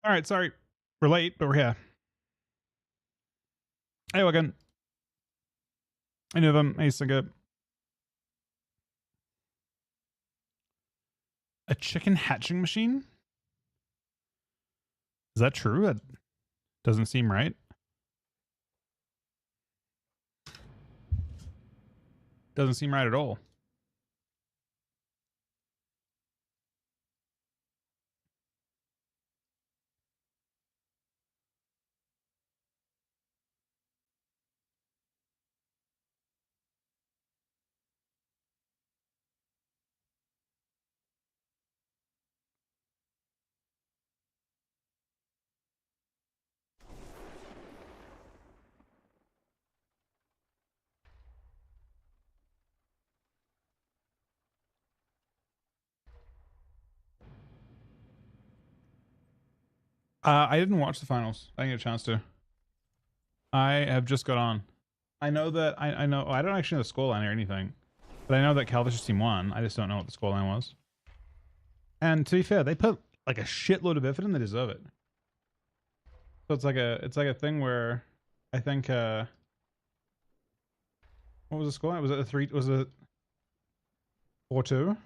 All right, sorry we're late, but we're here. Hey, Wagon. I knew them. I used to get a chicken hatching machine. Is that true? That doesn't seem right. Doesn't seem right at all. I didn't watch the finals. I didn't get a chance to. I have just got on. I know that I know I don't actually know the scoreline or anything, but I know that Calvish's team won. I just don't know what the scoreline was. And to be fair, they put like a shitload of effort in. They deserve it. So it's like a thing where I think what was the score? Was it a 3? Was it 4-2?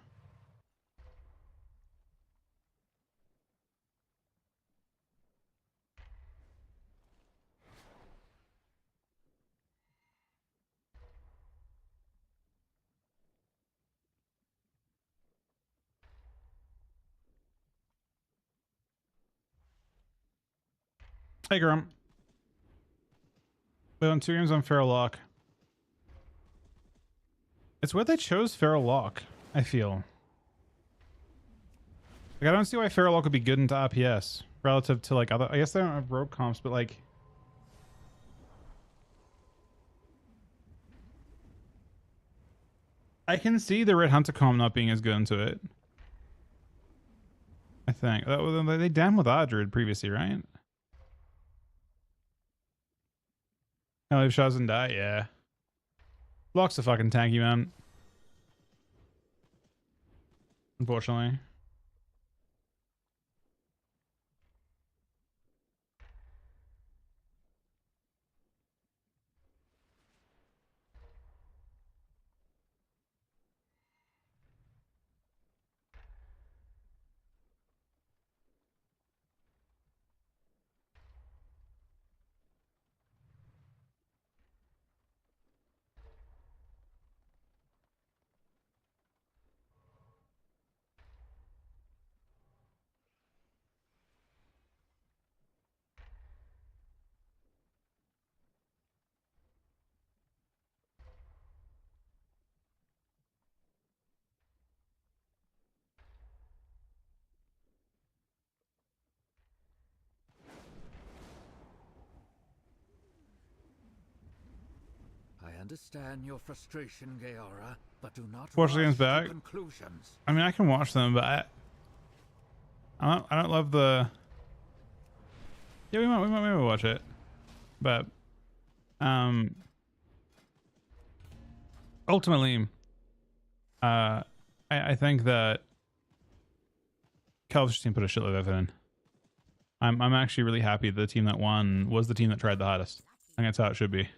Hey, Grum. We won 2 games on Feral Lock. It's what they chose Feral Lock, I feel. Like, I don't see why Feral Lock would be good into RPS relative to like other. I guess they don't have rogue comps, but like. I can see the Red Hunter comp not being as good into it. I think. They damn with our druid previously, right? Oh, if Shaz and die, yeah. Lock's a fucking tanky, man. Unfortunately. I understand your frustration, Gaora, but do not Watch the games rush to back. conclusions. I mean, I can watch them, but I don't love the. Yeah, we might watch it, but ultimately, I think that Calvin's team put a shitload of effort in. I'm actually really happy the team that won was the team that tried the hardest. I think that's how it should be.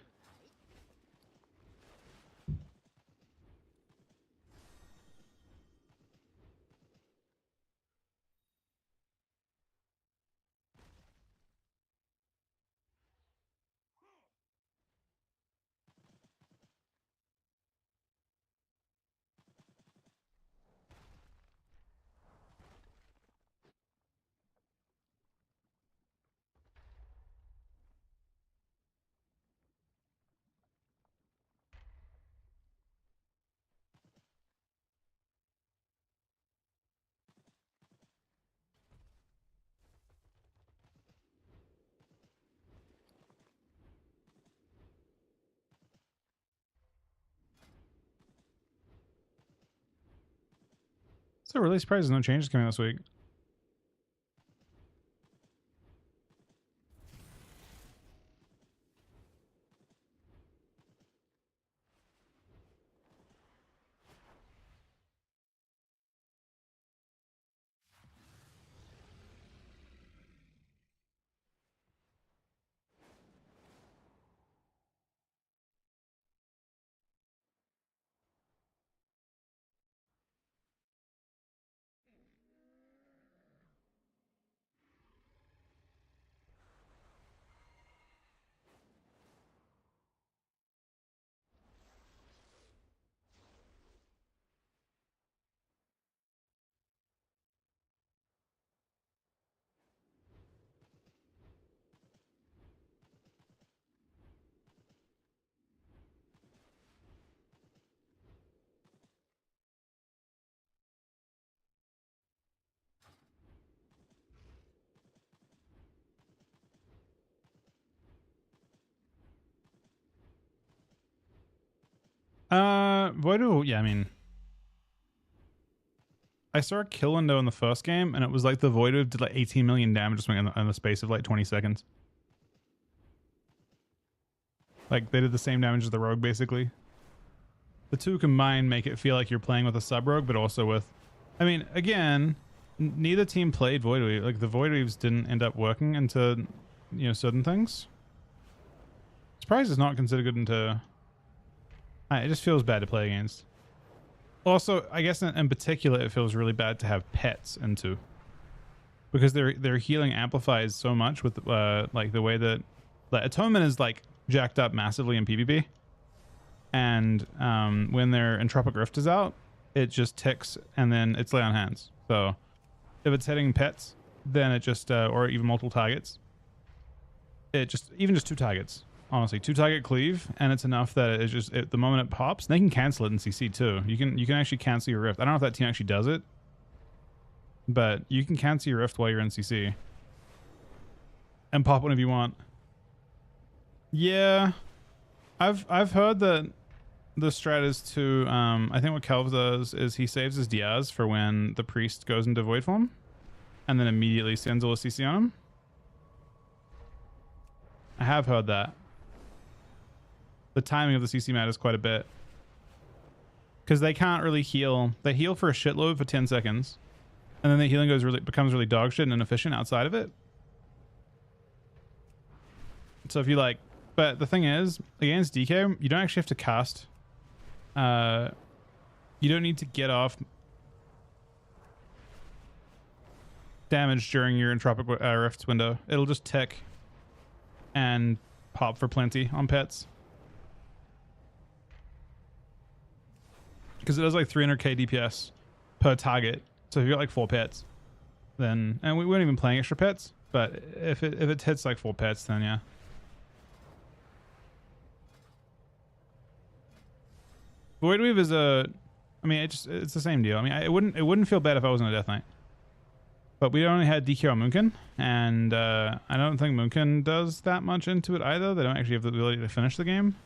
So really surprised there's no changes coming this week. Voidoo, yeah, I mean, I saw a kill window in the first game, and it was like the Voidoo did like 18 million damage in the space of like 20 seconds. Like, they did the same damage as the Rogue, basically. The two combined make it feel like you're playing with a sub-Rogue, but also with... I mean, again, neither team played Voidweave. Like, the Voidweaves didn't end up working into, you know, certain things. Surprise is not considered good into... it just feels bad to play against. Also, I guess in particular, it feels really bad to have pets into. Because their healing amplifies so much with, like, the way that... Like, Atonement is, like, jacked up massively in PvP. And when their Entropic Rift is out, it just ticks, and then it's lay on hands. So if it's hitting pets, then it just, or even multiple targets, it just, even just 2 targets, honestly, 2 target cleave, and it's enough that it's just, the moment it pops, they can cancel it in CC too. You can actually cancel your Rift. I don't know if that team actually does it, but you can cancel your Rift while you're in CC and pop whenever you want. Yeah, I've heard that the strat is to, I think what Calv does is he saves his Diaz for when the priest goes into void form, and then immediately sends all the CC on him. I have heard that. The timing of the CC matters quite a bit. Because they can't really heal. They heal for a shitload for 10 seconds. And then the healing becomes really dog shit and inefficient outside of it. So if you like... But the thing is, against DK, you don't actually have to cast... you don't need to get off damage during your Entropic Rift window. It'll just tick and pop for plenty on pets. Because it does like 300k DPS per target. So if you got like 4 pets, then... And we weren't even playing extra pets, but if it hits like 4 pets, then yeah. Voidweave is a... I mean, it's the same deal. I mean, it wouldn't feel bad if I wasn't a Death Knight. But we only had DK on Moonkin, and I don't think Moonkin does that much into it either. They don't actually have the ability to finish the game.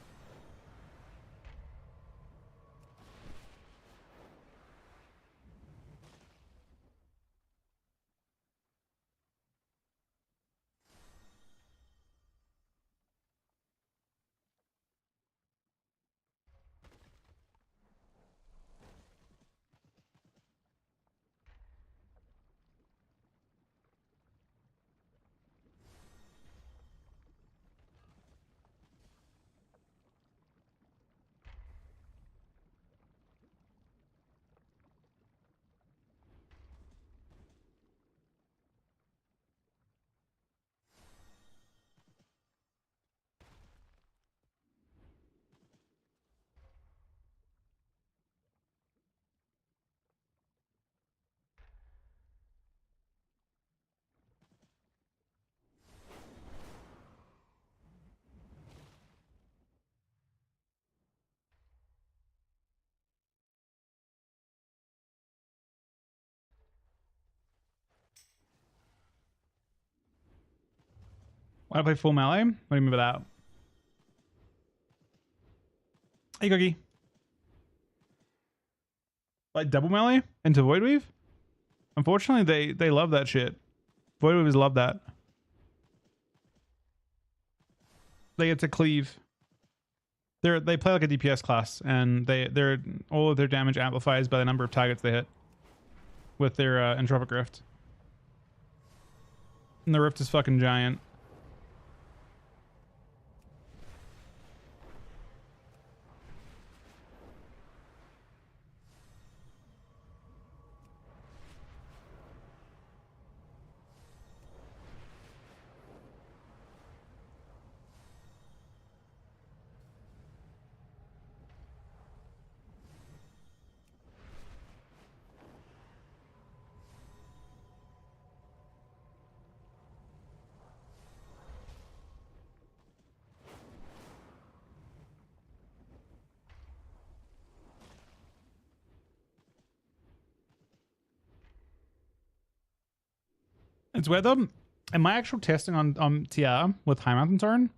Why do I play full melee? What do you mean by that? Hey, Cookie. Like double melee into Voidweave? Unfortunately, they love that shit. Voidweavers love that. They get to cleave. They play like a DPS class, and they're all of their damage amplifies by the number of targets they hit with their Entropic Rift. And the Rift is fucking giant. It's weird though. In my actual testing on TR with High Mountain Torrent,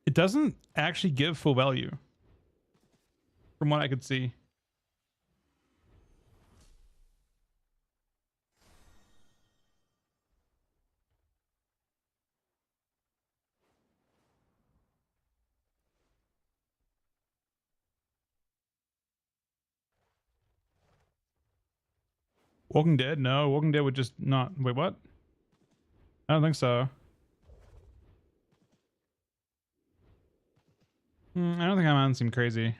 It doesn't actually give full value from what I could see. Walking Dead? No, Walking Dead would just not. Wait, what? I don't think so. I don't think I'm seem crazy.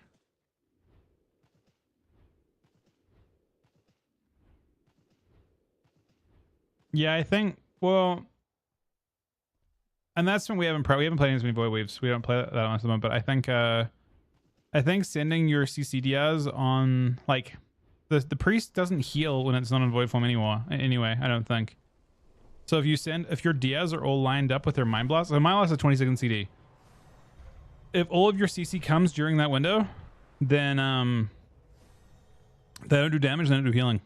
Yeah, I think. Well, and that's when we haven't played as many Void Waves. We don't play that much of them, but I think sending your CC Diaz on like the priest doesn't heal when it's not in void form anymore. Anyway, I don't think. So if your Diaz are all lined up with their Mind Blast, so Mind Blast is 20-second CD. If all of your CC comes during that window, then they don't do damage, they don't do healing.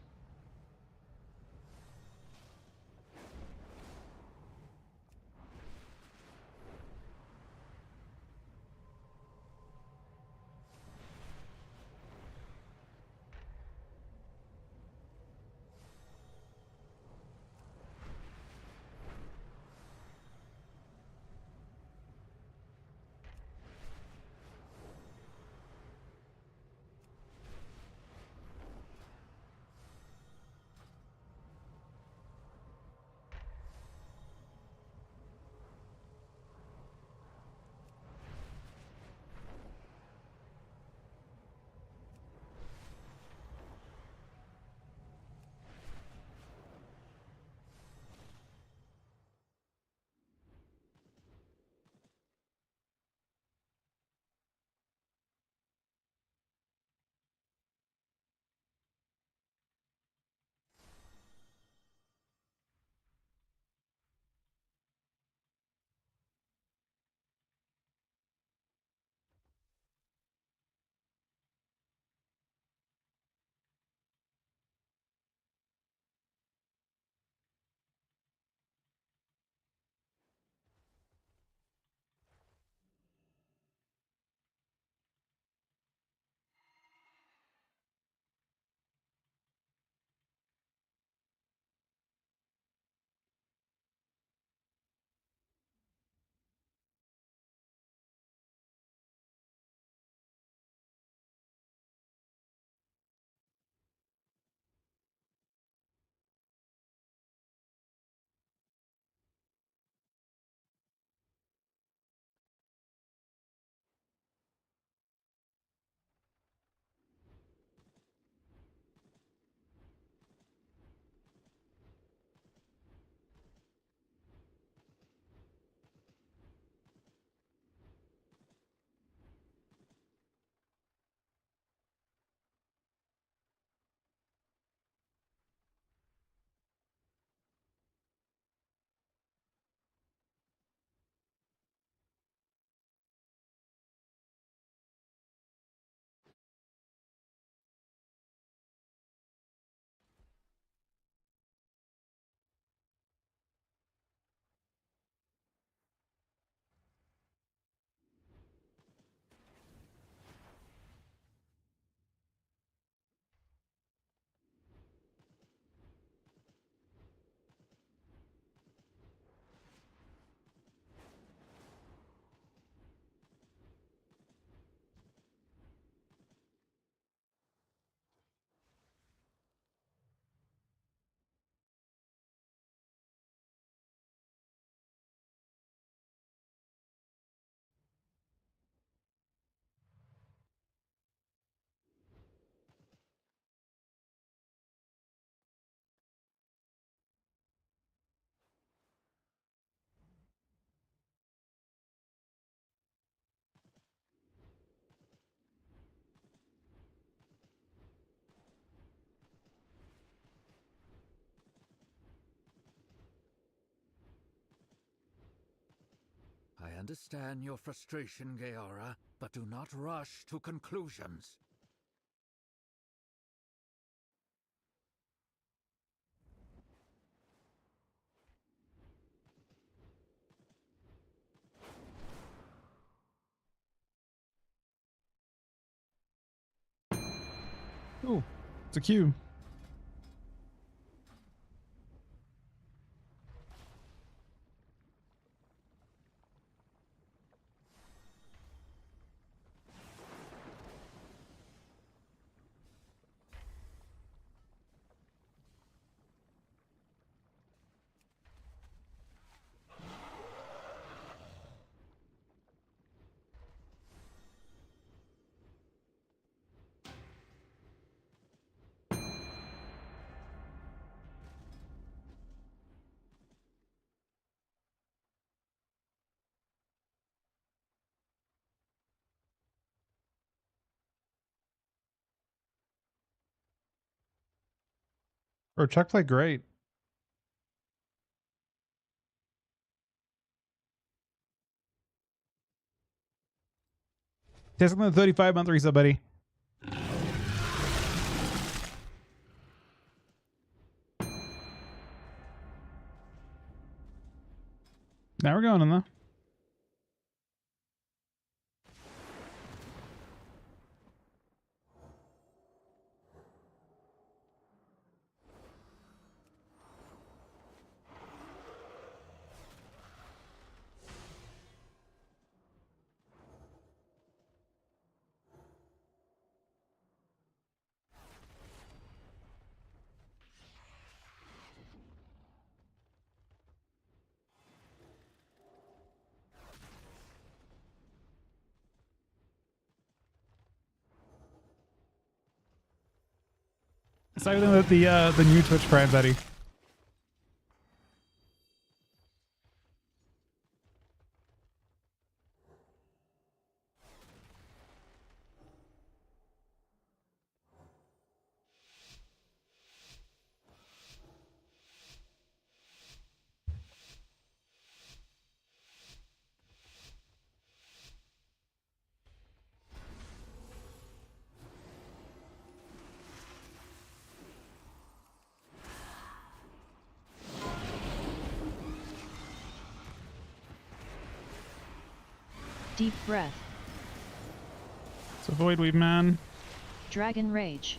I understand your frustration, Gaora, but do not rush to conclusions. Ooh, it's a Q. Or Chuck played great. Testing the 35-month reset, buddy. Now we're going in though. It's not even the new Twitch Prime, buddy. Deep breath. It's a Void Weave, man. Dragon Rage.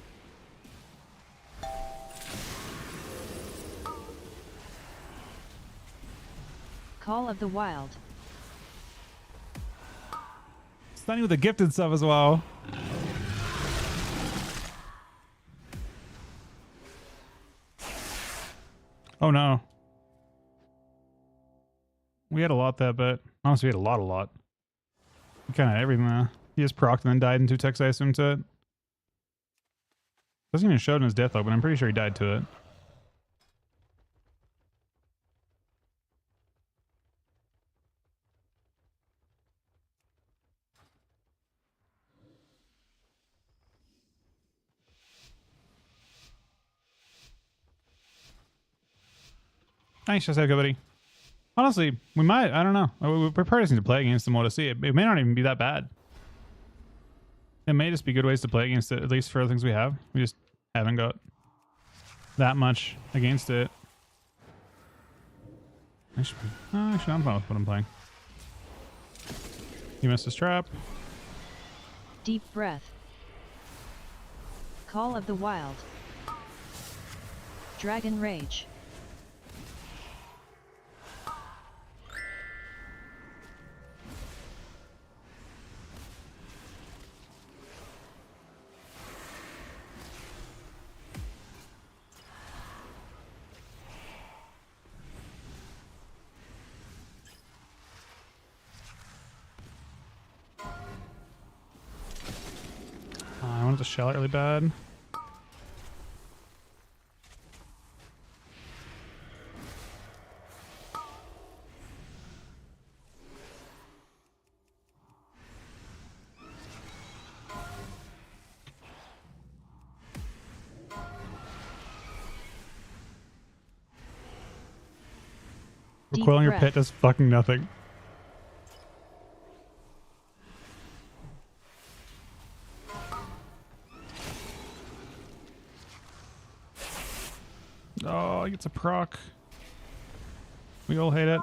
Call of the Wild. Stunning with the gifted stuff as well. Oh no. We had a lot that bet. Honestly, we had a lot. We kind of had everything there. He just procced and then died in 2 techs, I assume, to it. Doesn't even show it in his death log, but I'm pretty sure he died to it. Thanks, Jessica, buddy. Honestly, we might. I don't know. We probably just need to play against them more to see it. It may not even be that bad. It may just be good ways to play against it, at least for the things we have. We just haven't got that much against it. Actually, I'm fine with what I'm playing. He missed his trap. Deep breath. Call of the Wild. Dragon Rage. I wanted to shell it really bad. Recoiling your pit does fucking nothing. Oh, he gets a proc. We all hate it.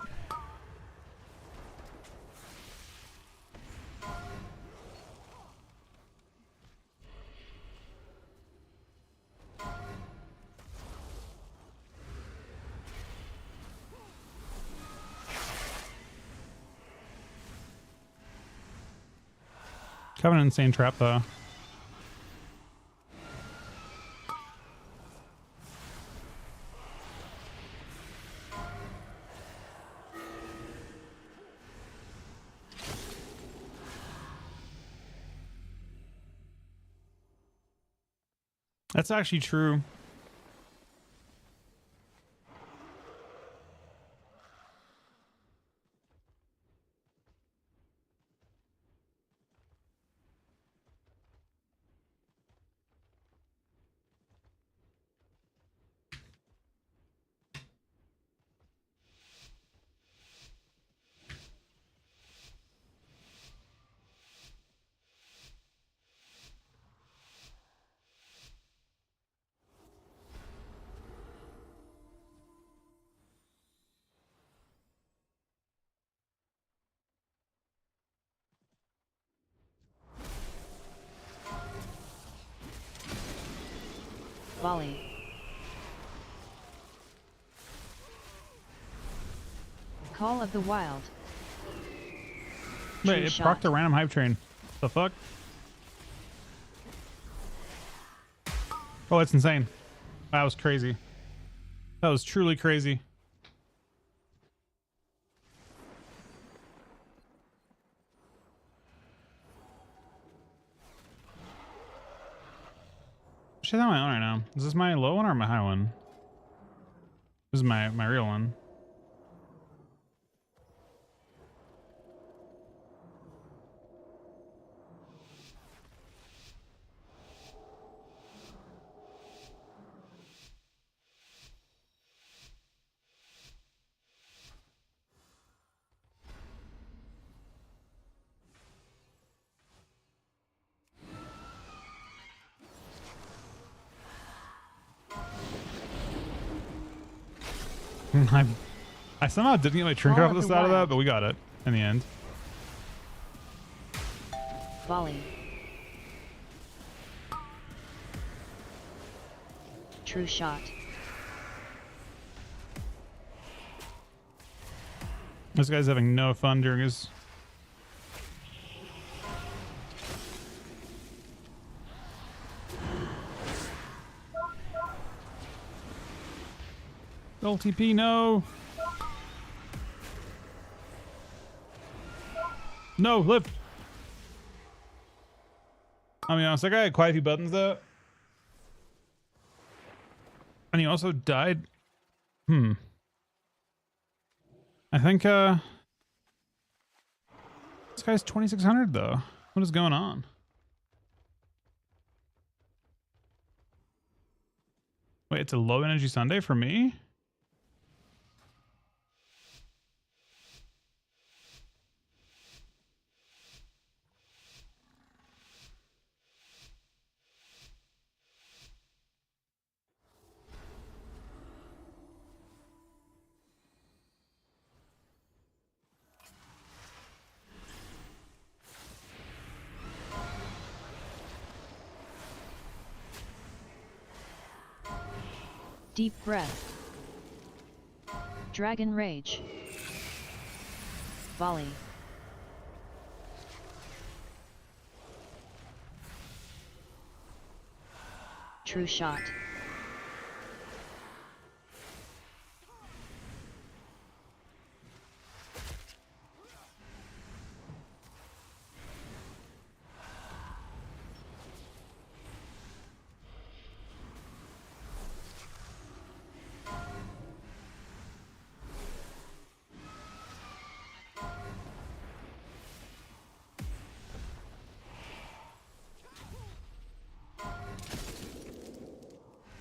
Kind of an insane trap though. That's actually true. Volley. Call of the Wild. Wait, True it shot. procced a random hype train. The fuck? Oh, that's insane. That was crazy. That was truly crazy. Shit, how am I on right now? Is this my low one or my high one? This is my real one. I somehow didn't get my trinket Call off of the the side of that, Wild. but we got it in the end. Volley. True shot. This guy's having no fun during his... LTP, no! No, live! I mean, honest, that guy had quite a few buttons though. And he also died. I think, this guy's 2600 though. What is going on? Wait, it's a low energy Sunday for me? Deep breath. Dragon Rage. Volley. True shot.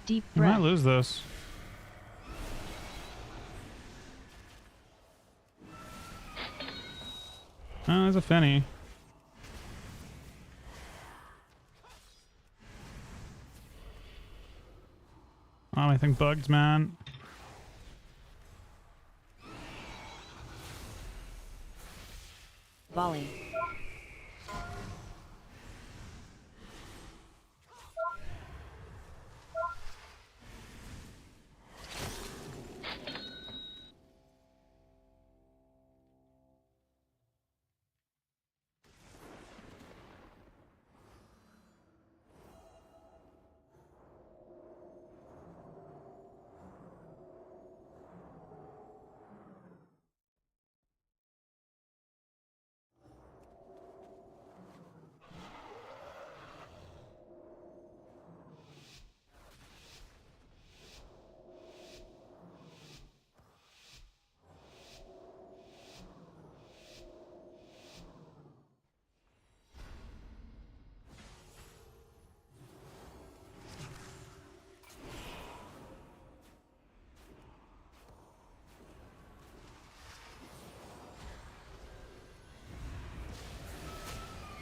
Deep We might breath. lose this. Oh, there's a Fenny. Oh, I think bugs, man. Volley.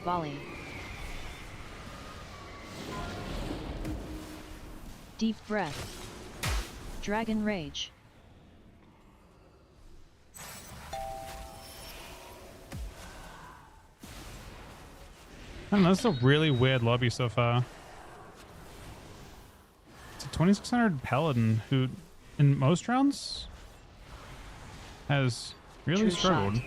Volley. Deep breath. Dragon Rage. I don't know, this is a really weird lobby so far. It's a 2600 paladin who, in most rounds, has really True struggled. shot.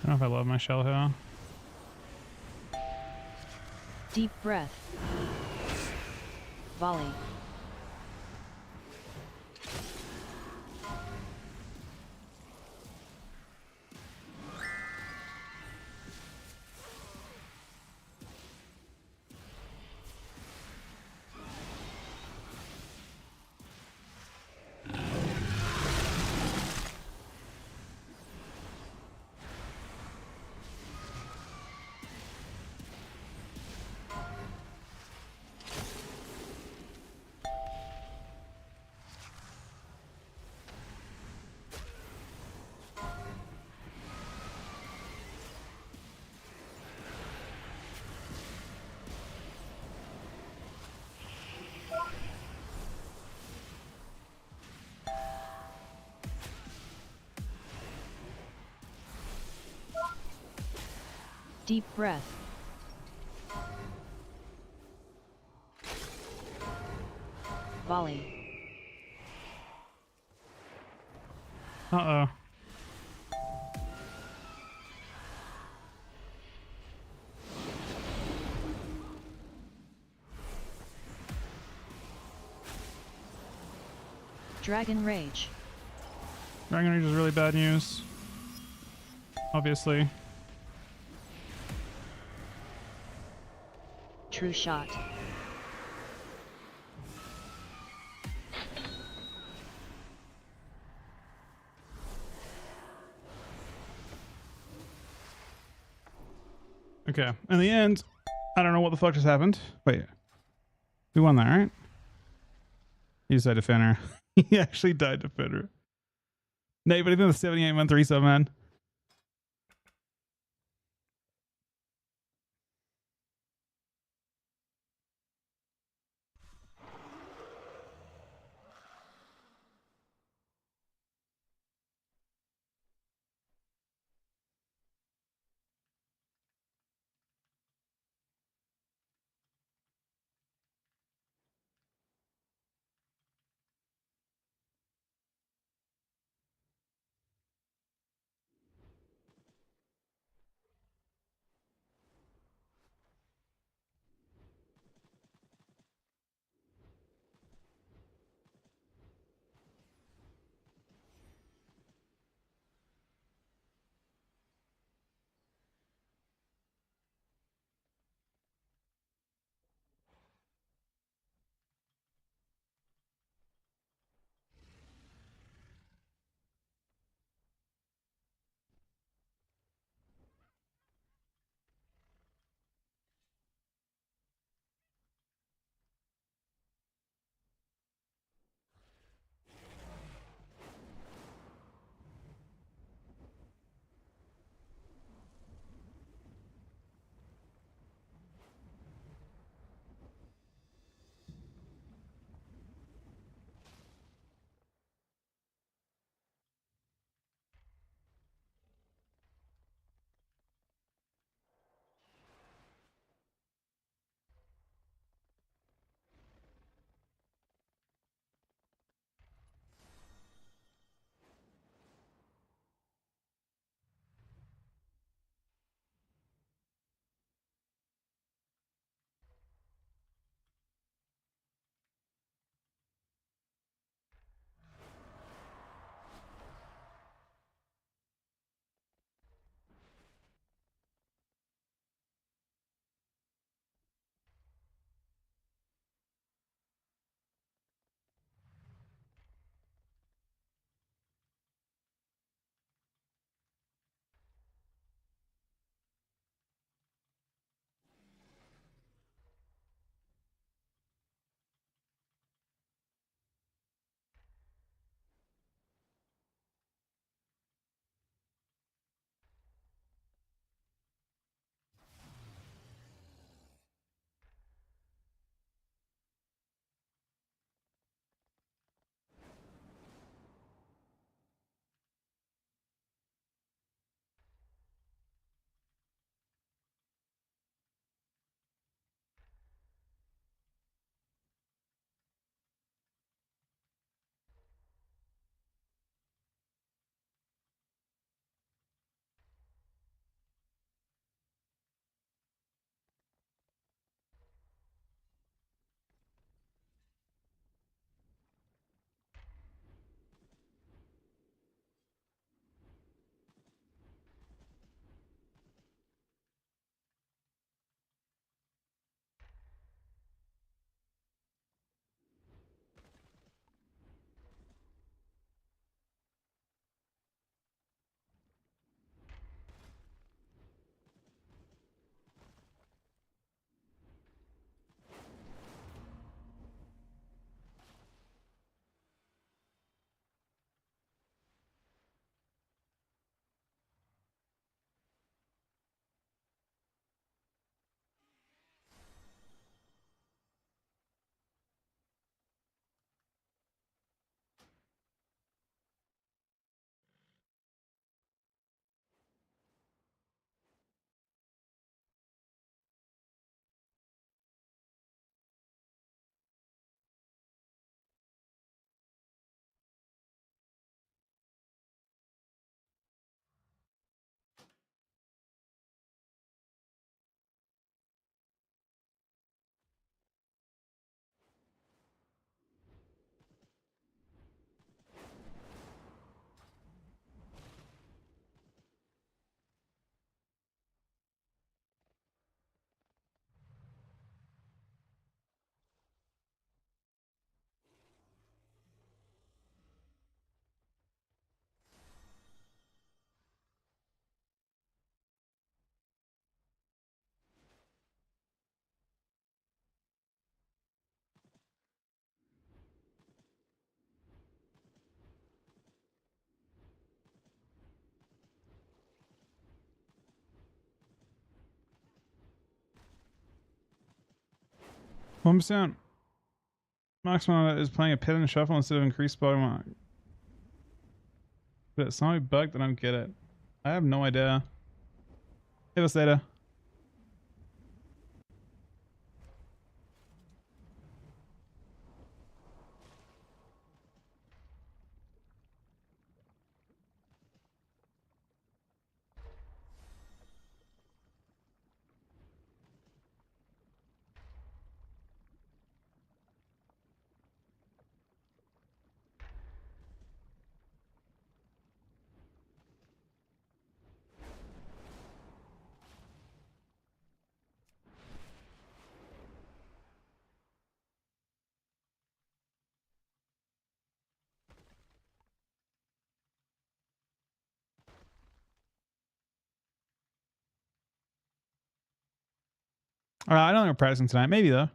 I don't know if I love my shell here. Deep breath. Volley. Deep breath. Volley. Uh-oh. Dragon Rage. Dragon Rage is really bad news. Obviously. True shot. Okay. In the end, I don't know what the fuck just happened. Wait. We won that, right? He just died to Fenrir. He actually died to Fenrir. Nate, but even the 78-month resub, man. 1%. Maximum is playing a pit and shuffle instead of increased body mark. But it's somehow bugged. I don't get it. I have no idea. Hit us later. I don't think we're practicing tonight. Maybe though.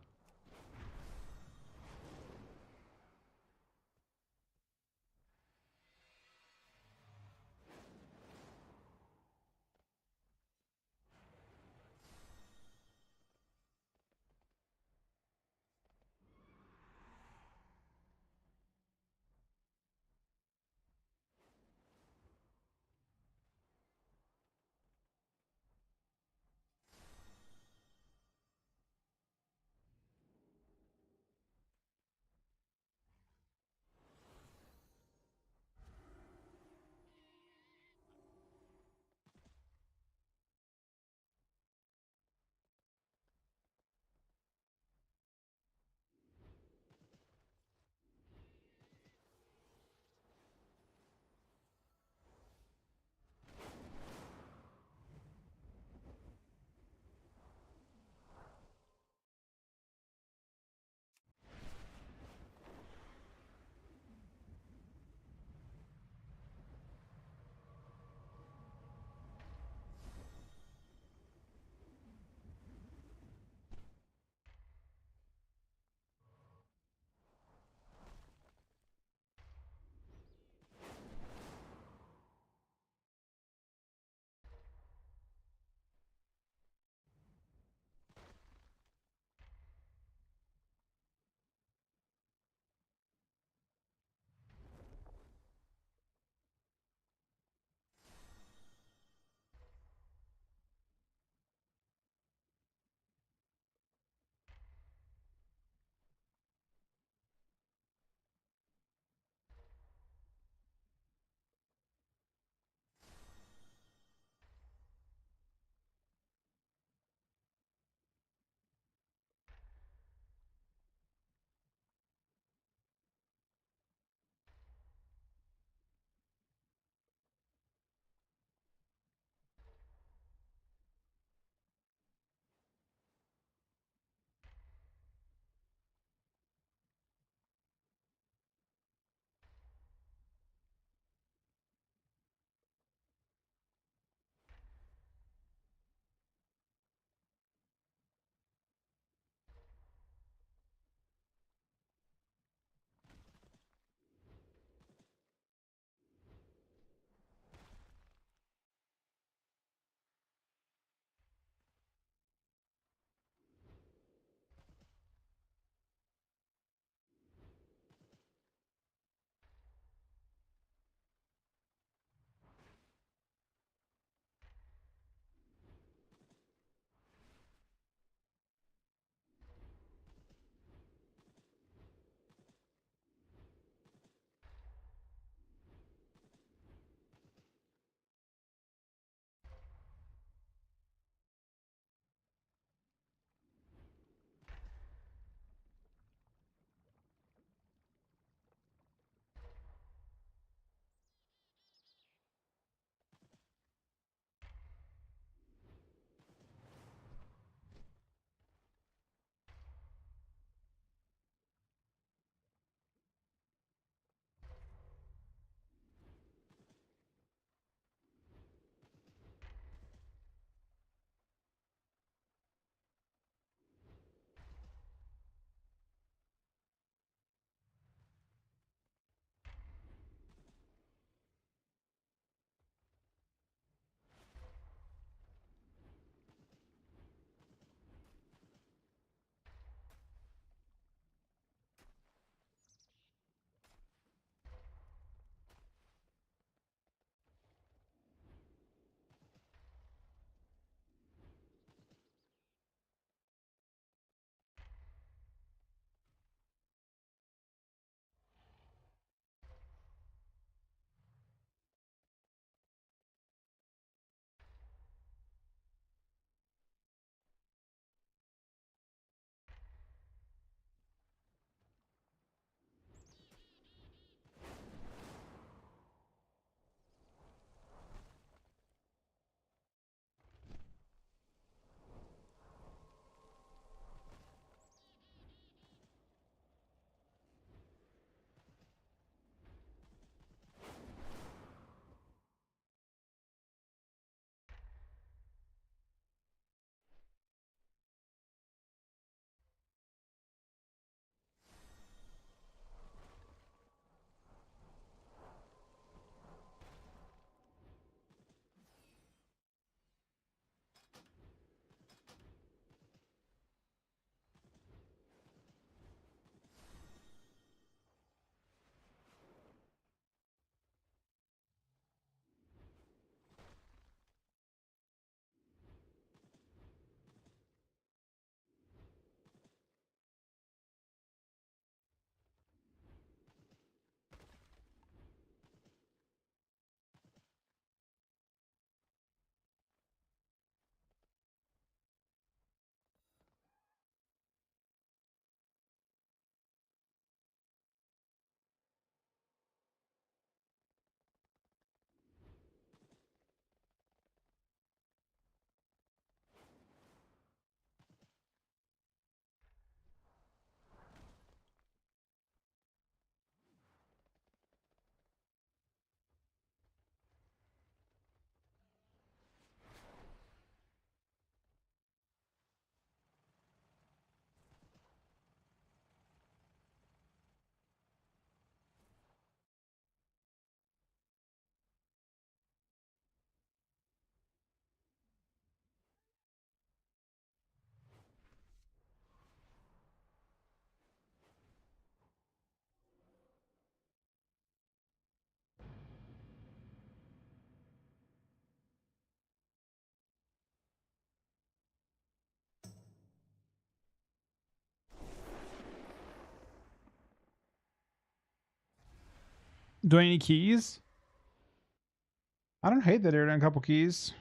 Do I need keys? I don't hate that there are a couple keys.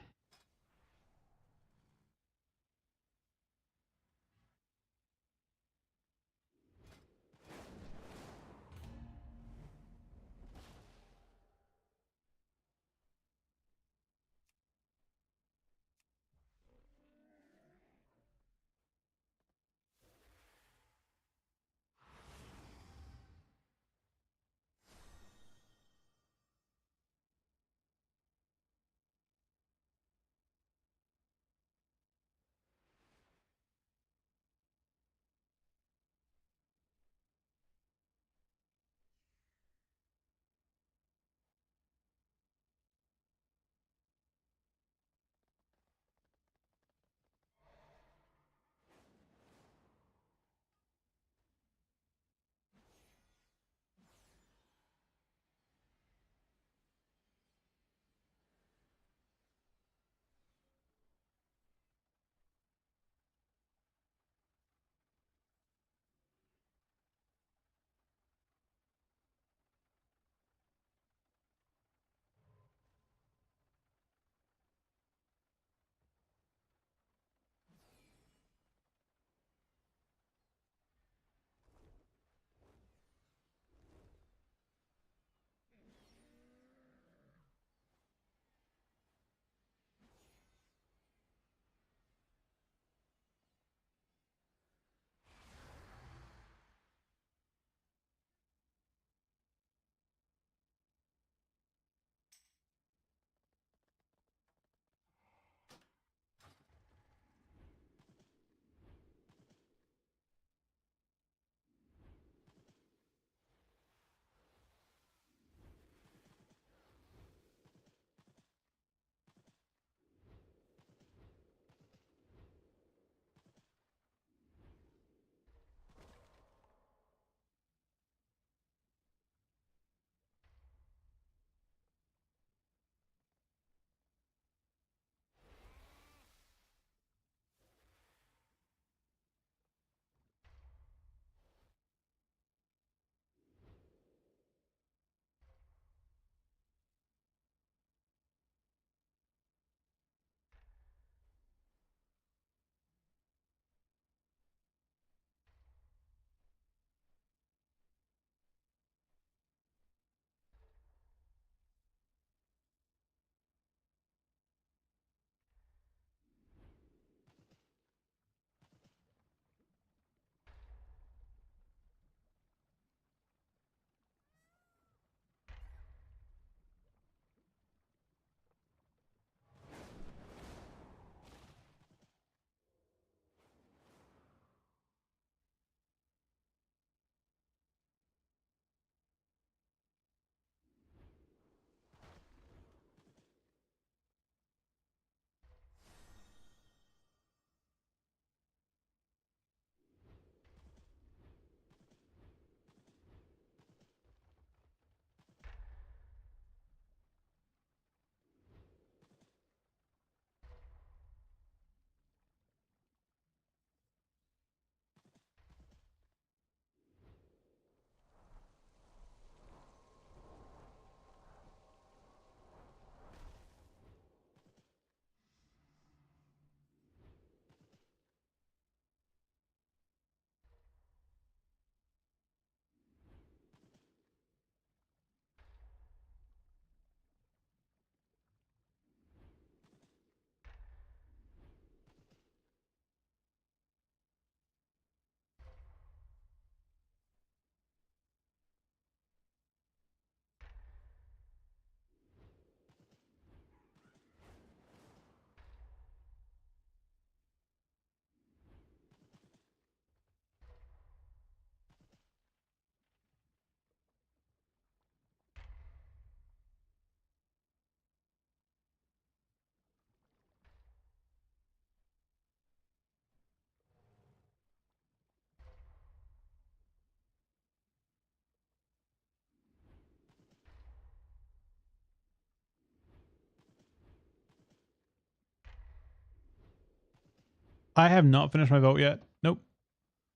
I have not finished my vote yet. Nope,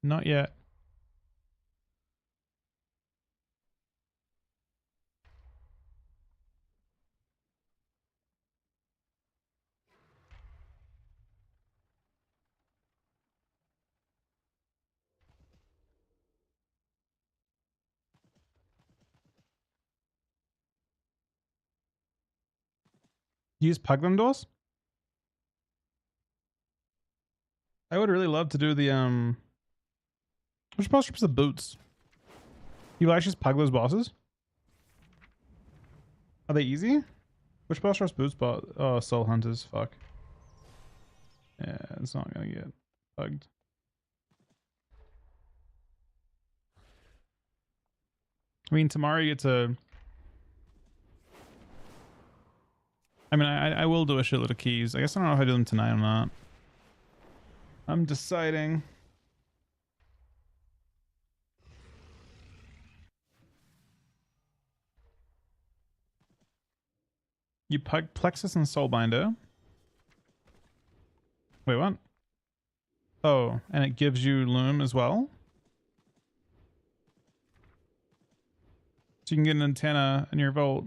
not yet. Use Pugland doors? I would really love to do the which boss trips the boots? You actually just pug those bosses? Are they easy? Which boss rush boots bot? Oh, soul hunters. Fuck. Yeah, it's not gonna get bugged. I mean, tomorrow you get to. I mean, I will do a shitload of keys. I guess I don't know if I do them tonight or not. I'm deciding. You pug Plexus and Soulbinder. Wait, what? Oh, and it gives you Loom as well? So you can get an antenna in your vault.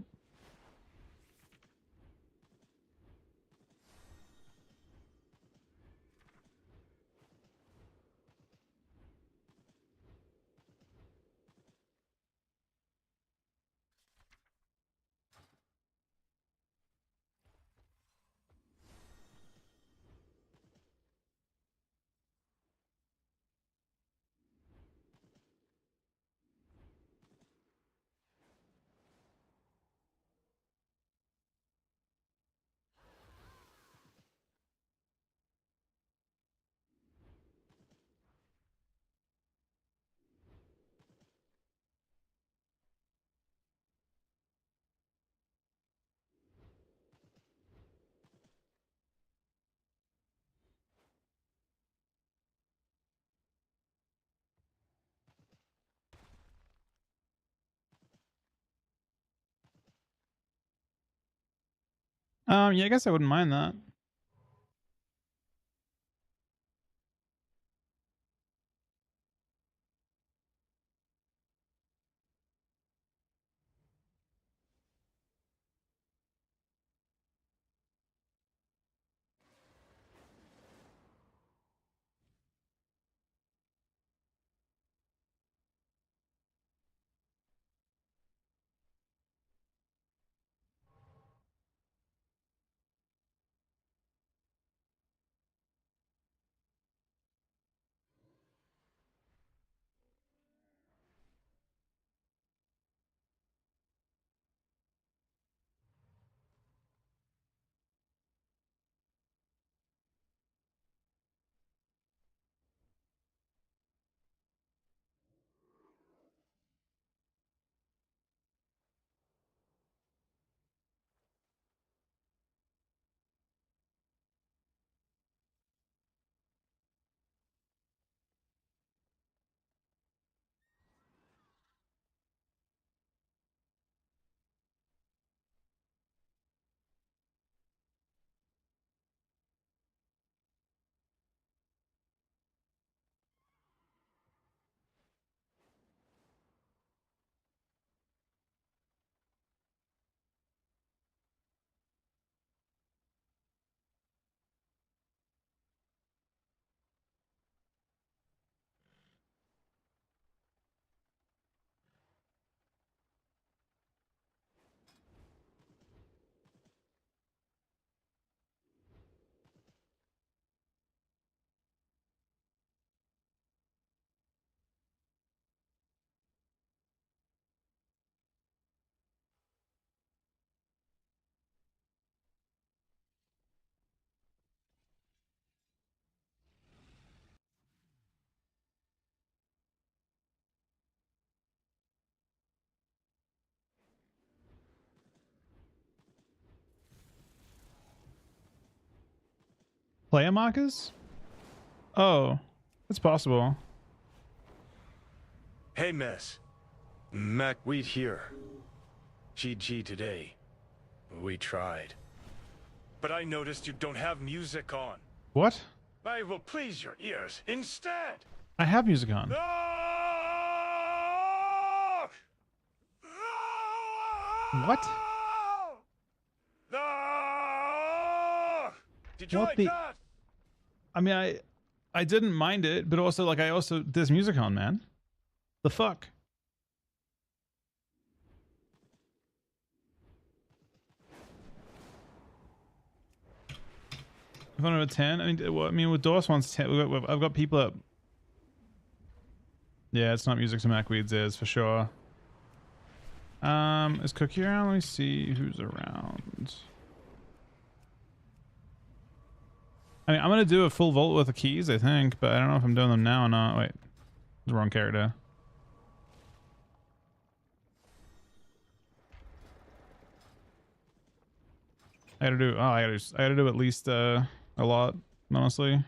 Yeah, I guess I wouldn't mind that. Player markers? Oh, it's possible. Hey, Mess. Mac Wheat here. GG today. We tried. But I noticed you don't have music on. What? I will please your ears instead. I have music on. Ah! What? Ah! Did you What like the- that? I mean, I didn't mind it, but also like there's music on, man. The fuck? If I'm at 10, I mean, with DOS one's 10. I've got people up. Yeah, it's not music to Macweeds is for sure. Is Cookie around? Let me see who's around. I mean, I'm gonna do a full vault with the keys, I think, but I don't know if I'm doing them now or not. Wait, the wrong character. I gotta do. Oh, I gotta do at least a lot, honestly.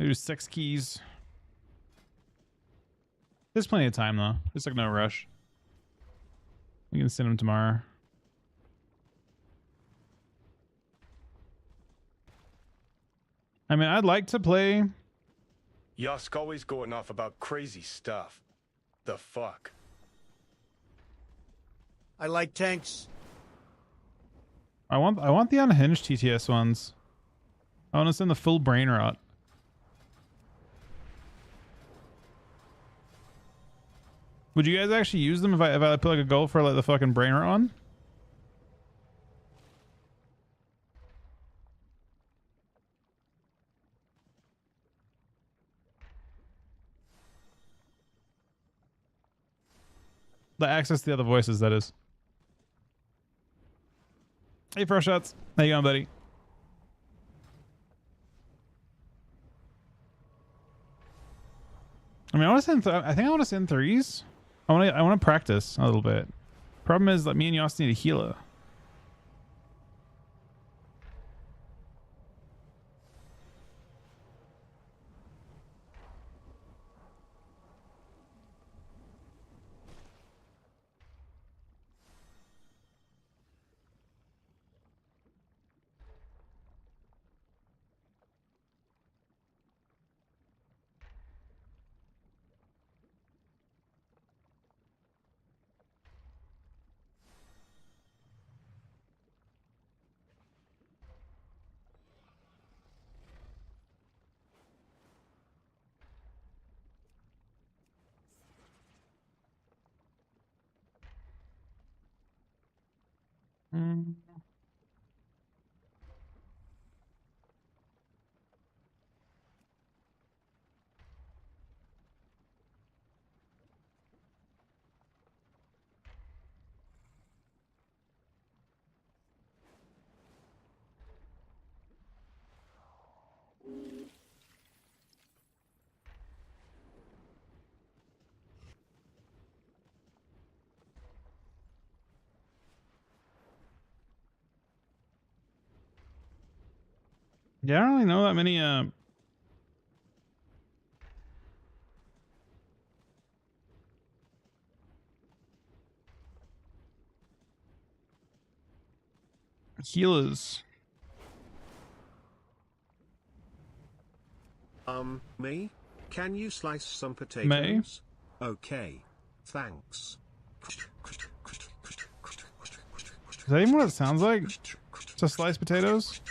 I do 6 keys. There's plenty of time though. There's like no rush. We can send them tomorrow. I mean, I'd like to play. Yosk always going off about crazy stuff. The fuck? I like tanks. I want the unhinged TTS ones. I want to send the full brain rot. Would you guys actually use them if I put like a goal for like the fucking brain rot one? The access to the other voices, that is. Hey, Fresh Shots. How you going, buddy? I mean, I want to send. I think I want to send 3s. I want to practice a little bit. Problem is that me and Yost need a healer. Mm. Yeah, I don't really know that many healers. Me? Can you slice some potatoes? May? Okay. Thanks. Is that even what it sounds like? To slice potatoes?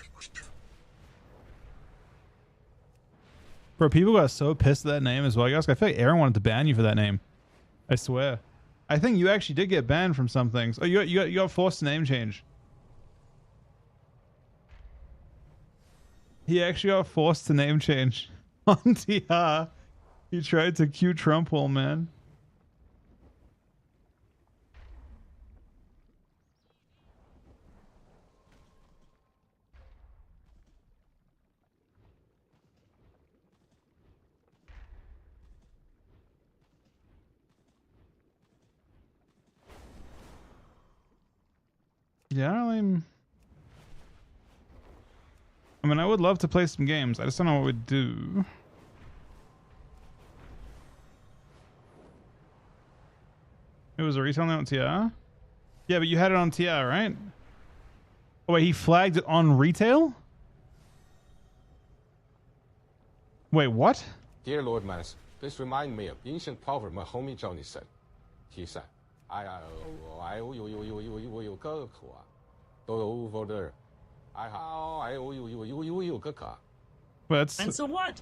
Bro, people got so pissed at that name as well. I feel like Aaron wanted to ban you for that name. I swear. I think you actually did get banned from some things. Oh, you got forced to name change. He actually got forced to name change on TR. He tried to cue Trump wall, man. Yeah, I mean, I would love to play some games. I just don't know what we'd do. It was a retail on TR? Yeah, but you had it on TR, right? Oh, wait, he flagged it on retail? Wait, what? Dear Lord Manus, please remind me of ancient proverb my homie Johnny said. He said, I owe you个口啊，都 over there. I owe you 个卡。 That's And so what?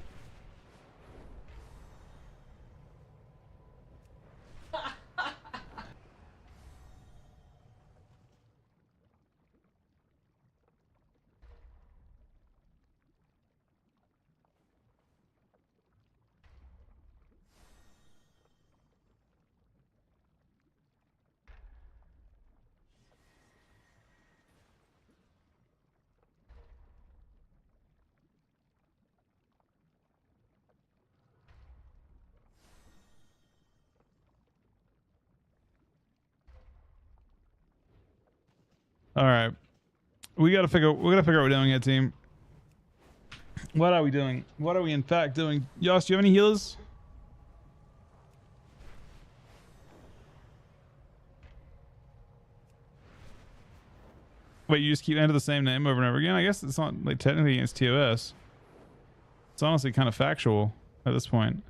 All right. We gotta figure what we're doing here, team. What are we doing? What are we in fact doing? Yoss, do you have any healers? Wait, you just keep enter the same name over and over again? I guess it's not like technically against TOS. It's honestly kind of factual at this point.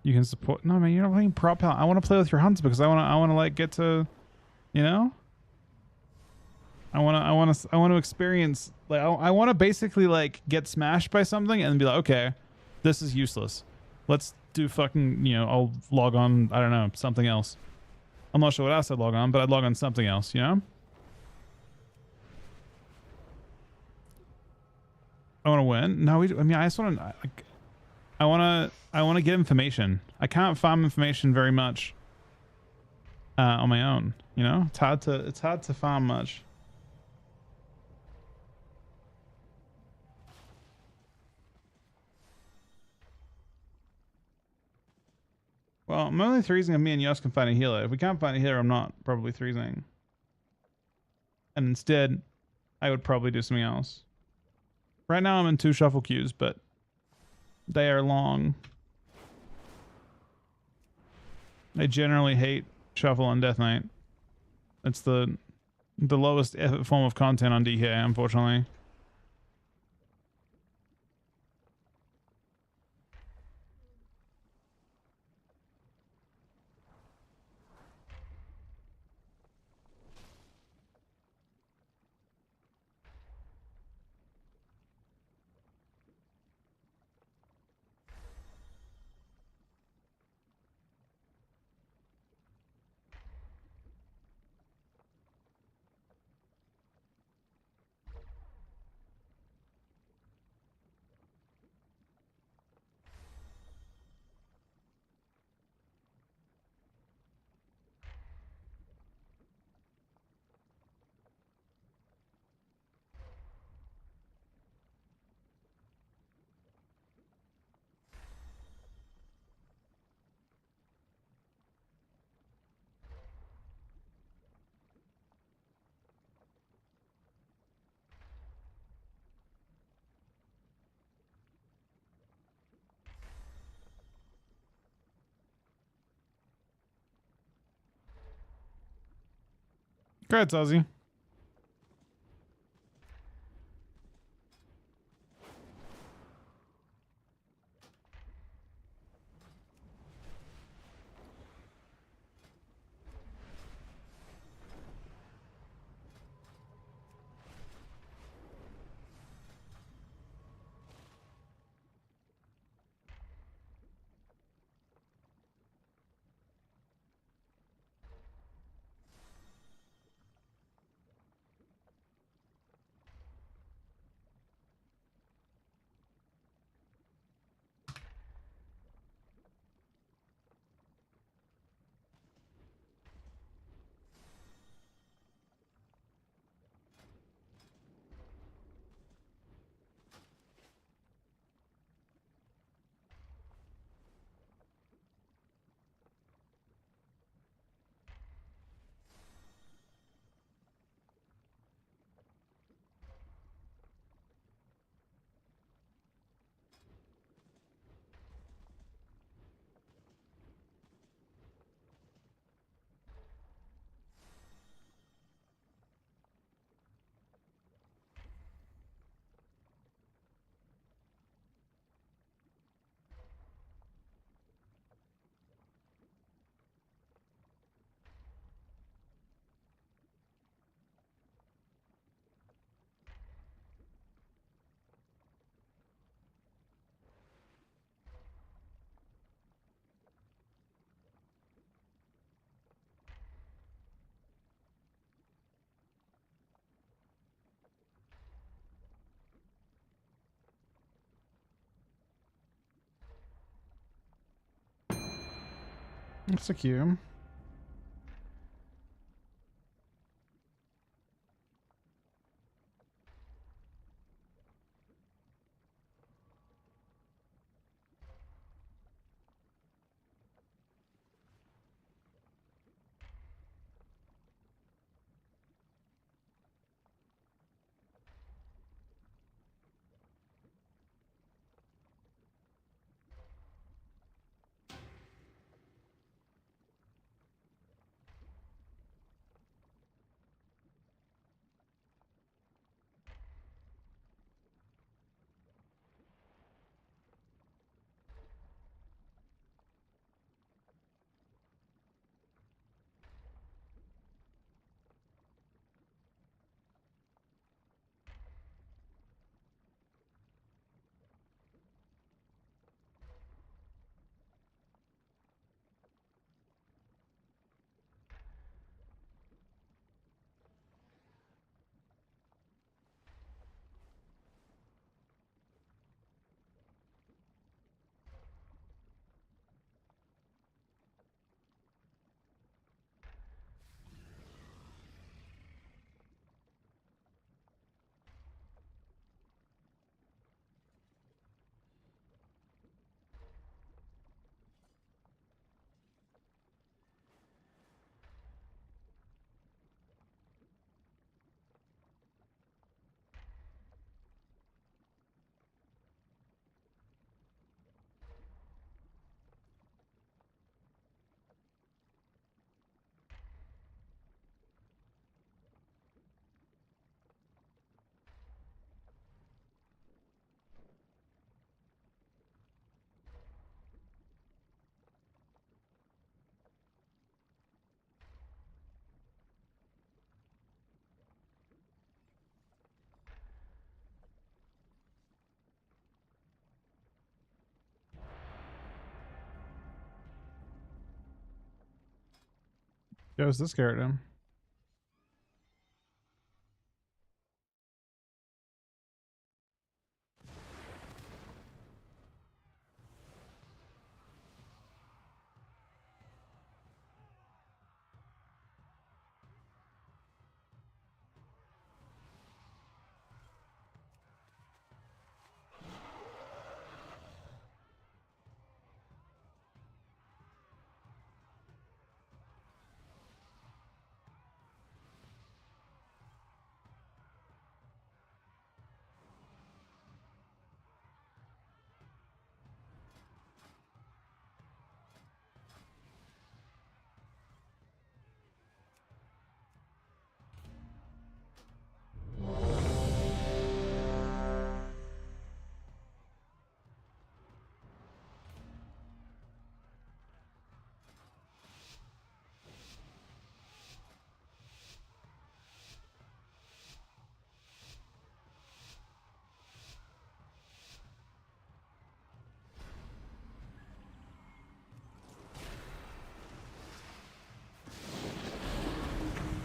You can support. No, man, you're not playing prop hunt. I want to play with your hunts because I want to like get to, you know. I want to experience. Like I want to basically like get smashed by something and be like, okay, this is useless. Let's do fucking. You know, I'll log on. I don't know, something else. I'm not sure what else I'd log on, but I'd log on something else. You know. I want to win. No, I mean, I just want to. I want to get information. I can't farm information very much on my own. You know, it's hard to farm much. Well, I'm only threesing if me and Yoss can find a healer. If we can't find a healer, I'm not probably threesing. And instead, I would probably do something else. Right now, I'm in 2 shuffle queues, but they are long. I generally hate shuffle on Death Knight. It's the lowest effort form of content on DK, unfortunately. Congrats, Ozzy. That's a cue. Goes this character.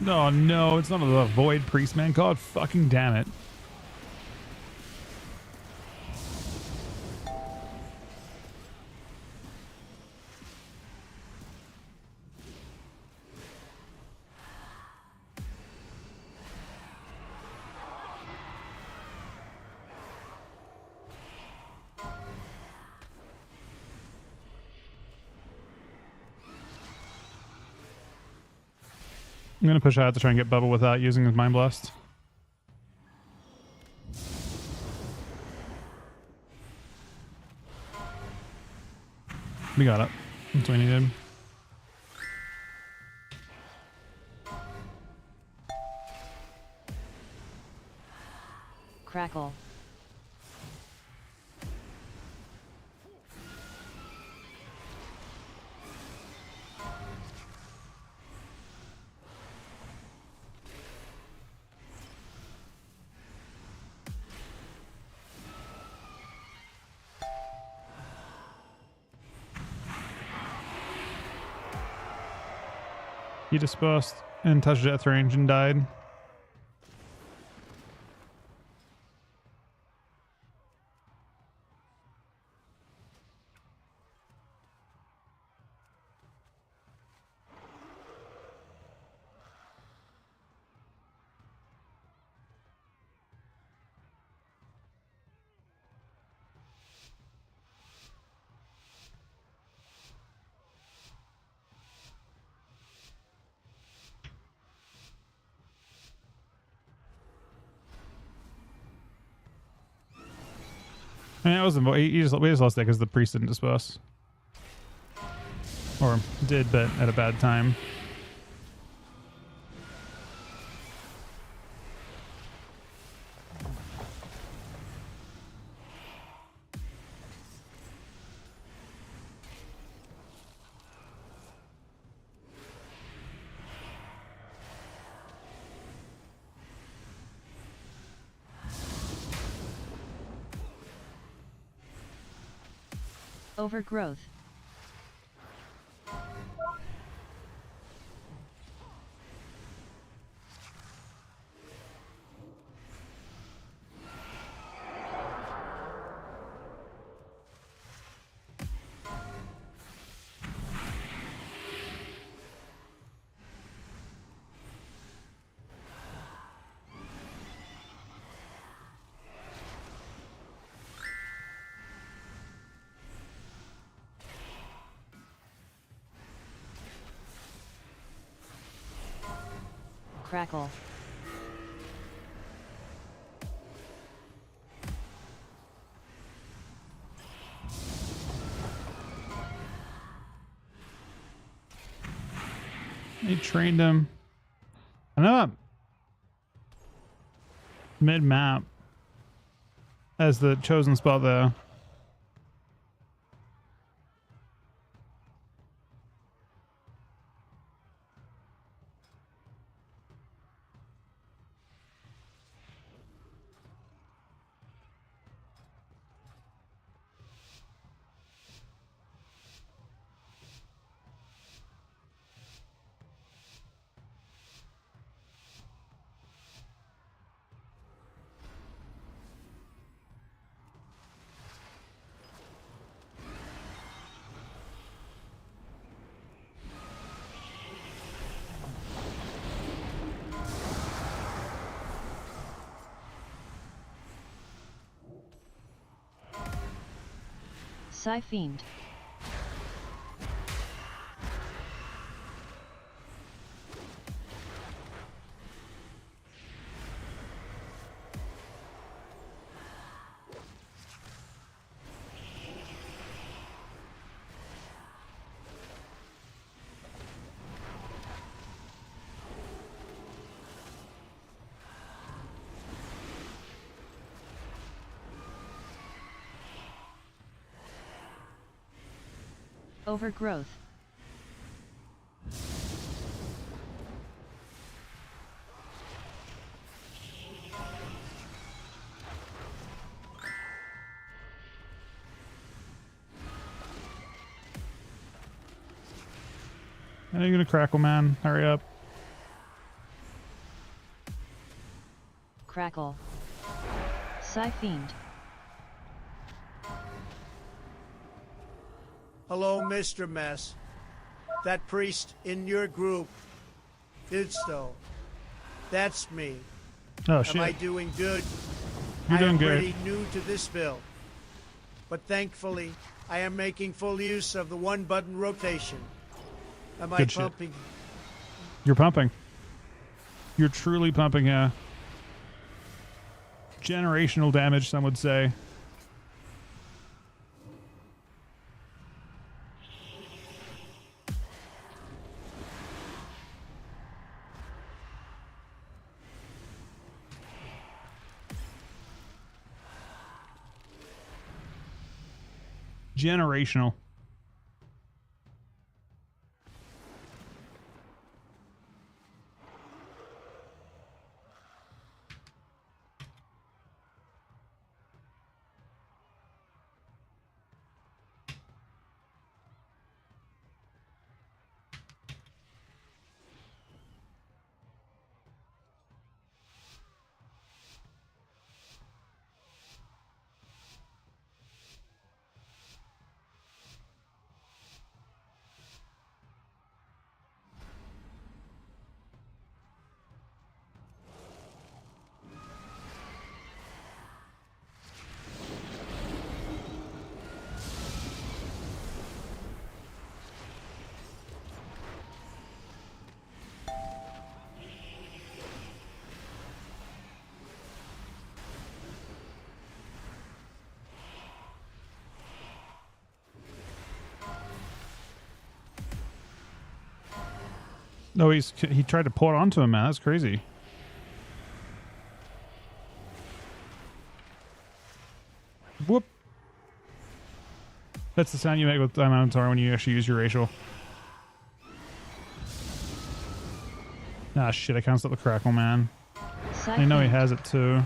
Oh no, it's not the Void Priest, man. God fucking damn it. I'm gonna push out to try and get Bubble without using his Mind Blast. We got it. That's what we needed. Crackle. He dispersed and touched death range and died. I mean, it wasn't. We just lost that because the priest didn't disperse, or did, but at a bad time. Overgrowth. Crackle. He trained him. I know that mid map as the chosen spot there. Psy Fiend. Overgrowth. Are you gonna crackle, man? Hurry up. Crackle. Psy Fiend. Hello, Mr. Mess. That priest in your group. Idsto. That's me. Oh Am I shit. doing good? You're I doing am good. pretty new to this build. But thankfully, I am making full use of the one-button rotation. Am I Good shit. pumping? You're pumping. You're truly pumping, yeah. Generational damage, some would say. Generational. No, he tried to pull it onto him, man. That's crazy. Whoop. That's the sound you make with Minotaur when you actually use your racial. Ah, shit. I can't stop the crackle, man. Psy I know he Fiend. has it too.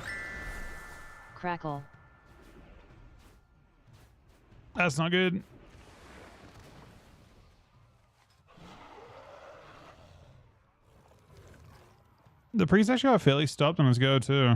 Crackle. That's not good. The priest actually got fairly stopped on his go too.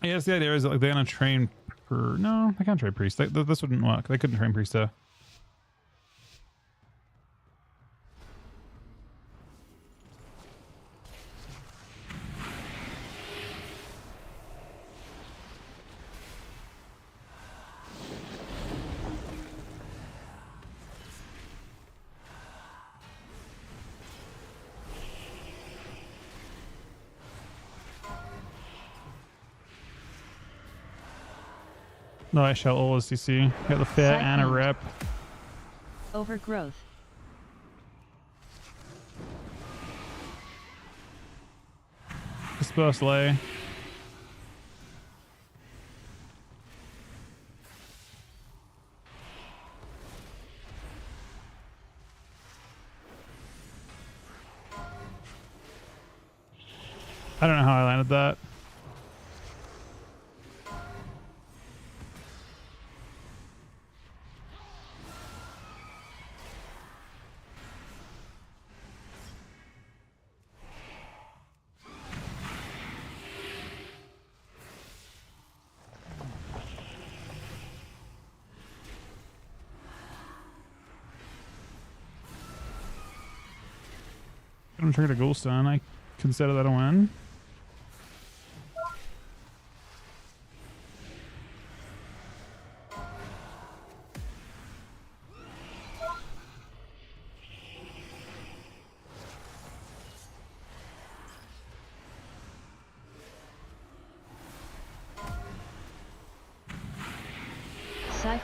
I guess the idea is that like they're gonna train per. No, they can't train priest. This wouldn't work. They couldn't train priest there. No, I shall always CC. Got the fair and a Psy rep. Overgrowth. Disperse lay. I don't know how I landed that. I'm triggered a Ghoulstone. I consider that a win.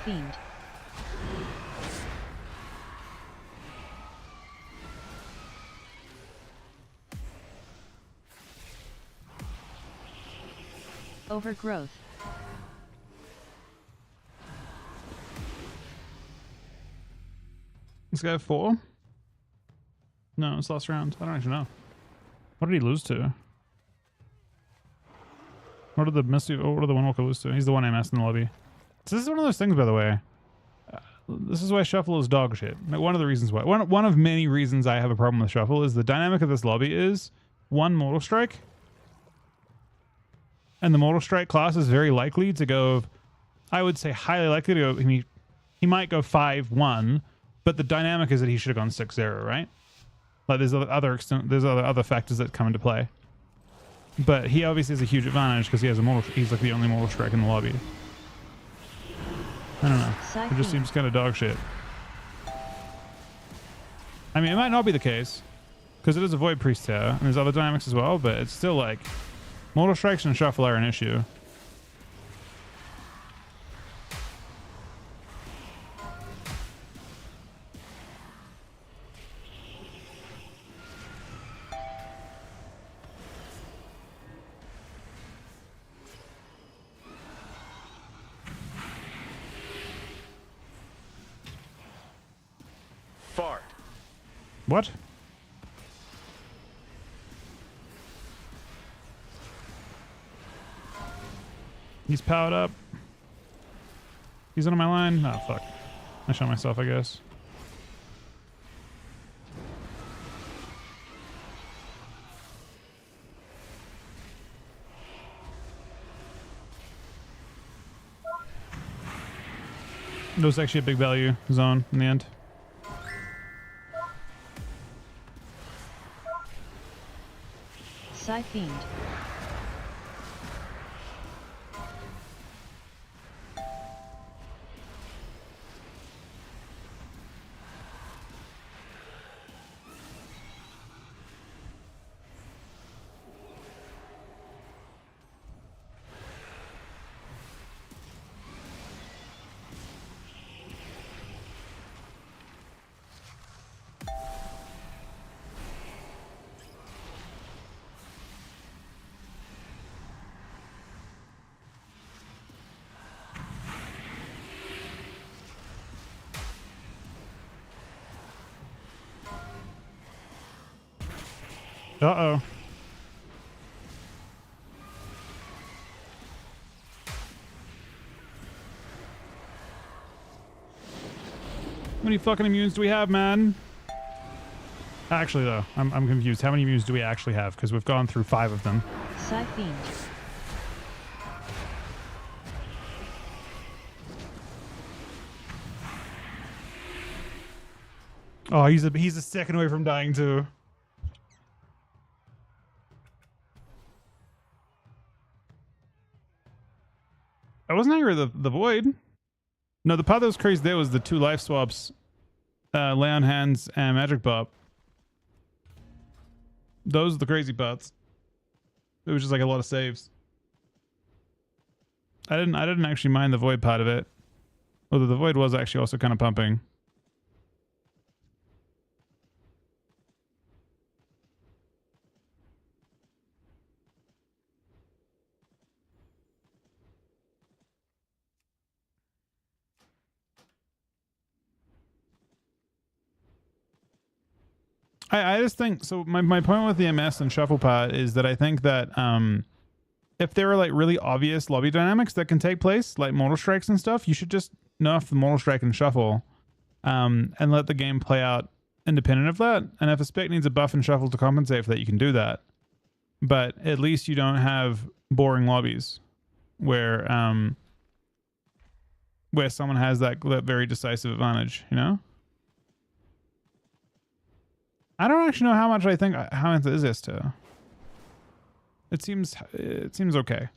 Fiend. Overgrowth. This guy have 4? No, it's last round. I don't actually know. What did he lose to? What did the Misty? What did the Windwalker lose to? He's the one I messed in the lobby. So this is one of those things, by the way. This is why Shuffle is dog shit. Like, one of the reasons why. One of many reasons I have a problem with Shuffle is the dynamic of this lobby is 1 Mortal Strike. And the Mortal Strike class is very likely to go, I would say highly likely to go, he might go 5-1, but the dynamic is that he should have gone 6-0, right? Like there's other factors that come into play. But he obviously has a huge advantage because he has he's like the only Mortal Strike in the lobby. I don't know. It just seems kind of dog shit. I mean, it might not be the case because it is a Void Priest here and there's other dynamics as well, but it's still like Mortal Strikes and Shuffle are an issue. Fart. What? He's powered up. He's under my line. Oh, fuck. I shot myself, I guess. That was actually a big value zone in the end. Fiend. Uh-oh. How many fucking immunes do we have, man? Actually, though, I'm confused. How many immunes do we actually have? Because we've gone through 5 of them. Fiend. Oh, he's a second away from dying too. I wasn't angry with the Void. No, the part that was crazy there was the 2 life swaps, Lay on Hands and Magic Pop. Those are the crazy parts. It was just like a lot of saves. I didn't actually mind the Void part of it. Although the Void was actually also kind of pumping. I just think so. My point with the MS and Shuffle part is that I think that if there are like really obvious lobby dynamics that can take place, like Mortal Strikes and stuff, you should just nerf the Mortal Strike and Shuffle, and let the game play out independent of that. And if a spec needs a buff and Shuffle to compensate for that, you can do that. But at least you don't have boring lobbies where someone has that very decisive advantage, you know? I don't actually know how much I think how is this to. It seems okay.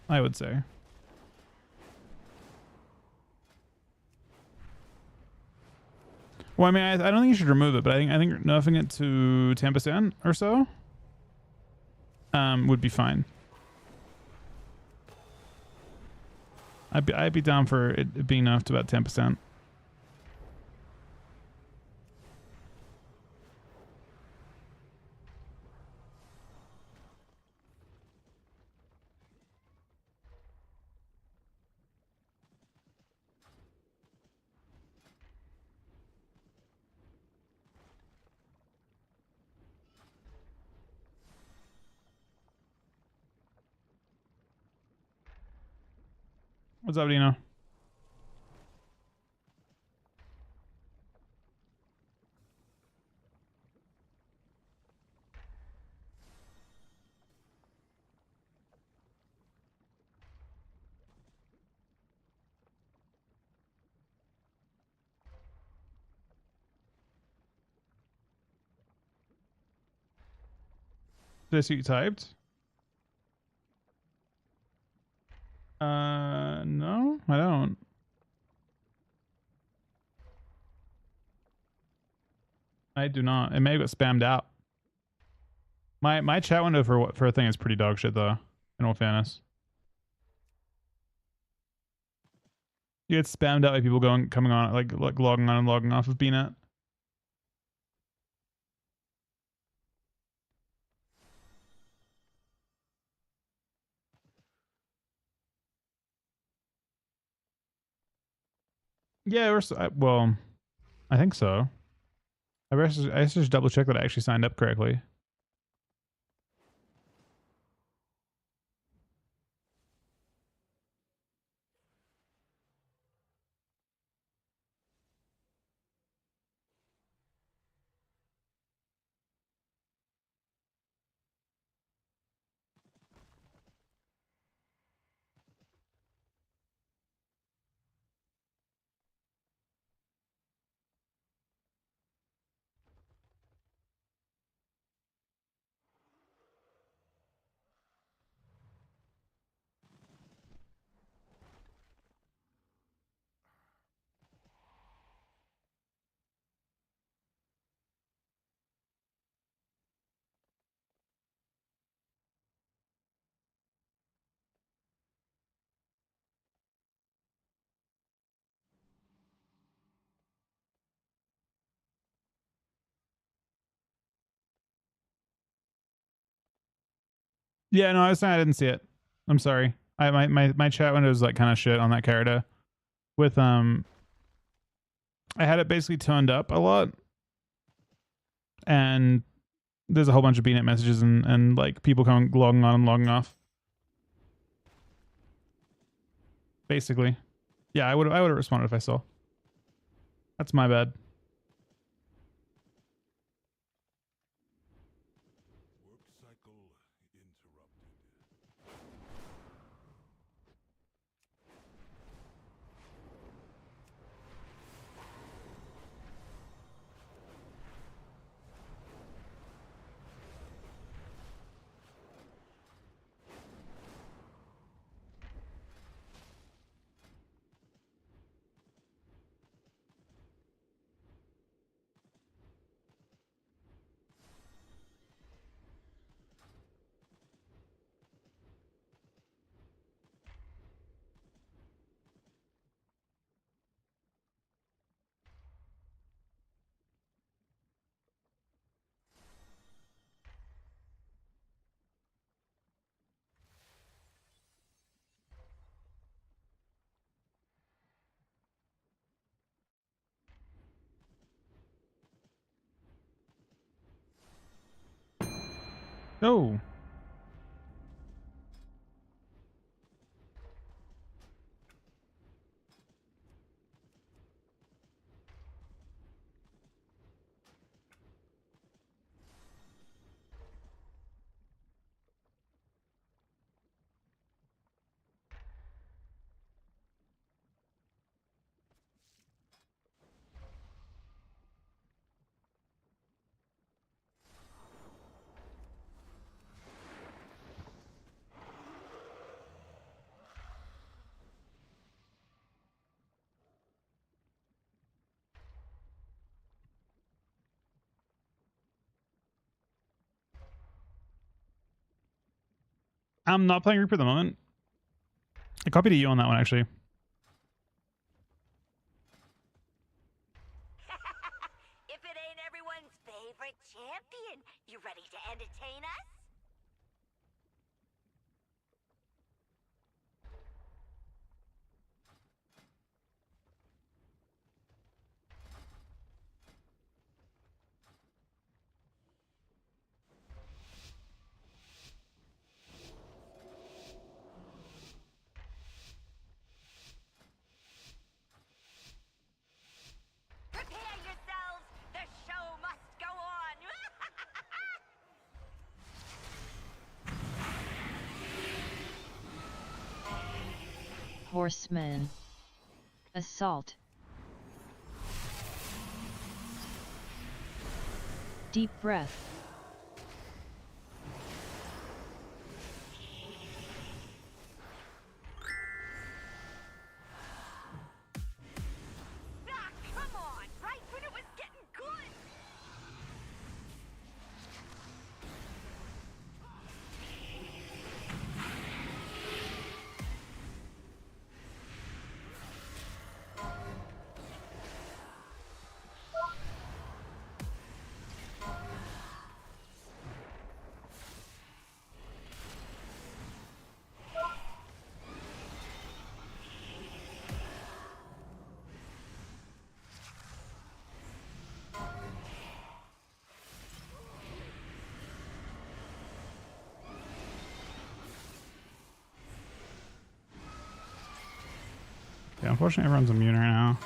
I would say. Well, I mean, I don't think you should remove it, but I think nerfing it to 10% or so would be fine. I'd be down for it being nerfed to about 10%. What's up, Dino? Did I see you typed? No, I don't. I do not. It may have got spammed out. My chat window for a thing is pretty dog shit though. In all fairness, you get spammed out by people coming on like logging on and logging off of BNet. Yeah, well, I think so. I should just double check that I actually signed up correctly. Yeah, no, I was saying I didn't see it. I'm sorry. My chat window is like kind of shit on that character. With I had it basically turned up a lot, and there's a whole bunch of BNet messages and like people coming logging on and logging off. Basically, yeah, I would have responded if I saw. That's my bad. Oh. I'm not playing Reaper at the moment. I copied you on that one, actually. If it ain't everyone's favorite champion, you ready to entertain us? Prepare yourselves! The show must go on! Horseman. Assault. Deep breath. Ah, come on! Right when it was getting good! Yeah, unfortunately everyone's immune right now.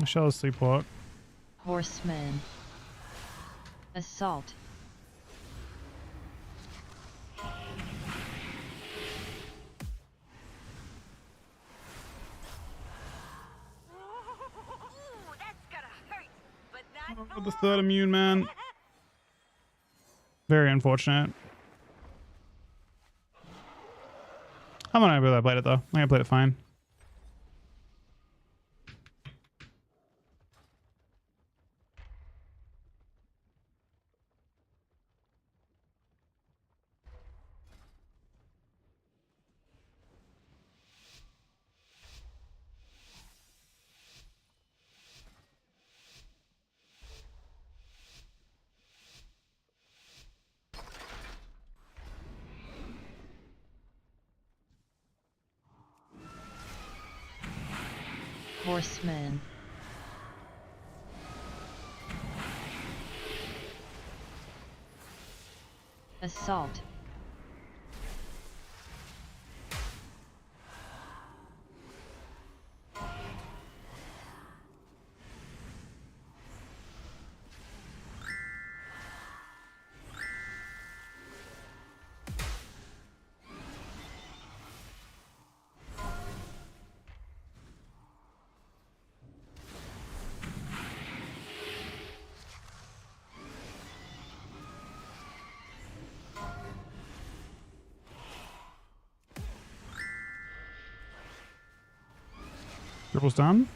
Michelle is sleepwalk. Horseman. Assault. Ooh, that's gonna hurt, but not Oh, for the third long. immune, man. Very unfortunate. I'm not happy that I played it though. I think I played it fine. Horseman. Assault. Triple stun?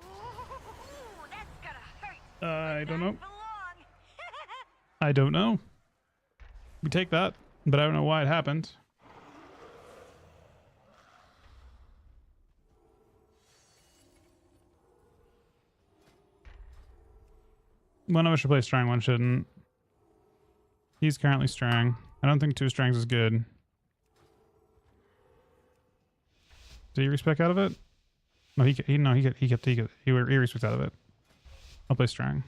Ooh, that's gonna hurt, I don't know. not for long. I don't know. We take that, but I don't know why it happened. One of us should play strong, one shouldn't. He's currently strong. I don't think 2 strongs is good. Did he respec out of it? No, he respec out of it. I'll play strong.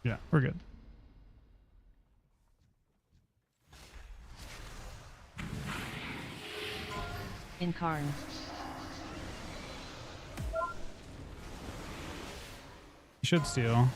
Yeah, we're good. Incarn. He should steal.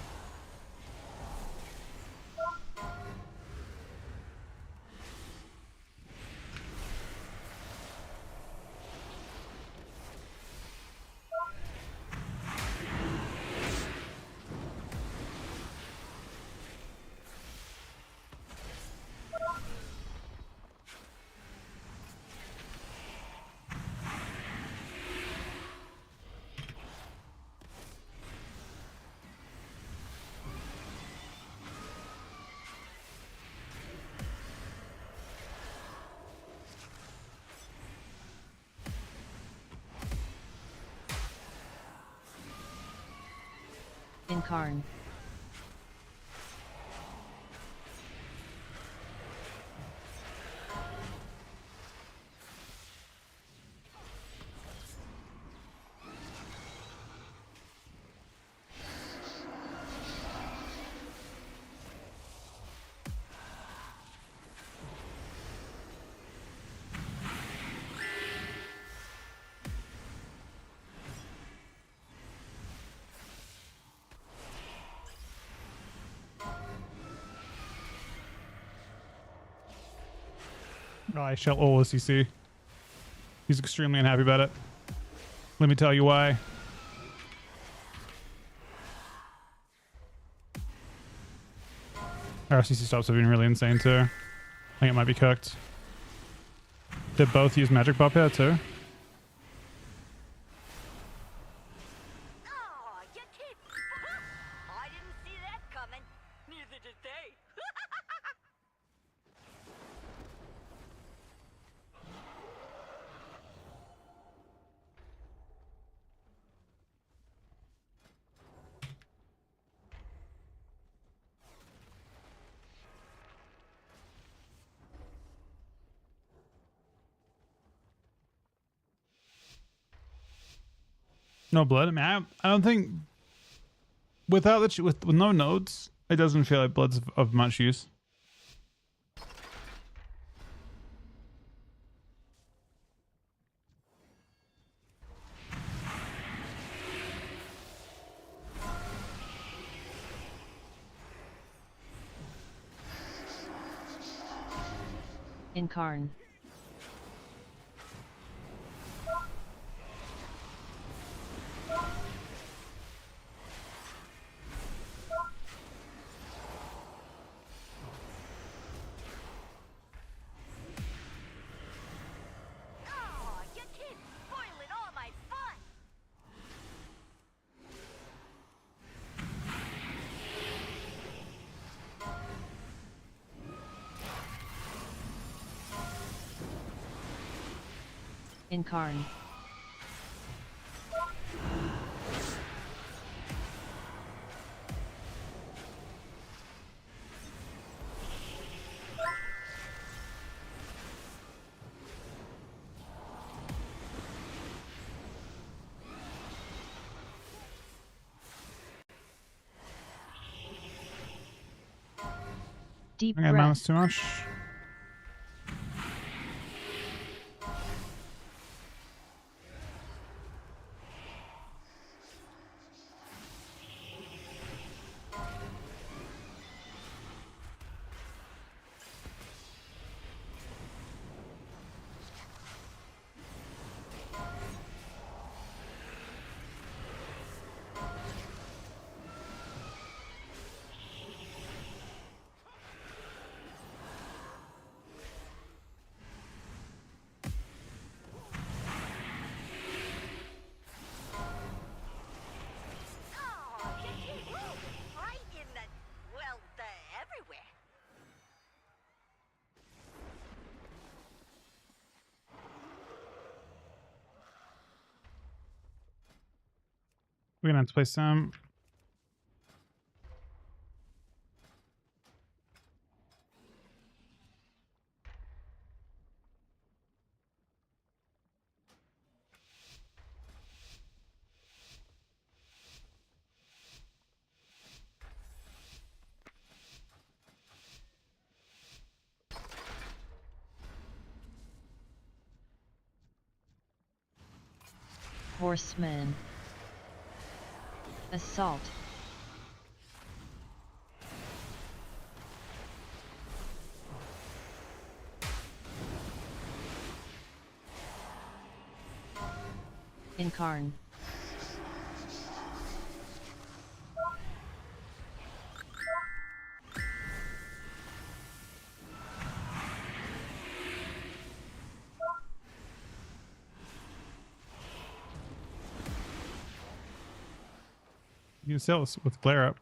Incarn. Oh, I shall all CC. He's extremely unhappy about it. Let me tell you why. RCC stops have been really insane too. I think it might be cooked. They both use magic bop here too. Oh, you kid. I didn't see that coming. Neither did they. No blood. I mean, I don't think without the with no nodes, it doesn't feel like blood's of much use. Incarn. Oh, you kid. Spoiling all my fun. Incarn. Deep I got breath. mouse too much. Oh, you kid. Right in the, well, the everywhere. We're gonna have to play some. Horseman. Assault. Incarn. You can sell this with glare up.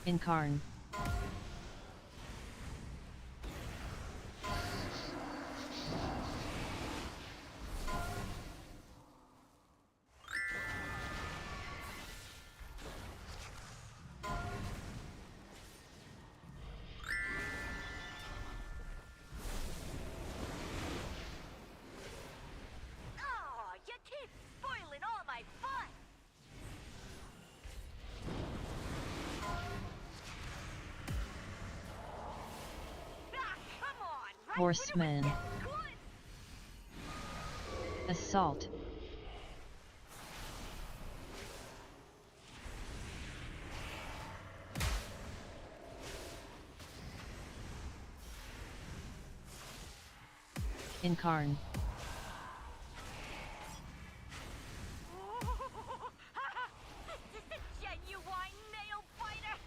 Incarn. Oh, you keep spoiling all my fun. Ah, come on, right? Horseman. When it was good. Assault. Incarn. This is a genuine nail biter.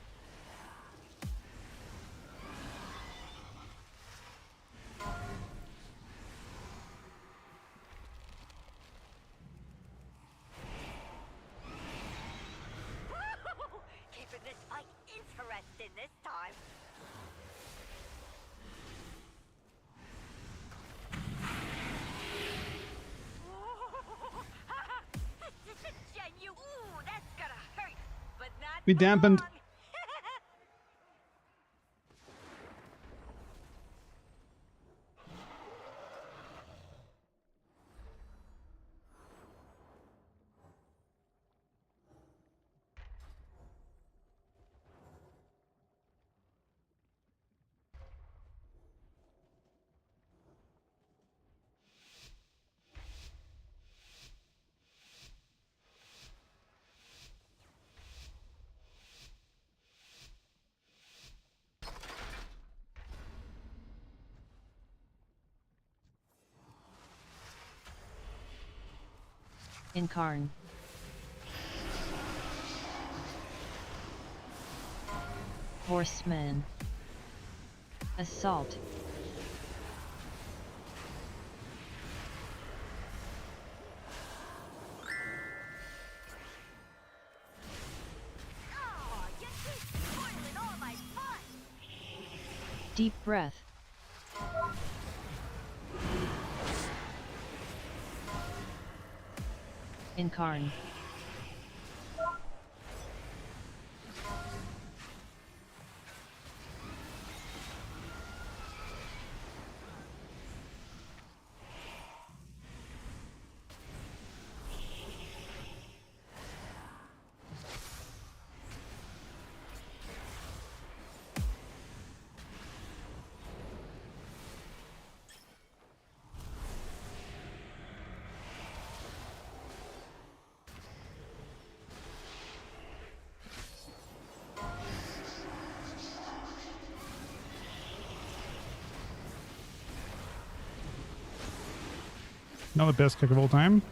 Keeping this fight interesting this time. This is a genuine. Ooh, that's gonna hurt, but not Be for dampened. long. Incarn. Horseman. Assault. Oh, you keep spoiling all my fun. Deep breath. Incarn. Not the best kick of all time.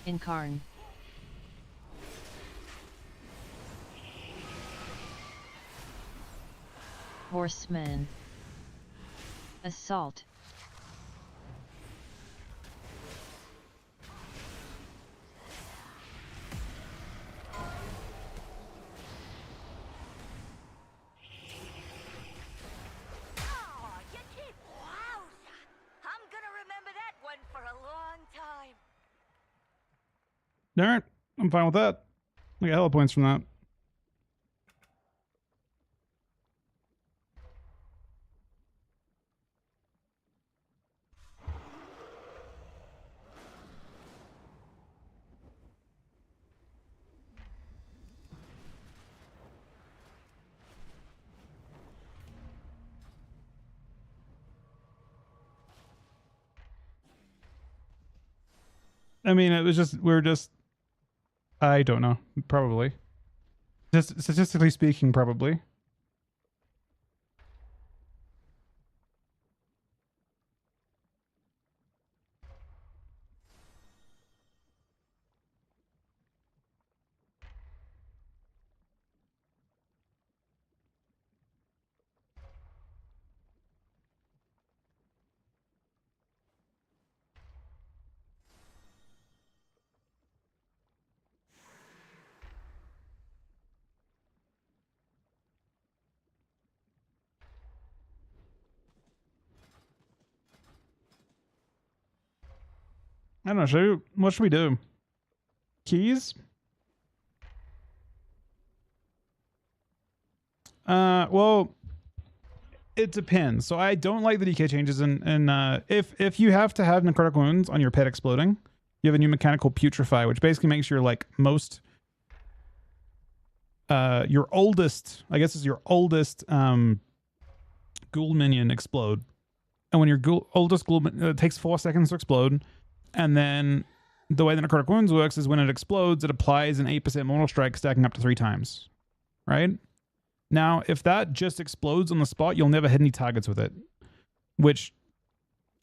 Incarn. Horseman. Assault. Oh, you keep. Wowza. I'm gonna remember that one for a long time. Alright, I'm fine with that. I got hella points from that. I mean, it was just, we're just, I don't know, probably. Just statistically speaking, probably. I don't know. What should we do? Keys? Well, it depends. So I don't like the DK changes, and if you have to have necrotic wounds on your pet exploding, you have a new mechanic called Putrefy, which basically makes your like most your oldest, I guess is your oldest ghoul minion explode. And when your oldest ghoul it takes 4 seconds to explode, and then the way the necrotic wounds works is when it explodes, it applies an 8% mortal strike, stacking up to 3 times. Right? Now, if that just explodes on the spot, you'll never hit any targets with it, which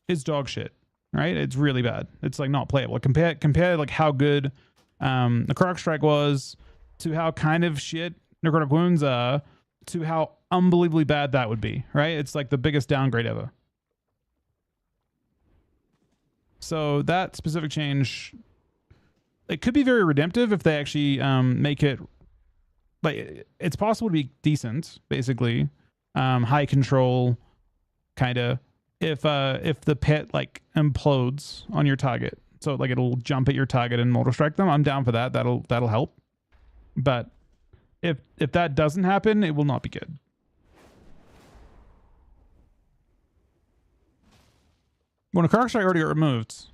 is dog shit. Right? It's really bad. It's like not playable. Compare like how good necrotic strike was to how kind of shit necrotic wounds are to how unbelievably bad that would be. Right? It's like the biggest downgrade ever. So that specific change, it could be very redemptive if they actually make it like it's possible to be decent, basically, high control, kind of. If the pet like implodes on your target, so like it'll jump at your target and mortal strike them, I'm down for that. That'll help. But if that doesn't happen, it will not be good. Well, necrotic strike already got removed.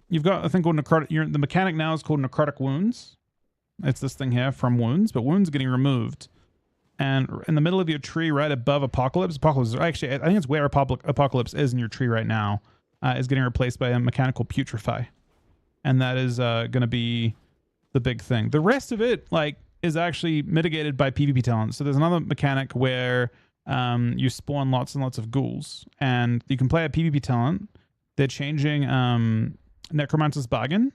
You've got a thing called necrotic. The mechanic now is called necrotic wounds. It's this thing here from wounds, but wounds are getting removed. And in the middle of your tree, right above Apocalypse, actually, I think it's where Apocalypse is in your tree right now, is getting replaced by a mechanical Putrefy, and that is going to be the big thing. The rest of it, like, is actually mitigated by PvP talent. So there's another mechanic where you spawn lots and lots of ghouls, and you can play a PvP talent. They're changing Necromancer's Bargain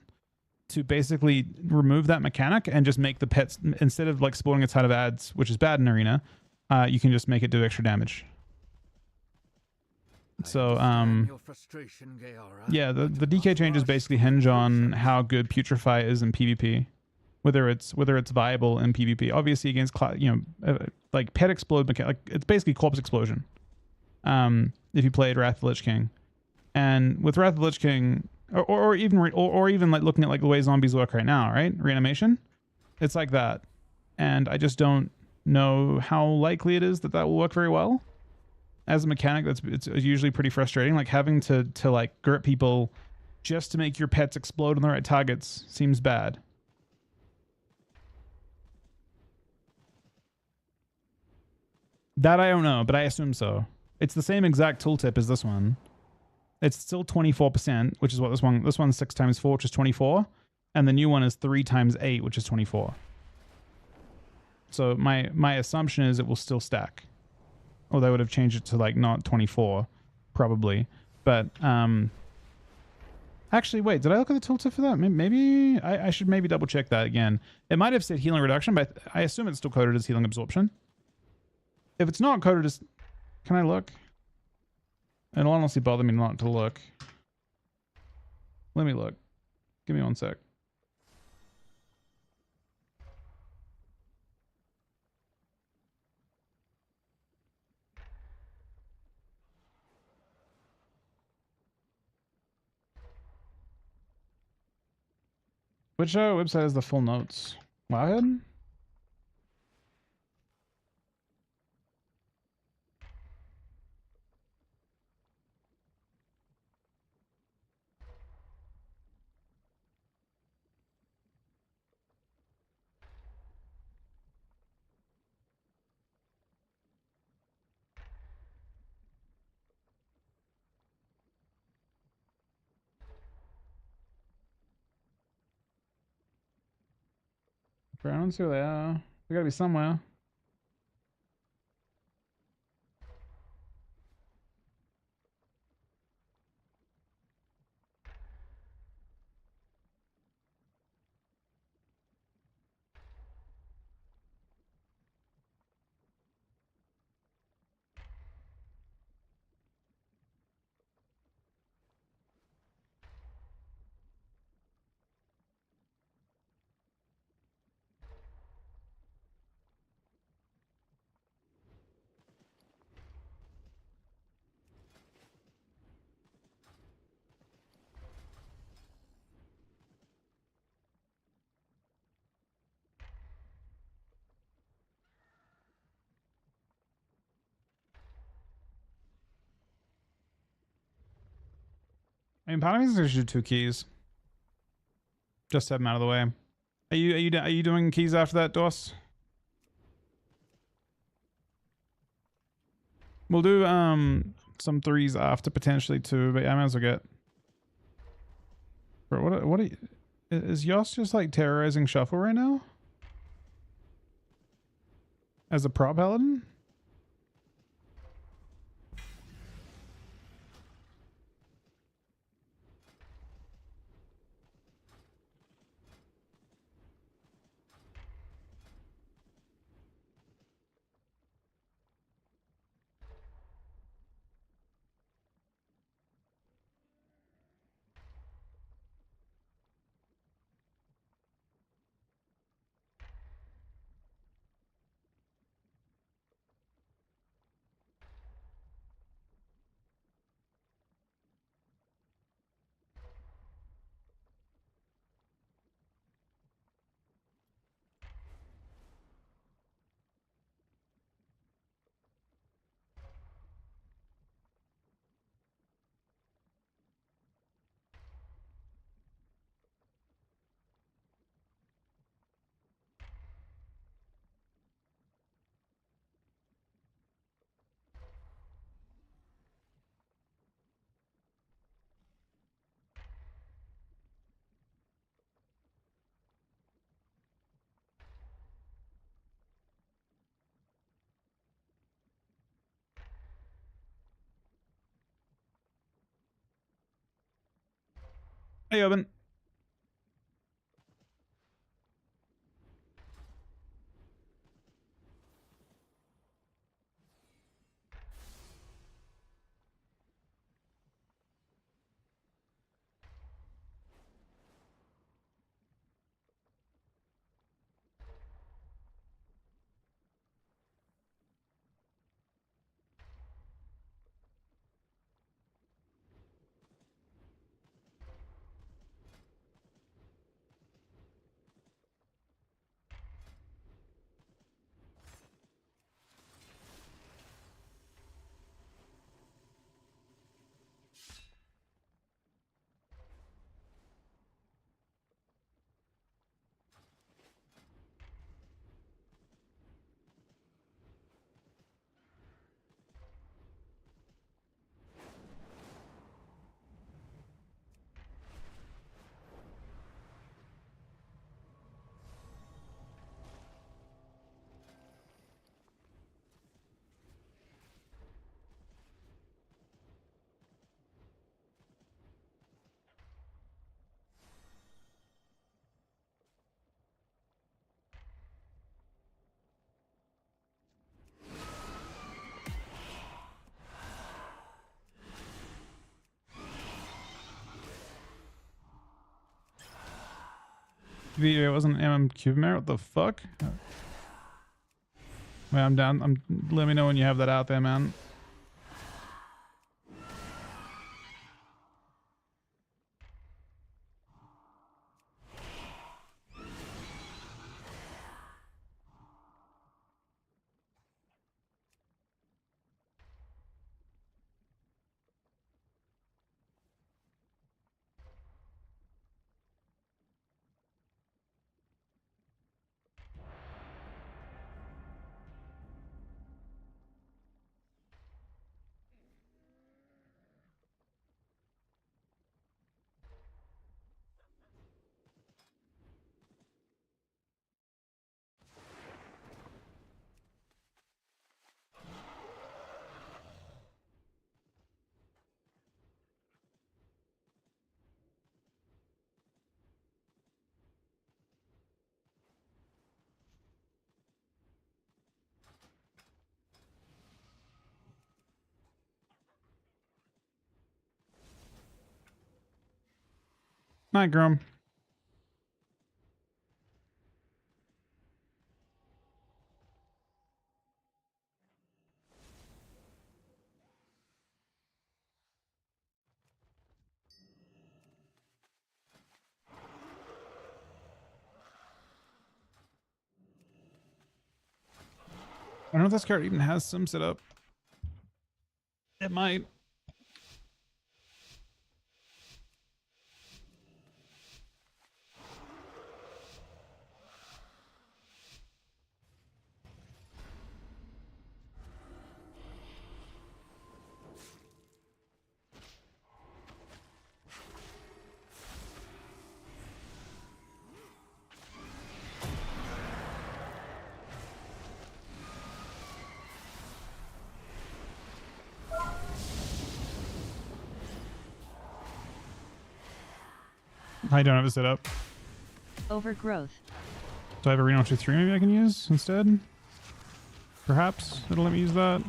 to basically remove that mechanic and just make the pets, instead of like spawning a ton of ads, which is bad in Arena, you can just make it do extra damage. So yeah, the DK changes basically hinge on how good Putrefy is in PvP, whether it's viable in PvP. Obviously against like pet explode mechanic, like it's basically corpse explosion. If you played Wrath of the Lich King, and with Wrath of the Lich King, or even like looking at like the way zombies work right now, right? Reanimation, it's like that, and I just don't know how likely it is that will work very well as a mechanic. It's usually pretty frustrating. Like having to like grip people just to make your pets explode on the right targets seems bad. That I don't know, but I assume so. It's the same exact tooltip as this one. It's still 24%, which is what this one's 6 times 4, which is 24. And the new one is 3 times 8, which is 24. So my assumption is it will still stack. Or they would have changed it to like not 24, probably. But actually, wait, did I look at the tooltip for that? Maybe I should maybe double check that again. It might have said healing reduction, but I assume it's still coded as healing absorption. If it's not coded as, can I look? It'll honestly bother me not to look. Let me look. Give me 1 sec. Which website has the full notes? Wowhead? I don't see where they are. They gotta be somewhere. I mean, part of me thinks I should do 2 keys. Just to have them out of the way. Are you doing keys after that, Doss? We'll do some 3s after potentially 2, but I might as well get. Bro, what are you, is Yoss just like terrorizing Shuffle right now? As a prop paladin? Hey, Owen. It wasn't Cube Merit. What the fuck? Wait, I'm down. Let me know when you have that out there, man. Night, Grum. I don't know if this card even has sim set up. It might. I don't have it set up. Overgrowth. Do I have a Reno 2-3 maybe I can use instead? Perhaps it'll let me use that.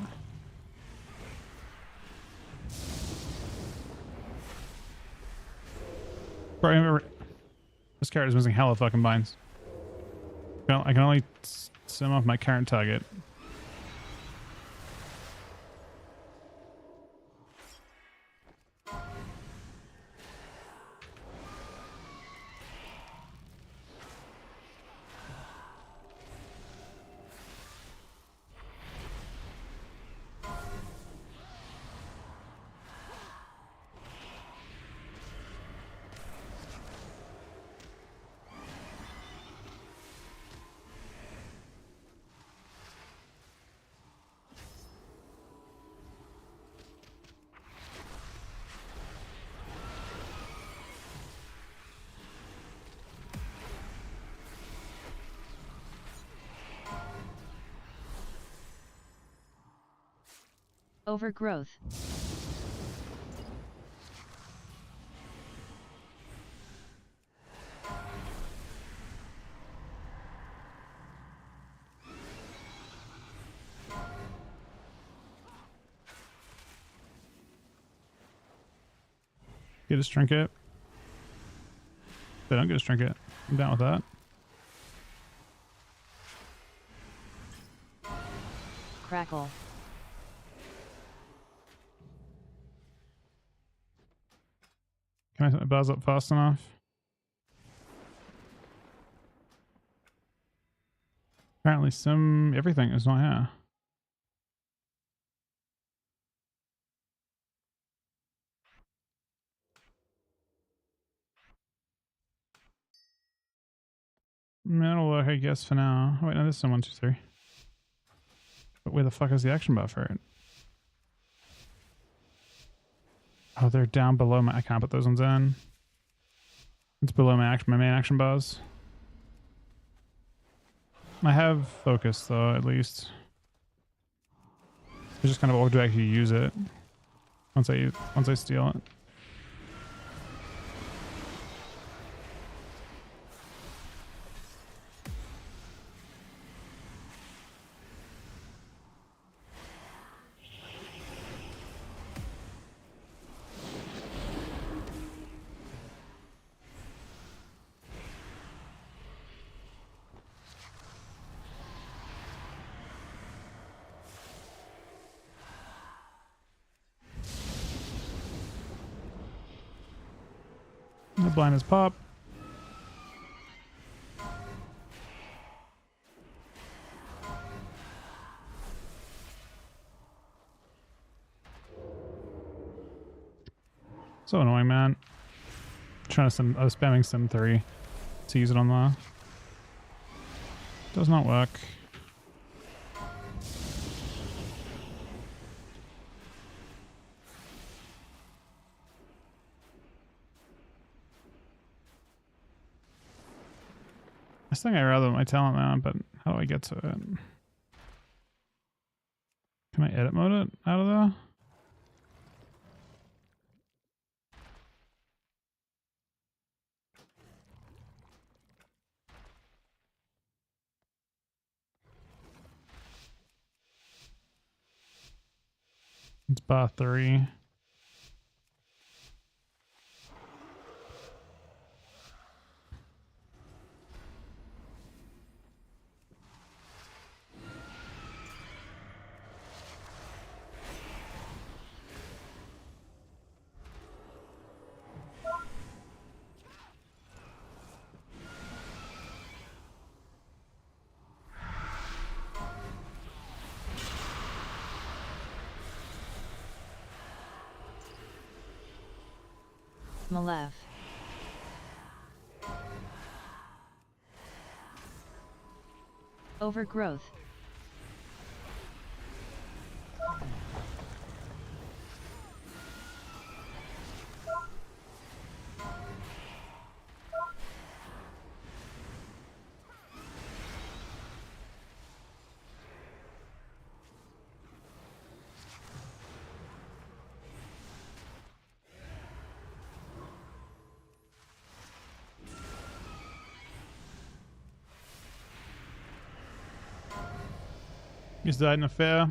Bro, I remember this character is missing hella fucking binds. Well, I can only sim off my current target. Overgrowth. Get a trinket. They don't get a trinket. I'm down with that. Crackle. Can I set my buzz up fast enough? Apparently everything is not here. That'll work, I guess, for now. Oh, wait, no, this is 1, 2, 3. But where the fuck is the action bar for it? Oh, they're down below my... I can't put those ones in. It's below my main action bars. I have focus, though, at least. I just kind of walk to actually use it. Once I steal it. The blindness pop. So annoying, man. Trying to I was spamming Sim 3 to use it on the... Does not work. This thing I rather my talent now, but how do I get to it? Can I edit mode it out of there? It's bar 3. Malev. Overgrowth. He's died in a fair.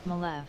Malev.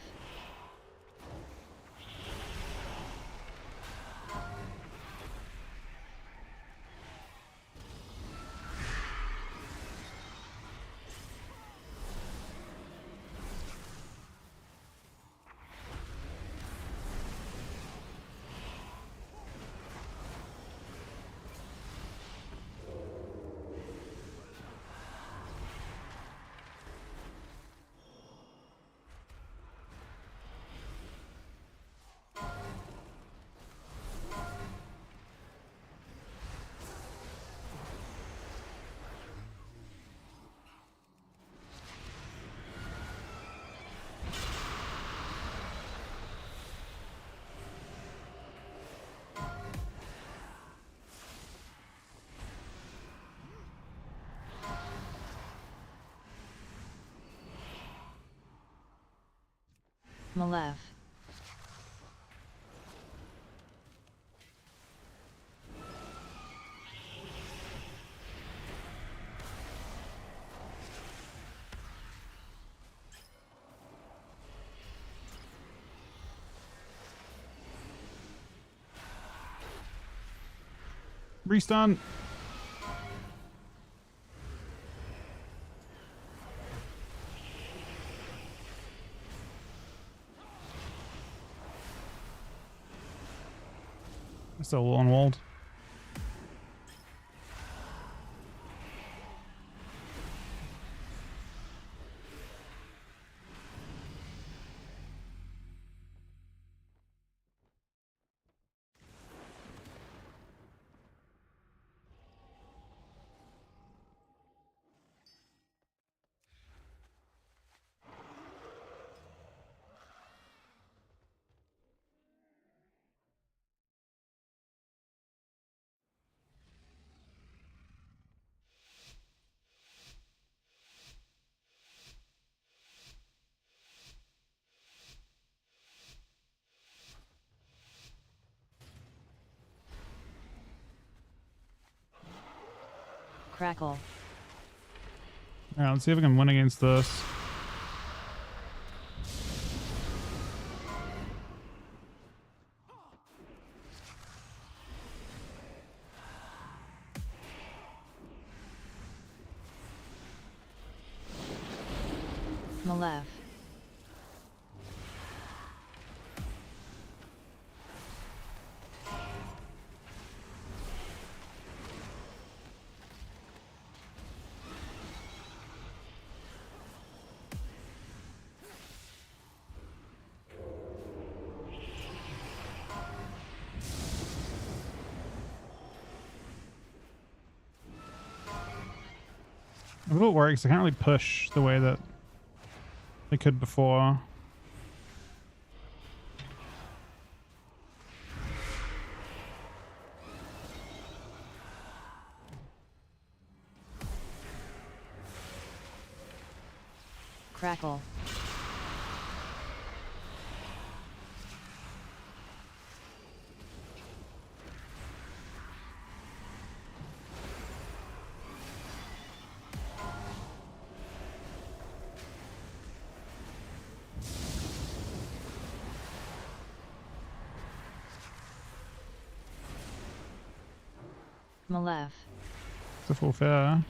Malev. Restun. Still on walled. Crackle. Alright, let's see if I can win against this. Malev. If it works, I can't really push the way that I could before. Crackle. Malev. It's a full fair.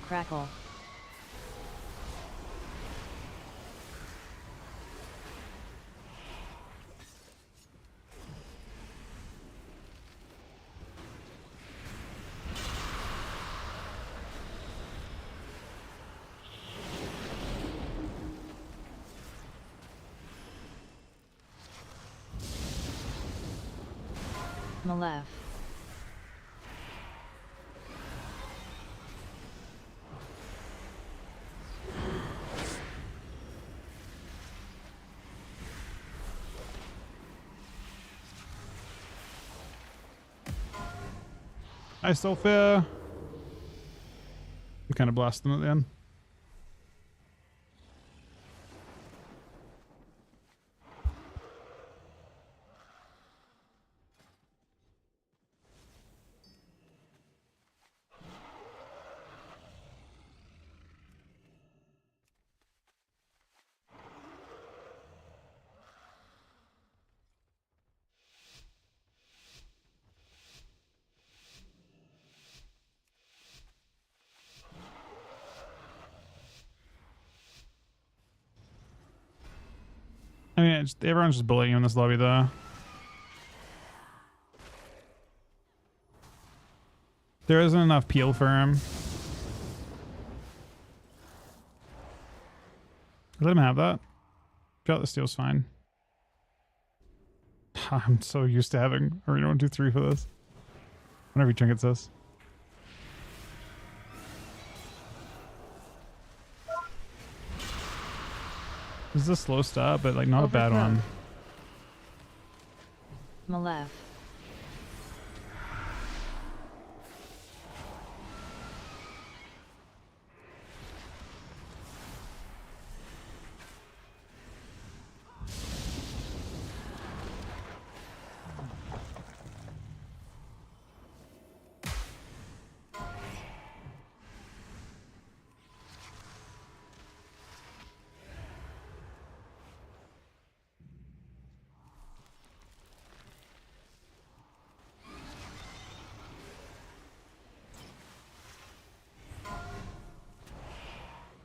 Crackle. Malev. I still fear. We kind of blast them at the end. I mean, everyone's just bullying him in this lobby, though. There isn't enough peel for him. Let him have that. Got the steal's fine. I'm so used to having Arena 1, 2, 3 for this. Whenever he trinkets this. This is a slow start, but like not a bad one. Malev.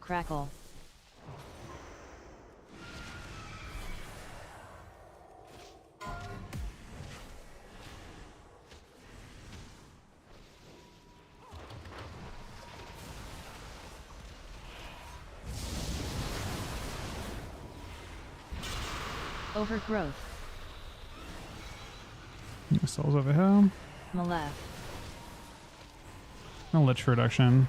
Crackle. Overgrowth. Souls over here. Malev. No lich reduction.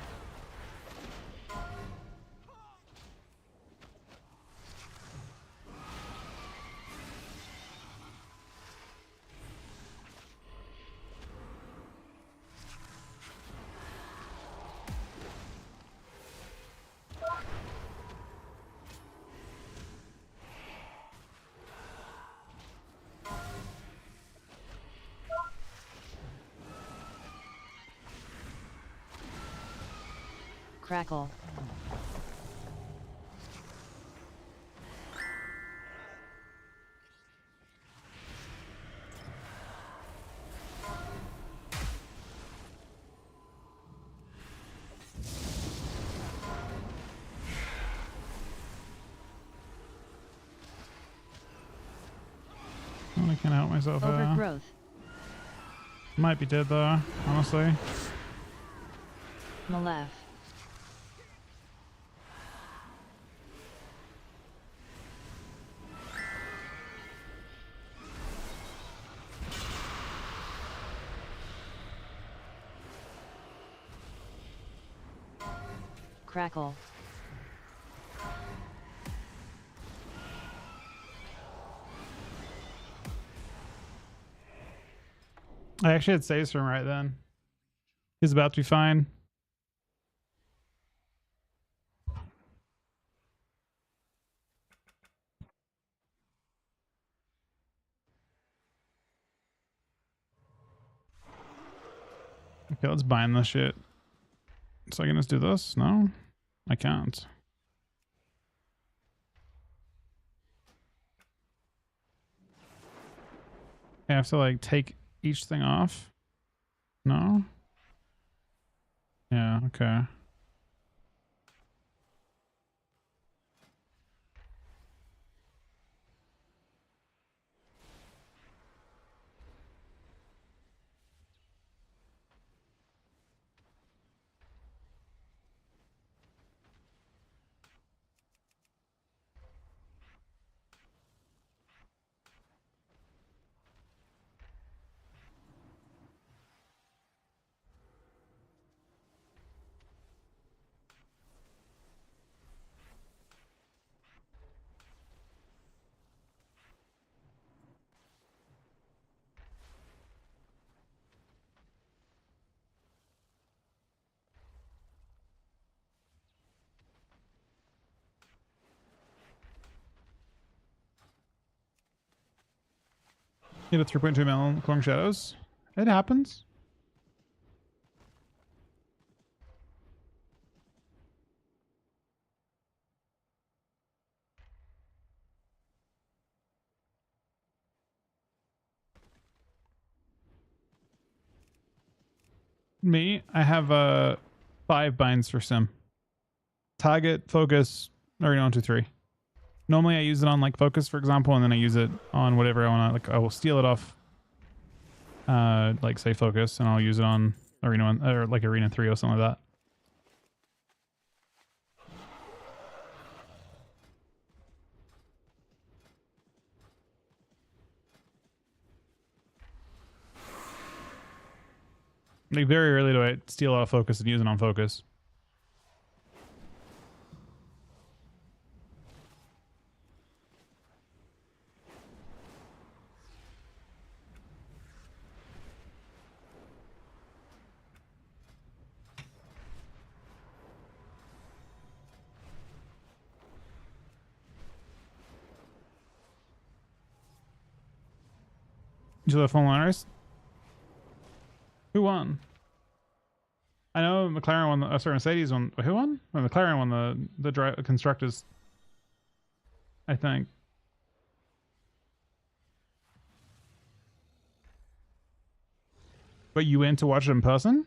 Crackle. Oh, I can't help myself. Overgrowth. Might be dead though, honestly. Malev. Crackle. I actually had saves from right then. He's about to be fine. Okay, let's bind this shit. So I can just do this? No? I can't. I have to like take each thing off? No? Yeah, okay. Hit a 3.2 mil Clone Shadows. It happens. Me, I have 5 binds for sim. Target, focus, arena 1, 2, 3. Normally I use it on like focus, for example, and then I use it on whatever I want to, like I will steal it off like say focus, and I'll use it on arena 1 or like arena 3 or something like that. Like very rarely do I steal out of focus and use it on focus. You saw the full liners? Who won? I know McLaren won. Sorry, Mercedes won. Who won? Well, McLaren won the constructors. I think. But you went to watch it in person?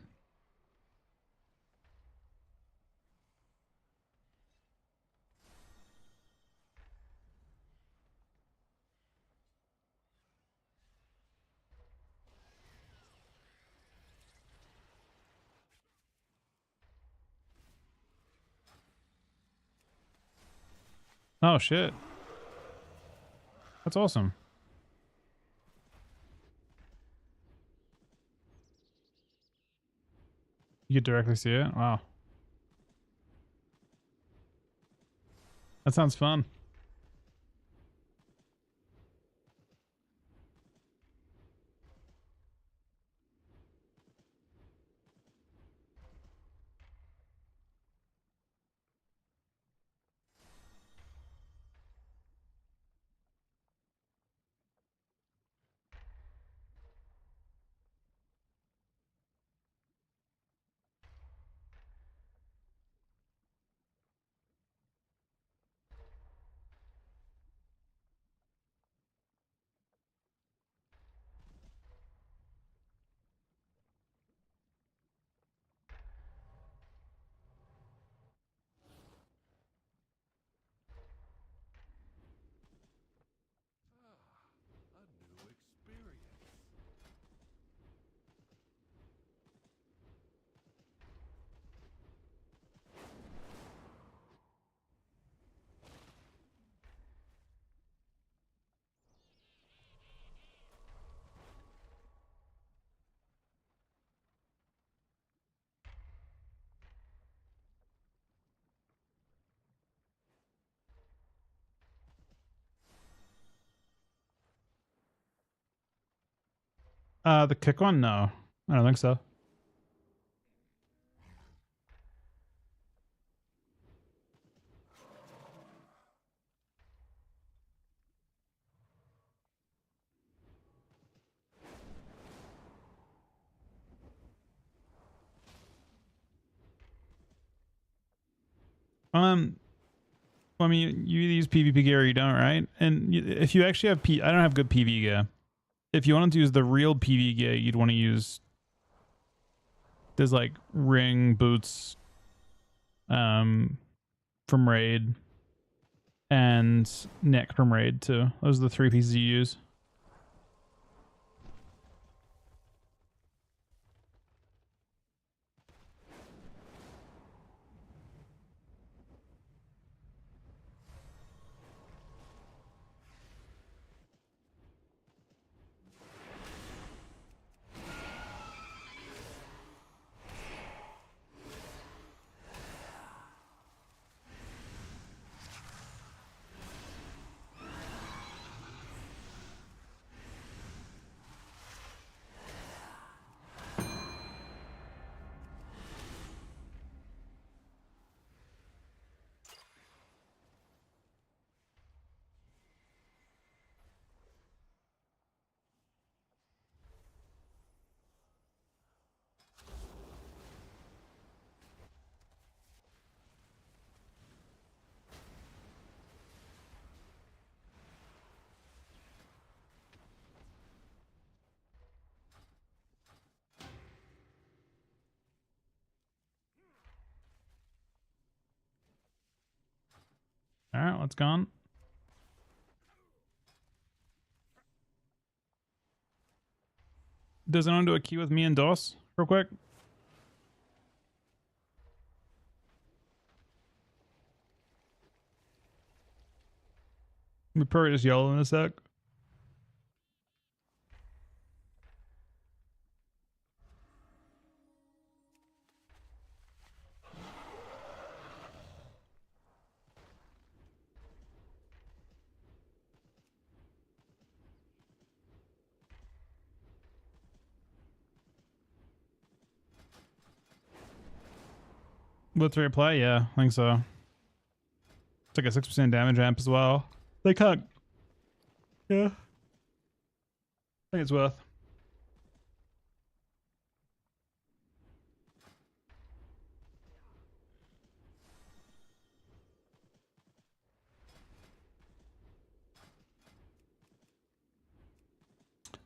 Oh shit. That's awesome. You could directly see it? Wow. That sounds fun. The kick one? No. I don't think so. I mean, you either use PvP gear or you don't, right? And if you actually have I don't have good PvP gear. If you wanted to use the real PvP gear, you'd want to use, there's like ring, boots, from Raid, and neck from Raid too. Those are the 3 pieces you use. All right, let's go on. Does anyone do a queue with me and DOS real quick? We probably just yell in a sec. With replay, yeah, I think so. It's like a 6% damage amp as well. They can't. Yeah. I think it's worth.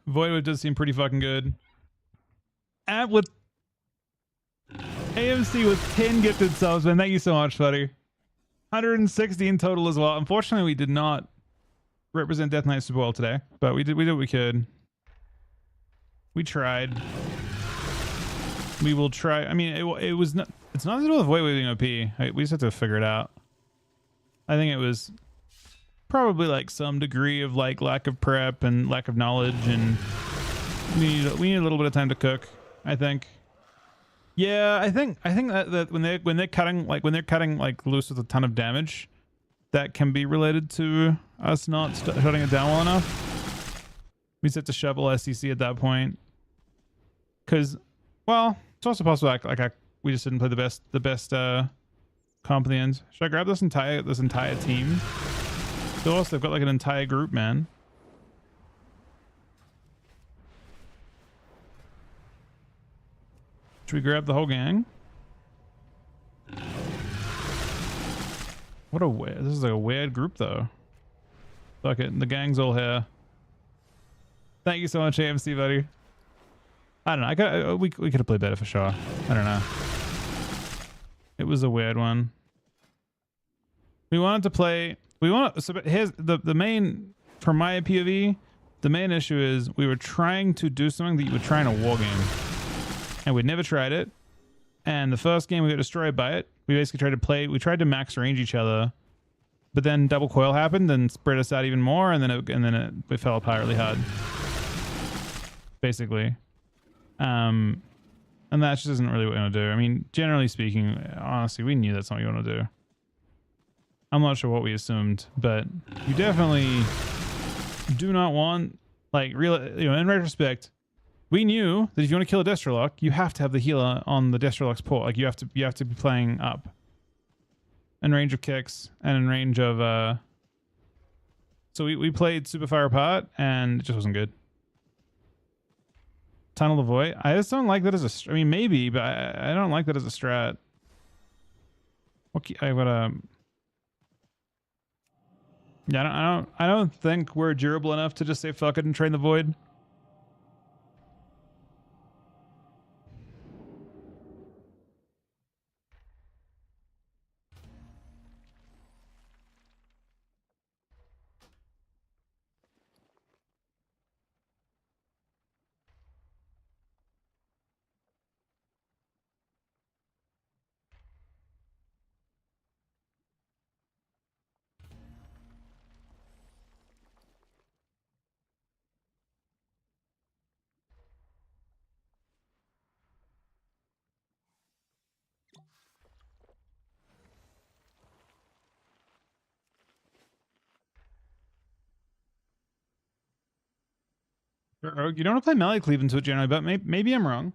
Void does seem pretty fucking good. And with AMC with 10 gifted subs, man. Thank you so much, buddy. 160 in total as well. Unfortunately, we did not represent Death Knight super well today, but we did what we could. We tried. We will try. I mean, it was not. It's not to do with Void being OP. We just have to figure it out. I think it was probably like some degree of like lack of prep and lack of knowledge, and we need a little bit of time to cook, I think. Yeah, I think that when they're cutting like loose with a ton of damage, that can be related to us not shutting it down well enough. We just have to shovel SCC at that point. Cause, well, it's also possible we just didn't play the best comp in the end. Should I grab this entire team? They've got like an entire group, man. Should we grab the whole gang? What a weird. This is like a weird group though. Fuck it. The gang's all here. Thank you so much, AMC, buddy. I don't know. We could have played better for sure. I don't know. It was a weird one. We wanted to play. So but here's the main, from my POV, the main issue is we were trying to do something that you would try in a war game. And we'd never tried it. And the first game we got destroyed by it. We basically tried to max range each other, but then double coil happened and spread us out even more, and then it fell apart really hard. Basically. And that just isn't really what we want to do. I mean, generally speaking, honestly, we knew that's not what you want to do. I'm not sure what we assumed, but you definitely do not want, like, in retrospect, we knew that if you want to kill a Destrolock, you have to have the healer on the Destrolock's port. Like, you have to be playing up in range of kicks and in range of so we played super far apart and it just wasn't good. Tunnel of Void. I just don't like that as a. I mean, maybe, but I don't like that as a strat. Okay, I gotta. Yeah, I don't think we're durable enough to just say fuck it and train the Void. You don't want to play melee cleave into it generally, but maybe I'm wrong.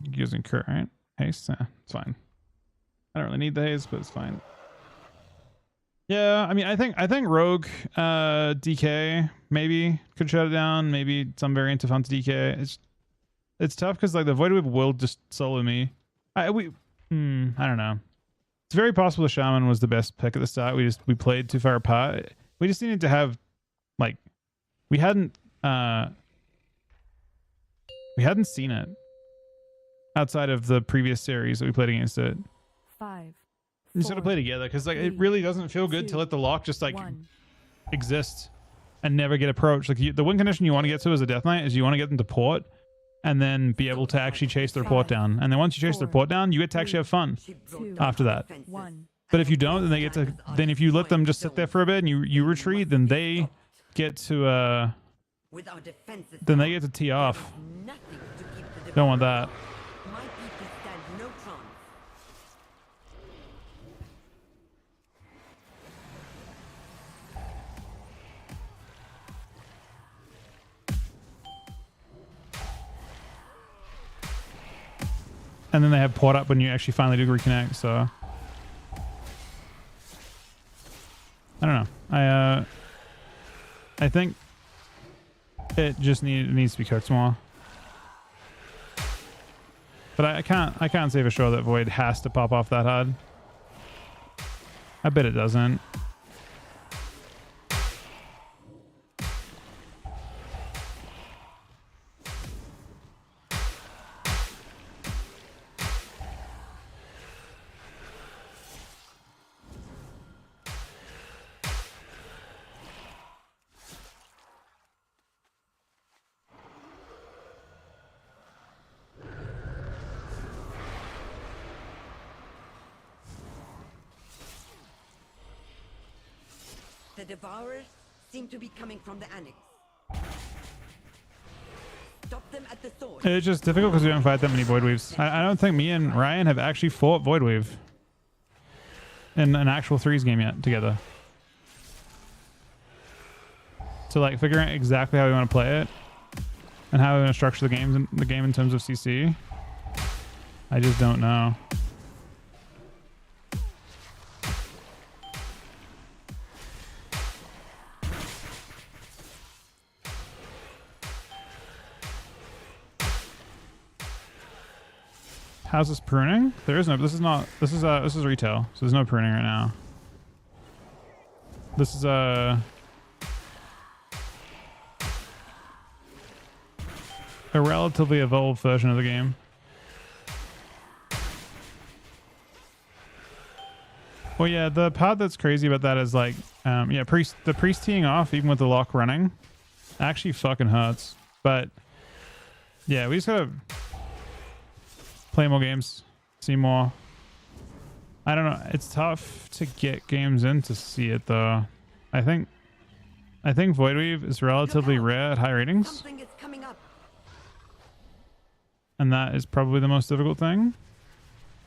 Using current haste, it's fine. I don't really need the haste, but it's fine. Yeah, I mean, I think Rogue DK maybe could shut it down. Maybe some variant of Hunt DK. It's It's tough because like the Void Whip will just solo me. I don't know. It's very possible the Shaman was the best pick at the start. We played too far apart. We just needed to have like we hadn't seen it outside of the previous series that we played against it. 5. We just gotta play together because like it really doesn't feel good to let the lock just like 1. exist and never get approached. Like the win condition you want to get to as a Death Knight is you want to get them to port and then be able to actually chase their port down. And then once you chase their port down, you get to actually have fun 2. after that. 1. But if you don't, then they get to. Then if you let them just sit there for a bit and you retreat, then they get to. Then they get to tee off. Don't want that. And then they have port up when you actually finally do reconnect. So I don't know. I think it just needs to be cooked more. But I can't say for sure that Void has to pop off that hard. I bet it doesn't. The Devourers seem to be coming from the Annex. Stop them at the sword. It's just difficult because we don't fight that many Void Weaves. I don't think me and Ryan have actually fought Void Weave in an actual threes game yet together. So like figuring out exactly how we want to play it and how we want to structure the game in terms of CC, I just don't know. How's this pruning? There is no. This is retail, so there's no pruning right now. This is a relatively evolved version of the game. Well, yeah, the part that's crazy about that is like, yeah, the priest teeing off even with the lock running actually fucking hurts. But yeah, we just gotta play more games, see more. I don't know. It's tough to get games in to see it though. I think Void Weave is relatively rare at high ratings. Something is coming up. And that is probably the most difficult thing.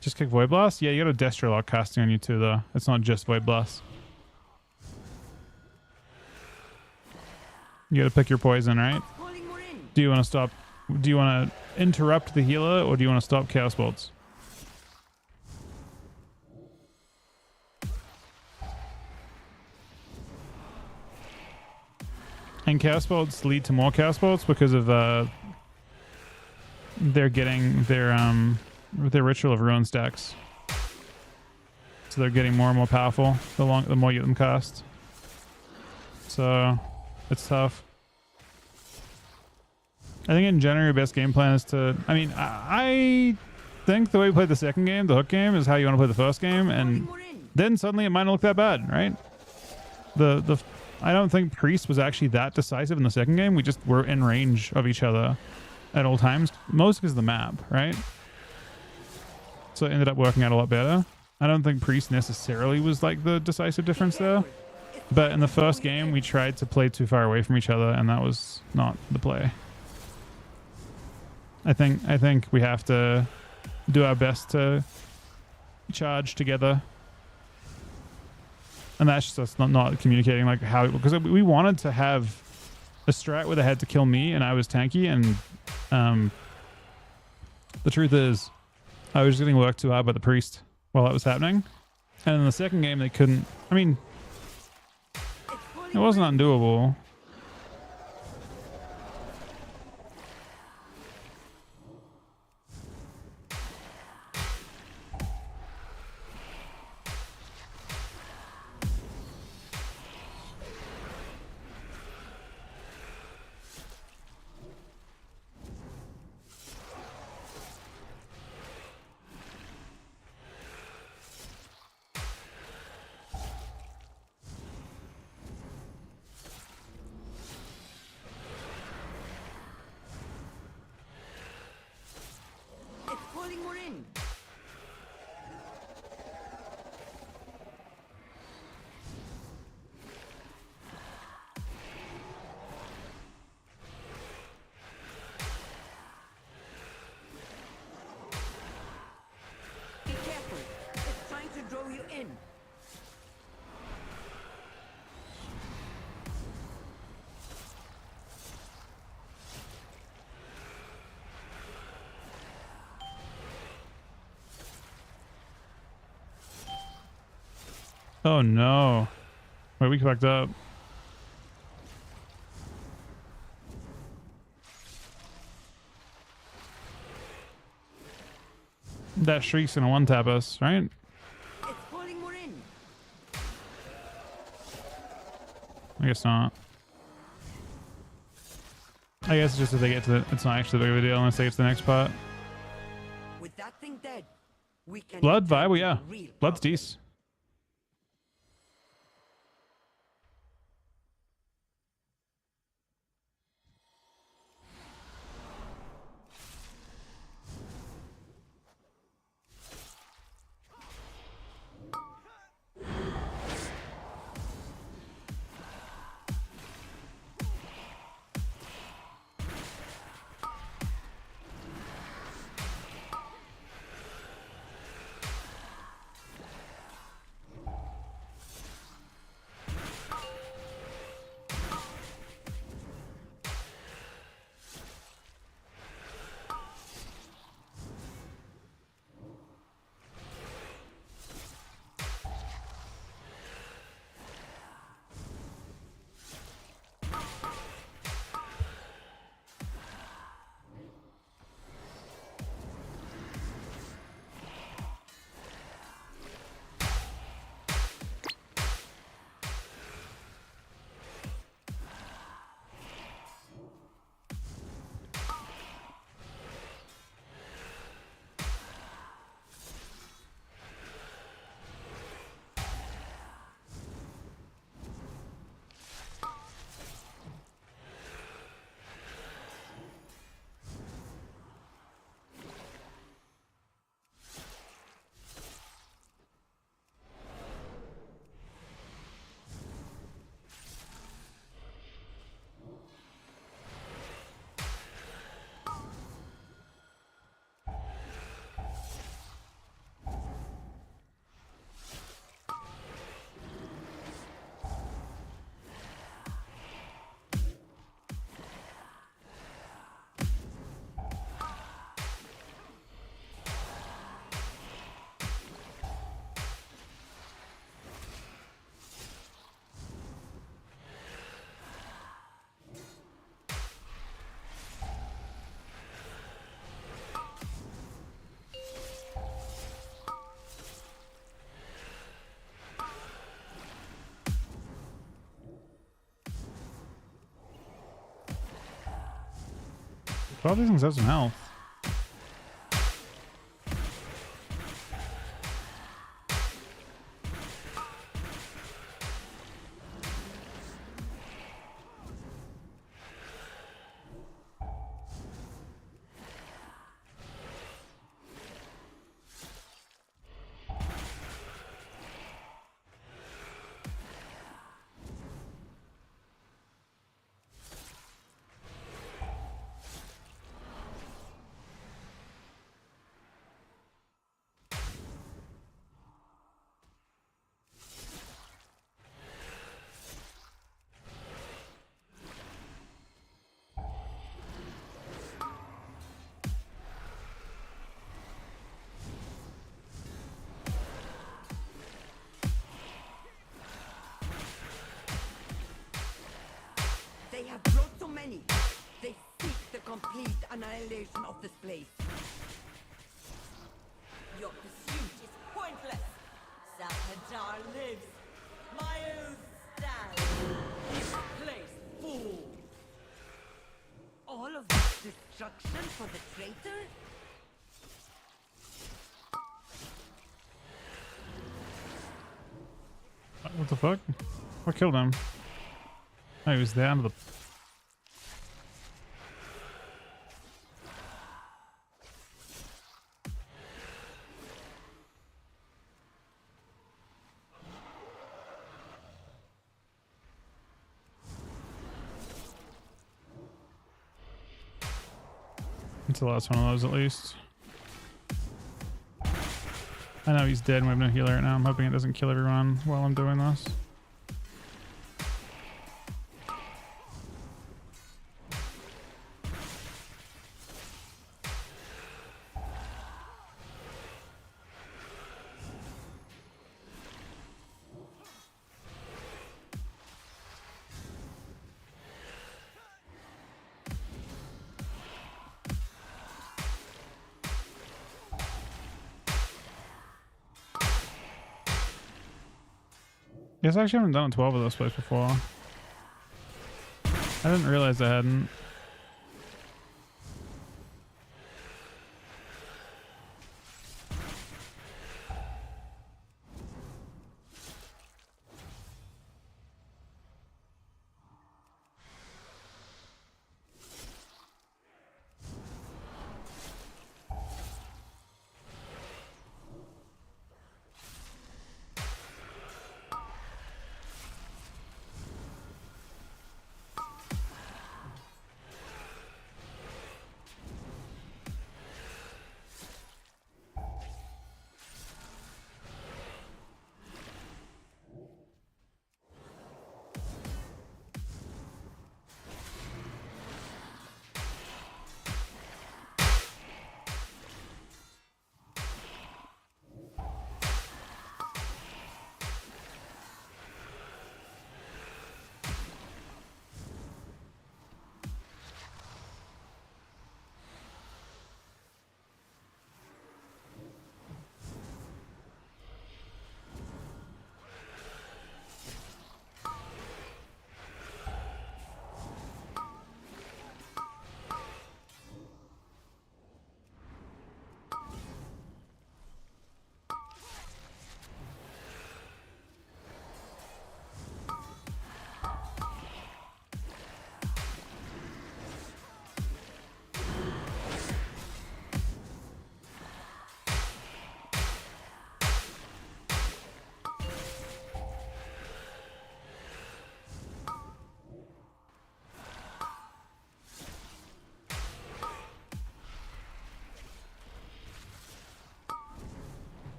Just kick Void Blast? Yeah, you got a Destro lock casting on you too though. It's not just Void Blast. You gotta pick your poison, right? Do you want to stop? Do you want to interrupt the healer or do you want to stop Chaos Bolts? And Chaos Bolts lead to more Chaos Bolts because of they're getting their Ritual of Ruin stacks. So they're getting more and more powerful the more you get them cast. So it's tough. I think in general your best game plan is to, I mean, I think the way we played the second game, the hook game, is how you want to play the first game, and then suddenly it might not look that bad, right? I don't think Priest was actually that decisive in the second game. We just were in range of each other at all times, most because of the map, right? So it ended up working out a lot better. I don't think Priest necessarily was like the decisive difference there, but in the first game we tried to play too far away from each other, and that was not the play. I think we have to do our best to charge together, and that's just us not communicating like how, because we wanted to have a strat where they had to kill me and I was tanky, and the truth is I was just getting worked too hard by the priest while that was happening, and in the second game they couldn't. I mean, it wasn't undoable. pulling more in. Be careful. It's trying to draw you in. Oh no. Wait, we fucked up. That Shriek's gonna one-tap us, right? It's pulling more in. I guess not. I guess it's just if they get to the, it's not actually big of a deal unless they get to the next pot. With that thing dead, we can Blood return vibe, to yeah. the real Blood's problem. decent. Well, these things have some health. They have brought so many. They seek the complete annihilation of this place. Your pursuit is pointless. Salvador lives. Miles stands. This place falls. All of this destruction for the traitor? What the fuck? What killed him? Oh, he was there under the... It's the last one of those at least. I know he's dead and we have no healer right now. I'm hoping it doesn't kill everyone while I'm doing this. Yes, I actually haven't done 12 of those plays before. I didn't realize I hadn't.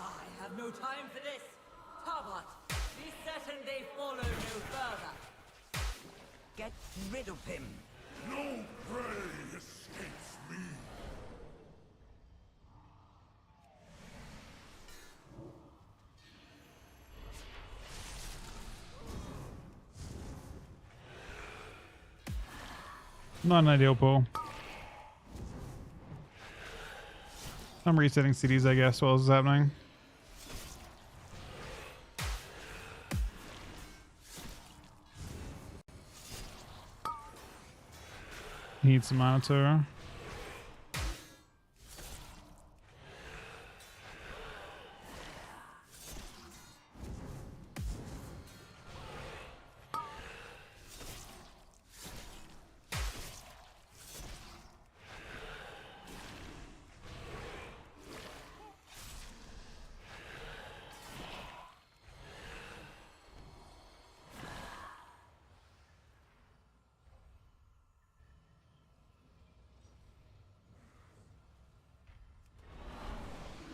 I have no time for this. Tabat, be certain they follow no further. Get rid of him. No prey escapes me. Not an ideal pull. I'm resetting CDs, I guess, while this is happening. Need some monitor.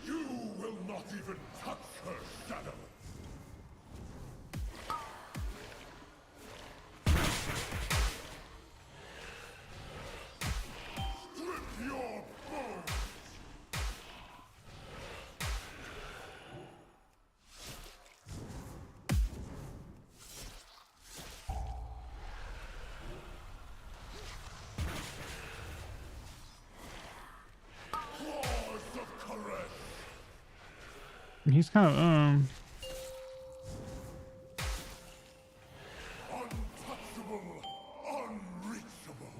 You will not even touch her shadow. Strip your bones. Claws of caress. He's kind of Untouchable, unreachable.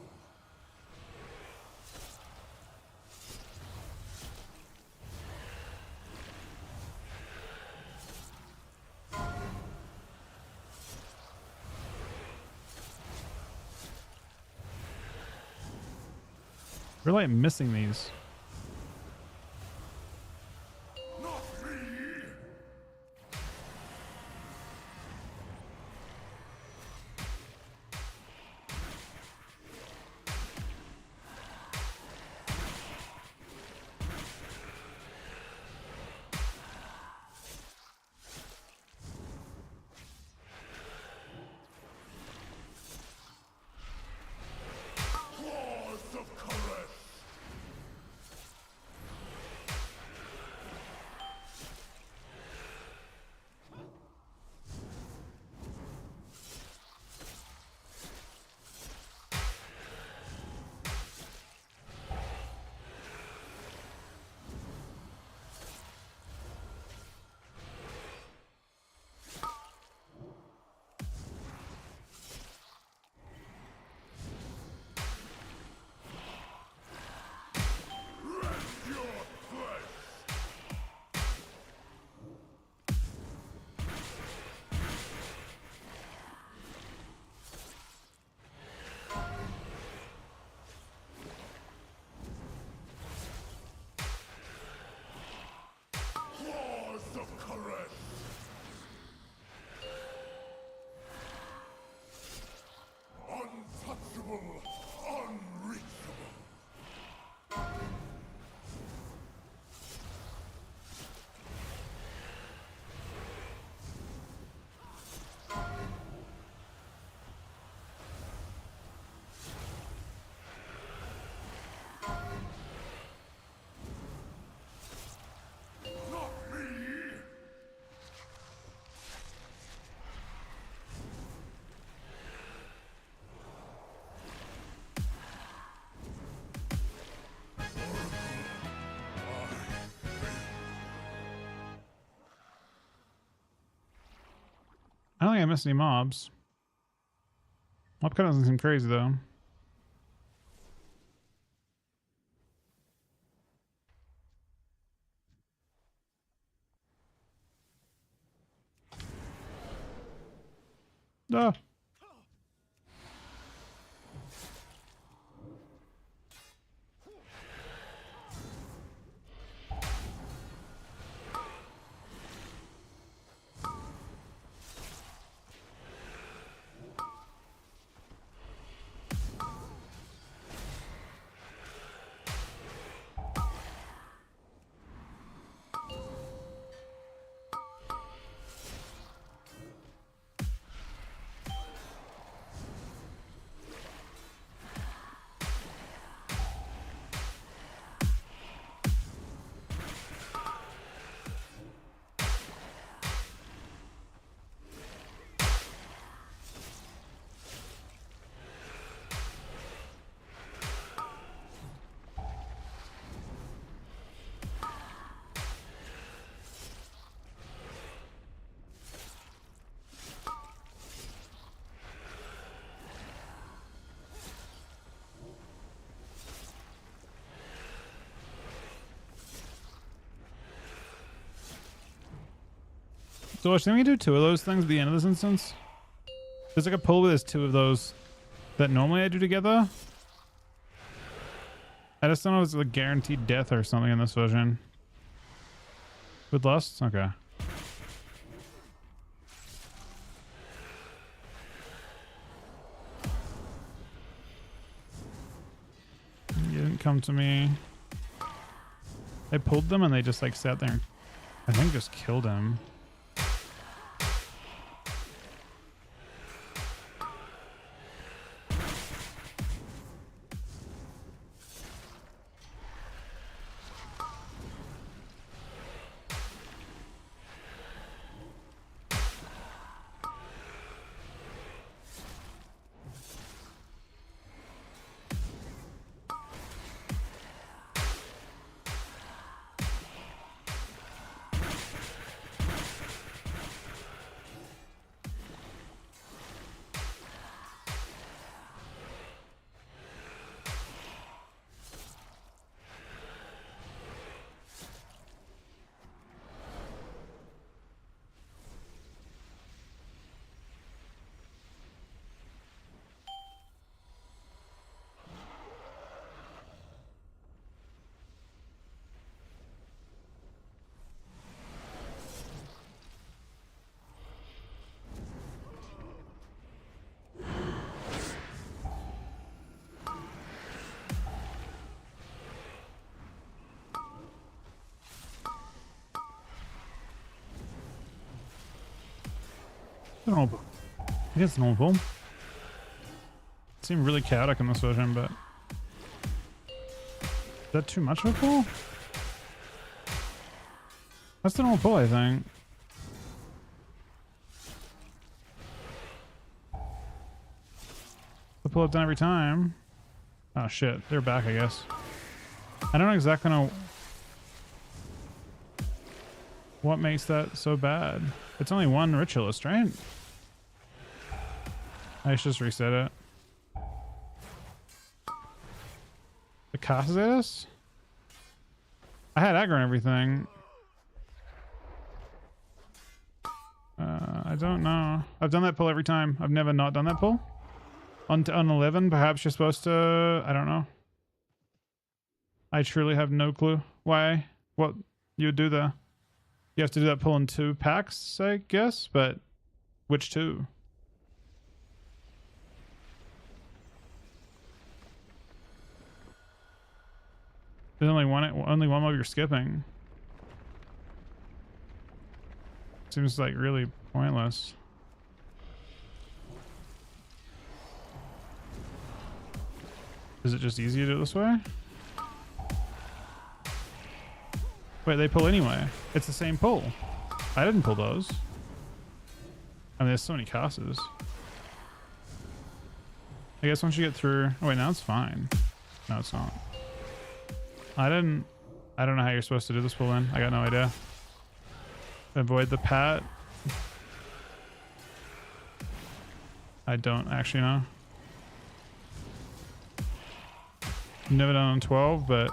Really, I'm missing these. Claws of caress. Rend your flesh. Claws of caress. Untouchable, unreachable. Not me! I don't think I missed any mobs. Mob count doesn't seem crazy though. Ah. So I think we do 2 of those things at the end of this instance. There's like a pull where there's 2 of those that normally I do together. I just don't know if it's like guaranteed death or something in this version. With lust? Okay. You didn't come to me. I pulled them and they just like sat there and I think just killed him. I guess it's normal. It seemed really chaotic in this version, but is that too much of a pull? That's the normal pull, I think. The pull I've done every time. Oh shit, they're back, I guess. I don't exactly know what makes that so bad. It's only one ritualist, right? I should just reset it. The Casadas? I had aggro and everything. I don't know. I've done that pull every time. I've never not done that pull. On 11, perhaps you're supposed to... I don't know. I truly have no clue why. What you would do there. You have to do that pull in 2 packs, I guess, but which 2? There's only one mob you're skipping. Seems like really pointless. Is it just easier to do it this way? Wait, they pull anyway. It's the same pull. I didn't pull those. I mean, there's so many casters. I guess once you get through... Oh wait, now it's fine. No, it's not. I don't know how you're supposed to do this pull in. I got no idea. Avoid the pat. I don't actually know. Never done on 12, but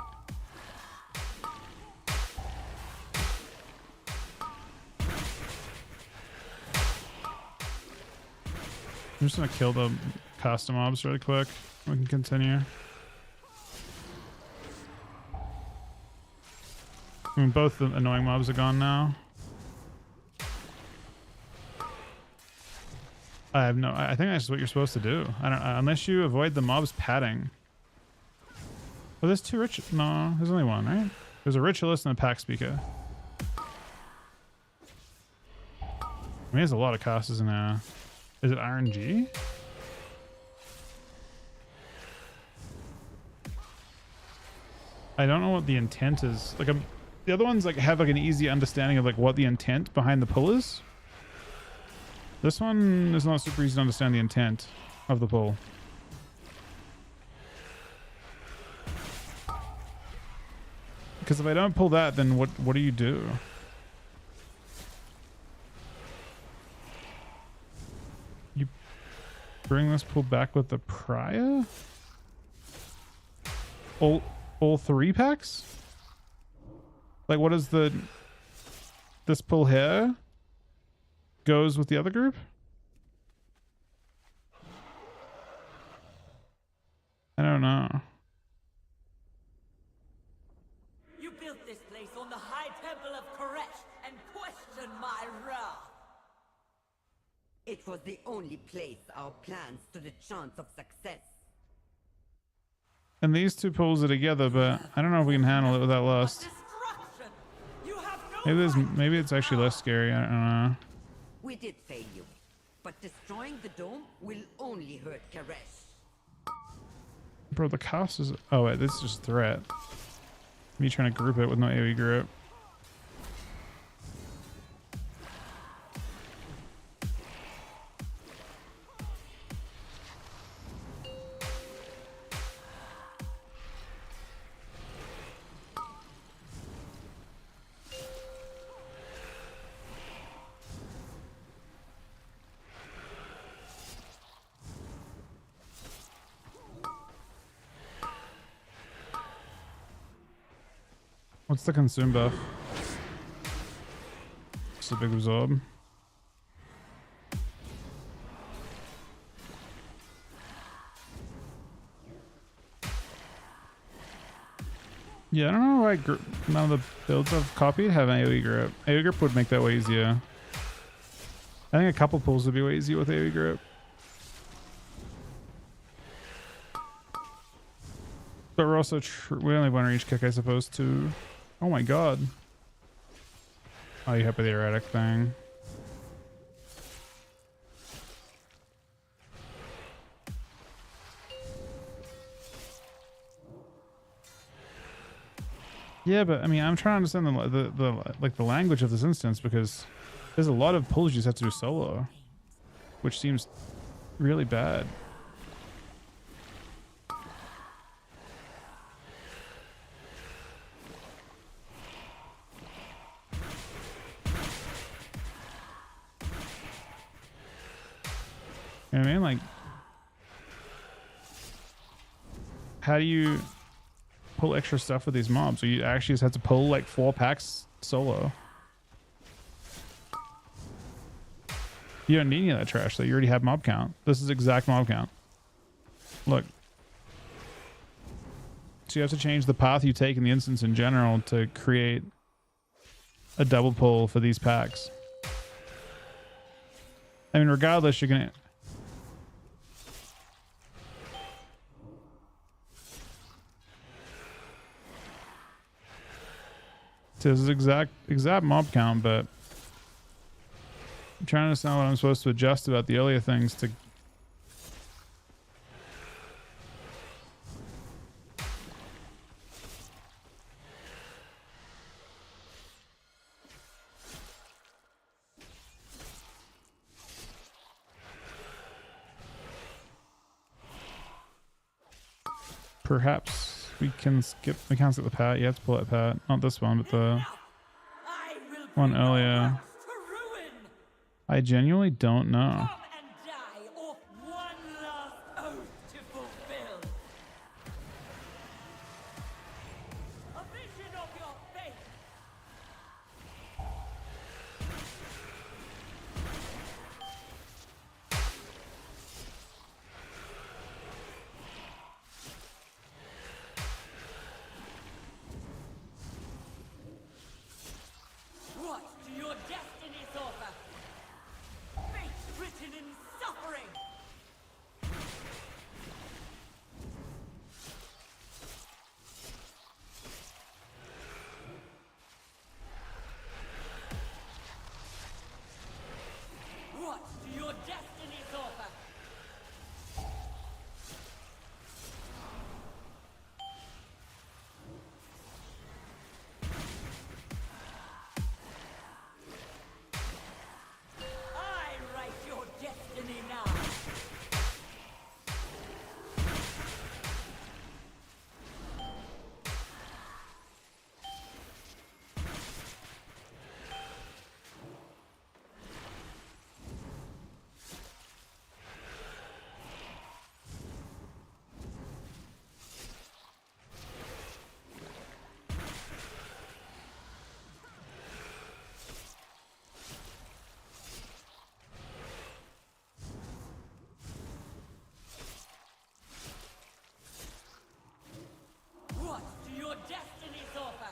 I'm just gonna kill the custom mobs really quick. We can continue. I mean, both the annoying mobs are gone now. I have no... I think that's what you're supposed to do. I don't... unless you avoid the mobs padding. Well, there's 2 rich... No, there's only 1, right? There's a ritualist and a pack speaker. I mean, there's a lot of casters in there. Is it RNG? I don't know what the intent is. Like, the other ones like have like an easy understanding of like what the intent behind the pull is. This one is not super easy to understand the intent of the pull. Because if I don't pull that, then what do you do? You bring this pull back with the prior? All 3 packs? Like, what is this pull here goes with the other group? I don't know. You built this place on the high temple of Koresh and questioned my wrath. It was the only place our plans stood a chance of success. And these 2 pulls are together, but I don't know if we can handle it with that lust. Maybe it's actually less scary. I don't know. We did fail you, but destroying the dome will only hurt Koresh. Bro, the cost is... Oh wait, this is just threat. Me trying to group it with no AoE group. What's the consume buff? It's a big absorb. Yeah, I don't know why none of the builds I've copied have an AoE grip. AoE grip would make that way easier. I think a couple pulls would be way easier with AoE grip. But we're also we only have 1 reach kick, I suppose, too. Oh my god. Oh, you hit with the erratic thing. Yeah, but I mean, I'm trying to understand the language of this instance, because there's a lot of pulls you just have to do solo, which seems really bad. You know what I mean? Like, how do you pull extra stuff with these mobs? Or you actually just have to pull like 4 packs solo. You don't need any of that trash, though. You already have mob count. This is exact mob count. Look. So you have to change the path you take in the instance in general to create a double pull for these packs. I mean, regardless, you're gonna... So this is exact mob count, but I'm trying to understand what I'm supposed to adjust about the earlier things to... Perhaps we can skip... We can't skip the pat. You have to pull that pat. Not this one, but the one earlier. I genuinely don't know. What do your destinies offer? Fate written in suffering! What do your destinies offer? I write your destiny now. What do your destinies offer?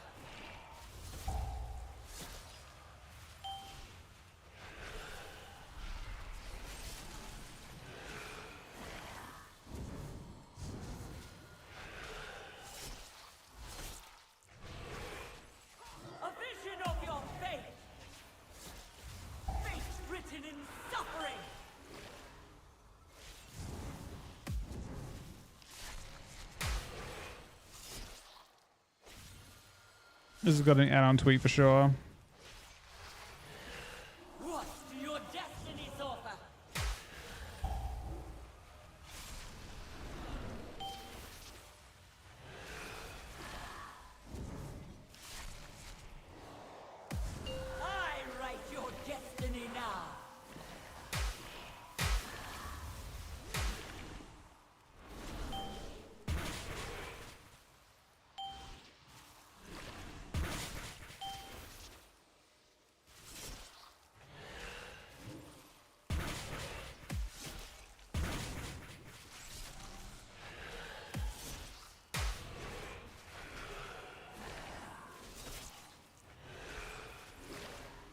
A vision of your fate! Fate written in suffering! This has got an add-on tweet for sure. What do your destinies offer? I write your destiny now.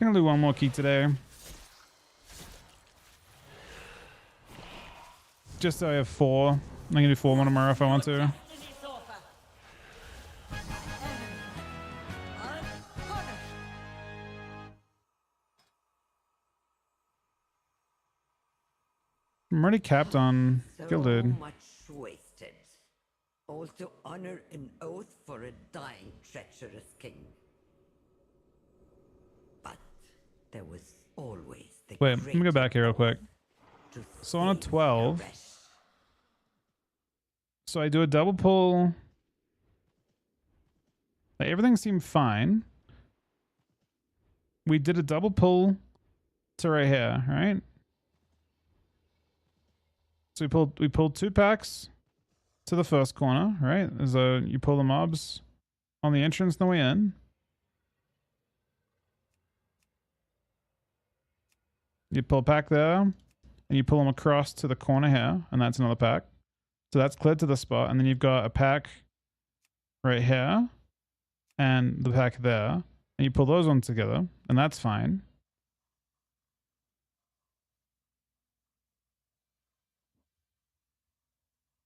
I'm gonna do one more key today. Just so I have 4. I'm gonna do 4 more tomorrow if I want to. Destinies offer. Unpunished. I'm already capped on So Gilded. much wasted. Also honor an oath for a dying treacherous king. But there was always the Wait, let me go back here real quick. to So on a save 12, Karesh. so I do a double pull. Like, everything seemed fine. We did a double pull to right here, right? So we pulled 2 packs to the first corner, right? As you pull the mobs on the entrance on the way in. You pull a pack there, and you pull them across to the corner here, and that's another pack. So that's cleared to the spot, and then you've got a pack right here, and the pack there, and you pull those on together, and that's fine.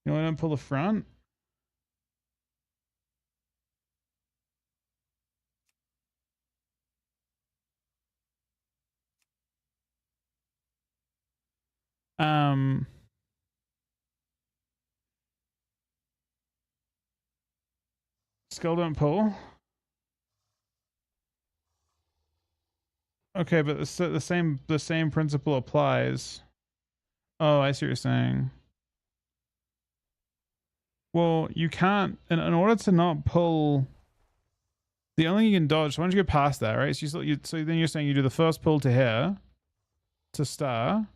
You only don't pull the front. Skull don't pull. Okay, but the same principle applies. Oh, I see what you're saying. Well, you can't in order to not pull. The only thing you can dodge. So once you get past that, right? So so then you're saying you do the first pull to here, to star.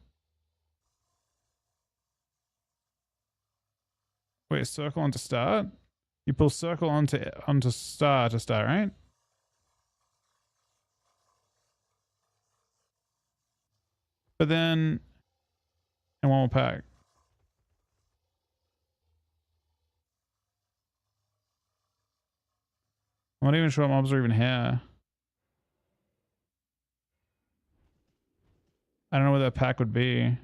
Wait, circle onto start. You pull circle onto star to start, right? But then, and one more pack. I'm not even sure what mobs are even here. I don't know what that pack would be.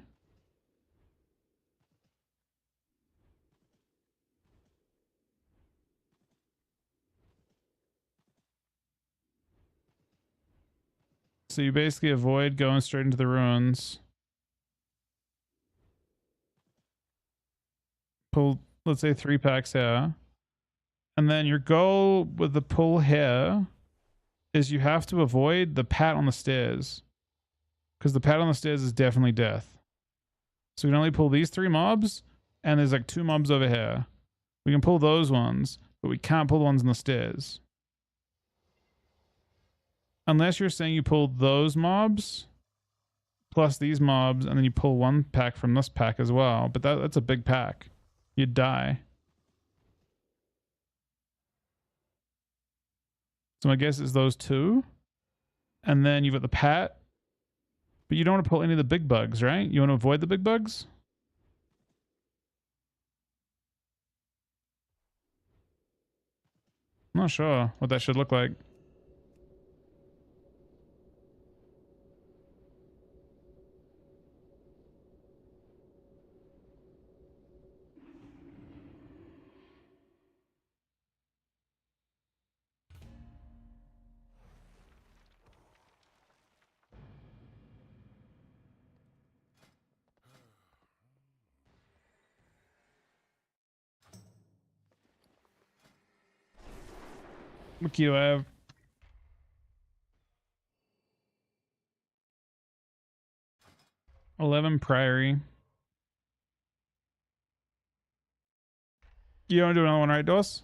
So you basically avoid going straight into the ruins. Pull, let's say 3 packs here. And then your goal with the pull here is you have to avoid the pat on the stairs. Because the pat on the stairs is definitely death. So we can only pull these 3 mobs, and there's like 2 mobs over here. We can pull those ones, but we can't pull the ones on the stairs. Unless you're saying you pull those mobs, plus these mobs, and then you pull 1 pack from this pack as well. But that's a big pack. You'd die. So my guess is those 2. And then you've got the pat. But you don't want to pull any of the big bugs, right? You want to avoid the big bugs? I'm not sure what that should look like. What key do I have? $11 Priory. You don't do another one, right, Dos?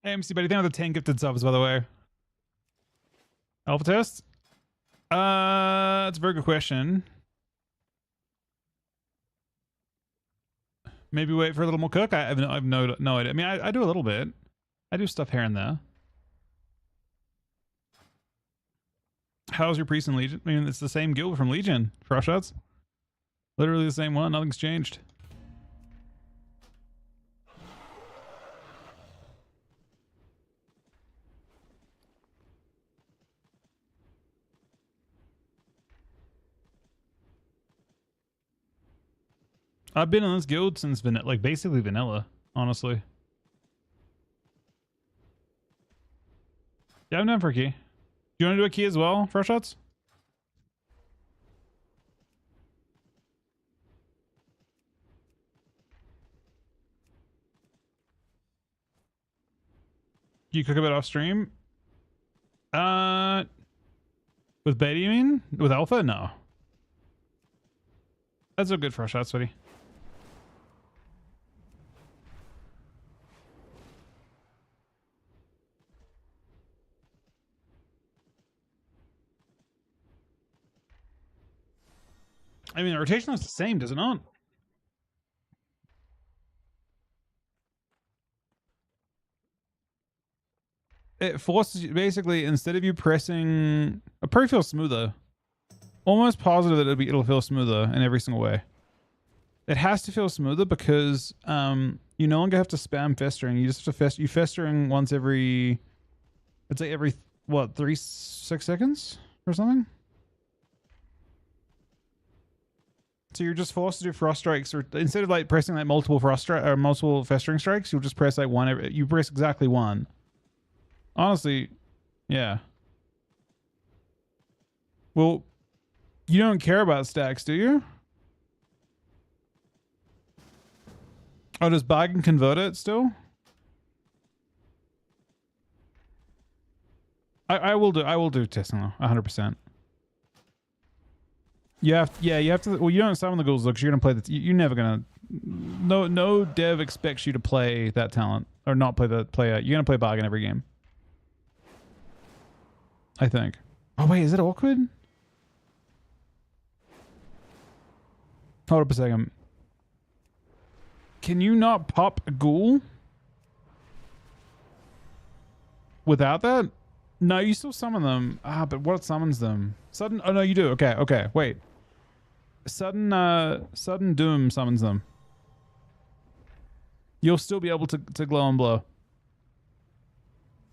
Hey, MC, buddy, thank you for the 10 gifted subs, by the way. Alpha test? It's a very good question. Maybe wait for a little more cook. I have no idea. I mean, I do a little bit. I do stuff here and there. How's your priest in Legion? I mean, it's the same guild from Legion. Frost shots. Literally the same one. Nothing's changed. I've been in this guild since vanilla, like basically vanilla, honestly. Yeah, I'm down for a key. Do you want to do a key as well, Fresh Shots? Do you cook a bit off stream? With beta, you mean? With alpha? No. That's a good Fresh Shots, buddy. I mean, the rotation is the same, does it not? It forces you, basically, instead of you pressing... It probably feels smoother. Almost positive that it'll feel smoother in every single way. It has to feel smoother because you no longer have to spam festering. You just have to festering once every... It's like every, what, 6 seconds or something? So you're just forced to do frost strikes, or instead of like pressing like multiple multiple festering strikes, you'll just press like one. You press exactly one. Honestly, yeah. Well, you don't care about stacks, do you? Oh, does Bargain convert it still? I will do testing though, 100%. You have to. Well, you don't summon the ghouls though, because you're gonna play the. You're never gonna. No dev expects you to play that talent or not play the player. You're gonna play Bargain every game. I think. Oh wait, is it awkward? Hold up a second. Can you not pop a ghoul without that? No, you still summon them. Ah, but what summons them? Sudden. Oh no, you do. Okay. Wait. Sudden doom summons them. You'll still be able to glow and blow.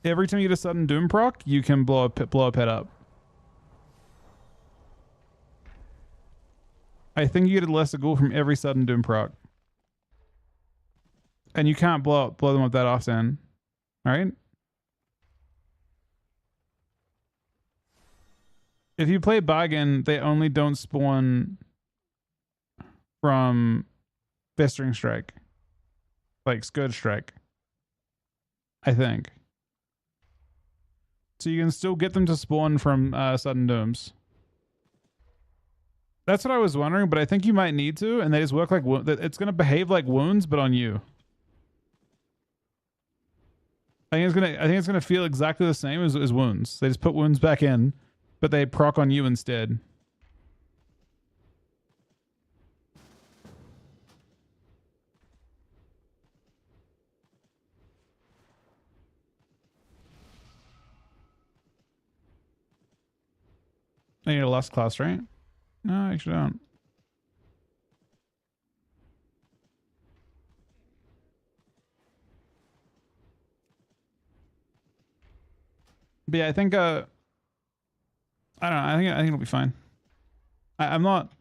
Every time you get a sudden doom proc, you can blow a pet up. I think you get a lesser ghoul from every sudden doom proc. And you can't blow them up that often. Alright? If you play Bargain, they only don't spawn from Festering Strike. Like Scourge Strike. I think. So you can still get them to spawn from Sudden Dooms. That's what I was wondering, but I think you might need to, and they just work like... It's going to behave like wounds, but on you. I think it's gonna feel exactly the same as wounds. They just put wounds back in, but they proc on you instead. I need a lust class, right? No, I actually don't. But yeah, I think I don't know. I think it'll be fine. I'm not.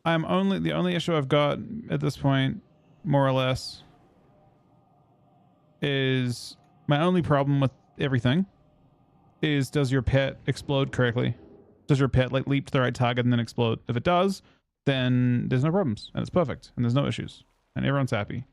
The only issue I've got at this point, more or less, is my only problem with everything is, does your pet explode correctly? Does your pet like leap to the right target and then explode? If it does, then there's no problems and it's perfect and there's no issues and everyone's happy.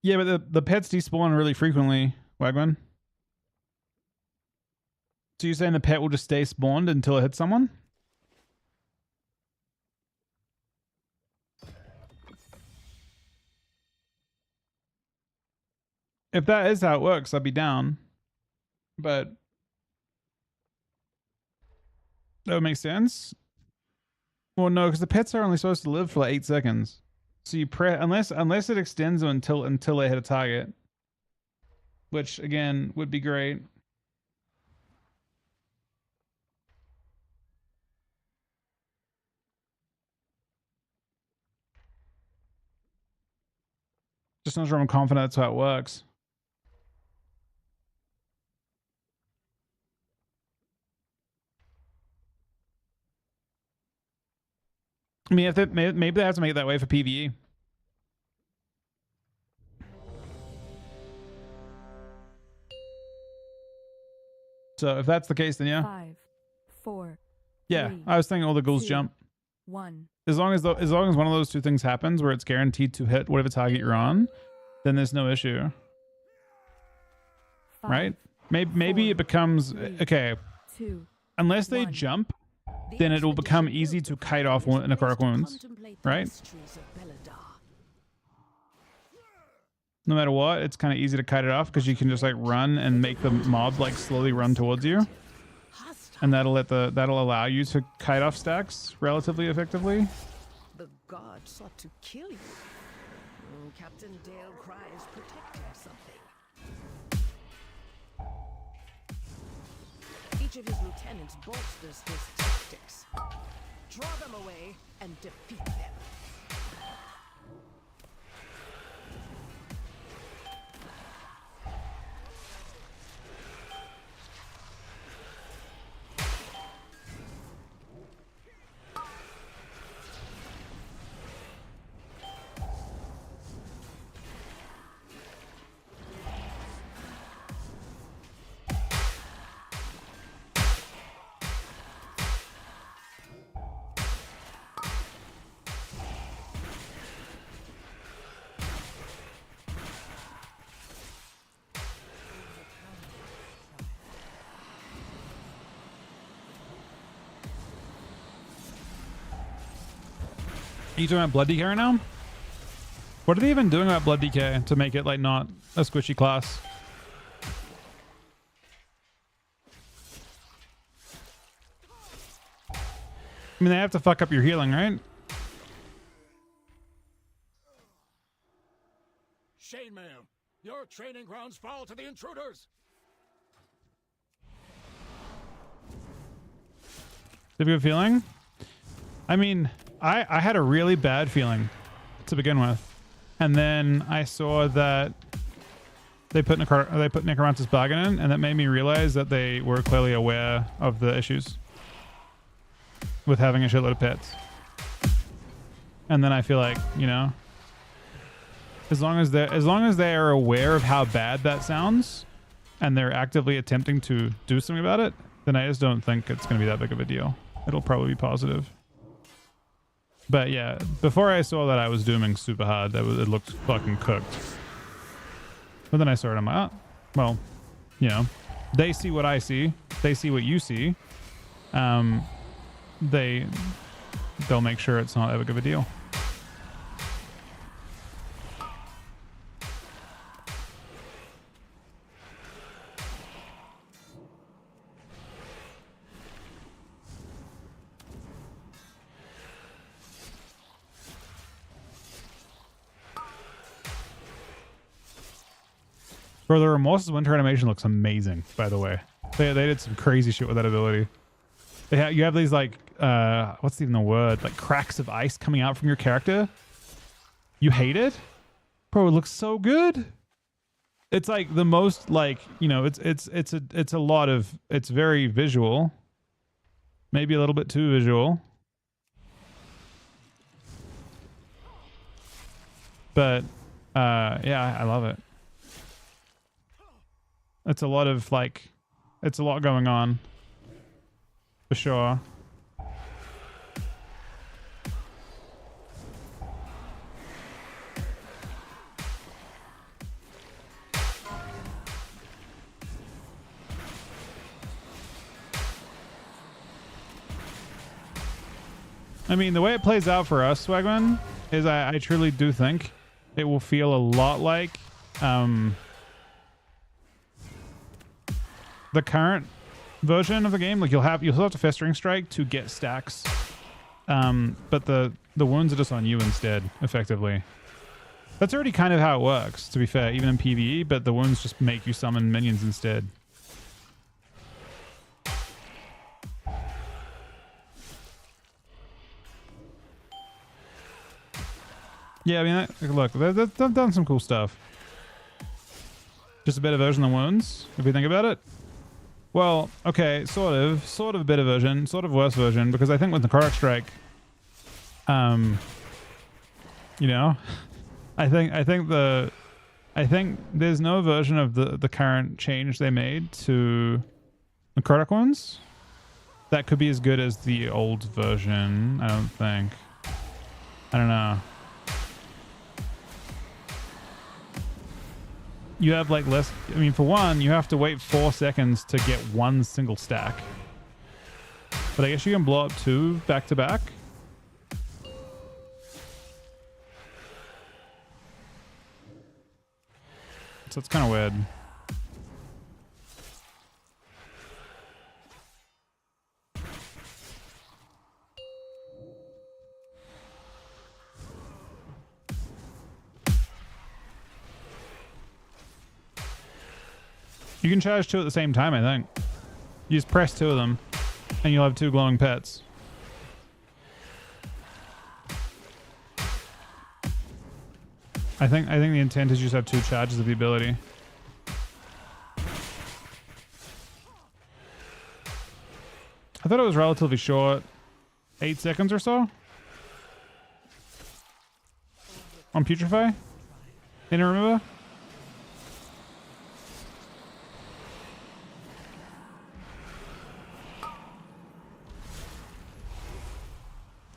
Yeah, but the pets despawn really frequently, Wagman. So you're saying the pet will just stay spawned until it hits someone? If that is how it works, I'd be down. But that would make sense. Well, no, because the pets are only supposed to live for like 8 seconds. So you press unless it extends them until they hit a target, which again would be great. Just not sure I'm confident that's how it works. I mean, if maybe they have to make it that way for PvE. So if that's the case, then yeah. 5, 4. Yeah, 3, I was thinking all the ghouls 2, jump. 1. As long as one of those two things happens, where it's guaranteed to hit whatever target you're on, then there's no issue, 5, right? Maybe 4, it becomes 3, okay. 2, Unless they 1. jump, then it will become easy to kite off necrotic wounds, right? No matter what, it's kind of easy to kite it off because you can just like run and make the mob like slowly run towards you, and that'll allow you to kite off stacks relatively effectively. The god sought to kill you. Captain Dale cries protecting something. Each of his lieutenants bolsters his tactics. Draw them away and defeat them. Are you talking about Blood DK right now? What are they even doing about Blood DK to make it like not a squishy class? I mean, they have to fuck up your healing, right? Shane, ma'am, your training grounds fall to the intruders. Have a good feeling? I mean, I had a really bad feeling to begin with, and then I saw that they put Necromancer's Bargain in, and that made me realize that they were clearly aware of the issues with having a shitload of pets. And then I feel like, you know, as long as they are aware of how bad that sounds, and they're actively attempting to do something about it, then I just don't think it's going to be that big of a deal. It'll probably be positive. But yeah, before I saw that, I was dooming super hard. It looked fucking cooked. But then I saw it, I'm like, oh, well, you know, they see what I see. They see what you see. They'll make sure it's not that big of a deal. Bro, the Remorse's winter animation looks amazing, by the way. They did some crazy shit with that ability. You have these like, what's even the word? Like cracks of ice coming out from your character. You hate it? Bro, it looks so good. It's like the most like, you know, it's a lot of, it's very visual. Maybe a little bit too visual. But, yeah, I love it. It's a lot of like, it's a lot going on, for sure. I mean, the way it plays out for us, Swagman, is I truly do think it will feel a lot like the current version of the game. Like you'll still have to Festering Strike to get stacks, but the wounds are just on you instead, effectively. That's already kind of how it works, to be fair, even in PvE, but the wounds just make you summon minions instead. Yeah, I mean, look, they've done some cool stuff. Just a better version of the wounds, if you think about it. Well, okay, sort of a better version, sort of worse version, because I think with the Necrotic Strike, you know, I think there's no version of the current change they made to Necrotic ones that could be as good as the old version. I don't think. I don't know. You have like less. I mean, for one, you have to wait 4 seconds to get one single stack. But I guess you can blow up 2 back to back. So it's kind of weird. You can charge 2 at the same time, I think. You just press 2 of them, and you'll have 2 glowing pets. I think the intent is you just have 2 charges of the ability. I thought it was relatively short. 8 seconds or so? On Putrefy? Didn't remember?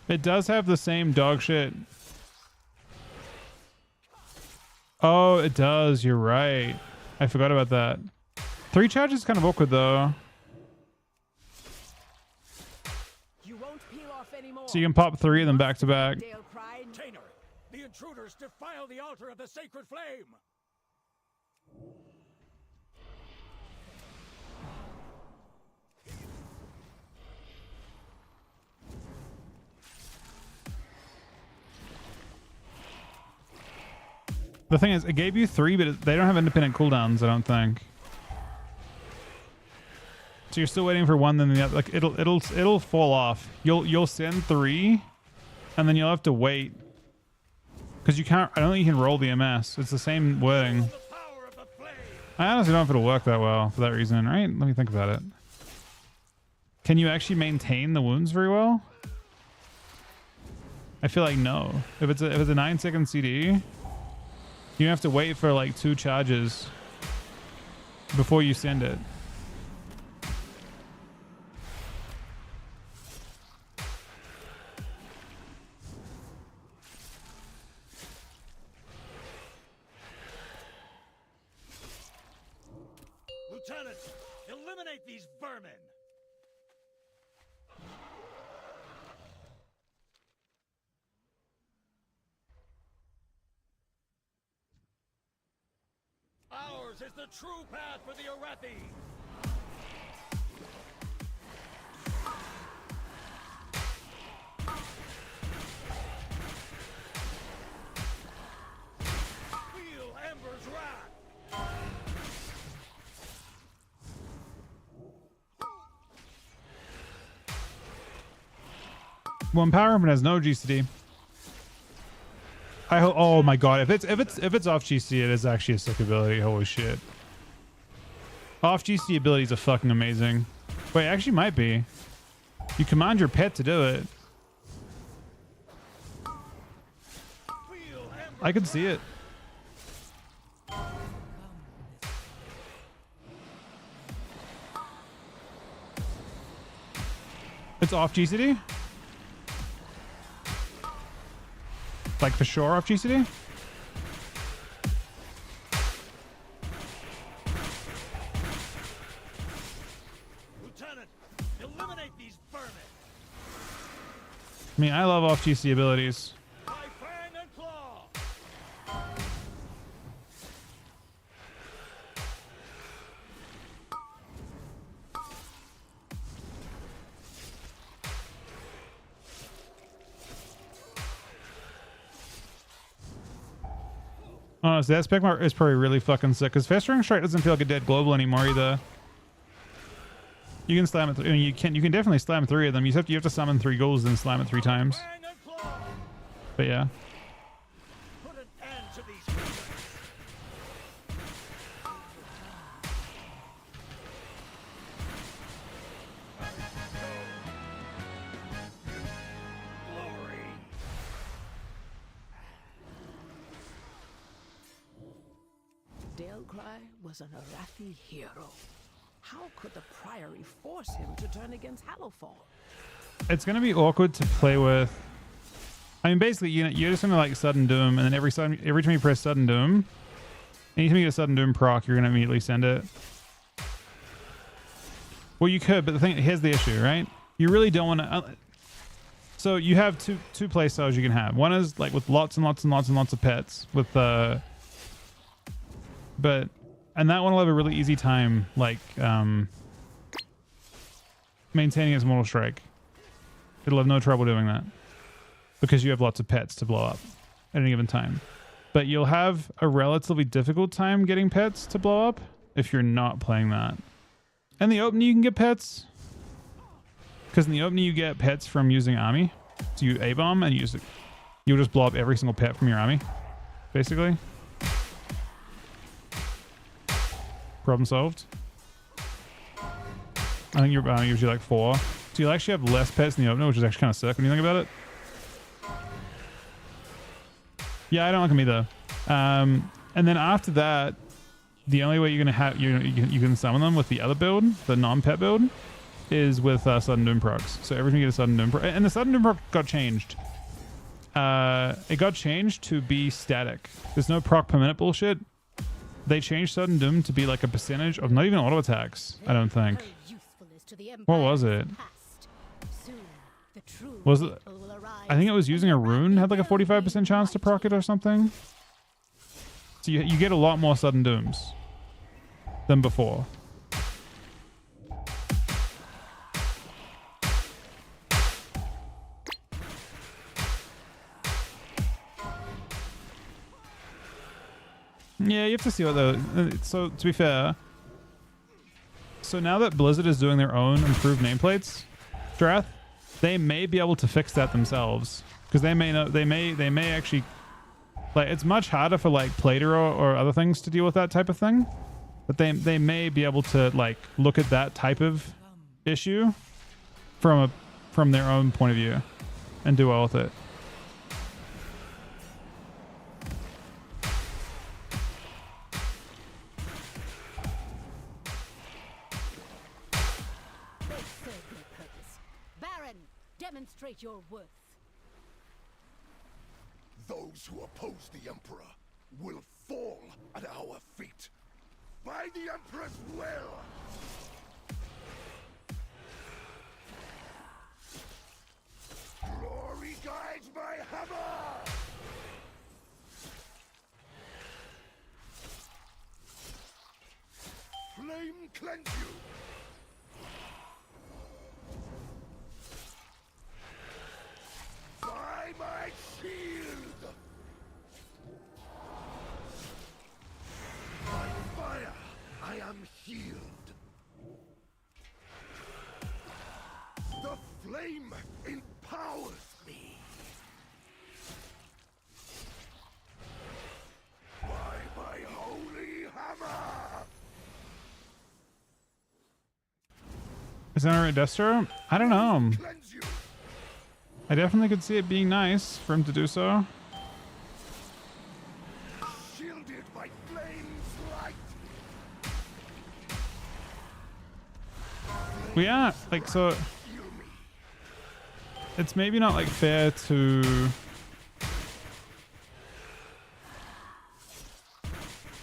It does have the same dog shit. Oh, it does. You're right. I forgot about that. 3 charges is kind of awkward though. So you can pop 3 of them back to back. Tainer, the intruders defile the altar of the sacred flame. The thing is, it gave you 3, but they don't have independent cooldowns, I don't think. So you're still waiting for 1, then the other. Like it'll fall off. You'll send 3, and then you'll have to wait because you can't. I don't think you can roll the MS. It's the same wording. I honestly don't know if it'll work that well for that reason, right? Let me think about it. Can you actually maintain the wounds very well? I feel like no. If it's a 9-second CD. You have to wait for like 2 charges before you send it. Lieutenant, eliminate these vermin. Ours is the true path for the Arathi! Feel Ember's wrath! Well, Empowerment has no GCD. I hope. Oh my god! If it's off GC, it is actually a sick ability. Holy shit! Off GC abilities are fucking amazing. Wait, actually might be. You command your pet to do it. I could see it. It's off GCD? Like for sure off GCD? Lieutenant, eliminate these vermin! I mean, I love off GC abilities. By fang and claw. Honestly, that spec mark is probably really fucking sick because festering strike doesn't feel like a dead global anymore either. You can slam it. I mean, you can definitely slam 3 of them. You have to summon 3 ghouls and slam it 3 times. Fang and claw. But yeah. Put an end to these creatures. Glory. Dalecry was an Arathi hero. How could the Priory force him to turn against Hallowfall? It's gonna be awkward to play with. I mean, basically, you're just gonna like sudden doom, and then every time you press sudden doom, anytime you get a sudden doom proc, you're gonna immediately send it. Well, you could, but here's the issue, right? You really don't want to. So you have two play styles you can have. One is like with lots and lots and lots and lots of pets with and that one will have a really easy time like maintaining its mortal strike. It'll have no trouble doing that because you have lots of pets to blow up at any given time. But you'll have a relatively difficult time getting pets to blow up if you're not playing that. In the opening you can get pets because in the opening you get pets from using army. So you A-bomb and you'll just blow up every single pet from your army basically. Problem solved. I think your bounty gives you like 4. So you'll actually have less pets in the opener, which is actually kind of sick when you think about it. Yeah, I don't like them either. And then after that, the only way you're gonna have you can summon them with the other build, the non-pet build, is with sudden doom procs. So every time you get a sudden doom proc, and the sudden doom proc got changed. It got changed to be static. There's no proc per minute bullshit. They changed sudden doom to be like a percentage of not even auto attacks. I don't think. What was it? Was it? I think it was using a rune had like a 45% chance to proc it or something. So you get a lot more sudden dooms than before. Yeah, you have to see what the. So to be fair, so now that Blizzard is doing their own improved nameplates, Strath, they may be able to fix that themselves because they may know they may actually like it's much harder for like Plater or other things to deal with that type of thing, but they may be able to like look at that type of issue from their own point of view and do well with it. Demonstrate your worth. Those who oppose the Emperor will fall at our feet. By the Emperor's will! Glory guides my hammer! Flame cleanse you! By my shield! By fire, I am healed. The flame empowers me. By my holy hammer! Is that a Destro? I don't know. Cleanse you. I definitely could see it being nice for him to do so. Shielded by flame's light. We are like so. It's maybe not like fair to.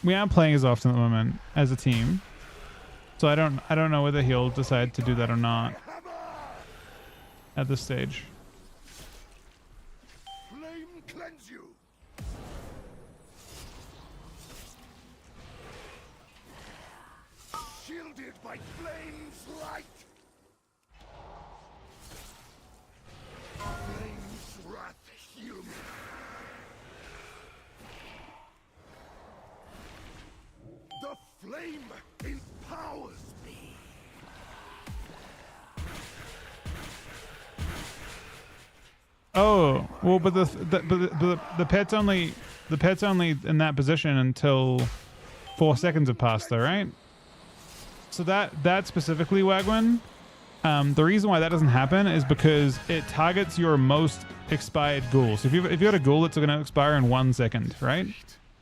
We aren't playing as often at the moment as a team, so I don't know whether he'll decide to do that or not at this stage. cleanse you. Shielded by flames light. Flames wrath heal me. The flame empowers me. Oh, well, but the pet's only in that position until 4 seconds have passed, though, right? So that specifically, Wagwin, the reason why that doesn't happen is because it targets your most expired ghoul. So if you got a ghoul that's going to expire in 1 second, right?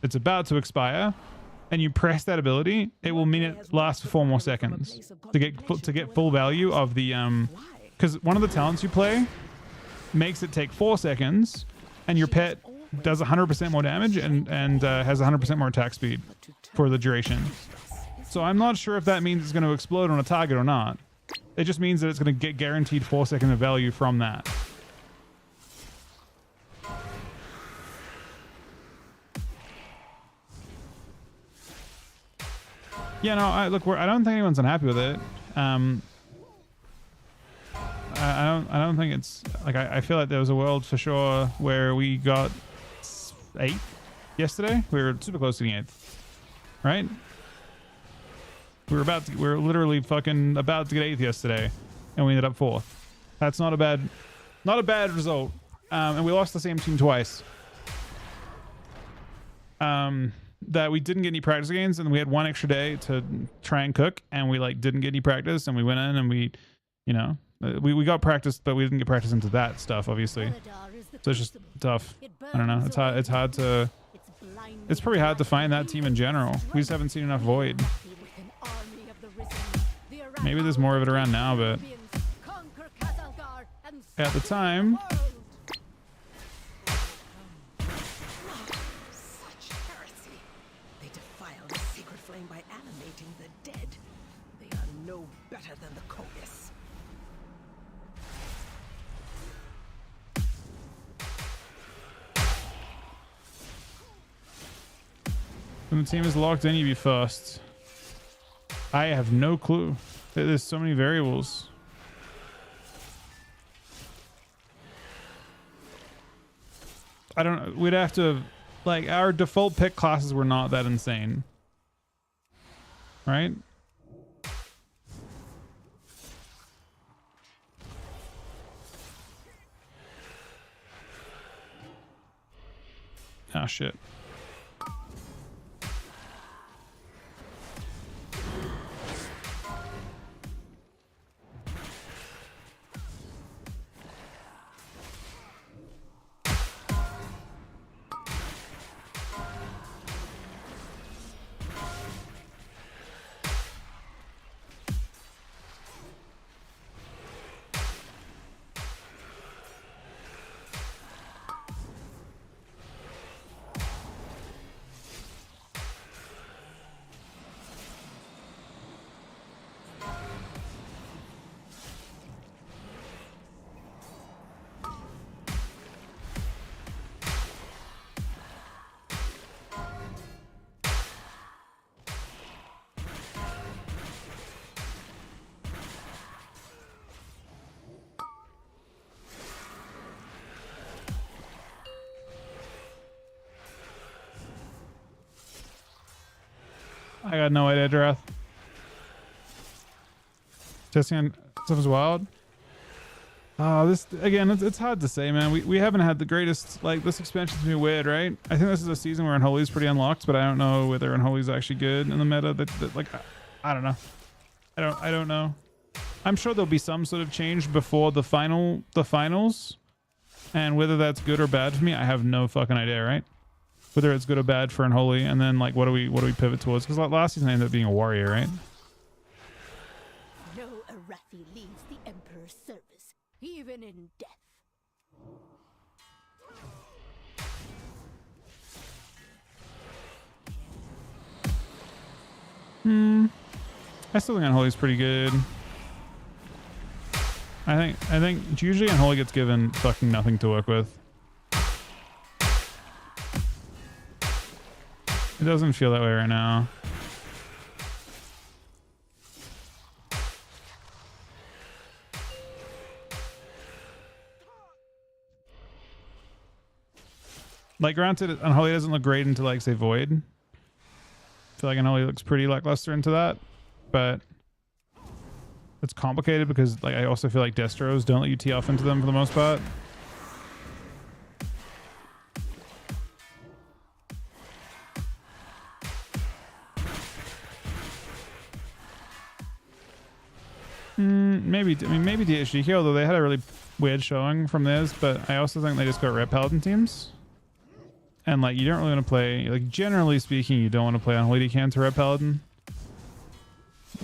It's about to expire, and you press that ability, it will mean it lasts for 4 more seconds to get full value of the because one of the talents you play makes it take 4 seconds, and your pet does 100% more damage and has 100% more attack speed for the duration. So I'm not sure if that means it's going to explode on a target or not. It just means that it's going to get guaranteed 4 seconds of value from that. Yeah, no, I don't think anyone's unhappy with it. I don't think it's like I feel like there was a world for sure where we got 8th yesterday. We were super close to getting 8th, right? We were literally fucking about to get 8th yesterday, and we ended up 4th. That's not a bad result. And we lost the same team twice. That we didn't get any practice games, and we had 1 extra day to try and cook, and we like didn't get any practice, and we went in and we, you know, we got practice, but we didn't get practice into that stuff, obviously. So it's just tough. I don't know. It's hard to. It's pretty hard to find that team in general. We just haven't seen enough Void. Maybe there's more of it around now, but at the time. Such heresy. They defile the sacred flame by animating the dead. They are no better than the Kogus. When the team is locked in, you be first. I have no clue. There's so many variables. I don't know. We'd have to, like, our default pick classes were not that insane. Right? Ah, shit. I got no idea, Drath. Testing on stuff is wild. This again, it's hard to say, man. We haven't had the greatest, like, this expansion's been weird, right? I think this is a season where Unholy's pretty unlocked, but I don't know whether Unholy's actually good in the meta. That like, I don't know. I don't know. I'm sure there'll be some sort of change before the finals, and whether that's good or bad for me, I have no fucking idea, right? Whether it's good or bad for Unholy, and then like what do we pivot towards? Because last season I ended up being a warrior, right? No Arathi leaves the Emperor's service, even in death. I still think Unholy's pretty good. I think usually Unholy gets given fucking nothing to work with. It doesn't feel that way right now. Like, granted, Unholy doesn't look great into, like, say, Void. I feel like Unholy looks pretty lackluster into that, but it's complicated because, like, I also feel like Destros don't let you tee off into them for the most part. Maybe, I mean, maybe DHGK, although they had a really weird showing from theirs, but I also think they just got Red Paladin teams. And, like, you don't really want to play, like, generally speaking, you don't want to play on Holy Can to Red Paladin.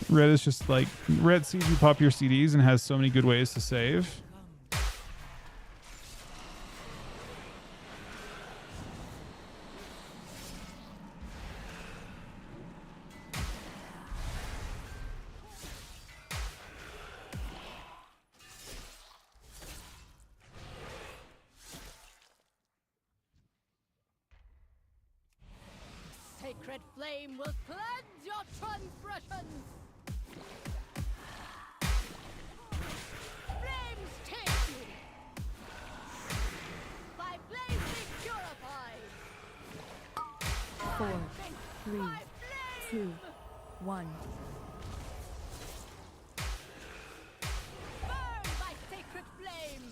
Red is just, like, Red sees you pop your CDs and has so many good ways to save. Sacred flame will cleanse your transgressions! Flames take you! By blaze be purified! 4, 3, 2, 1. Burn by sacred flame!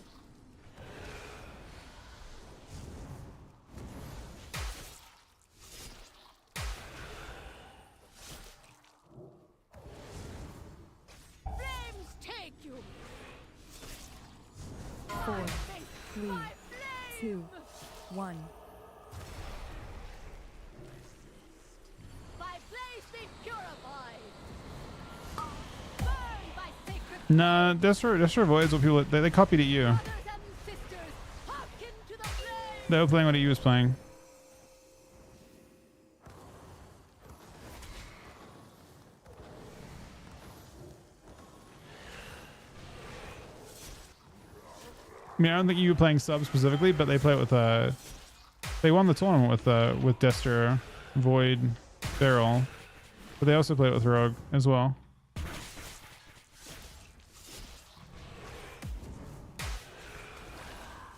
Flames take you! 4, 3, 2, 1. By blaze be purified! Burn by sacred Nah, Destro Void's what people, they copied at you. brothers and sisters! Hearken to the flame! They were playing what you was playing. I mean, I don't think you were playing sub specifically, but they play it with they won the tournament with Destro, Void, Beryl, but they also play it with Rogue as well.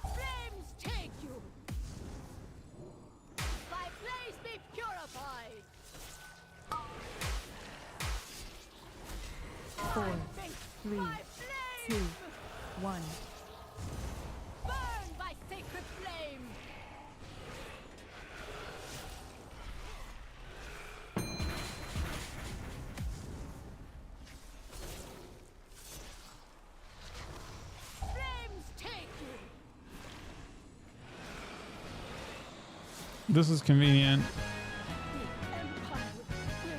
Flames take you! By blaze be purified! 4, 3, 2, 1. Burn by sacred flame! Flames take you! This is convenient. The Empire will see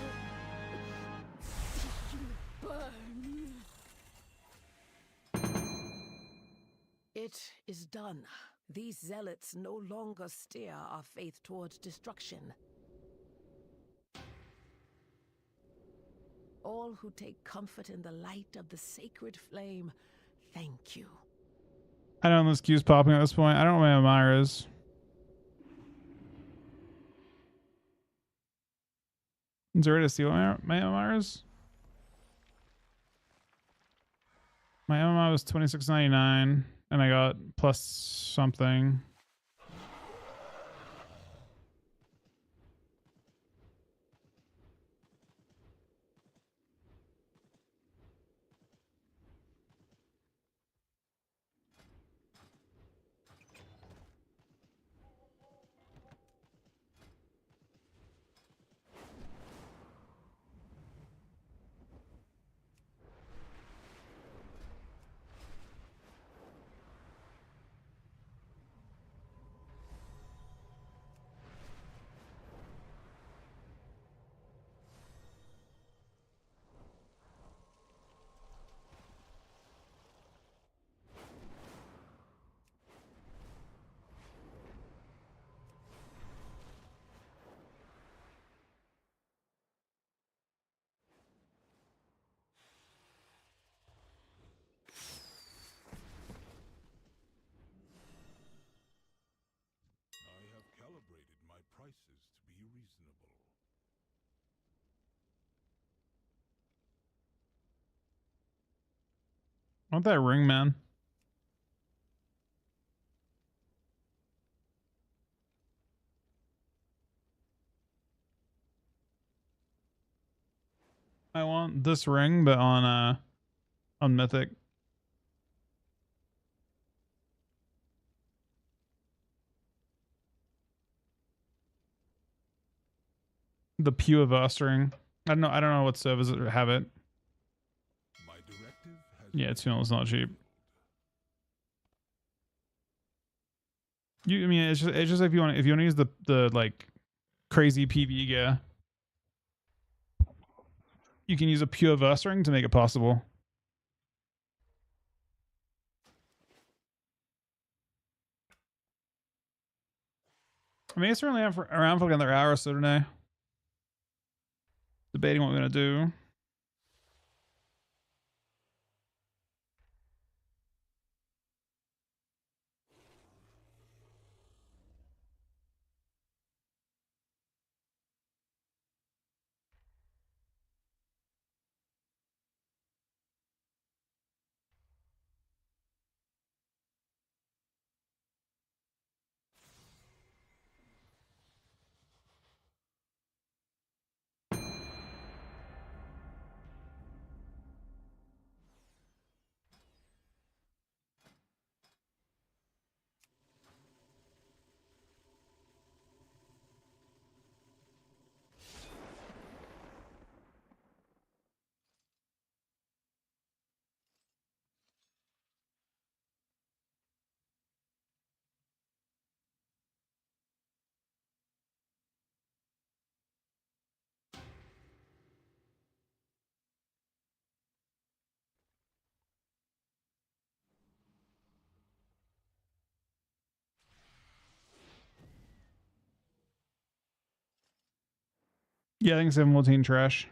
you burn. It is done. These zealots no longer steer our faith towards destruction. All who take comfort in the light of the sacred flame, thank you. I don't know this queue's popping at this point. I don't know where my Amara is. Is there a way to see what my MMR is? My MMR was 26.99 and I got plus something. prices to be reasonable. I want that ring, man. I want this ring, but on Mythic. The Pew of Us ring. I don't know what service have it. My directive has Yeah, it's not cheap. I mean, it's just if you want to use the like crazy PV gear, you can use a Pew of Us ring to make it possible. I mean, it's certainly around for like another hour or so today. Debating what we're gonna do. Yeah, I think 714 trash.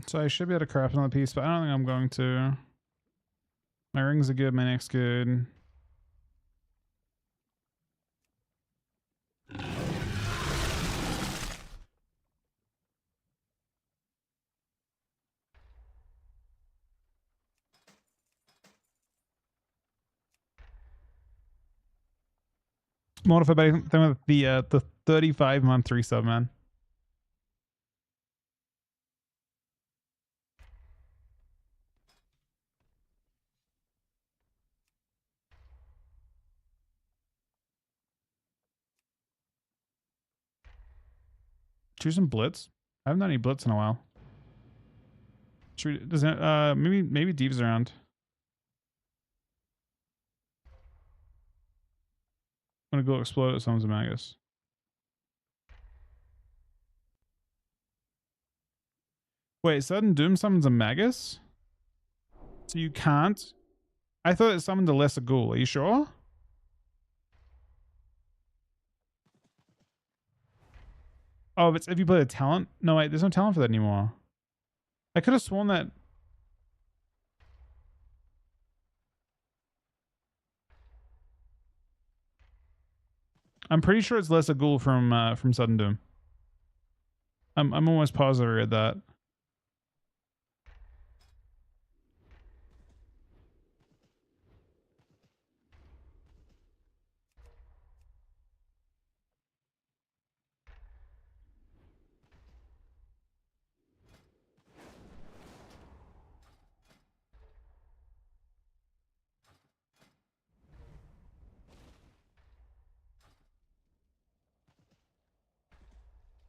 So I should be able to craft another piece, but I don't think I'm going to. My rings are good, my neck's good. Modified by the 35-month resub, man. Choose some blitz. I haven't done any blitz in a while. Should we, does it, maybe Deep's around. I'm gonna go explode at someone's Magus. Wait, sudden doom summons a Magus? So you can't? I thought it summoned a lesser ghoul. Are you sure? Oh, if it's if you play the talent? No, wait, there's no talent for that anymore. I could have sworn that. I'm pretty sure it's lesser ghoul from Sudden Doom. I'm almost positive I read that.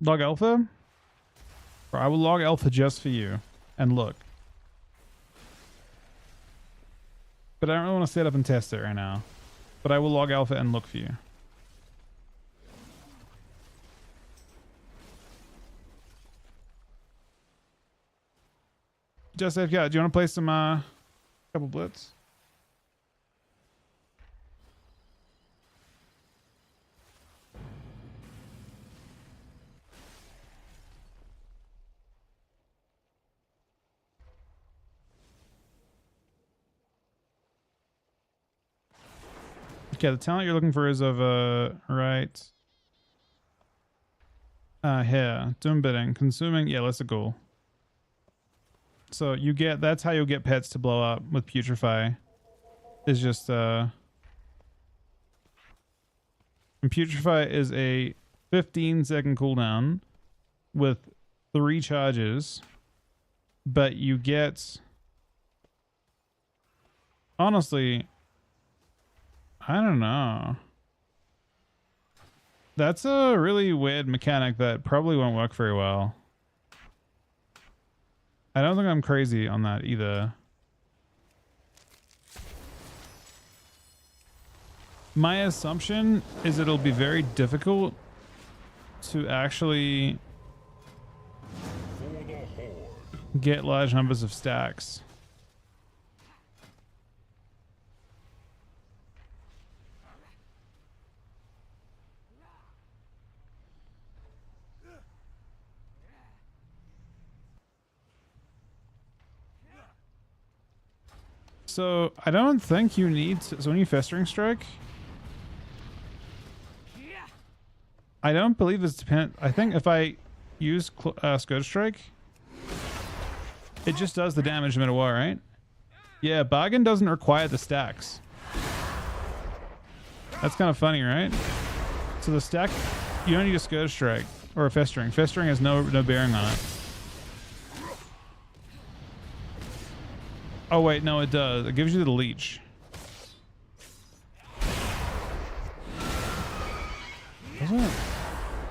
Log alpha? Or I will log alpha just for you and look. But I don't really want to set up and test it right now. But I will log alpha and look for you. Just AFK, do you want to play some couple blitz? Okay, the talent you're looking for is of right here. Doom bidding. Consuming, yeah, that's a goal. So you get, that's how you'll get pets to blow up with Putrefy. Is just and Putrefy is a 15-second cooldown with 3 charges, but you get, honestly, I don't know. That's a really weird mechanic that probably won't work very well. I don't think I'm crazy on that either. My assumption is it'll be very difficult to actually get large numbers of stacks. So I don't think you need to, so when you Festering Strike, I don't believe it's dependent. I think if I use Scourge Strike, it just does the damage no matter what, right? Yeah, Bargain doesn't require the stacks. That's kind of funny, right? So the stack, you don't need a Scourge Strike or a Festering. Festering has no bearing on it. Oh wait, no, it does. It gives you the leech. Does it?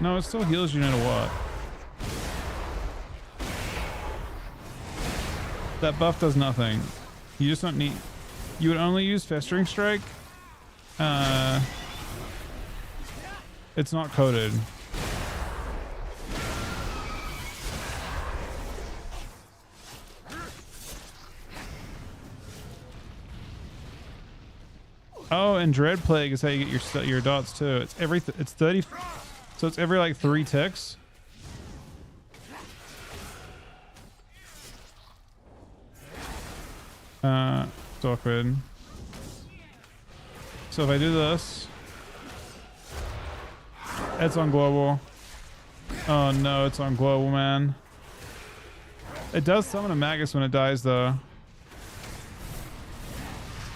No, it still heals you no matter what. That buff does nothing. You just don't need... You would only use Festering Strike. It's not coded. Oh, and Dread Plague is how you get your dots too. It's every it's 30, so it's every like 3 ticks. It's awkward. So if I do this, it's on global. Oh no, it's on global, man. It does summon a Magus when it dies though.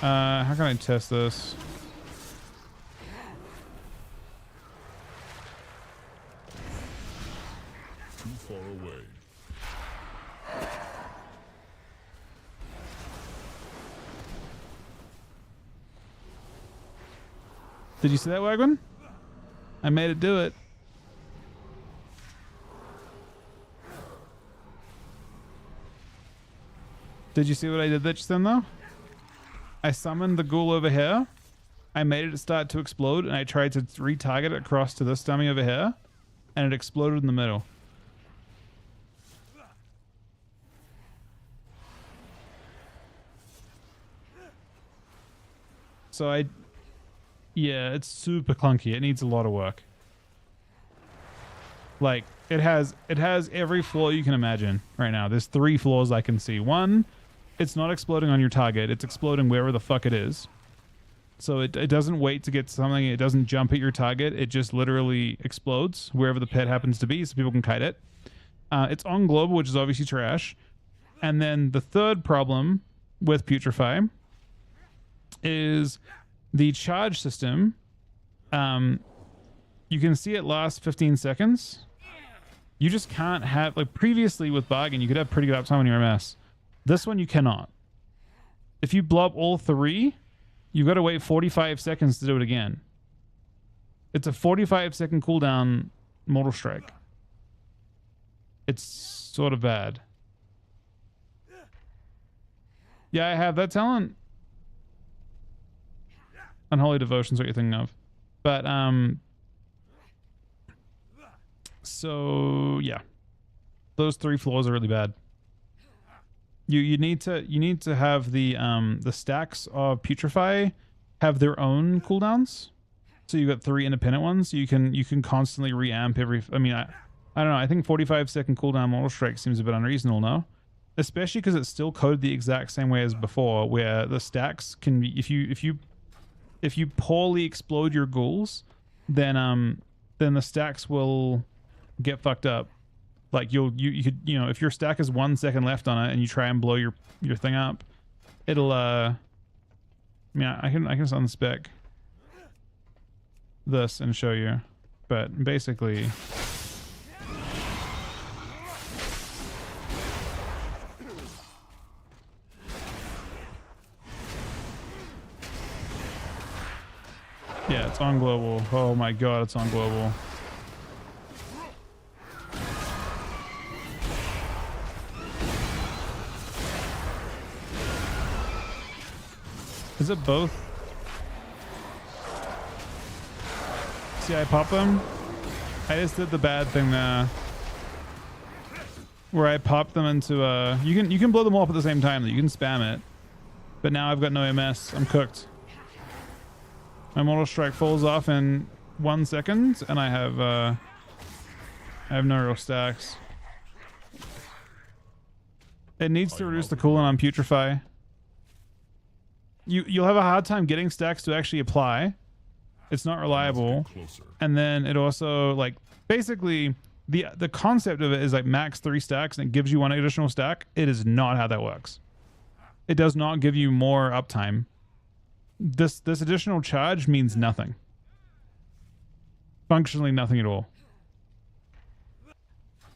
How can I test this? Too far away. Did you see that, Wagman? I made it do it. Did you see what I did that just then though? I summoned the ghoul over here. I made it start to explode and I tried to retarget it across to this dummy over here and it exploded in the middle. So yeah, it's super clunky. It needs a lot of work. Like it has every flaw you can imagine right now. There's 3 flaws I can see. 1, it's not exploding on your target. It's exploding wherever the fuck it is. So it doesn't wait to get something. It doesn't jump at your target. It just literally explodes wherever the pet happens to be, so people can kite it. It's on global, which is obviously trash. And then the third problem with Putrefy is the charge system. You can see it last 15 seconds. You just can't have, like previously with Bargain, you could have pretty good uptime on your MS. This one you cannot. If you blow up all 3, you've got to wait 45 seconds to do it again. It's a 45-second cooldown Mortal Strike. It's sort of bad. Yeah, I have that talent. Unholy Devotion's what you're thinking of. But, so yeah. Those 3 flaws are really bad. You need to have the stacks of Putrefy have their own cooldowns. So you've got 3 independent ones. So you can constantly reamp every, I mean, I don't know, I think 45-second cooldown Mortal Strike seems a bit unreasonable, no? Especially because it's still coded the exact same way as before, where the stacks can be, if you poorly explode your ghouls, then the stacks will get fucked up. Like you could, you know, if your stack has 1 second left on it and you try and blow your thing up, it'll I mean, I can unspec this and show you, but basically yeah, it's on global. Oh my god, it's on global. Is it both? See, I pop them. I just did the bad thing there, where I popped them into you can blow them all up at the same time. You can spam it, but now I've got no MS. I'm cooked. My Mortal Strike falls off in 1 second, and I have no real stacks. It needs to reduce the cooldown on Putrefy. You'll have a hard time getting stacks to actually apply. It's not reliable. And then it also, like, basically the concept of it is like max 3 stacks and it gives you 1 additional stack. It is not how that works. It does not give you more uptime. This additional charge means nothing. Functionally nothing at all.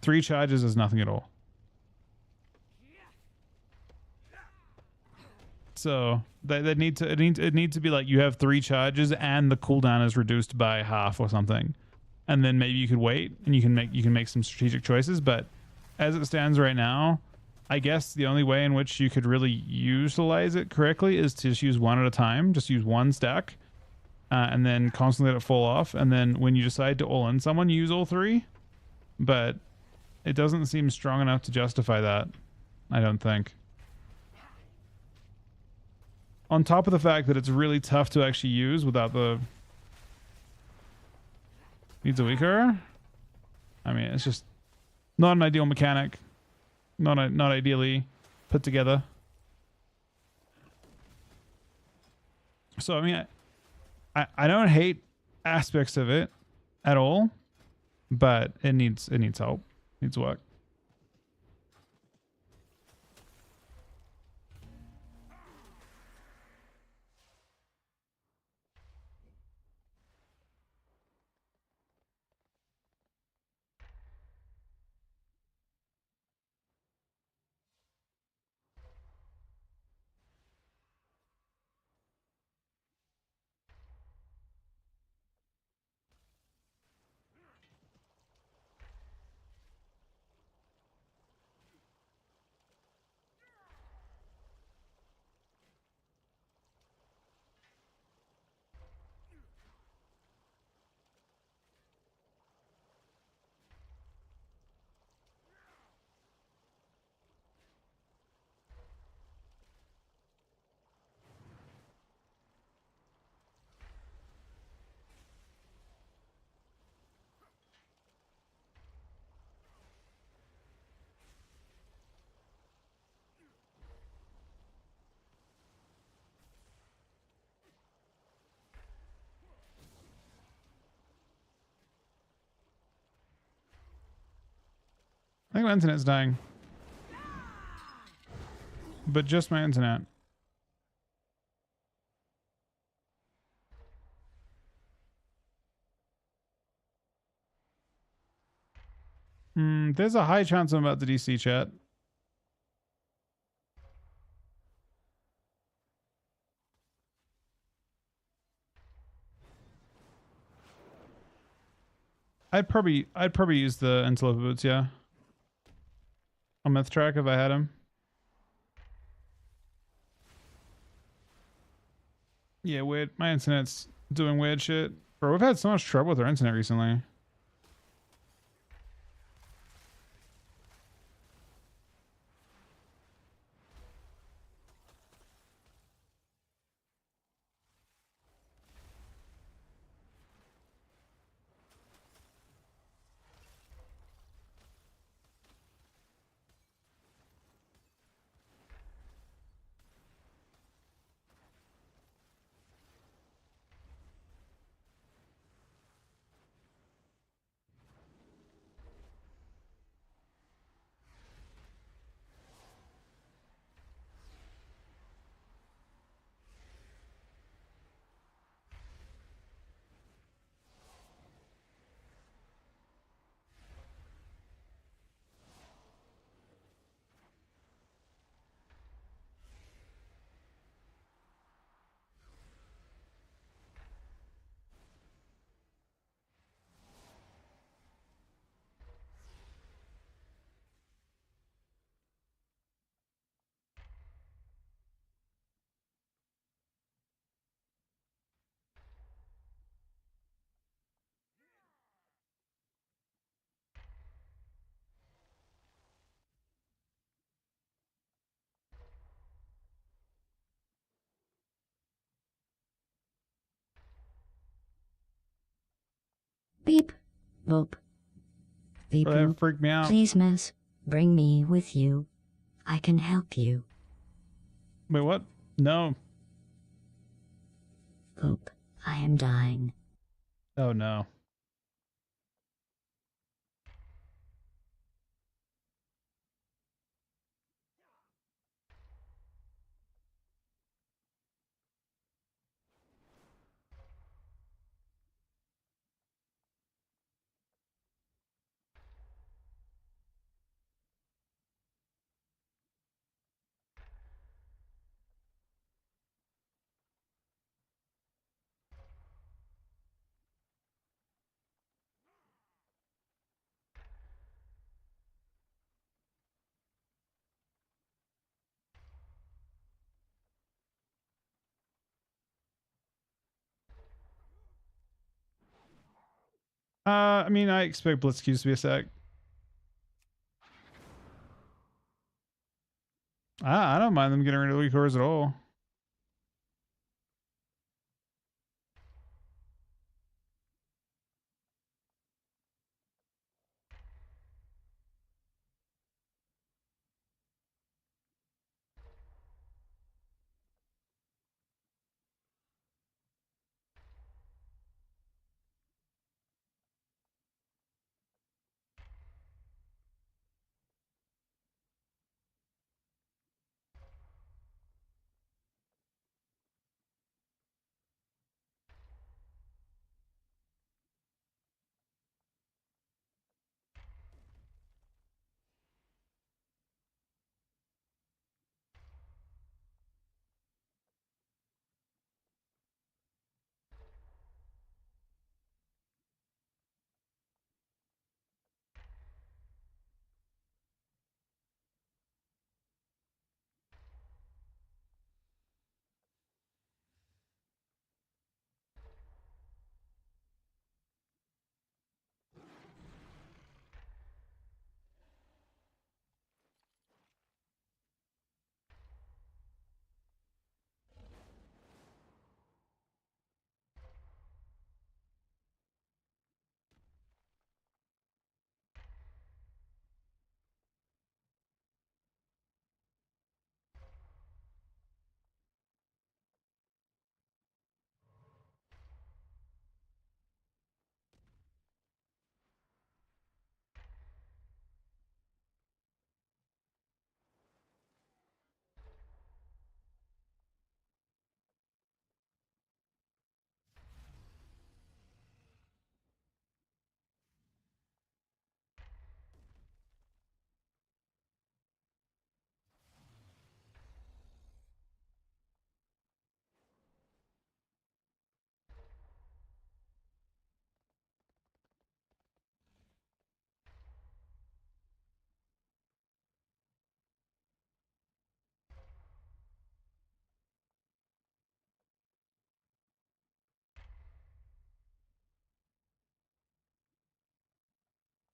3 charges is nothing at all. So it needs to be like you have 3 charges and the cooldown is reduced by half or something, and then maybe you could wait and you can make some strategic choices. But as it stands right now, I guess the only way in which you could really utilize it correctly is to just use 1 at a time. Just use 1 stack, and then constantly let it fall off. And then when you decide to all in someone, you use all 3. But it doesn't seem strong enough to justify that, I don't think. On top of the fact that it's really tough to actually use without the... Needs a weaker? I mean, it's just not an ideal mechanic. Not ideally put together. So, I mean, I don't hate aspects of it at all, but it needs help. It needs work. I think my internet's dying. But just my internet. There's a high chance I'm about to DC chat. I'd probably use the Antelope boots, yeah. On Myth Track if I had him. Yeah, weird. My internet's doing weird shit. Bro, we've had so much trouble with our internet recently. Beep. Boop. Beep. Bro, that boop. freaked me out. Please, miss, bring me with you. I can help you. Wait, what? No. Boop. I am dying. Oh no. I mean, I expect Blitzkrieg to be a sec. I don't mind them getting rid of weak cores at all.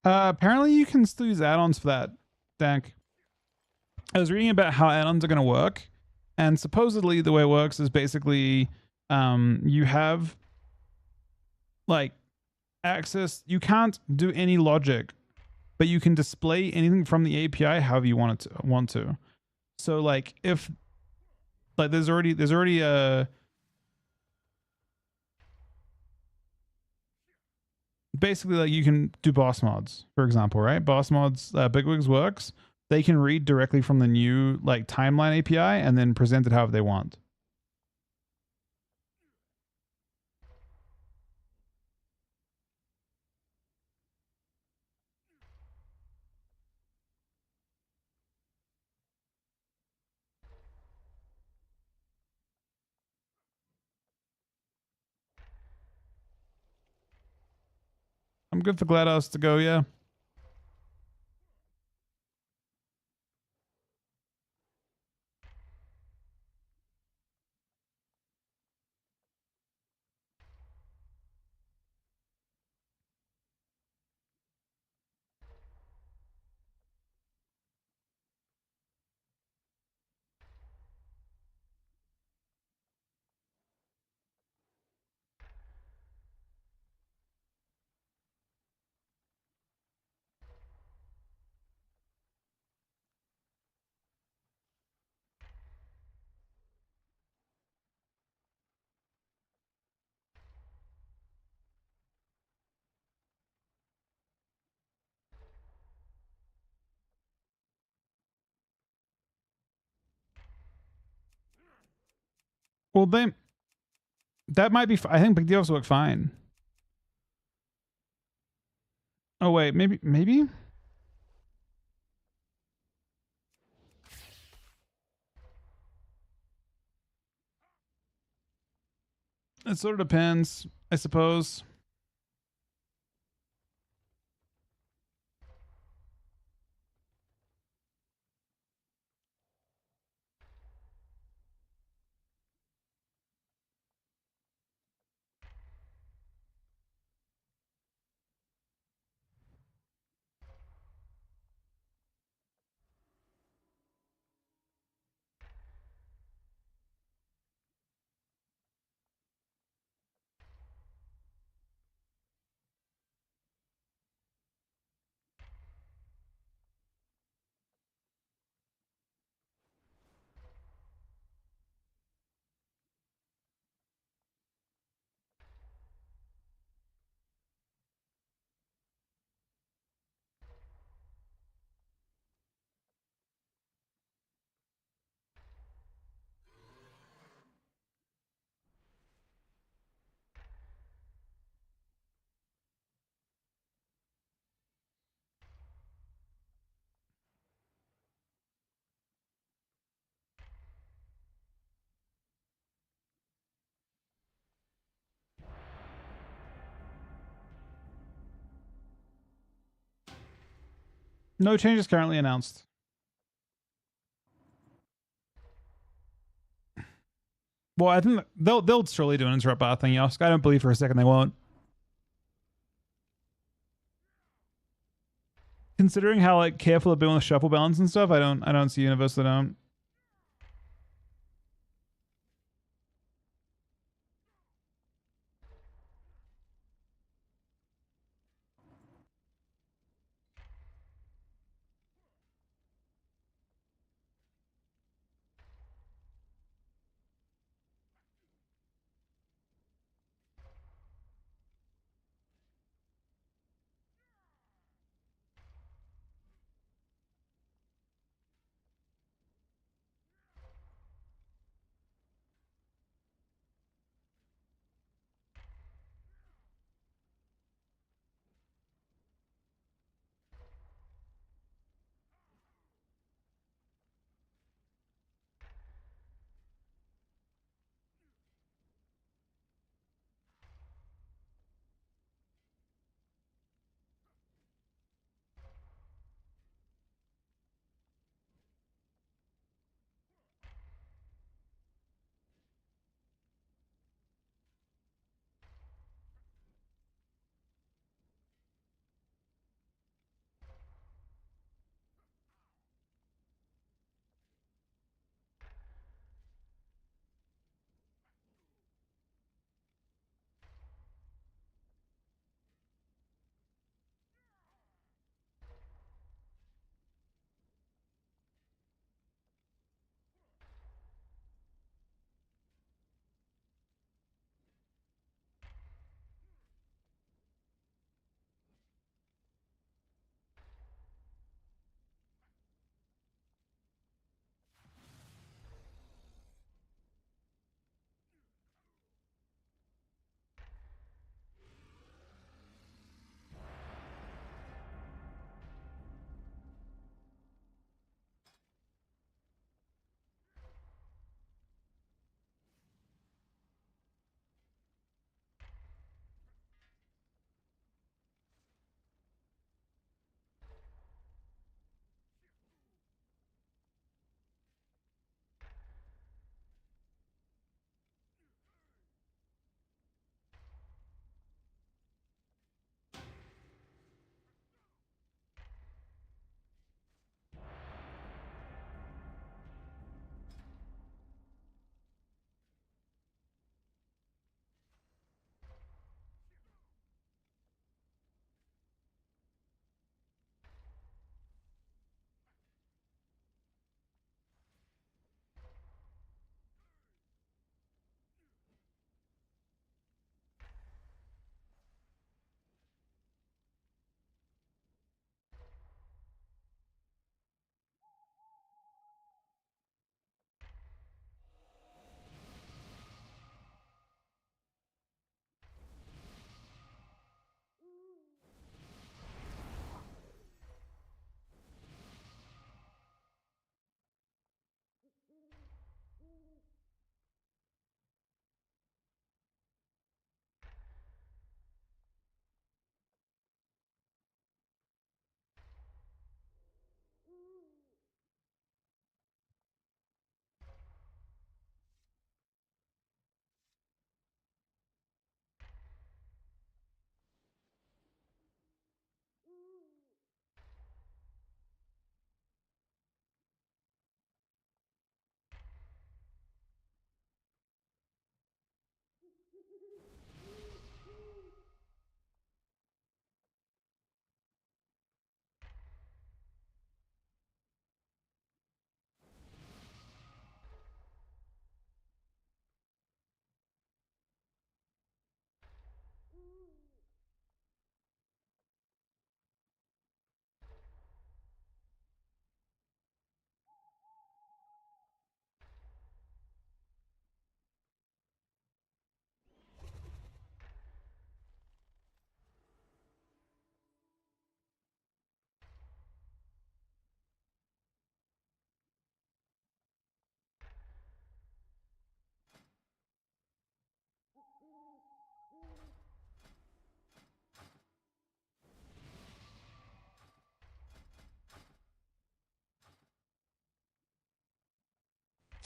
Apparently you can still use add-ons for that, Dank. I was reading about how add-ons are going to work, and supposedly the way it works is basically you have like access. You can't do any logic, but you can display anything from the API however you want to. So like if like there's already a basically like you can do boss mods, for example, right? Boss mods, Bigwigs works. They can read directly from the new like timeline API and then present it however they want. I'm good for GLaDOS to go, yeah. Well, that might be. I think big deals work fine. Oh wait, maybe. It sort of depends, I suppose. No changes currently announced. Well, I think they'll surely do an interrupt bot thing, Yosk. I don't believe for a second they won't. Considering how like careful they've been with shuffle balance and stuff, I don't see universe that don't.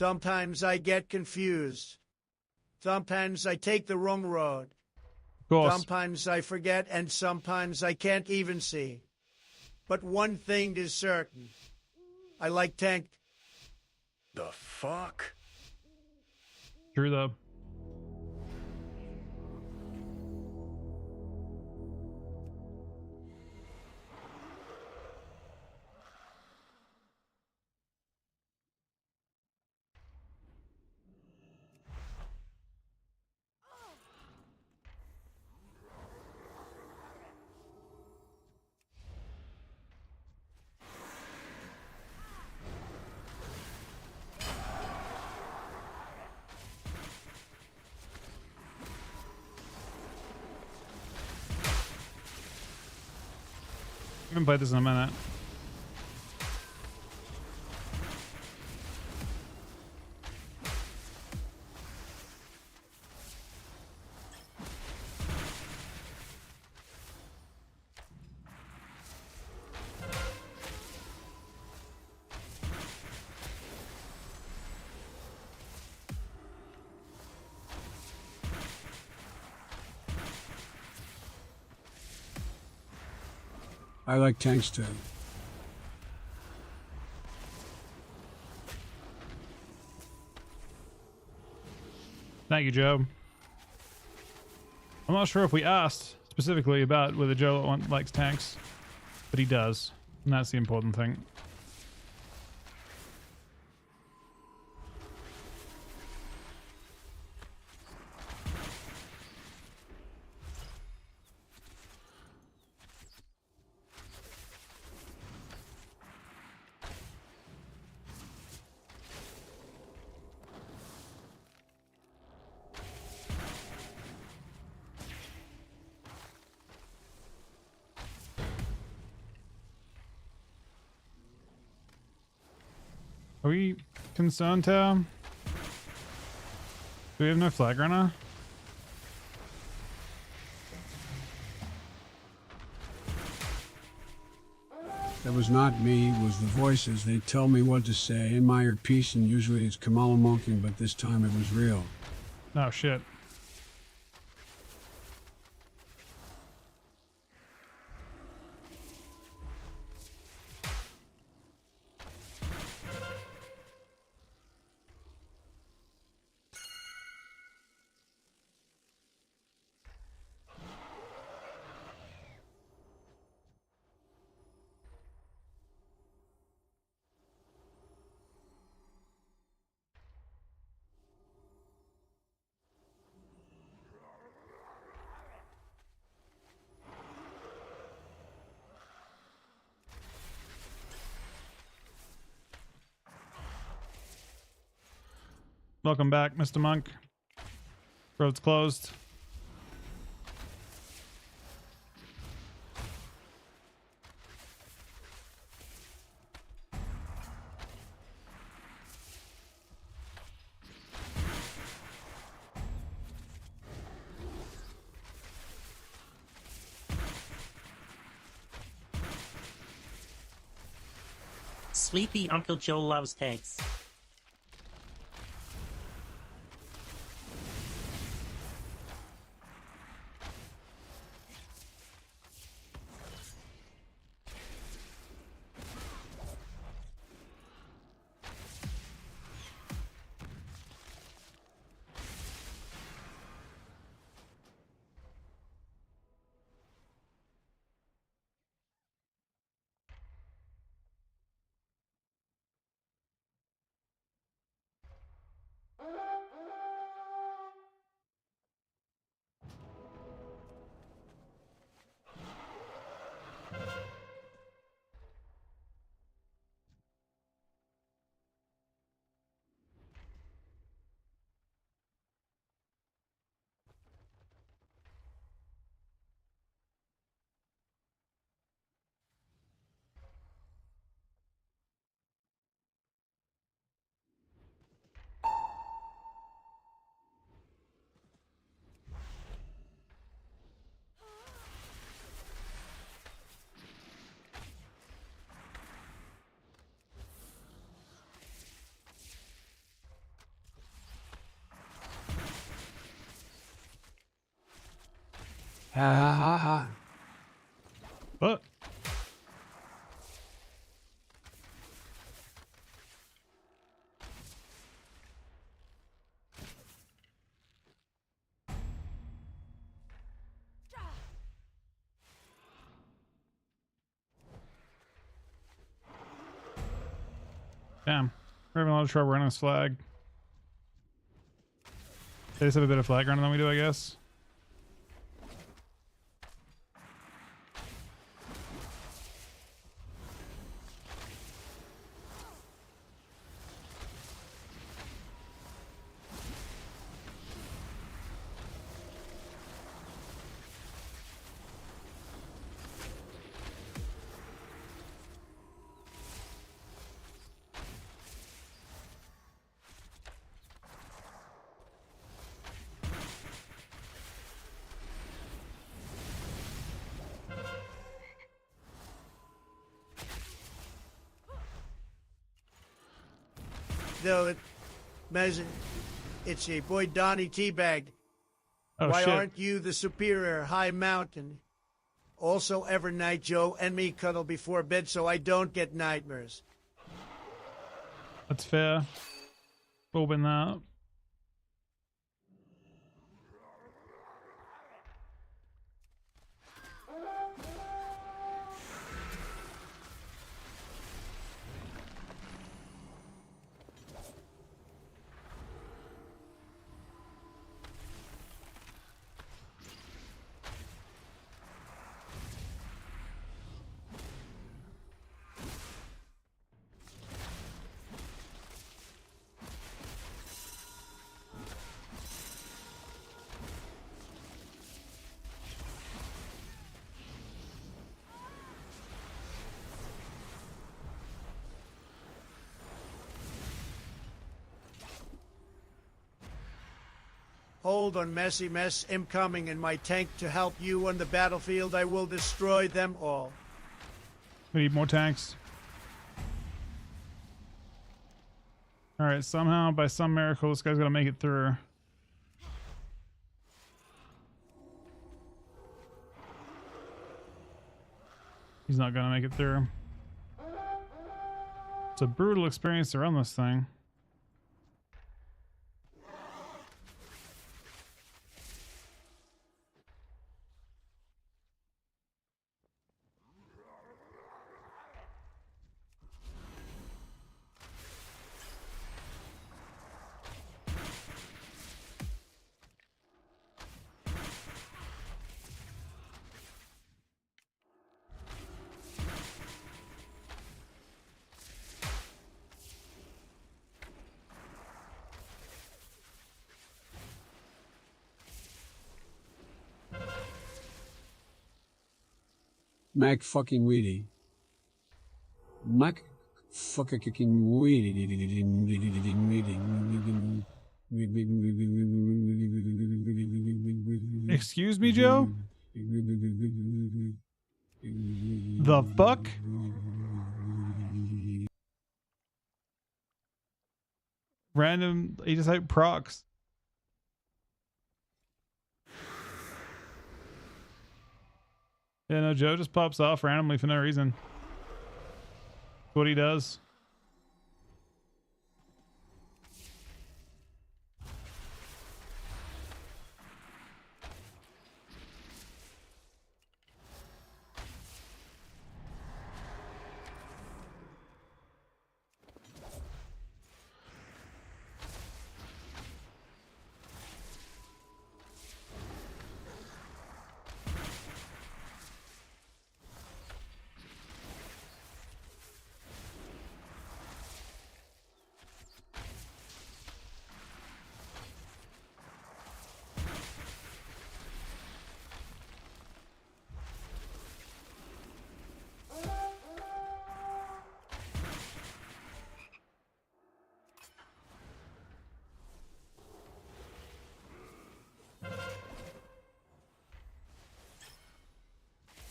Sometimes I get confused. Sometimes I take the wrong road. Of course. Sometimes I forget, and sometimes I can't even see. But one thing is certain. I like tank. The fuck? True though. I haven't played this in a minute. I like tanks too. Thank you, Joe. I'm not sure if we asked specifically about whether Joe likes tanks, but he does, and that's the important thing. Are we concerned, Tom? Do we have no flag runner? That was not me, it was the voices. They tell me what to say in my earpiece, and usually it's Kamala monking, but this time it was real. Oh, shit. Welcome back, Mr. Monk. Road's closed. Sleepy Uncle Joe loves tanks. Ha ha ha ha. What? Damn. We're having a lot of trouble running this flag. They just have a bit of flag running than we do, I guess. Though it's a boy Donnie teabagged. Oh, Why shit. aren't you the superior High Mountain? Also, every night Joe and me cuddle before bed so I don't get nightmares. That's fair. Open that. Hold on, messy mess. I'm coming in my tank to help you on the battlefield. I will destroy them all. We need more tanks. Alright, somehow, by some miracle, this guy's gonna make it through. He's not gonna make it through. It's a brutal experience to run this thing. Mac fucking weedy. Mac fucking weedy. Excuse me, Joe? The fuck? Random, he just like procs. Yeah, no, Joe just pops off randomly for no reason. That's what he does.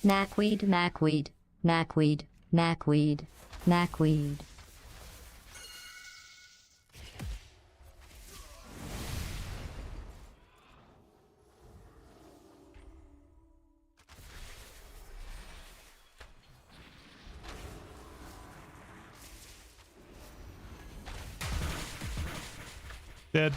Knackweed, knackweed, knackweed, knackweed, knackweed. Dead.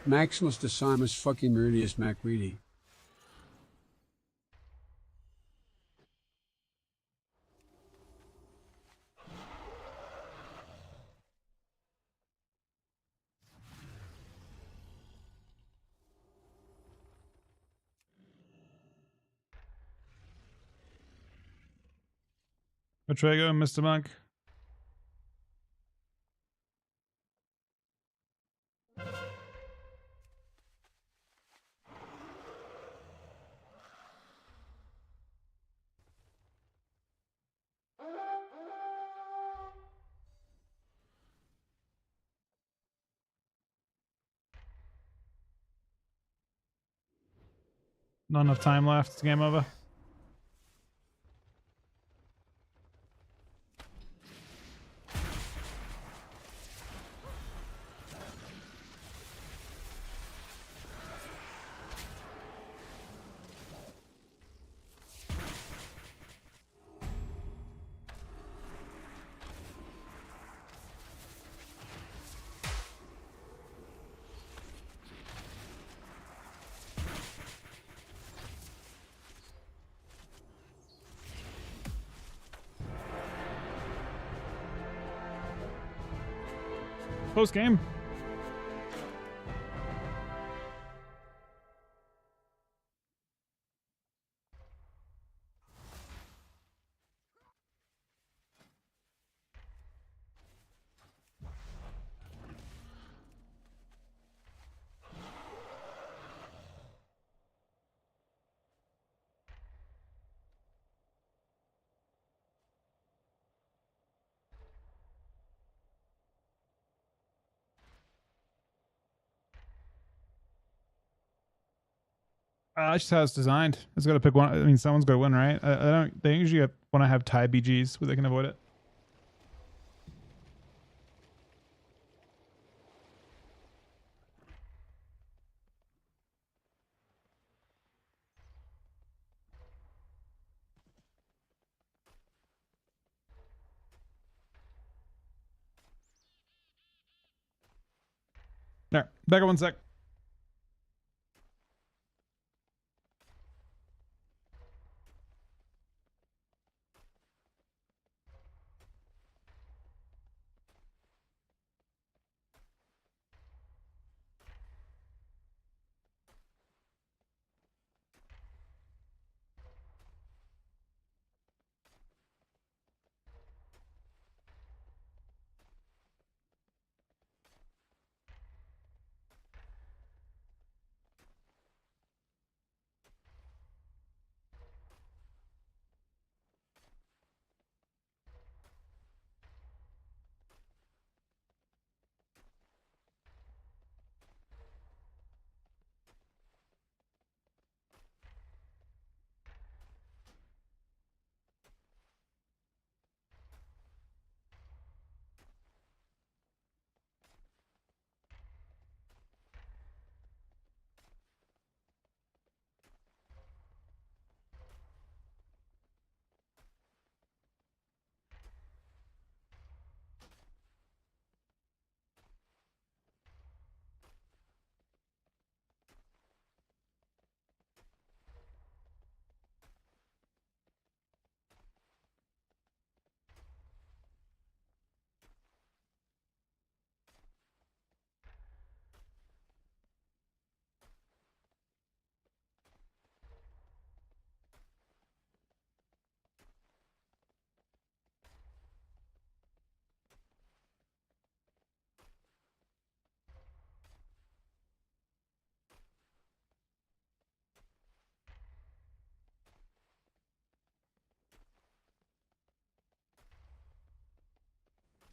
Maximus Decimus fucking Meridius Macready. Betrago, Mr. Monk. Not enough time left. It's game over. Post game. That's just how it's designed. It's got to pick one. I mean, someone's got to win, right? I don't. They usually want to have tie BGs where they can avoid it. There. Back up 1 sec.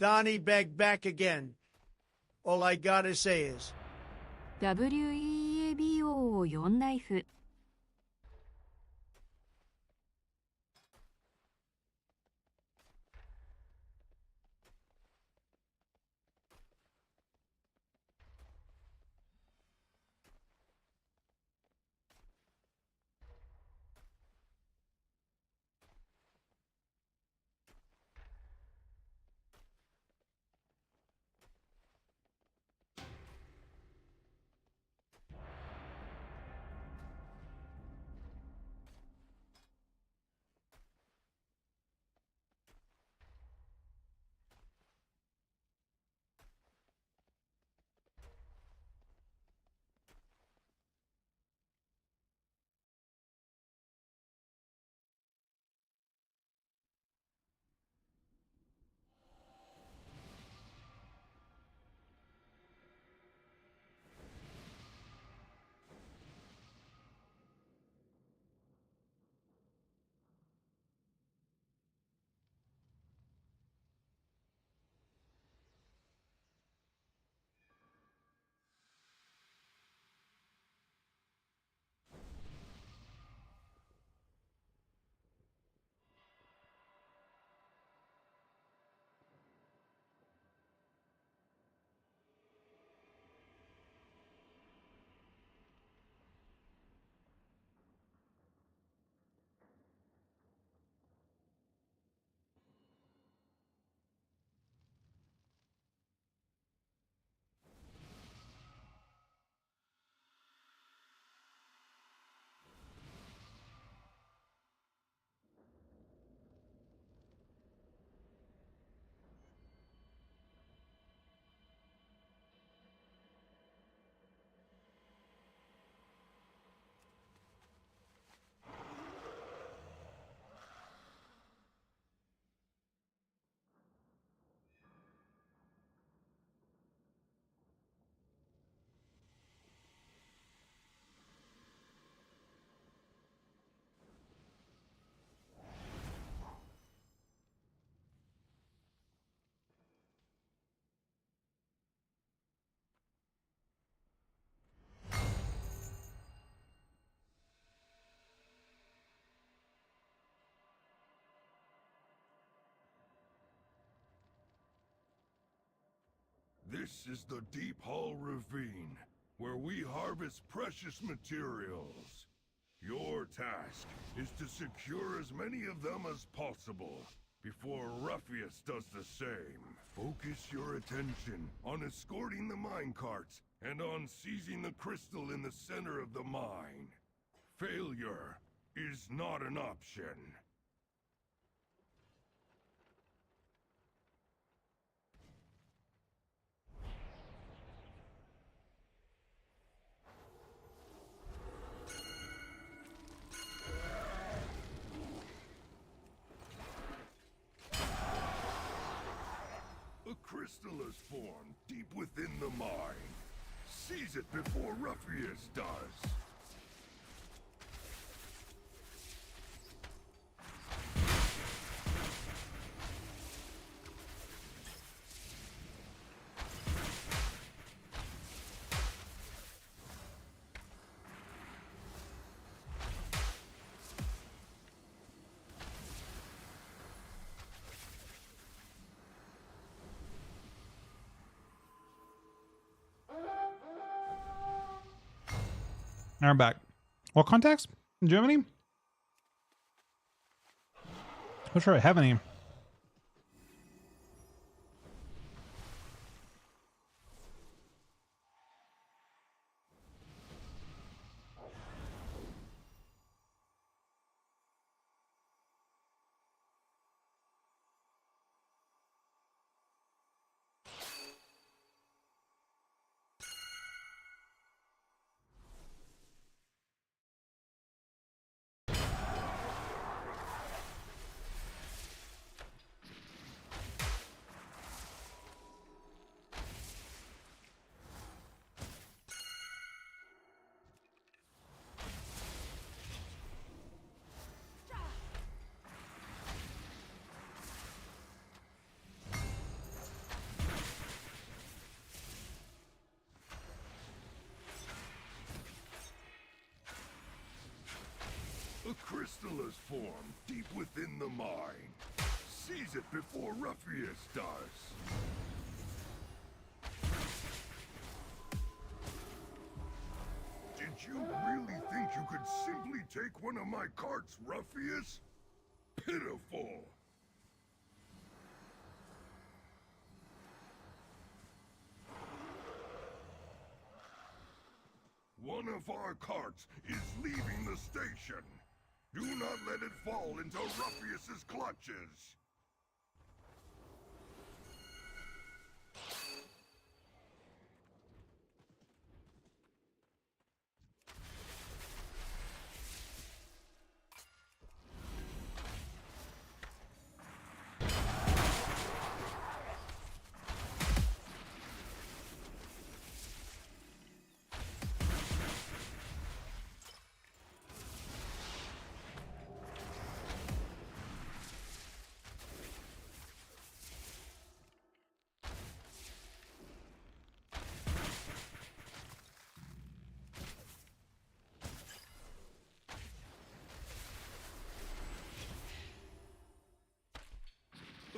Donnie Beg back again. All I gotta say is, WEABO4 ナイフ。This is the Deep Hall Ravine, where we harvest precious materials. Your task is to secure as many of them as possible before Ruffius does the same. Focus your attention on escorting the minecarts and on seizing the crystal in the center of the mine. Failure is not an option. A crystal is formed deep within the mine. Seize it before Ruffius does. Now I'm back. What contacts? In Germany? Not sure I have any. crystal has formed deep within the mine. Seize it before Ruffius does. Did you really think you could simply take one of my carts, Ruffius? Pitiful! One of our carts is leaving the station. Do not let it fall into Ruffius's clutches.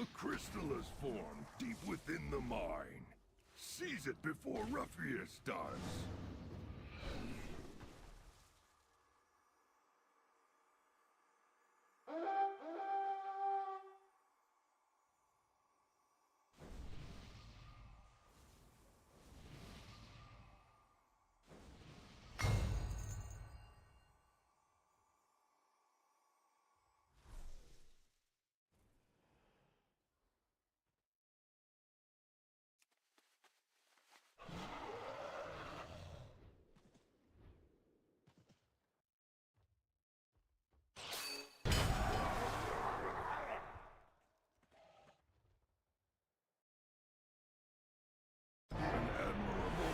A crystal has formed deep within the mine. Seize it before Ruffius does.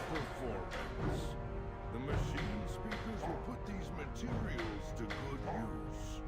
Performance. The machine speakers will put these materials to good use.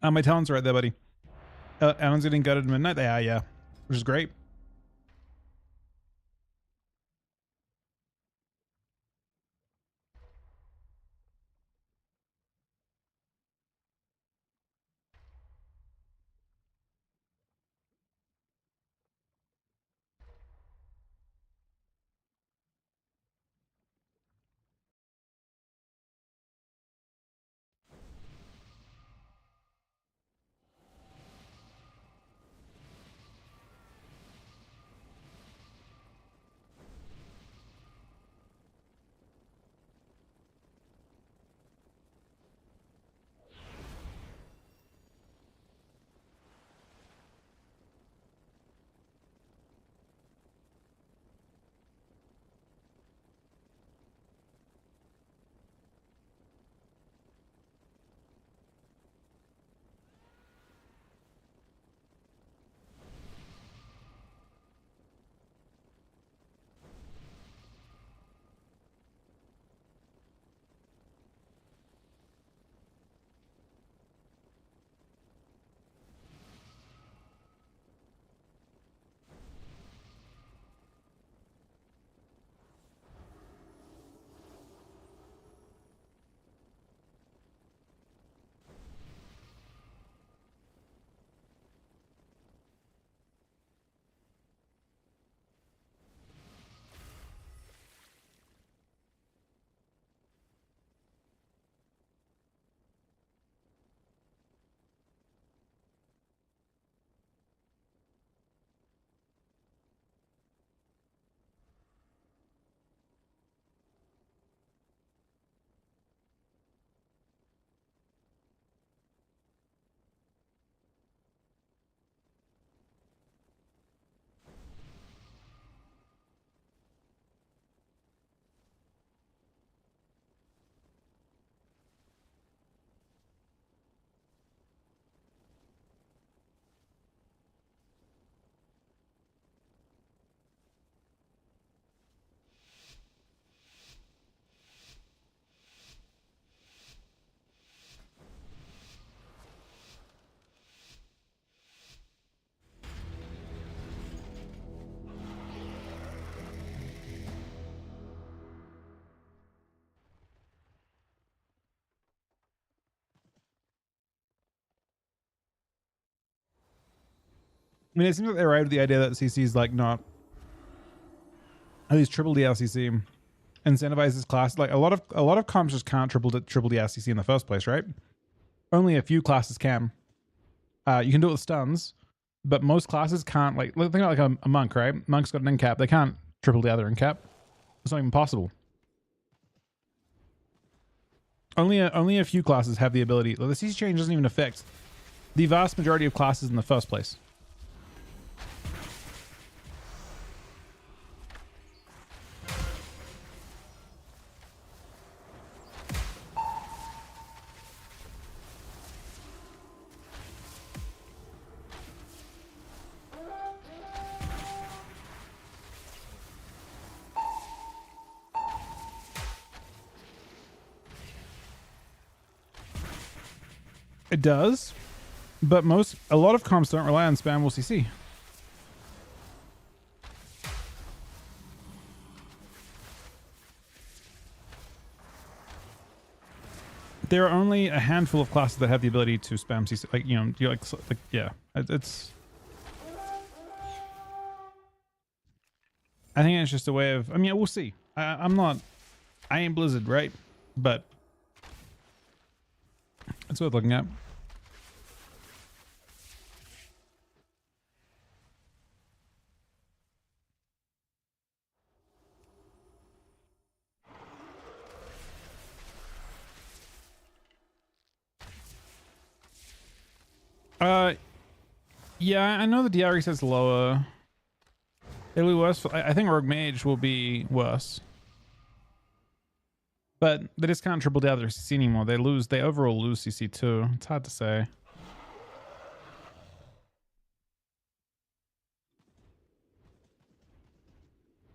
My talents are right there, buddy. Alan's getting gutted at midnight. They are, yeah. Which is great. I mean, it seems like they're right with the idea that CC is like not, at least triple DLCC incentivizes class. Like a lot of comps just can't triple DLCC in the first place, right? Only a few classes can. You can do it with stuns, but most classes can't. Like think about like a monk, right? Monk's got an end cap. They can't triple the other end cap. It's not even possible. Only a few classes have the ability. The CC change doesn't even affect the vast majority of classes in the first place. It does, but a lot of comps don't rely on spammable CC. There are only a handful of classes that have the ability to spam CC. Like, you know, yeah, it's. I think it's just a way of. I mean, we'll see. I ain't Blizzard, right? But it's worth looking at. Yeah, I know the DR reset's lower. It'll be worse. I think Rogue Mage will be worse. But they just can't triple down their CC anymore. They overall lose CC too. It's hard to say.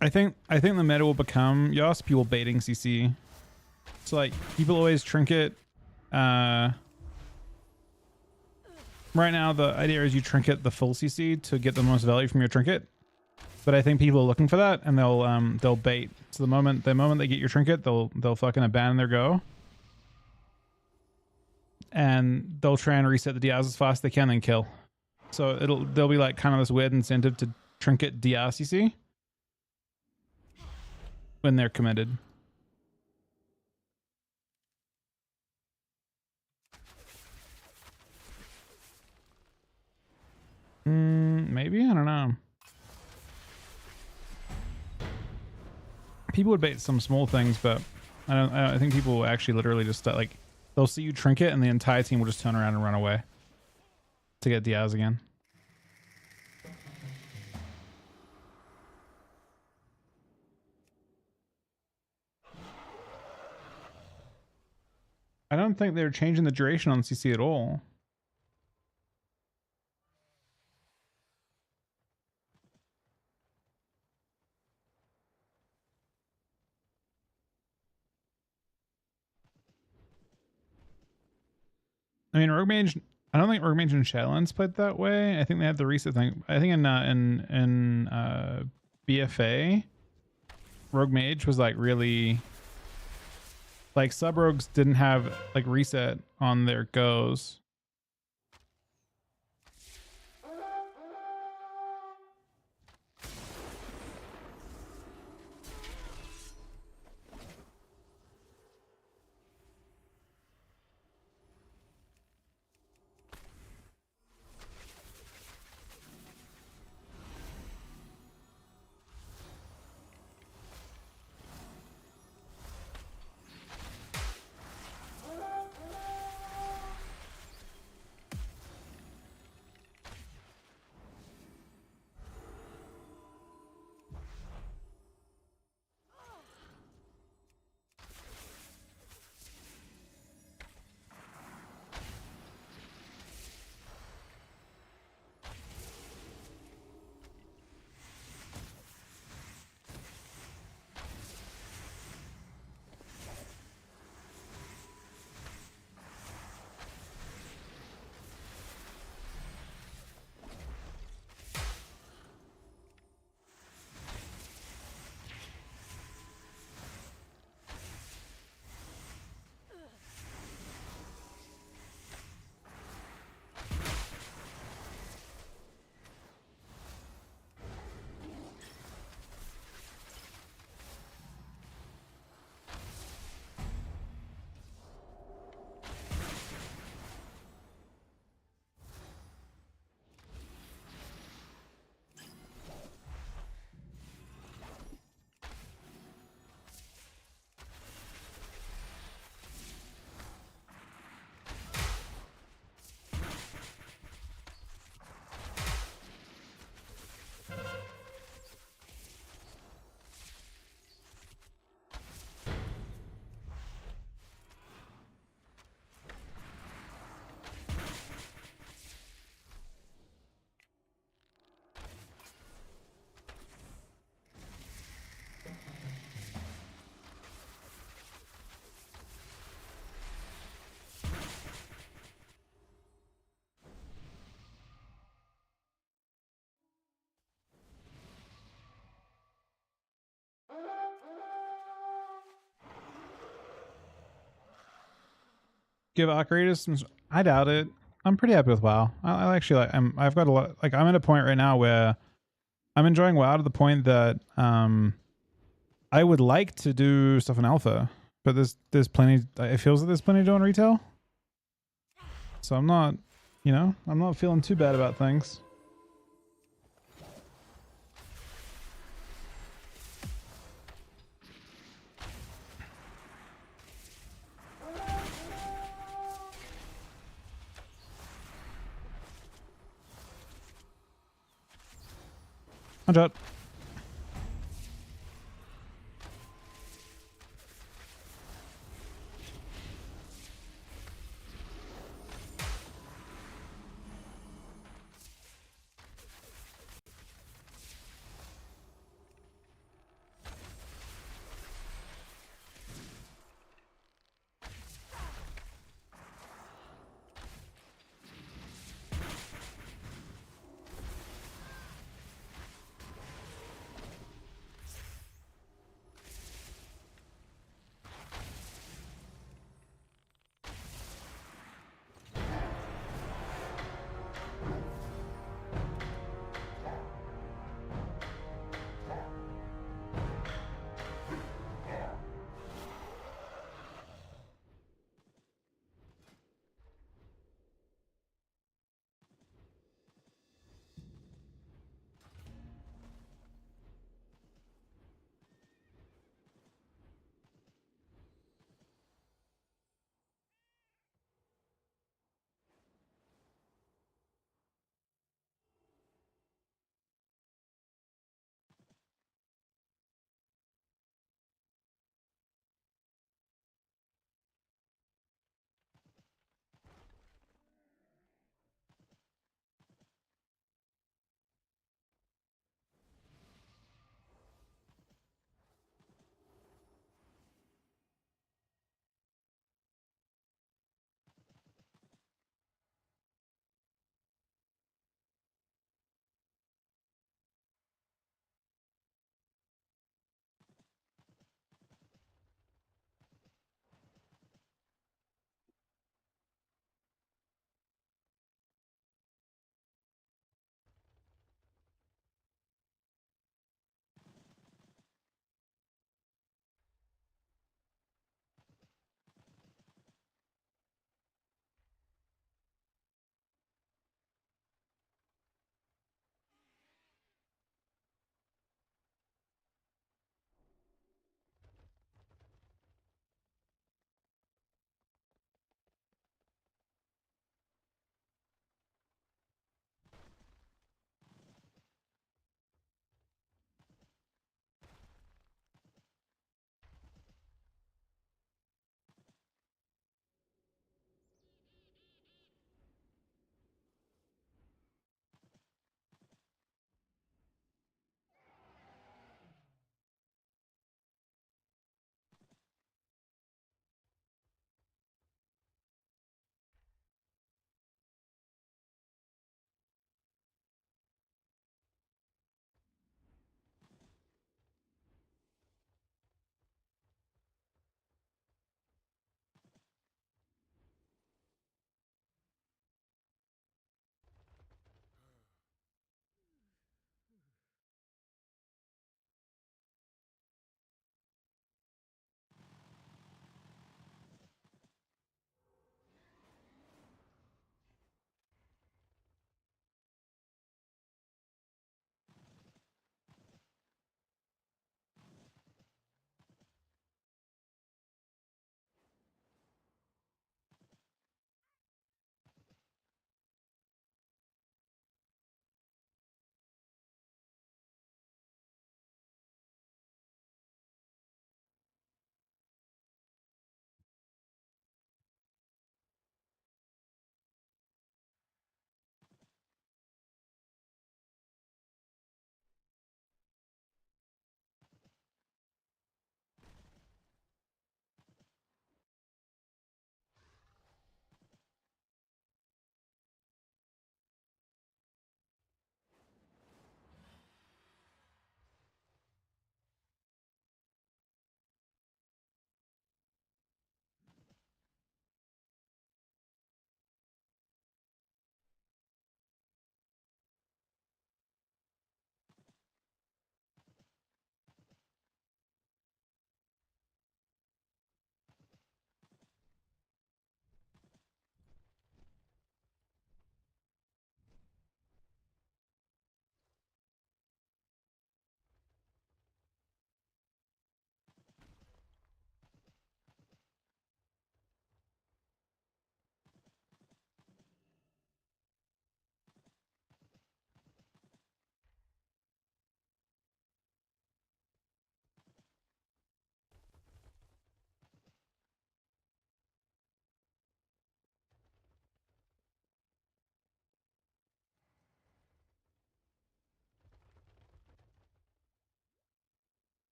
I think the meta will become, you ask people baiting CC. So like people always trinket. Right now the idea is you trinket the full CC to get the most value from your trinket. But I think people are looking for that, and they'll bait. So the moment they get your trinket, they'll fucking abandon their go, and they'll try and reset the DRs as fast as they can and kill. So there'll be like kind of this weird incentive to trinket DR CC when they're committed. Maybe, I don't know. People would bait some small things, but I think people will actually literally just like, they'll see you trinket and the entire team will just turn around and run away to get Diaz again. I don't think they're changing the duration on CC at all. I mean, Rogue Mage, I don't think Rogue Mage and Shadowlands played that way. I think they had the reset thing. I think in BFA, Rogue Mage was like really, like sub rogues didn't have like reset on their goes. give Ocarina some. I doubt it. I'm pretty happy with WoW. I actually like. I've got a lot. Like I'm at a point right now where I'm enjoying WoW to the point that I would like to do stuff in alpha, but there's plenty. It feels like there's plenty to do in retail. So I'm not, you know, I'm not feeling too bad about things. One shot.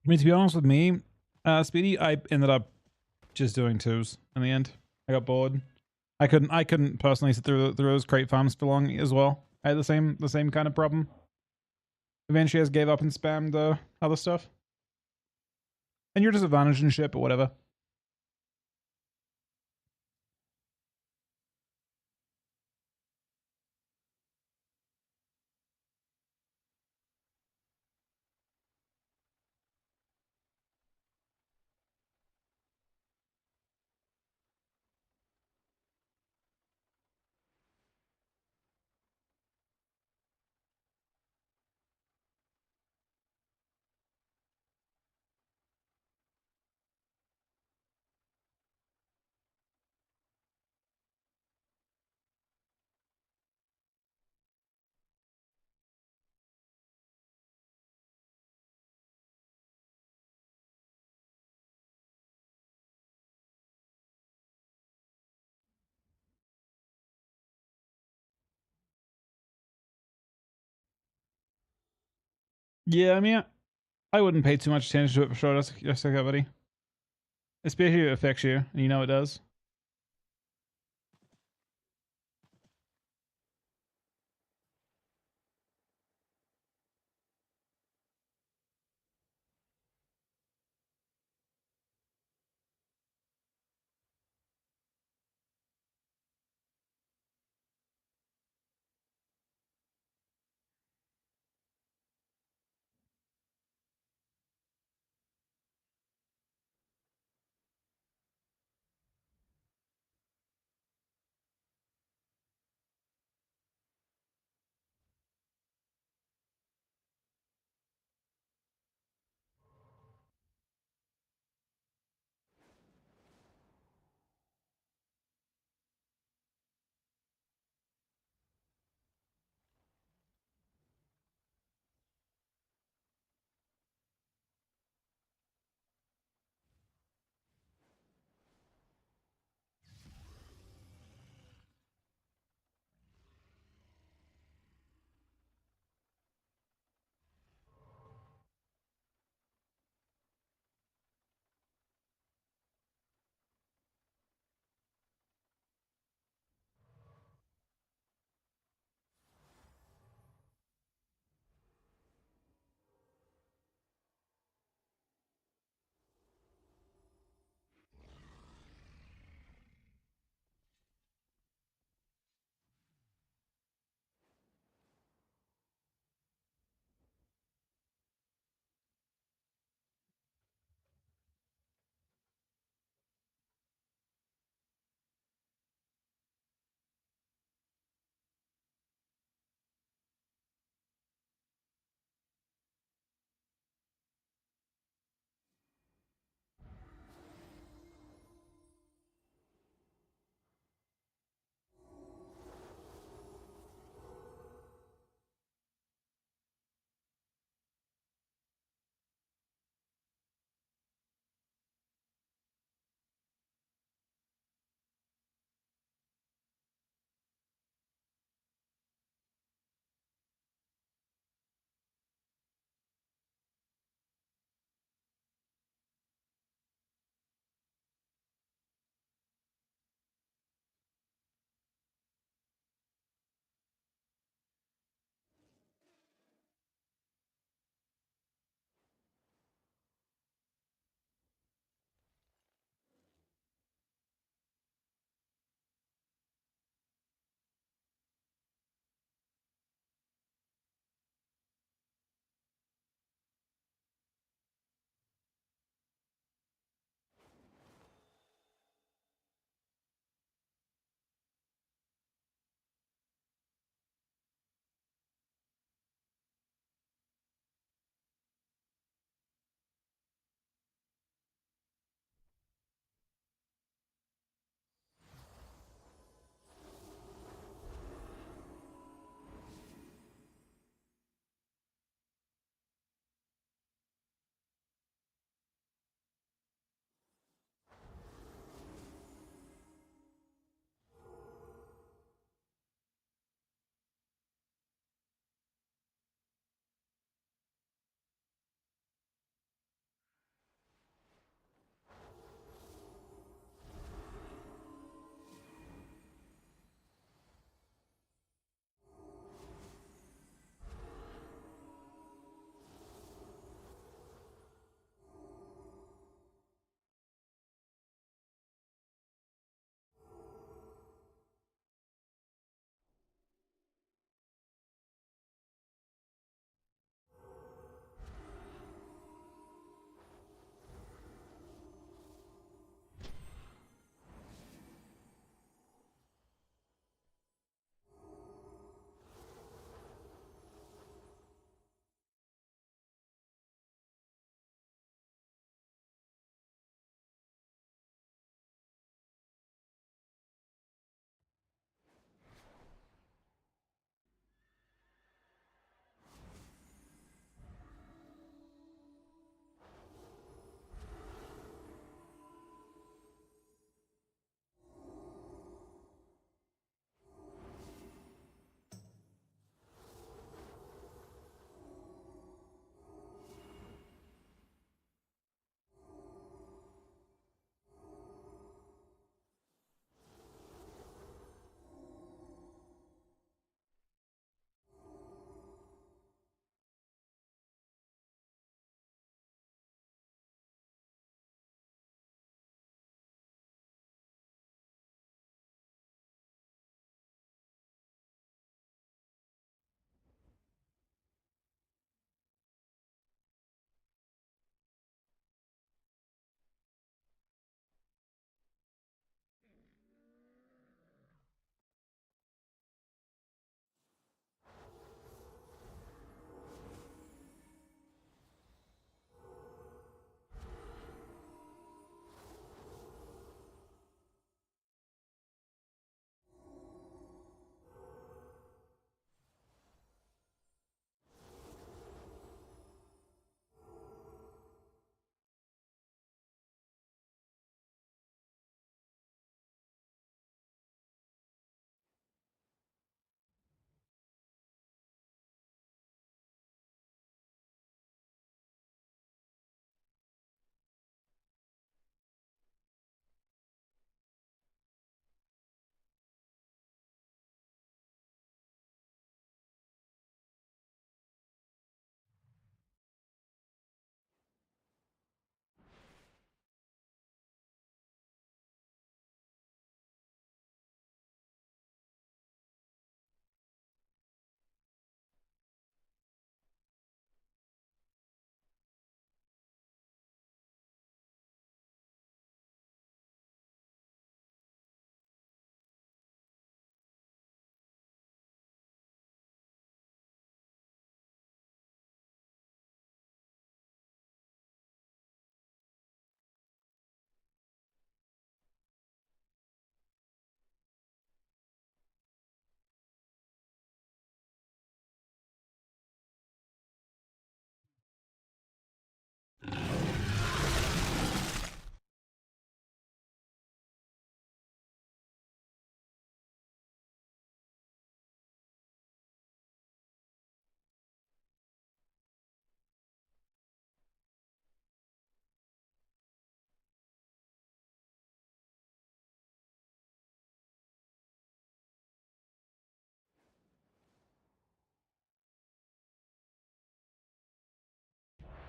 mean, to be honest with me, Speedy, I ended up just doing 2s in the end. I got bored. I couldn't personally sit through those crate farms for long as well. I had the same kind of problem. Eventually, I just gave up and spammed other stuff. And you're disadvantaged and shit, but whatever. Yeah, I mean, I wouldn't pay too much attention to it for sure, just like that, buddy. Especially if it affects you, and you know it does.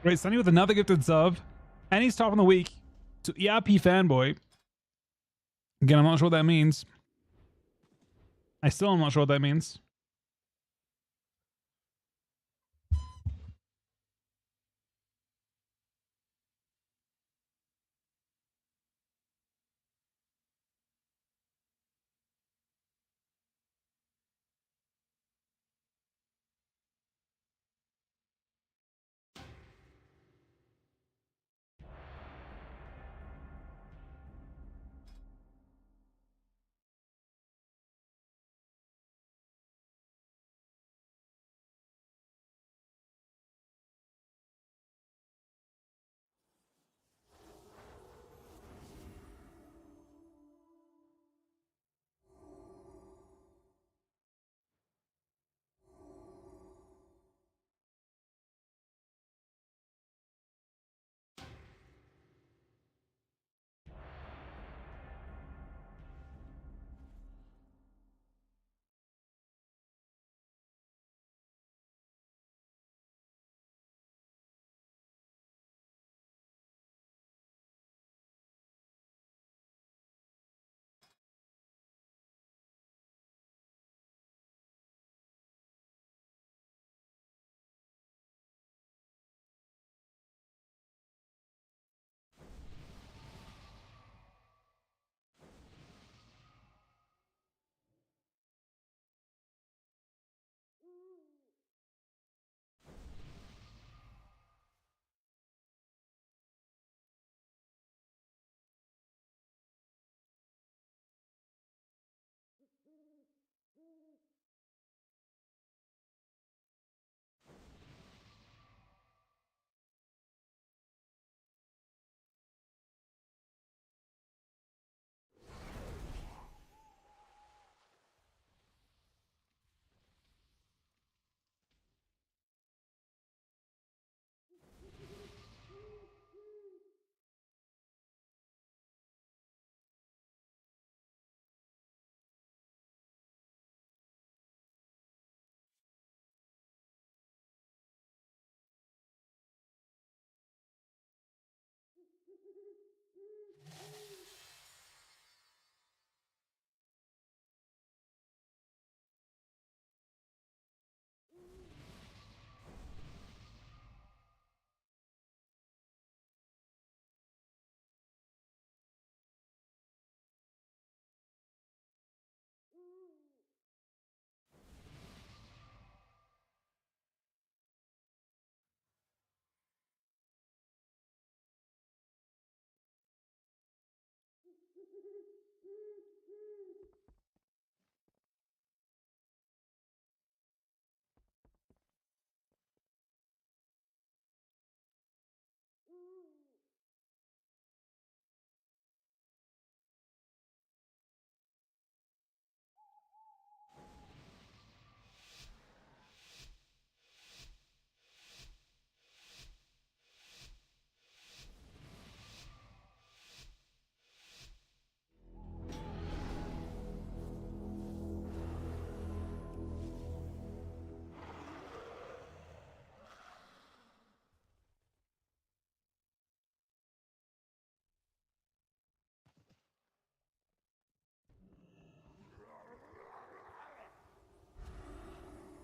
Wait, Sunny with another gifted sub. And he's top of the week to ERP Fanboy. Again, I'm not sure what that means. I still am not sure what that means.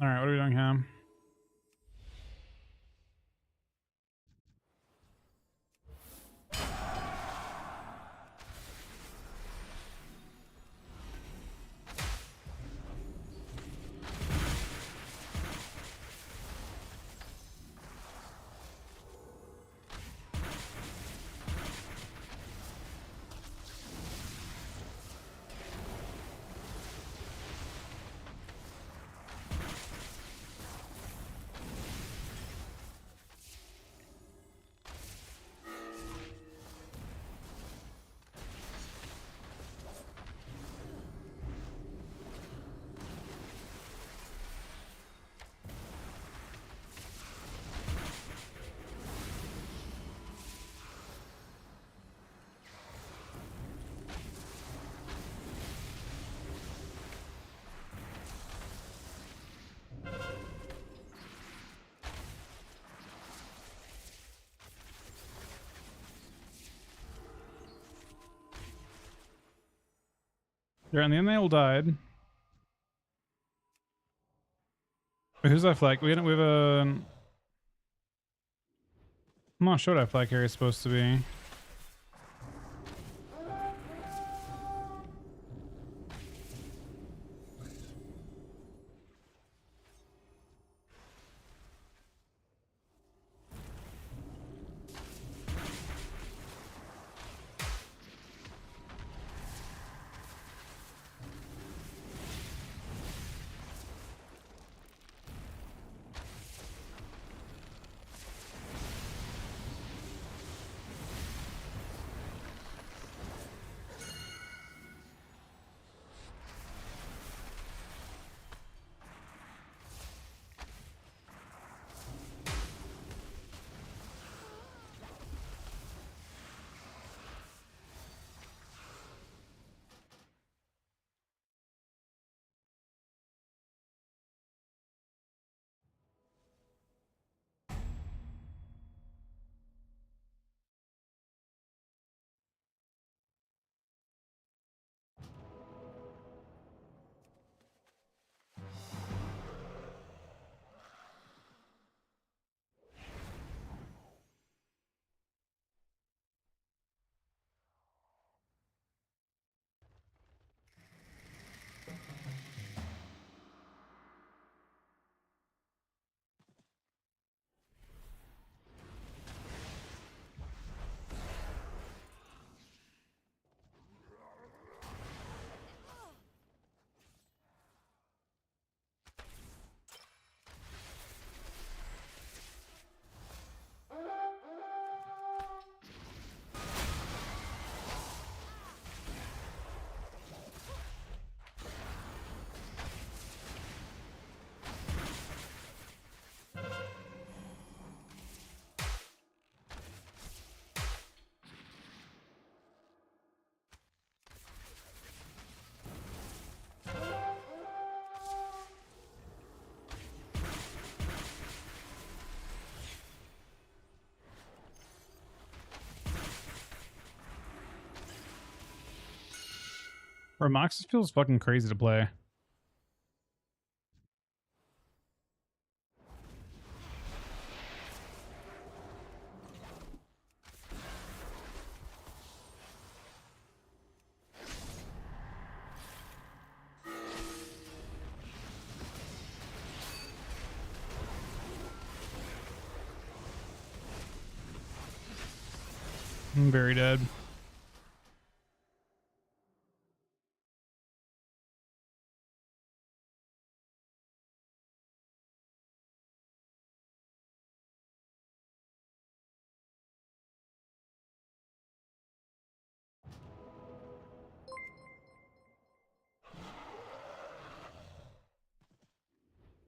All right, what are we doing, Ham? Yeah, and the nail died. Wait, who's that flag? We have a... I'm not sure what that flag carrier is supposed to be. Mox feels fucking crazy to play. I'm very dead.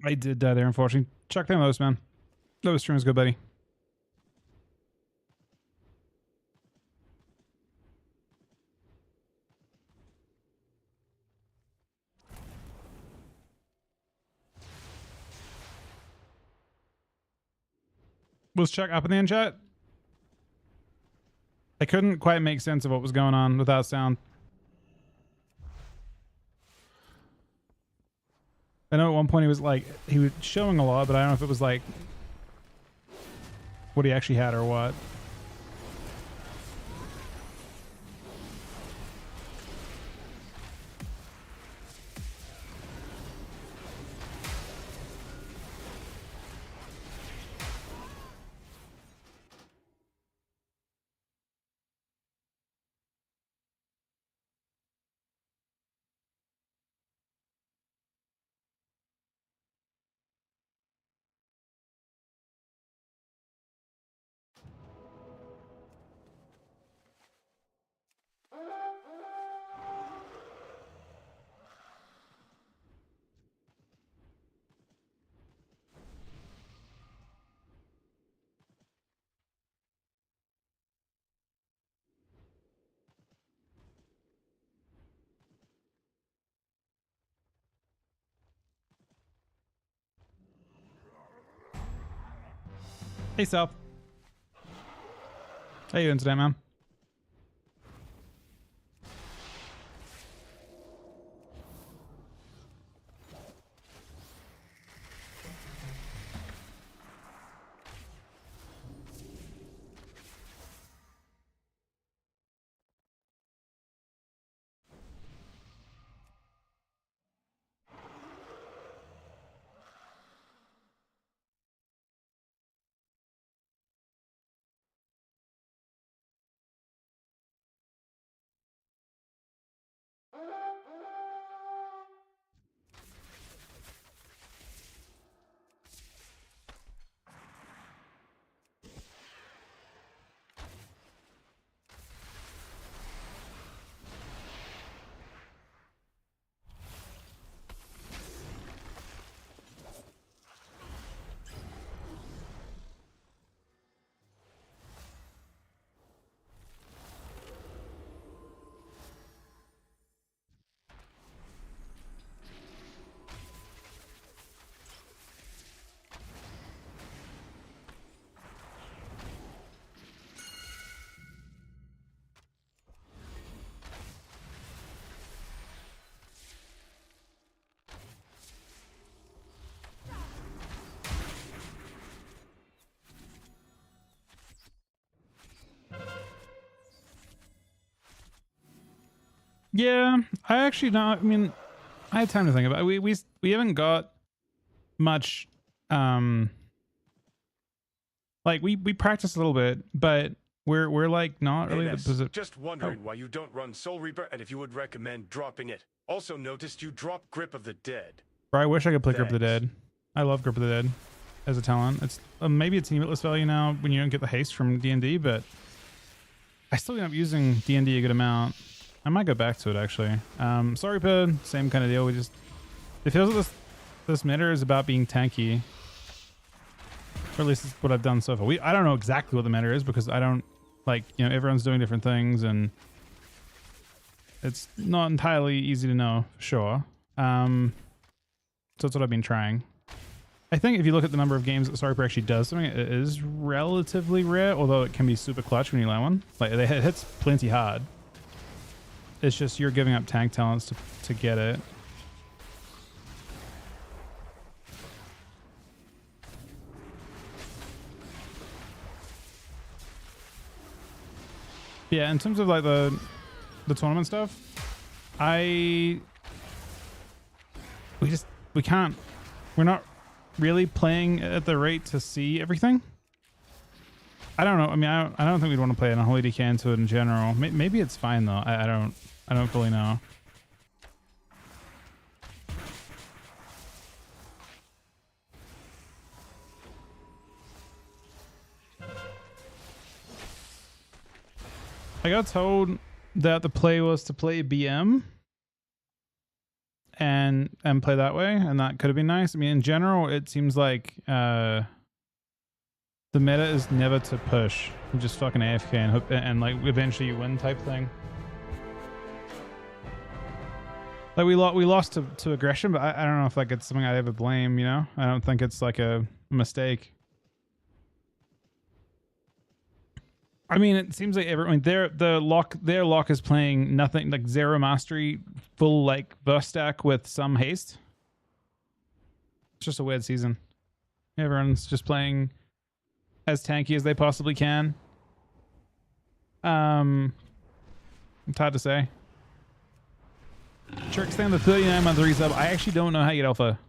I did die there, unfortunately. Check them those, man. Those streams good, buddy. Was Chuck up in the end chat? I couldn't quite make sense of what was going on without sound. I know at one point he was like, he was showing a lot, but I don't know if it was like what he actually had or what. Hey, South. How you doing today, man? Yeah, I actually not. I mean, I had time to think about it. We haven't got much. Like we practiced a little bit, but we're like not really the position. Just wondering why you don't run Soul Reaper, and if you would recommend dropping it. Also noticed you drop Grip of the Dead. Bro, I wish I could play Grip of the Dead. I love Grip of the Dead as a talent. It's maybe it's needless value now when you don't get the haste from D&D, but I still end up using D&D a good amount. I might go back to it actually. Sorry, Pid, same kind of deal. It feels like this meta is about being tanky. Or at least it's what I've done so far. I don't know exactly what the meta is because I don't like, you know, everyone's doing different things and it's not entirely easy to know for sure. So that's what I've been trying. I think if you look at the number of games that Sorry actually does something, it is relatively rare, although it can be super clutch when you land one. Like it hits plenty hard. It's just you're giving up tank talents to get it. Yeah, in terms of like the tournament stuff, we're not really playing at the rate to see everything. I don't know. I mean, I don't think we'd want to play an Unholy DK into it in general. Maybe it's fine though. I don't fully know. I got told that the play was to play BM and play that way, and that could have been nice. I mean, in general, it seems like the meta is never to push. You just fucking AFK and hope, and like eventually you win type thing. Like we lost to aggression, but I don't know if like it's something I ever blame. You know, I don't think it's like a mistake. I mean, it seems like everyone their lock is playing nothing like zero mastery, full like burst stack with some haste. It's just a weird season. Everyone's just playing as tanky as they possibly can. It's hard to say. Trickstand the 39-month resub. I actually don't know how you get alpha.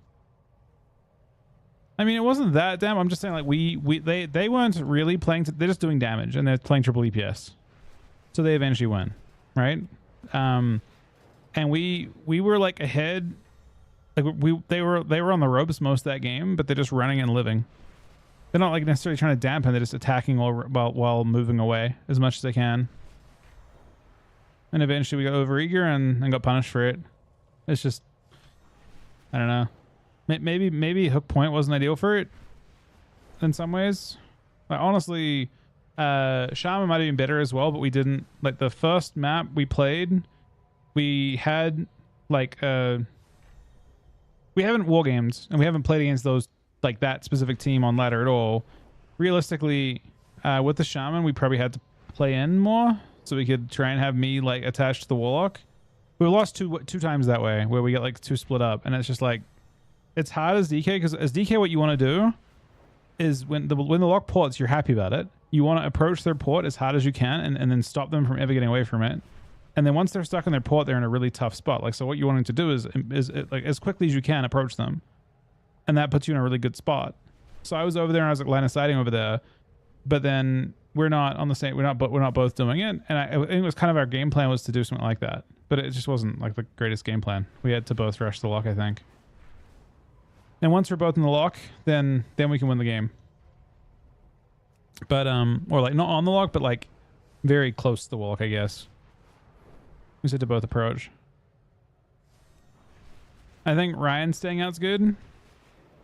I mean, it wasn't that damn. I'm just saying, like they weren't really playing. They're just doing damage, and they're playing triple EPS, so they eventually win, right? And we were like ahead, like they were on the ropes most of that game, but they're just running and living. They're not like necessarily trying to dampen. They're just attacking while moving away as much as they can. And eventually we got overeager and got punished for it. It's just, I don't know. Maybe hook point wasn't ideal for it in some ways. Like, honestly, Shaman might have been better as well, but we didn't, like the first map we played, we had like we haven't wargamed and we haven't played against those like that specific team on ladder at all. Realistically, with the Shaman, we probably had to play in more so we could try and have me like attached to the Warlock. We lost two times that way where we get like two split up, and it's just like, it's hard as DK, because as DK what you want to do is when the lock ports, you're happy about it. You want to approach their port as hard as you can and then stop them from ever getting away from it. And then once they're stuck in their port, they're in a really tough spot. Like, so what you want to do is like as quickly as you can approach them. And that puts you in a really good spot. So I was over there and I was like line of sighting over there, but then we're not on the same, we're not both doing it. And I think it was kind of our game plan was to do something like that. but it just wasn't like the greatest game plan. We had to both rush the lock, I think. And once we're both in the lock, then we can win the game. But or like not on the lock, but like very close to the lock, I guess. We said to both approach. I think Ryan staying out's good,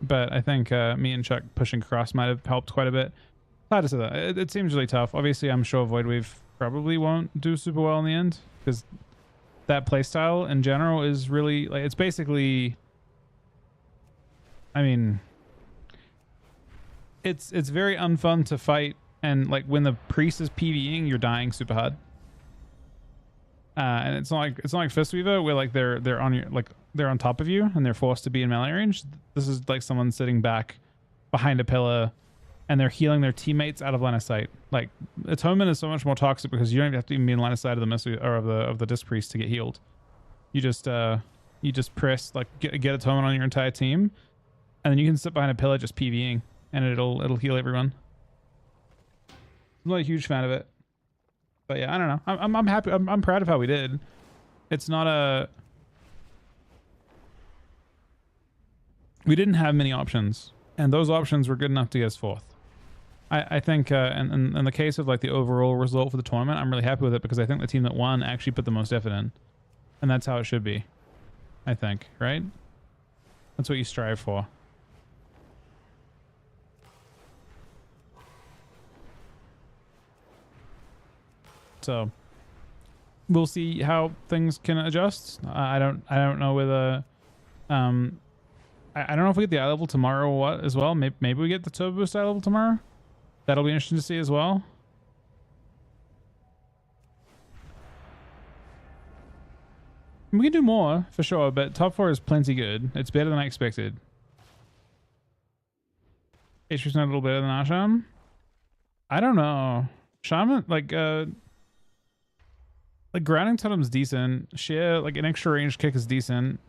but I think me and Chuck pushing across might have helped quite a bit. Hard to say that. It seems really tough. Obviously, I'm sure Voidweave probably won't do super well in the end, because that playstyle in general is really like, it's basically, I mean, it's very unfun to fight, and like when the priest is PvEing, you're dying super hard. And it's not like Fistweaver where like they're on your, like they're on top of you and they're forced to be in melee range. This is like someone sitting back behind a pillar and they're healing their teammates out of line of sight. Like Atonement is so much more toxic because you don't even have to even be in line of sight of the missile or of the disc priest to get healed. You just press like get Atonement on your entire team, and then you can sit behind a pillar just PvEing and it'll heal everyone. I'm not a huge fan of it. But yeah, I don't know. I'm happy. I'm proud of how we did. It's not a... We didn't have many options, and those options were good enough to get us fourth. I think in the case of like the overall result for the tournament, I'm really happy with it because I think the team that won actually put the most effort in, and that's how it should be. I think, right? That's what you strive for. So we'll see how things can adjust. I don't know whether I don't know if we get the eye level tomorrow or what as well. Maybe we get the turbo boost eye level tomorrow. That'll be interesting to see as well. We can do more for sure, but top 4 is plenty good. It's better than I expected. It's not a little better than Asham. I don't know. Shaman, like grounding totem's decent. Share, like an extra range kick is decent.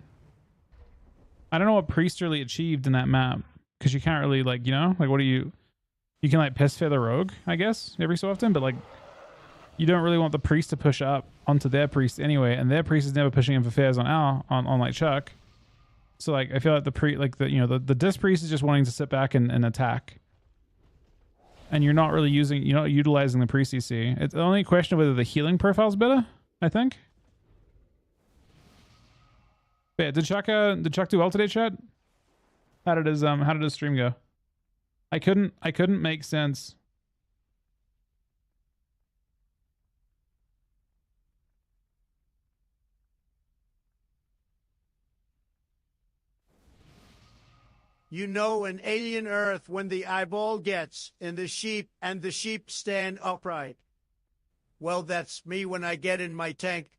I don't know what Priest really achieved in that map, because you can't really like, you know, like what do you can like piss feather rogue, I guess, every so often, but like you don't really want the Priest to push up onto their Priest anyway, and their Priest is never pushing in for fairs on like Chuck. So like I feel like the disc Priest is just wanting to sit back and attack. And you're not really utilizing the Priest EC. It's the only question of whether the healing profile is better, I think. But yeah, did Chuck do well today, chat? How did his stream go? I couldn't make sense. You know an alien Earth when the eyeball gets in the sheep and the sheep stand upright. Well, that's me when I get in my tank.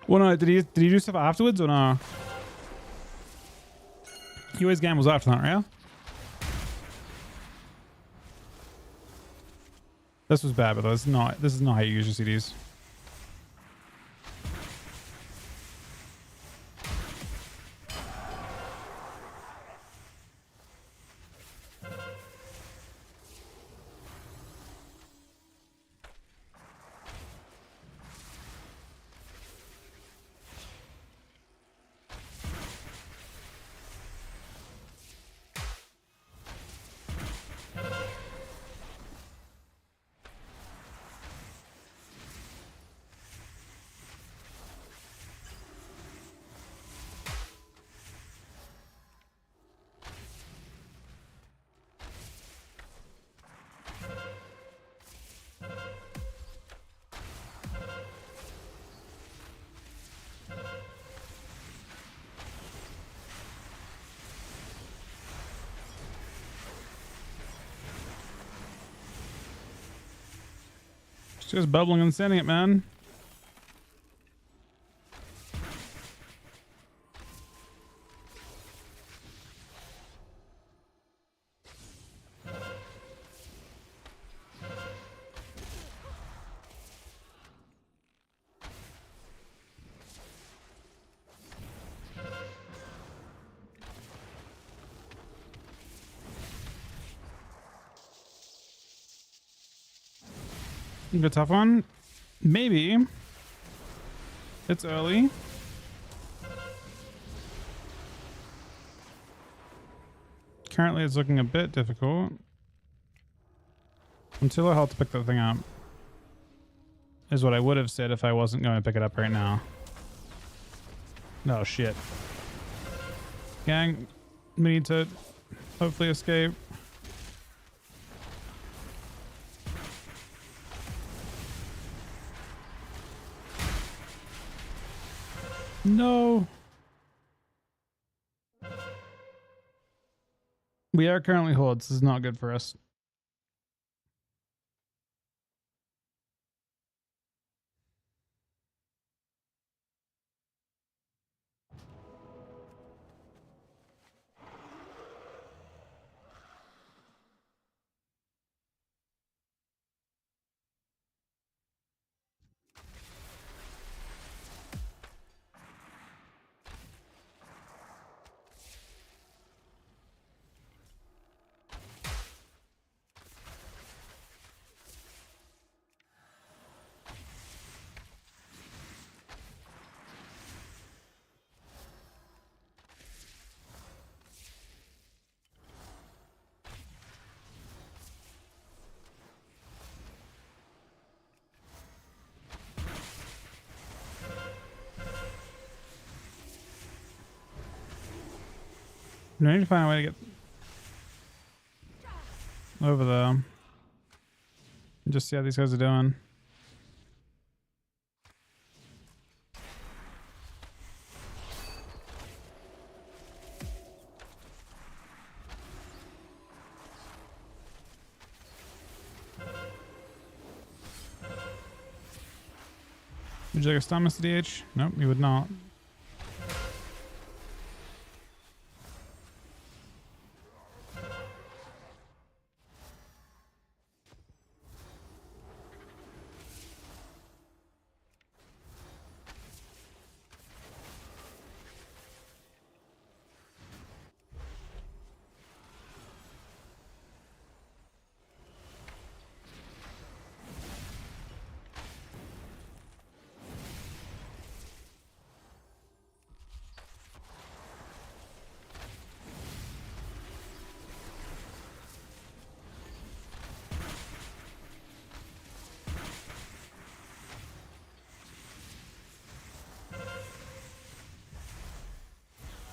Well, no, did he do stuff afterwards or no? He always gambles after that, right? This was bad, but this is not how you use your CDs. just bubbling and sending it, man. A tough one. Maybe. It's early. Currently it's looking a bit difficult. I'm too low health to pick that thing up. Is what I would have said if I wasn't going to pick it up right now. No shit. Gang, we need to hopefully escape. No. We are currently hordes. This is not good for us. I need to find a way to get over there. And just see how these guys are doing. Would you like a stun, Mr. DH? Nope, you would not.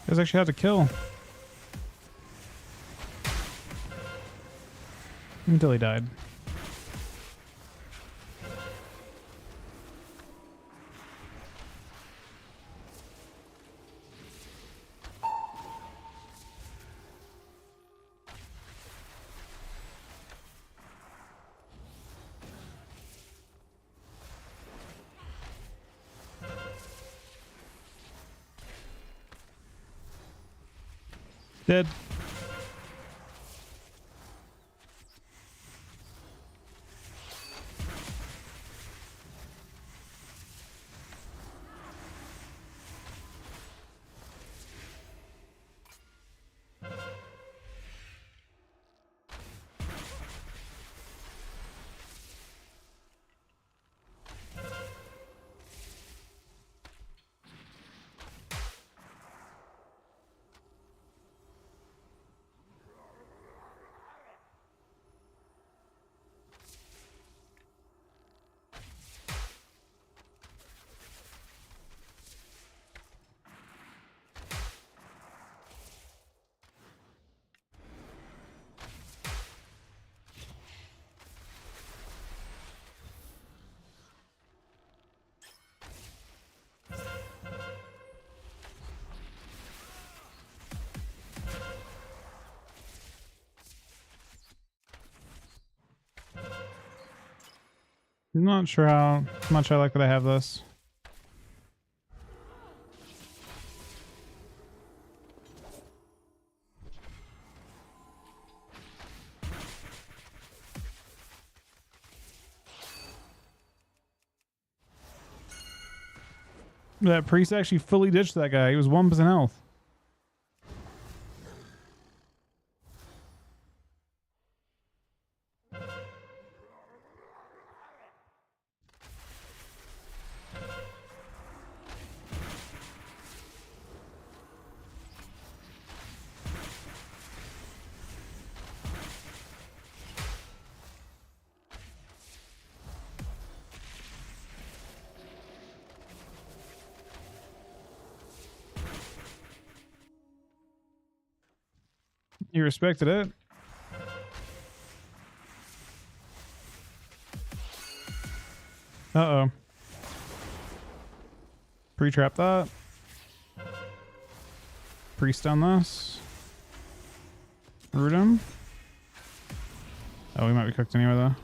You guys actually had to kill. Until he died. Dead. I'm not sure how much I like that I have this. That priest actually fully ditched that guy. He was 1% health. He respected it. Uh-oh. Pre-trap that. Priest on this. Root him. Oh, we might be cooked anyway, though.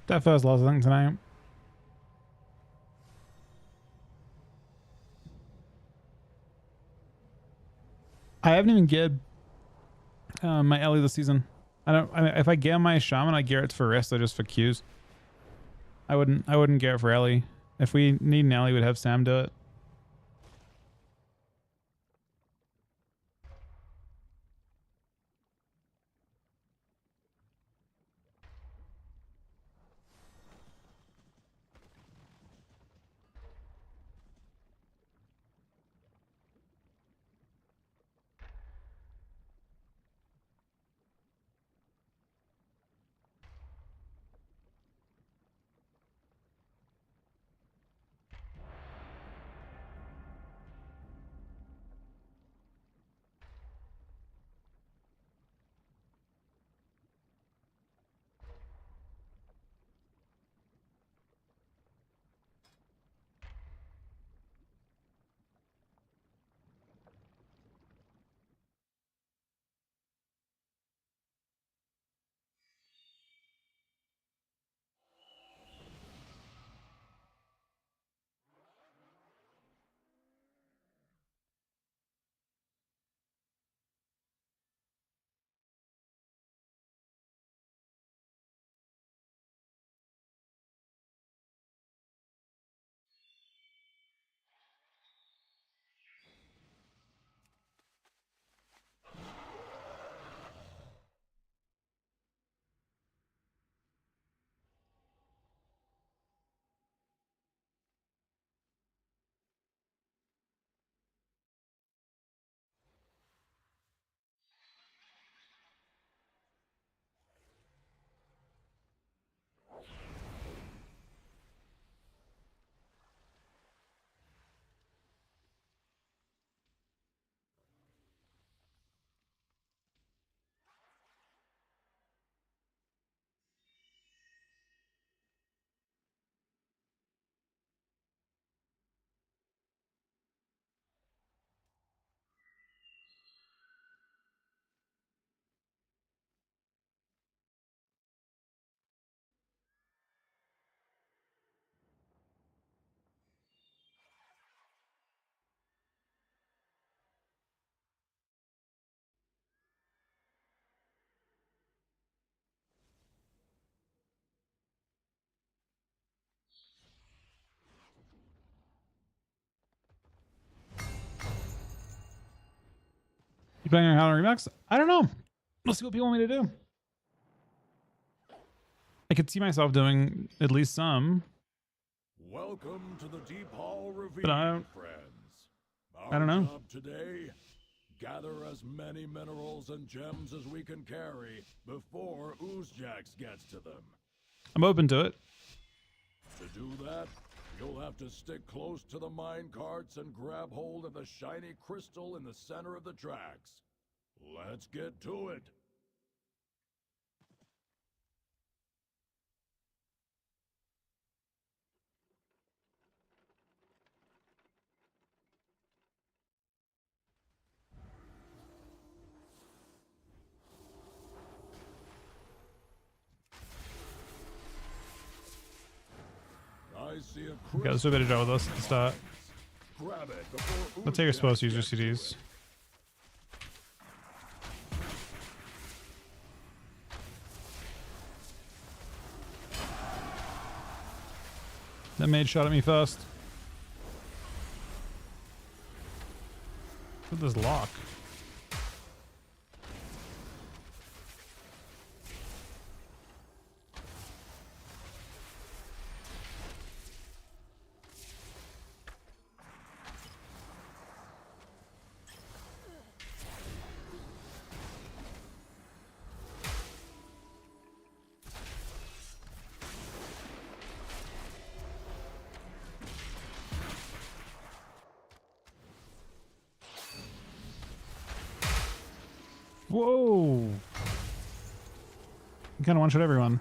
That first loss, I think, tonight. I haven't even geared my Ellie this season. I mean, if I gear my shaman, I gear it for rest or just for Qs. I wouldn't gear it for Ellie. If we need an Ellie, we'd have Sam do it. depending on how to remix. I don't know. Let's see what people want me to do. I could see myself doing at least some. Welcome to the Deep Hall Ravine, But I don't- friends. I don't know. Our job today, gather as many minerals and gems as we can carry before Oozjax gets to them. I'm open to it. To do that, you'll have to stick close to the mine carts and grab hold of the shiny crystal in the center of the tracks. Let's get to it. I see a Okay, let's do a better job with this at the start. Grab it before Let's say you're supposed to use your Oozjax gets CDs. That maid shot at me first. Look at this lock. Whoa! You kind of one-shot everyone.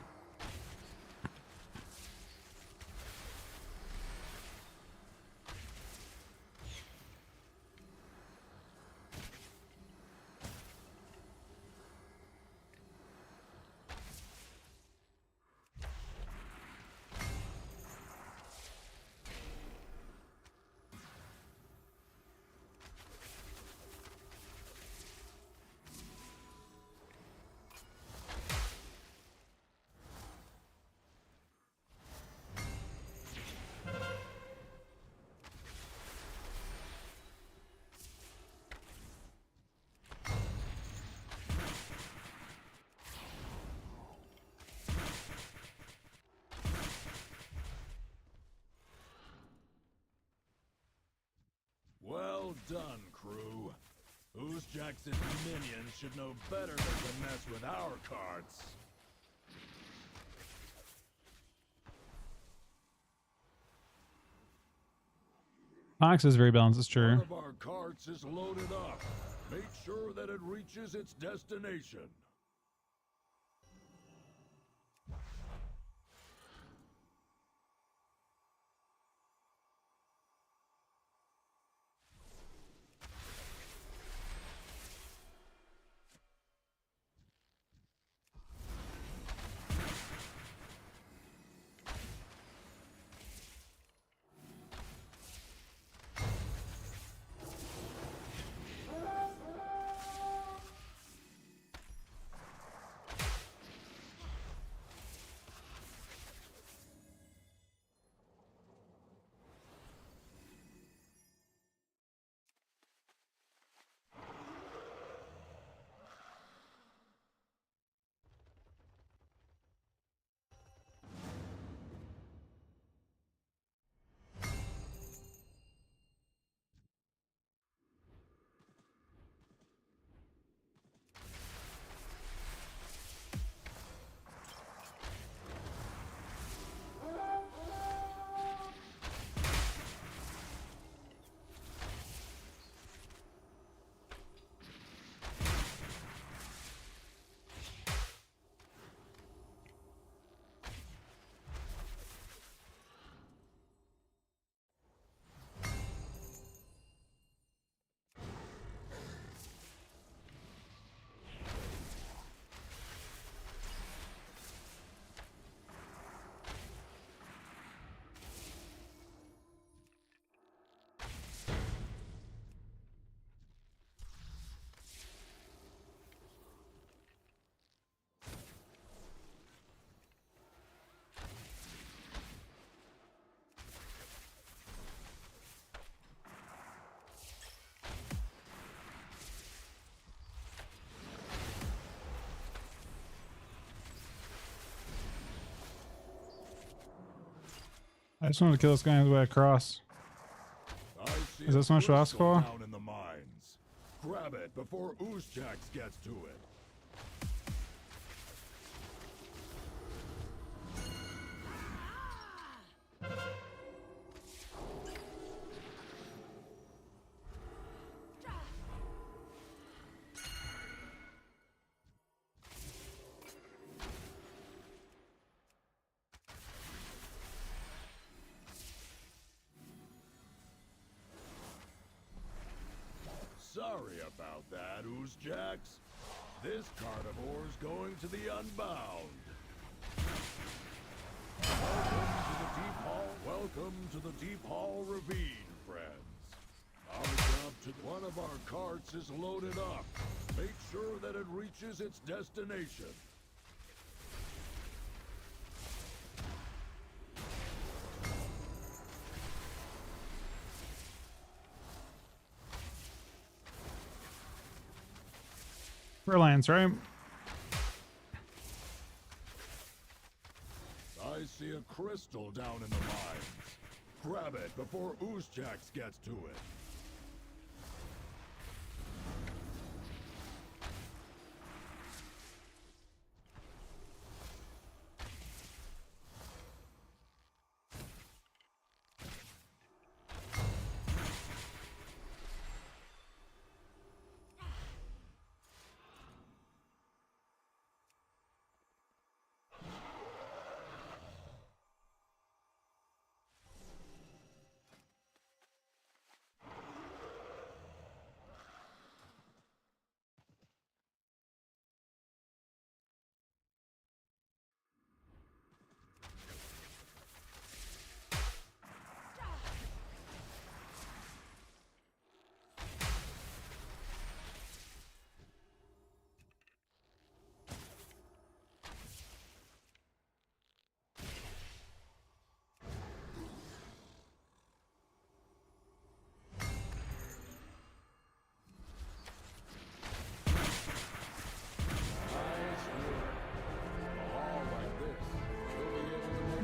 Well done, crew. Oozjax's minions should know better than to mess with our carts. Onyx is very balanced, it's true. One of our carts is loaded up. Make sure that it reaches its destination. I just wanted to kill this guy on his way across. Is that so much to ask for? Down in the mines. Grab it before Oozjax gets to it. Sorry about that, Oozjax. This carnivore's going to the Unbound. Welcome to the Deep Hall Ravine, friends. Our job to one of our carts is loaded up. Make sure that it reaches its destination. Reliance, right? I see a crystal down in the mines. Grab it before Oozjax gets to it.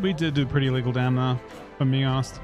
We did do pretty legal damn though, if I'm being honest.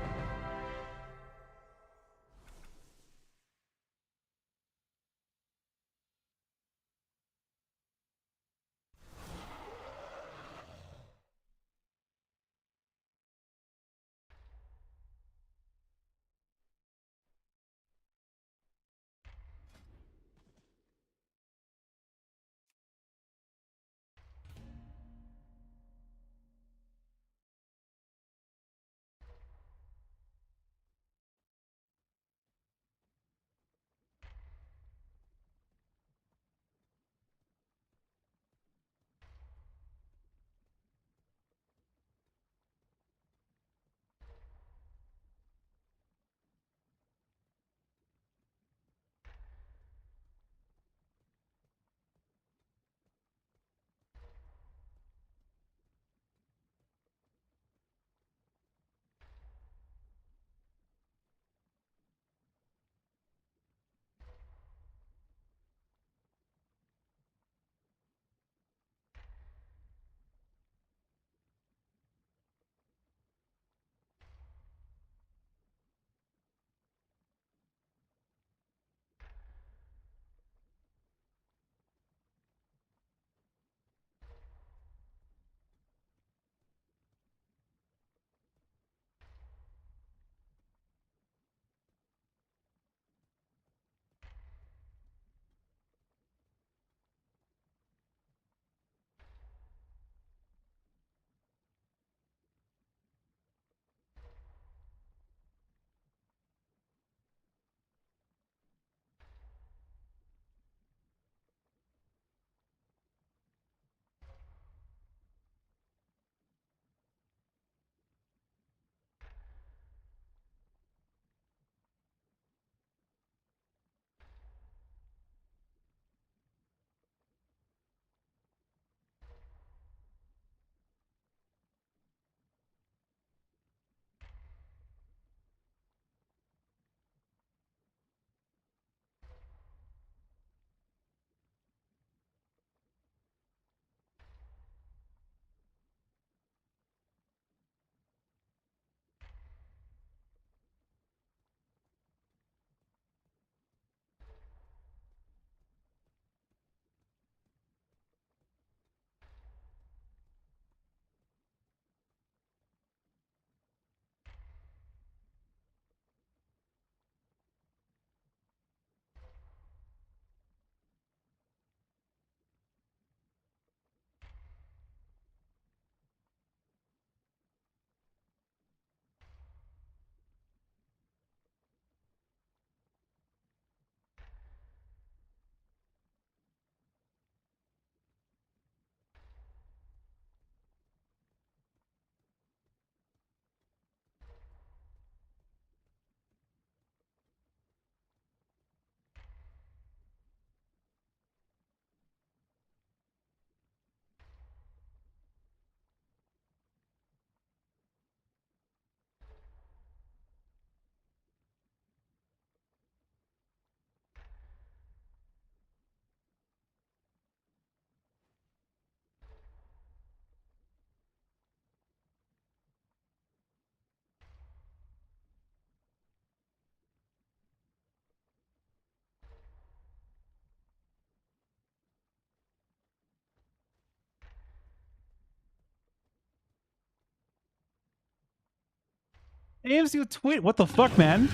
AMC with 20. What the fuck, man?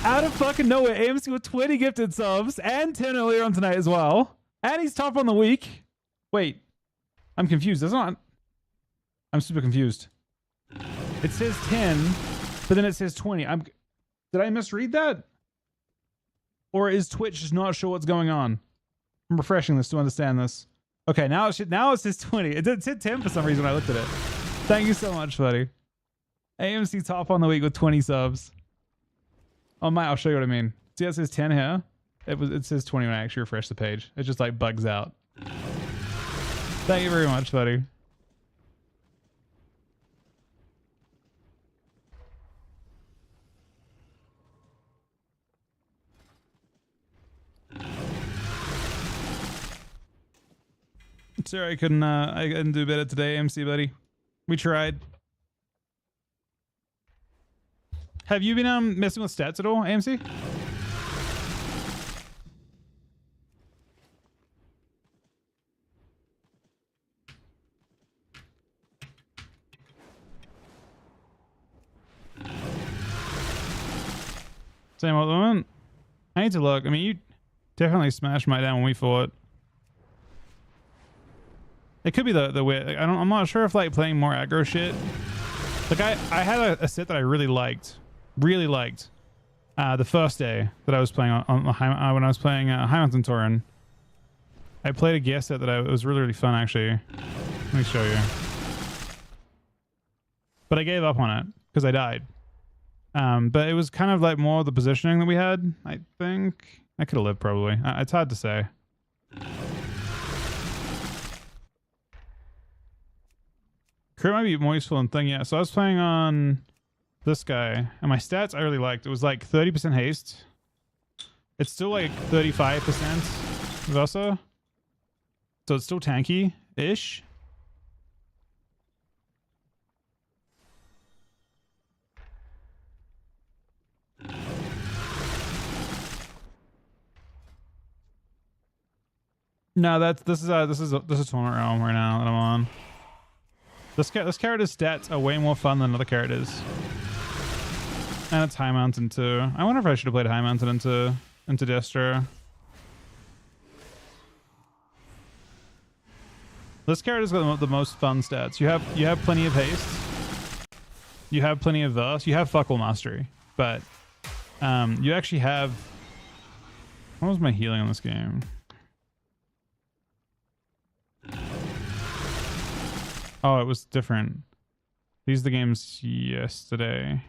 Out of fucking nowhere, AMC with 20 gifted subs and 10 earlier on tonight as well. And he's top on the week. Wait, I'm confused. That's not. I'm super confused. It says 10, but then it says 20. Did I misread that? Or is Twitch just not sure what's going on? I'm refreshing this to understand this. Okay, now it says 20. It said 10 for some reason when I looked at it. Thank you so much, buddy. AMC top on the week with 20 subs. Oh my, I'll show you what I mean. See how it says 10 here? It says 20 when I actually refresh the page. It just like bugs out. Thank you very much, buddy. Sorry, I couldn't do better today, AMC buddy. We tried. Have you been messing with stats at all, AMC? Same old one. I need to look. I mean, you definitely smashed my down when we fought. It could be the way. Like, I'm not sure if like playing more aggro shit. Like I had a set that I really liked, the first day that I was playing on when I was playing High Mountain Tauren. I played a gear set that it was really fun actually. Let me show you. But I gave up on it because I died. But it was kind of like more the positioning that we had. I think I could have lived probably. It's hard to say. Crit might be more useful than thing, yeah. So I was playing on this guy, and my stats I really liked. It was like 30% haste. It's still like 35% Versa. So it's still tanky-ish. No, this is Tournament Realm right now that I'm on. This character's stats are way more fun than other characters. And it's High Mountain too. I wonder if I should have played High Mountain into Destro. This character's got the most fun stats. You have plenty of haste. You have plenty of verse. You have fuck all mastery. But you actually have. What was my healing on this game? Oh, it was different. These are the games yesterday.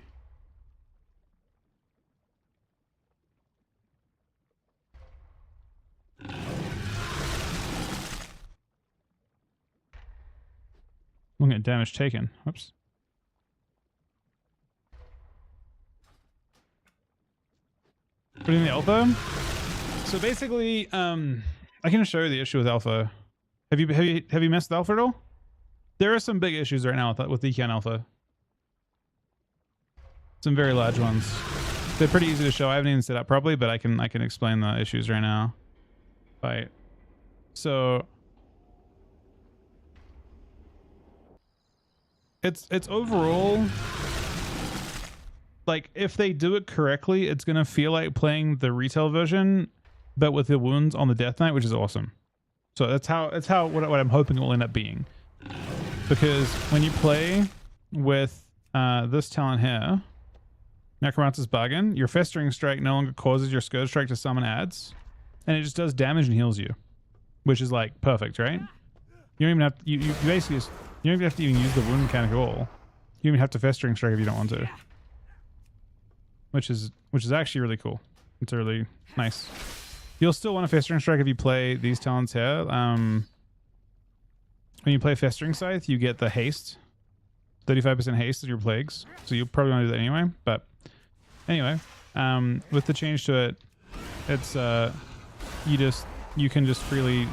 Looking at damage taken. Whoops. Putting the alpha. So basically, I can show you the issue with alpha. Have you messed with alpha at all? There are some big issues right now with Econ Alpha. Some very large ones. They're pretty easy to show. I haven't even set up properly, but I can explain the issues right now. Right. So it's overall like if they do it correctly, it's gonna feel like playing the retail version, but with the wounds on the Death Knight, which is awesome. So that's what I'm hoping it will end up being. Because when you play with this talent here, Necromancer's Bargain, your Festering Strike no longer causes your Scourge Strike to summon adds, and it just does damage and heals you, which is like perfect, right? You don't even have you basically just, you don't even have to even use the wound mechanic at all. You don't even have to Festering Strike if you don't want to, which is actually really cool. It's really nice. You'll still want to Festering Strike if you play these talents here. When you play Festering Scythe, you get the haste. 35% haste of your plagues. So you'll probably want to do that anyway. But anyway, with the change to it, it's you can just freely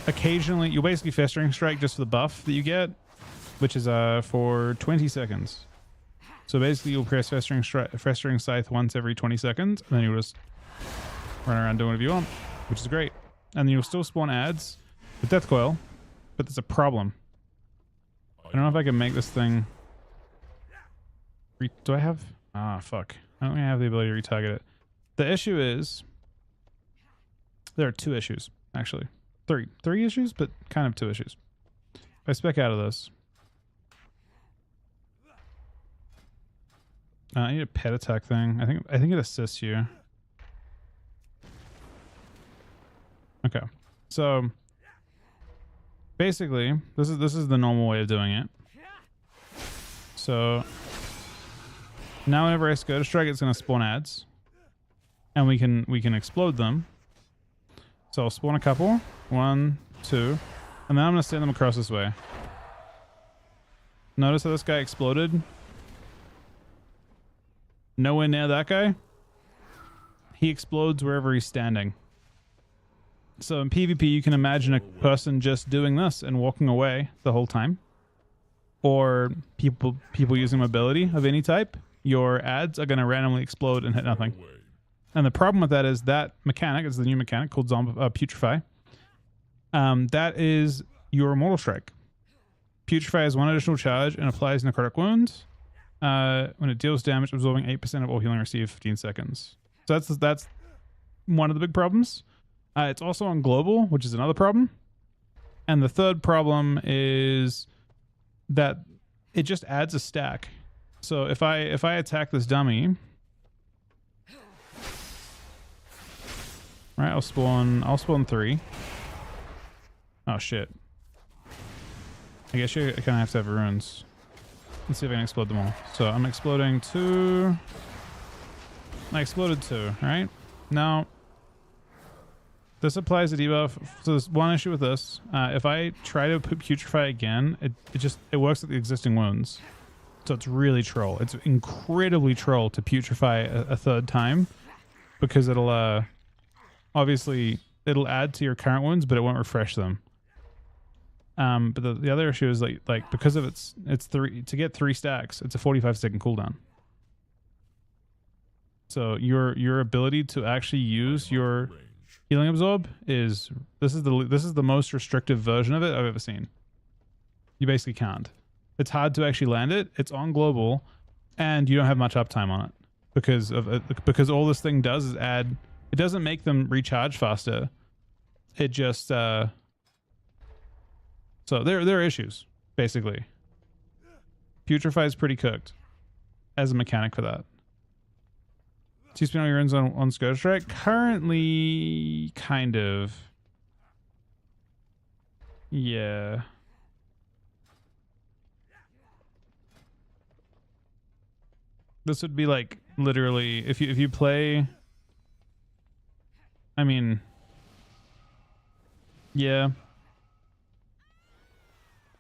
occasionally you basically Festering Strike just for the buff that you get, which is for 20 seconds. So basically you'll press Festering Scythe once every 20 seconds, and then you'll just run around doing whatever you want, which is great. And then you'll still spawn adds with Death Coil, but there's a problem. I don't know if I can make this thing. Do I have? Ah, fuck. I don't think I have the ability to retarget it. The issue is there are 2 issues, actually. 3 issues, but kind of 2 issues. If I spec out of this, I need a pet attack thing. I think it assists you. Okay, so basically, this is the normal way of doing it. So now whenever I go to strike, it's going to spawn ads, and we can explode them. So I'll spawn a couple, 1, 2, and then I'm going to send them across this way. Notice how this guy exploded? Nowhere near that guy. He explodes wherever he's standing. So in PvP, you can imagine a person just doing this and walking away the whole time. Or people using mobility of any type. Your ads are going to randomly explode and hit nothing. And the problem with that is that mechanic is the new mechanic called Putrefy. That is your Mortal Strike. Putrefy has 1 additional charge and applies necrotic wounds. When it deals damage, absorbing 8% of all healing received 15 seconds. So that's one of the big problems. It's also on global, which is another problem. And the third problem is that it just adds a stack. So if I attack this dummy, right, I'll spawn 3. Oh shit. I guess you kind of have to have runes. Let's see if I can explode them all. So I'm exploding 2. I exploded 2, right? Now, this applies a debuff. So there's one issue with this. If I try to putrefy again, it works with the existing wounds. So it's really troll. It's incredibly troll to putrefy a 3rd time, because it'll obviously it'll add to your current wounds, but it won't refresh them. But the other issue is like because of it's 3 to get 3 stacks, it's a 45-second cooldown. So your ability to actually use your healing absorb is this is the most restrictive version of it I've ever seen. You basically can't. It's hard to actually land it. It's on global, and you don't have much uptime on it because all this thing does is add. It doesn't make them recharge faster. It just so there are issues basically. Putrefy is pretty cooked as a mechanic for that. Do you spend all your runes on Scourge Strike? Currently, kind of. Yeah. This would be like literally if you play. I mean, yeah.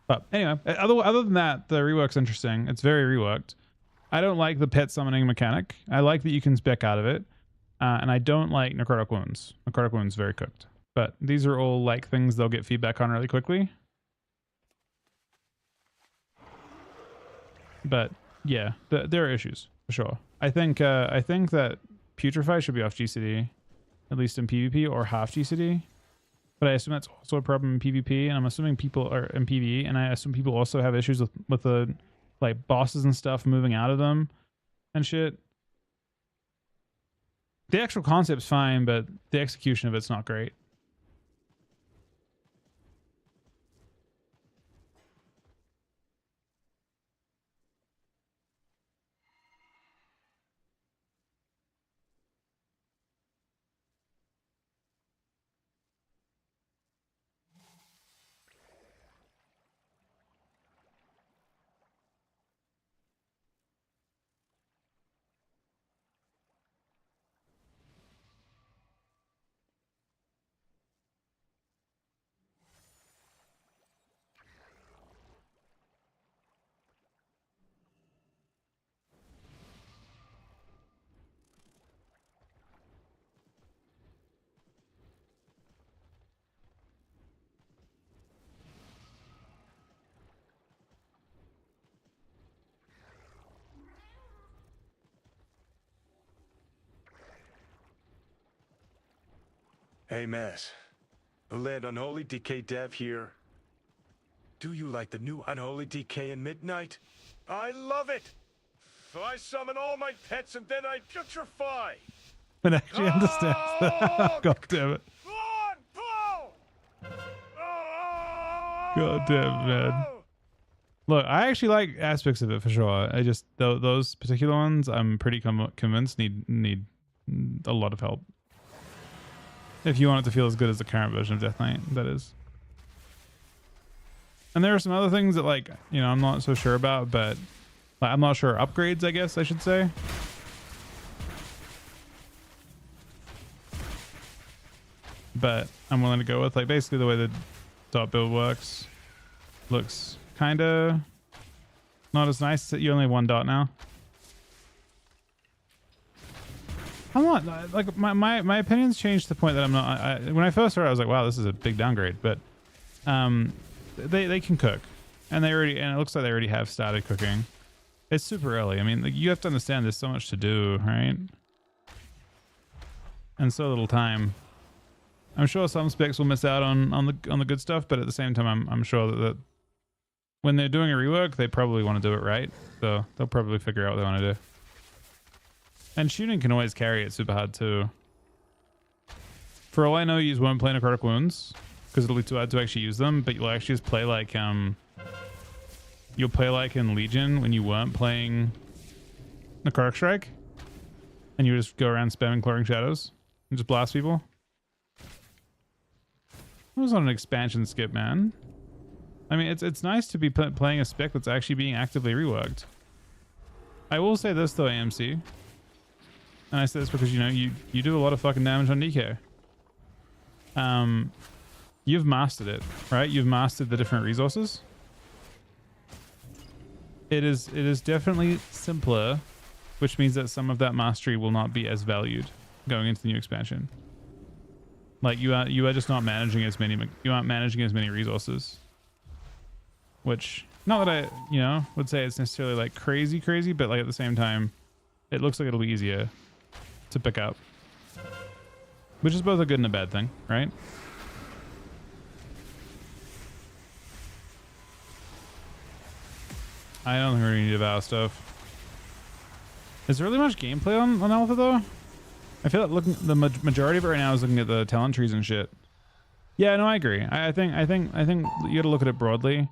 But anyway, other than that, the rework's interesting. It's very reworked. I don't like the pet summoning mechanic. I like that you can spec out of it. And I don't like necrotic wounds. Necrotic wounds very cooked. But these are all like things they'll get feedback on really quickly. But yeah, there are issues for sure. I think that Putrefy should be off GCD, at least in PvP, or half GCD. But I assume that's also a problem in PvP, and I'm assuming people are in PvE, and I assume people also have issues with the like bosses and stuff moving out of them and shit. The actual concept's fine, but the execution of it's not great. Hey, Mess. Led Unholy DK Dev here. Do you like the new Unholy DK in Midnight? I love it! I summon all my pets and then I putrefy. It actually understands that. God damn it. God damn it, man. Look, I actually like aspects of it for sure. I just those particular ones, I'm pretty convinced need a lot of help. If you want it to feel as good as the current version of Death Knight, that is. And there are some other things that, like, you know, I'm not so sure about, but like, I'm not sure upgrades, I guess I should say. But I'm willing to go with, like, basically the way the dot build works. Looks kind of not as nice that you only have one dot now. I'm not, like, my opinions changed to the point that I'm not, when I first started, I was like, wow, this is a big downgrade, but they can cook, and it looks like they already have started cooking. It's super early. I mean, like, you have to understand there's so much to do, right? And so little time. I'm sure some specs will miss out on the good stuff, but at the same time, I'm sure that when they're doing a rework, they probably want to do it right. So they'll probably figure out what they want to do. And shooting can always carry it super hard too. For all I know, you won't play necrotic wounds because it'll be too hard to actually use them. But you'll actually just play like you'll play like in Legion when you weren't playing necrotic strike, and you just go around spamming clearing shadows and just blast people. It was not an expansion skip, man. I mean, it's nice to be playing a spec that's actually being actively reworked. I will say this though, AMC, and I say this because, you know, you do a lot of fucking damage on DK. You've mastered it, right? You've mastered the different resources. It is definitely simpler, which means that some of that mastery will not be as valued going into the new expansion. Like you are just not managing as many, you aren't managing as many resources. Which, not that I, you know, would say it's necessarily like crazy, but like at the same time, it looks like it'll be easier to pick up. Which is both a good and a bad thing, right? I don't think we really need to vow stuff. Is there really much gameplay on Alpha though? I feel like the majority of it right now is looking at the talent trees and shit. Yeah, no, I agree. I think you got to look at it broadly,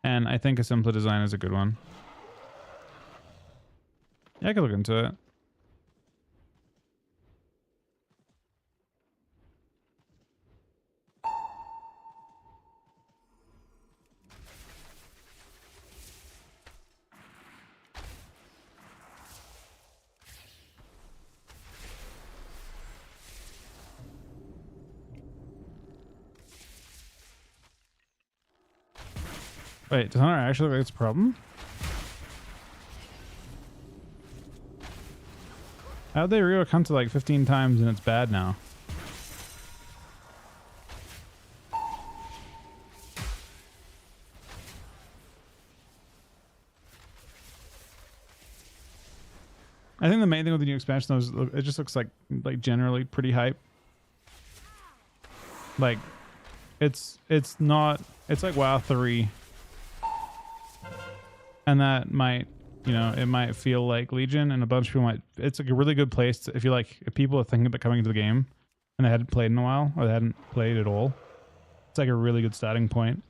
and I think a simpler design is a good one. Yeah, I could look into it. Wait, does Hunter actually look like it's a problem? How'd they rework Hunter like 15 times and it's bad now? I think the main thing with the new expansion though is it just looks like generally pretty hype. Like it's not, it's like WoW 3. And that might, you know, it might feel like Legion, and a bunch of people might, it's like a really good place to, if people are thinking about coming into the game and they hadn't played in a while, or they hadn't played at all, it's like a really good starting point.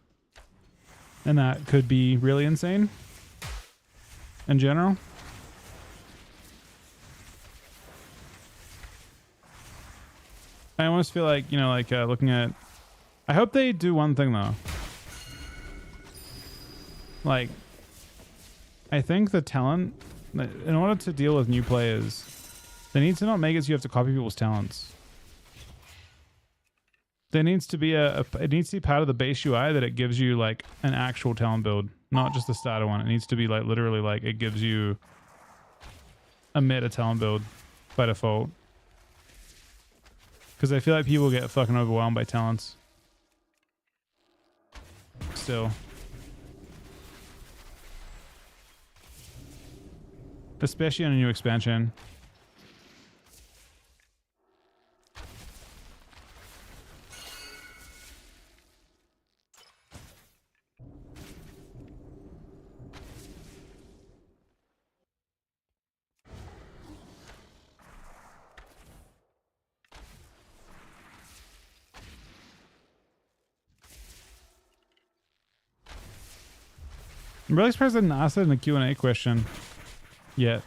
And that could be really insane in general. I almost feel like, you know, like looking at, I hope they do one thing though. Like, I think the talent, in order to deal with new players, they need to not make it so you have to copy people's talents. There needs to be it needs to be part of the base UI that it gives you like an actual talent build, not just the starter one. It needs to be like literally like it gives you a meta talent build by default. Because I feel like people get fucking overwhelmed by talents. Still. Especially on a new expansion. I'm really surprised I didn't ask that in the Q&A question yet.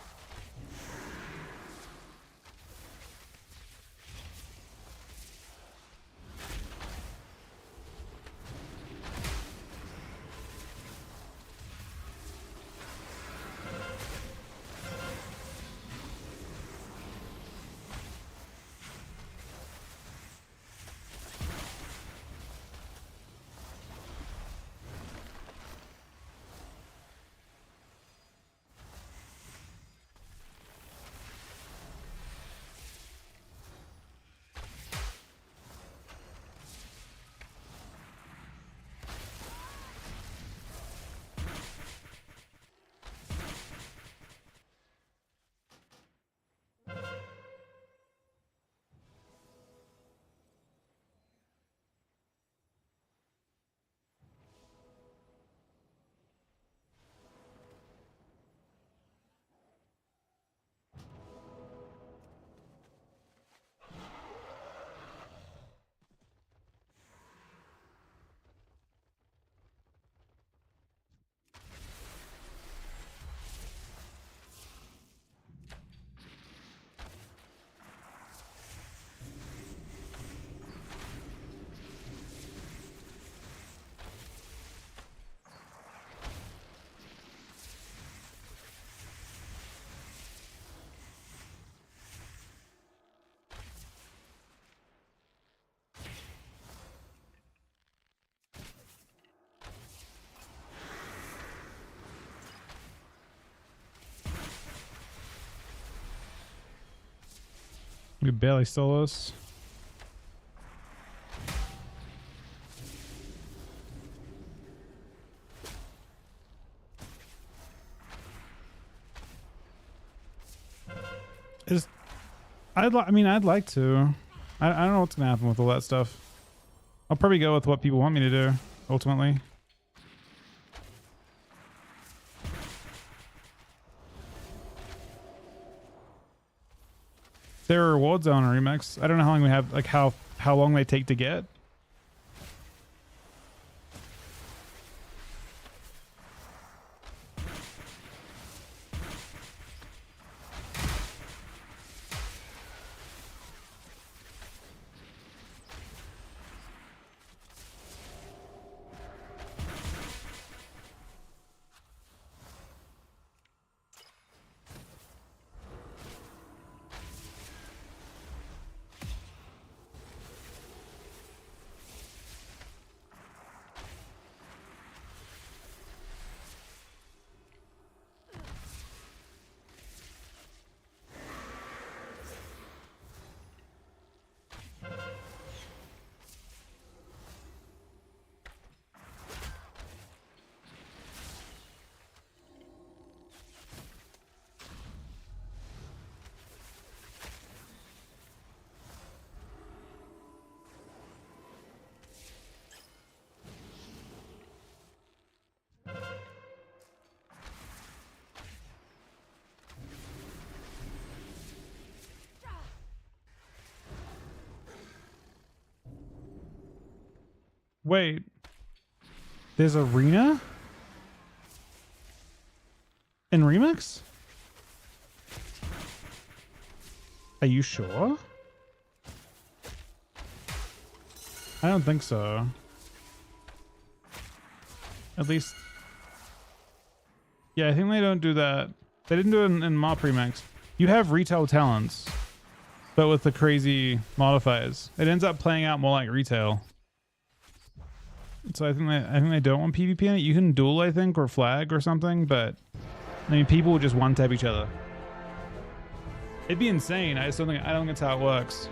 We barely stole us. I'd like to. I don't know what's gonna happen with all that stuff. I'll probably go with what people want me to do, ultimately. There are rewards on a remix. I don't know how long we have, like how long they take to get. Wait, there's arena in remix? Are you sure? I don't think so. At least, yeah, I think they don't do that. They didn't do it in Mop Remix. You have retail talents, but with the crazy modifiers, it ends up playing out more like retail. So I think they don't want PvP in it. You can duel, I think, or flag or something, but I mean, people will just one tap each other. It'd be insane. I don't think that's how it works.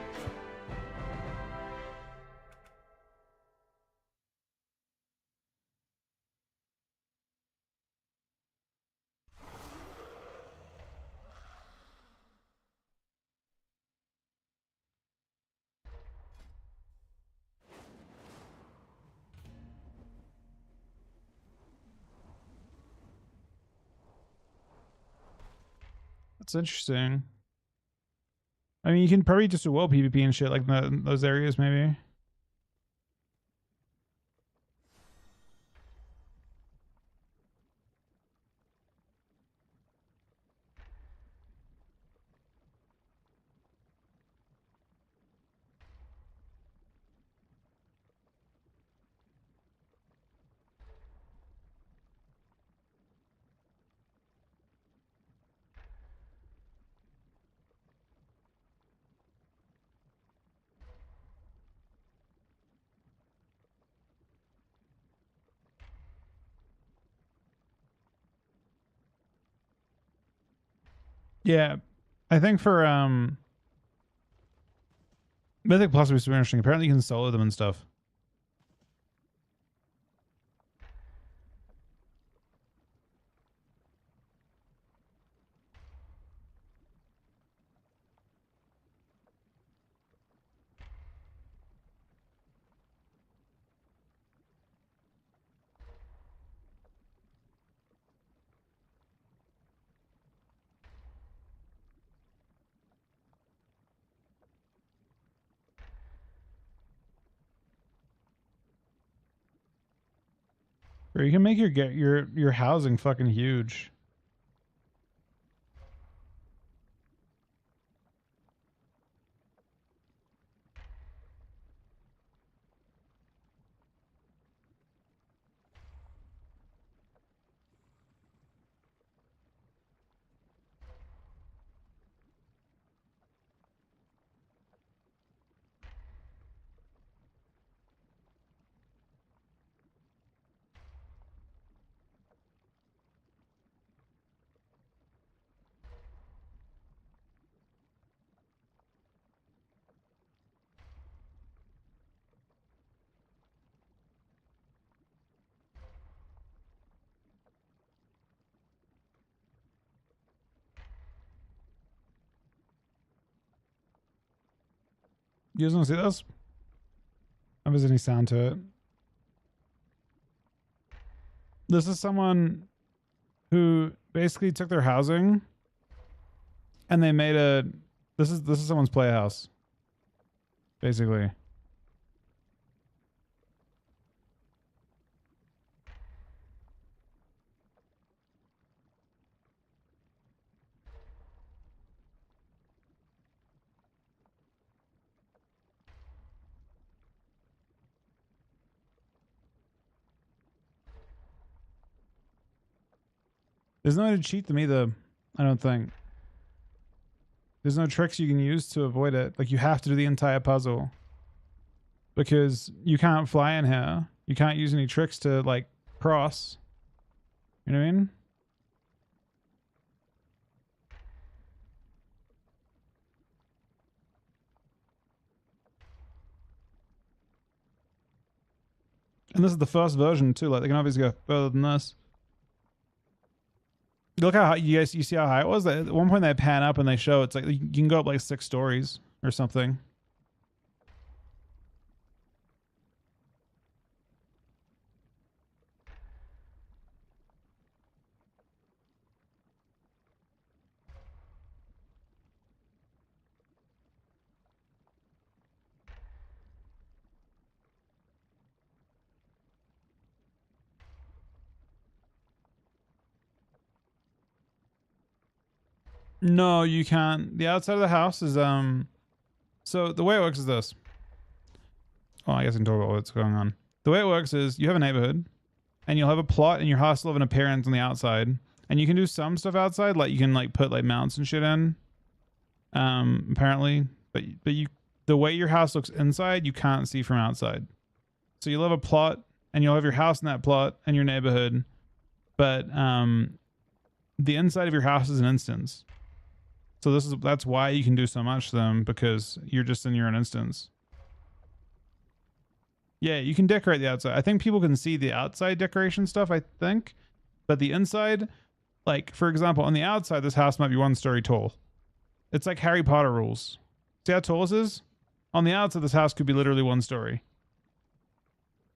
That's interesting. I mean, you can probably just do well PvP and shit like in those areas, maybe. Yeah, I think for Mythic Plus would be super interesting. Apparently, you can solo them and stuff. Or you can make your housing fucking huge. You guys want to see this? If there's any sound to it. This is someone who basically took their housing and they made a this is someone's playhouse. Basically. There's no way to cheat them either, I don't think. There's no tricks you can use to avoid it. Like, you have to do the entire puzzle. Because you can't fly in here. You can't use any tricks to, like, cross. You know what I mean? And this is the first version, too. Like, they can obviously go further than this. Look how high, you see how high it was? At one point they pan up and they show it's like you can go up like 6 stories or something. No, you can't. The outside of the house is so the way it works is this. Oh, I guess I can talk about what's going on. The way it works is you have a neighborhood and you'll have a plot and your house will have an appearance on the outside. And you can do some stuff outside, like you can like put like mounts and shit in. Apparently. But you the way your house looks inside, you can't see from outside. So you'll have a plot and you'll have your house in that plot and your neighborhood. But the inside of your house is an instance. So that's why you can do so much to them, because you're just in your own instance. Yeah, you can decorate the outside. I think people can see the outside decoration stuff, I think. But the inside, like, for example, on the outside, this house might be 1 story tall. It's like Harry Potter rules. See how tall this is? On the outside, this house could be literally 1 story.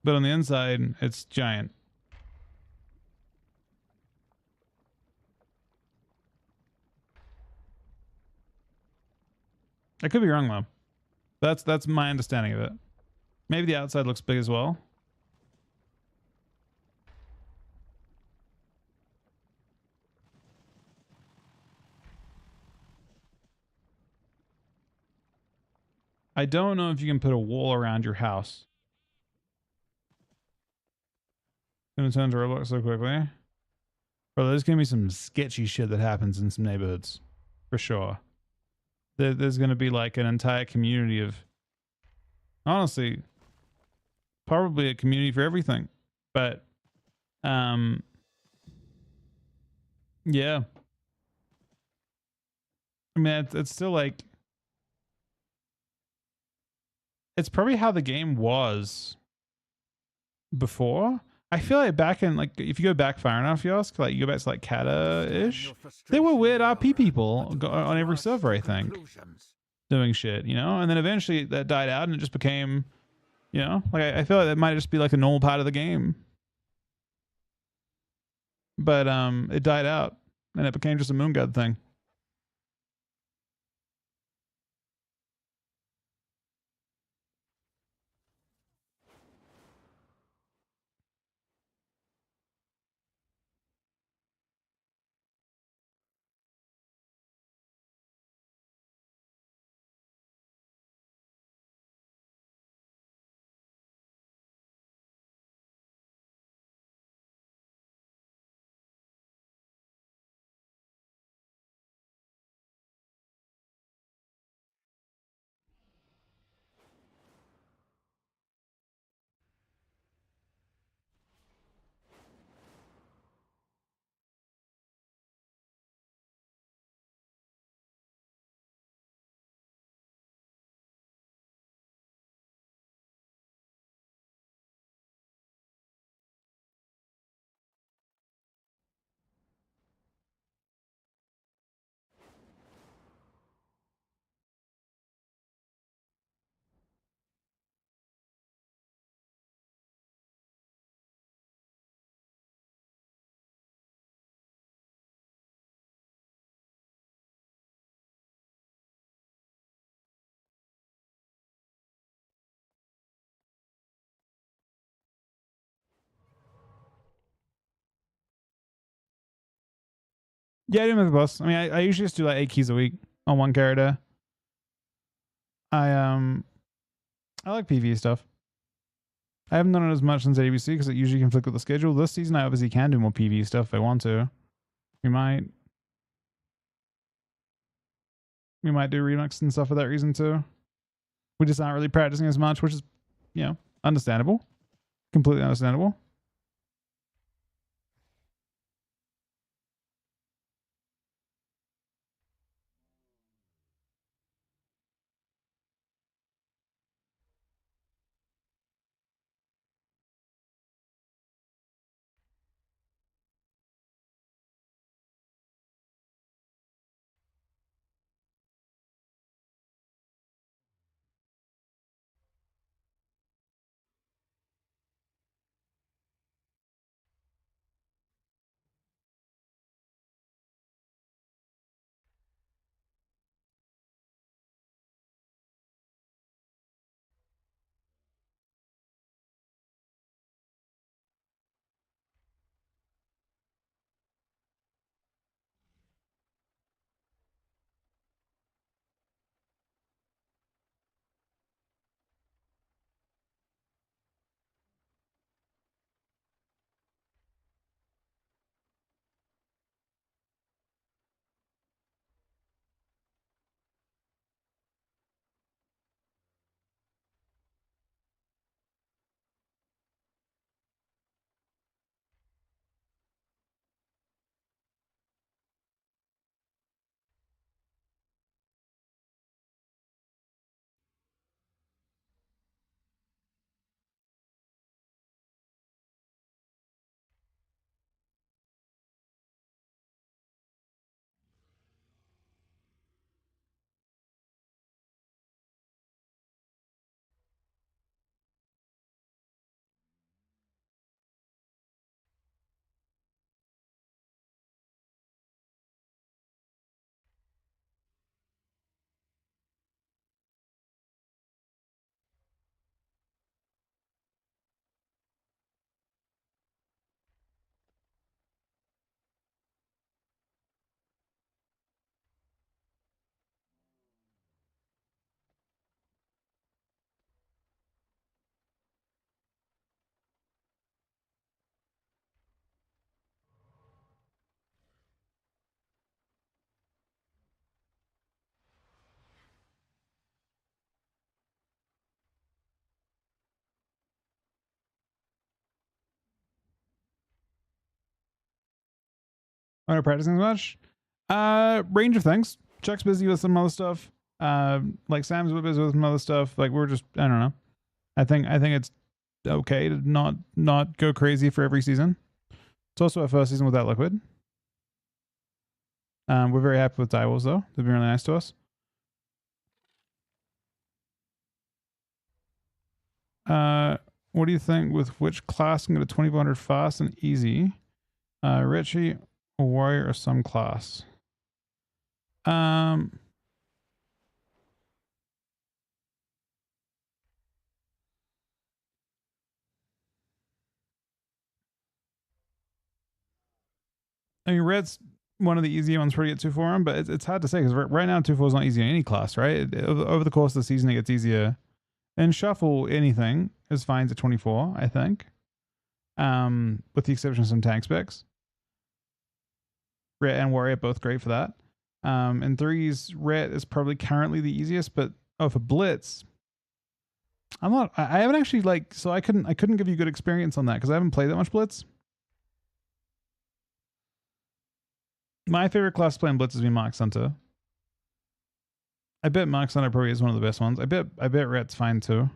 But on the inside, it's giant. I could be wrong though. That's my understanding of it. Maybe the outside looks big as well. I don't know if you can put a wall around your house. Gonna turn to Roblox so quickly. Bro, there's gonna be some sketchy shit that happens in some neighborhoods. For sure. There's gonna be like an entire community of, honestly, probably a community for everything. But yeah. I mean, it's still like, it's probably how the game was before. I feel like back in, like, if you go back far enough, Yosk, like you go back to like Kata-ish, there were weird RP people on every server, I think, doing shit, you know? And then eventually that died out and it just became, you know, like I feel like that might just be like a normal part of the game. But it died out and it became just a Moon God thing. Yeah, I do make the boss. I mean, I usually just do like 8 keys a week on one character. I like PvE stuff. I haven't done it as much since ABC because it usually conflict with the schedule. This season, I obviously can do more PvE stuff if I want to. We might do remix and stuff for that reason too. We just aren't really practicing as much, which is, you know, understandable. Completely understandable. I'm not practicing as much. Range of things. Chuck's busy with some other stuff. Like Sam's busy with some other stuff. Like we're just, I don't know. I think it's okay to not go crazy for every season. It's also our first season without Liquid. We're very happy with Direwolves though. They've been really nice to us. What do you think with which class can get a 2400 fast and easy? Richie, a warrior, or some class? I mean, red's one of the easier ones for to get 2-4 on, but it's hard to say because right now 2-4 is not easy in any class, right? Over the course of the season, it gets easier. And shuffle, anything is fine to 24, I think. With the exception of some tank specs. Ret and warrior both great for that. And threes, Ret is probably currently the easiest, but for blitz, I haven't actually so I couldn't give you good experience on that because I haven't played that much blitz. My favorite class playing blitz has been Mark Hunter. I bet Mark Hunter probably is one of the best ones. I bet Ret's fine too.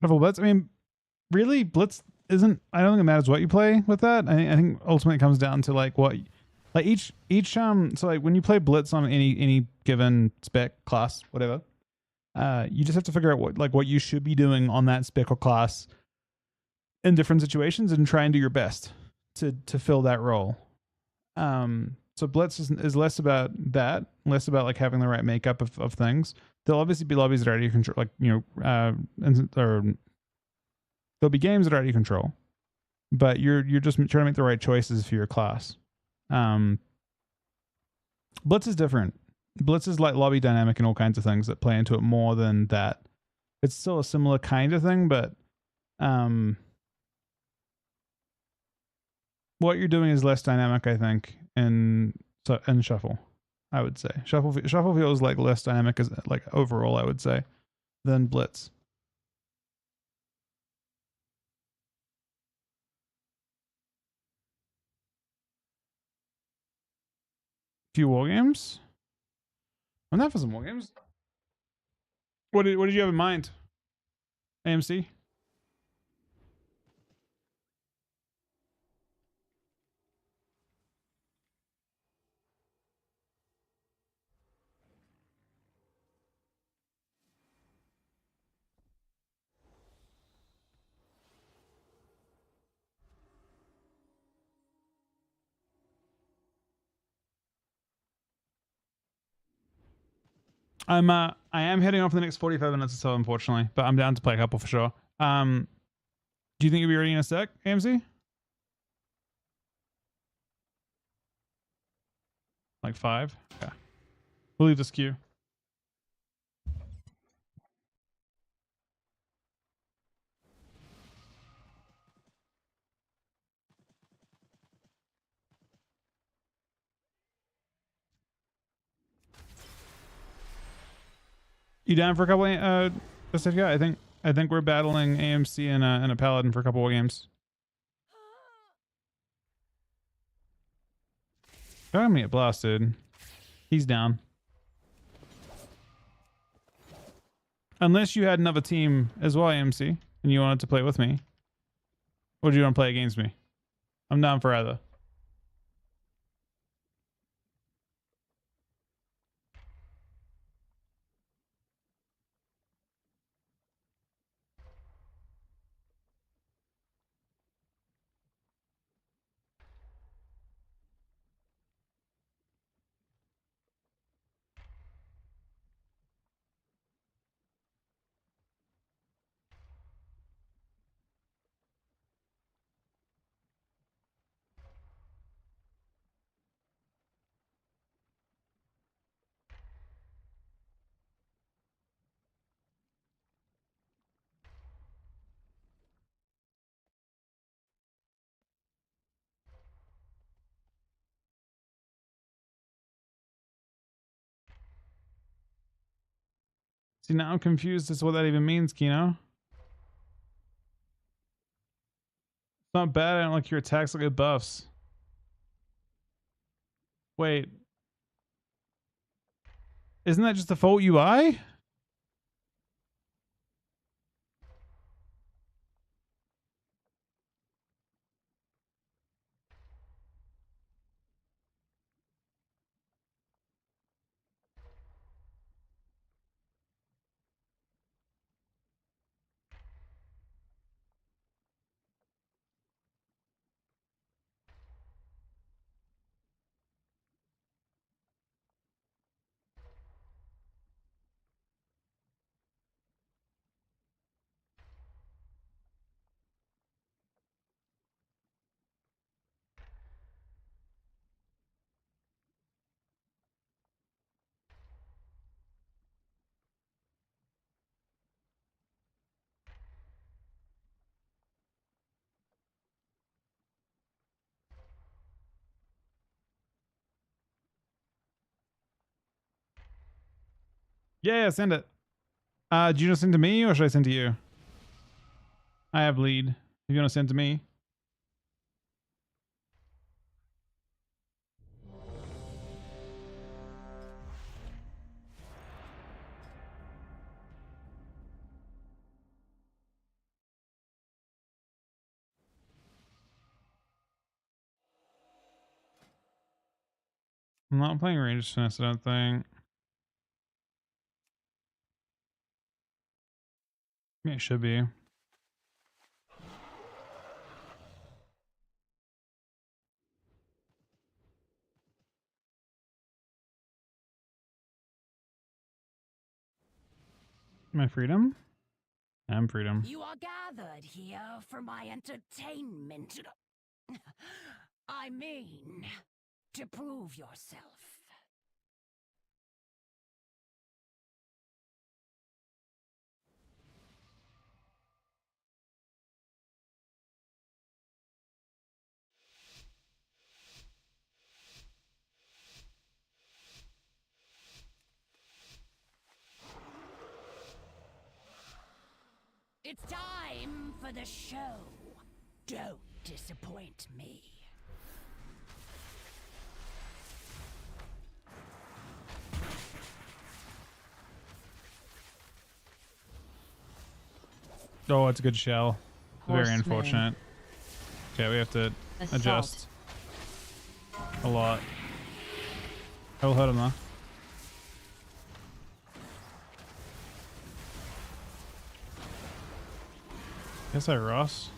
Blitz. I mean, really, blitz isn't. I don't think it matters what you play with that. I think ultimately it comes down to each so like when you play blitz on any given spec class, whatever, you just have to figure out what you should be doing on that spec or class in different situations and try and do your best to fill that role. So blitz is less about that, less about like having the right makeup of things. There'll obviously be lobbies that are out of your control, like or there'll be games that are out of your control, but you're just trying to make the right choices for your class. Blitz is different. Blitz is like lobby dynamic and all kinds of things that play into it more than that. It's still a similar kind of thing, but what you're doing is less dynamic, I think, in shuffle. I would say shuffle feels like less dynamic as like overall, I would say, than blitz. Few war games. I'm not for some war games. What did you have in mind? AMC. I am heading off in the next 45 minutes or so, unfortunately, but I'm down to play a couple for sure. Do you think you'll be ready in a sec, AMC? Like 5? Okay. We'll leave this queue. You down for a couple just yeah, I think we're battling AMC and a paladin for a couple of games. I'm gonna get blasted. He's down. Unless you had another team as well, AMC, and you wanted to play with me. Or do you want to play against me? I'm down for either. See, now I'm confused as to what that even means, Kino. It's not bad. I don't like your attacks look at buffs. Wait. Isn't that just default UI? Yeah, send it. Do you want to send to me or should I send to you? I have lead. If you want to send to me. I'm not playing Rangers Finesse, I don't think. Yeah, it should be. My freedom? I'm freedom. You are gathered here for my entertainment. I mean, to prove yourself. It's time for the show. Don't disappoint me. Oh, it's a good shell. Very Horseman. unfortunate. Okay, we have to Assault. adjust a lot. I will hurt him though. Guess I Ross.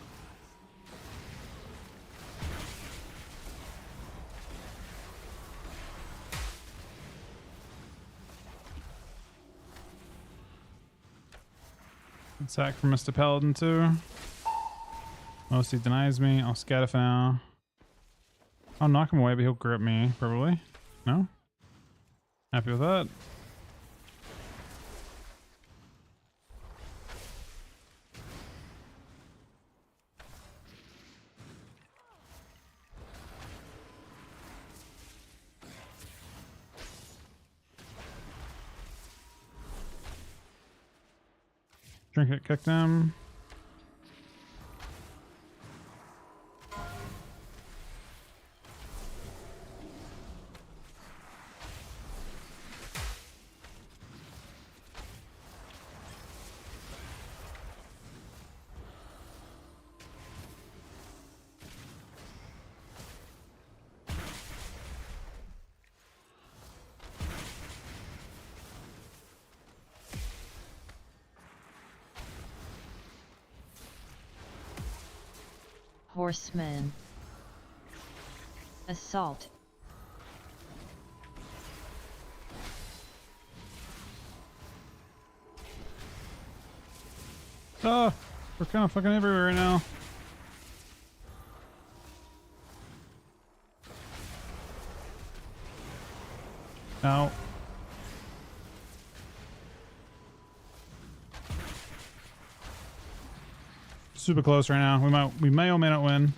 Attack from Mr. Paladin too. Mostly denies me. I'll scatter for now. I'll knock him away, but he'll grip me, probably. No? Happy with that. Trinket kicked him. Horseman. Assault. Oh, we're kind of fucking everywhere right now. Ow. Super close right now. We may or may not win.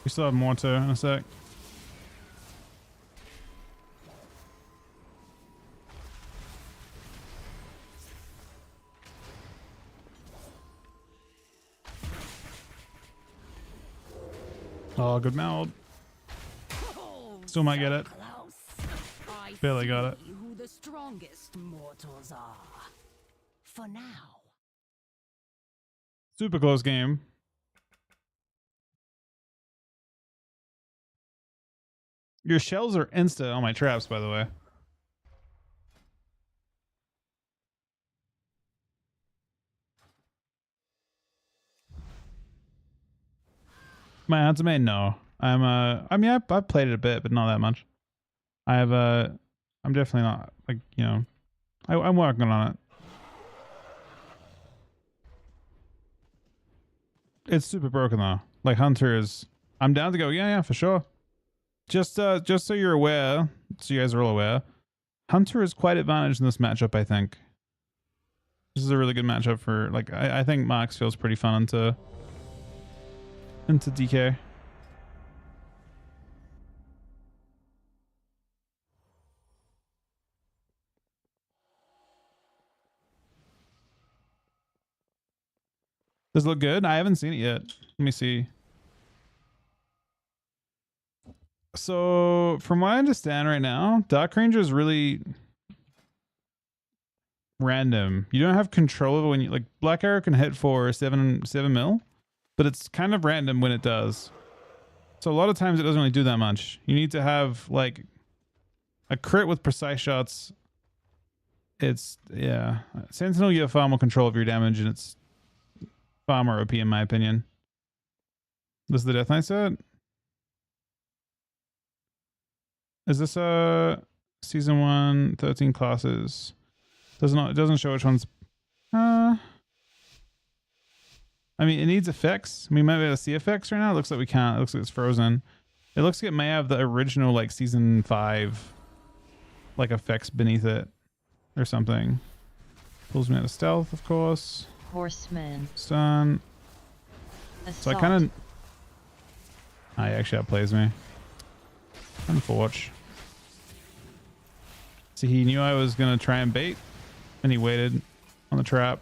We still have more to in a sec. Oh, good mount. Still might get it. Barely got it. Who the strongest mortals are. For now. Super close game. Your shells are insta on my traps, by the way. My hands main? No. I mean I've played it a bit, but not that much. I'm definitely not like, you know, I'm working on it. It's super broken though. Like Hunter is, I'm down to go. Yeah, for sure. Just so you're aware, so you guys are all aware, Hunter is quite advantaged in this matchup. I think this is a really good matchup for like. I think Marks feels pretty fun into DK. Does it look good? I haven't seen it yet. Let me see. So from what I understand right now, Dark Ranger is really random. You don't have control of it when you like Black Arrow can hit for 7 mil, but it's kind of random when it does. So a lot of times it doesn't really do that much. You need to have like a crit with precise shots. It's yeah. Sentinel, you have far more control of your damage, and it's far more OP in my opinion. This is the Death Knight set. Is this season 1 13 classes? It doesn't show which ones. I mean, it needs effects. We might be able to see effects right now. It looks like we can't. It looks like it's frozen. It looks like it may have the original like season 5 like effects beneath it or something. Pulls me out of stealth, of course. Horseman. Stun. Assault. So I kind of. He actually outplays me. Unfortunate. See, he knew I was gonna try and bait, and he waited on the trap.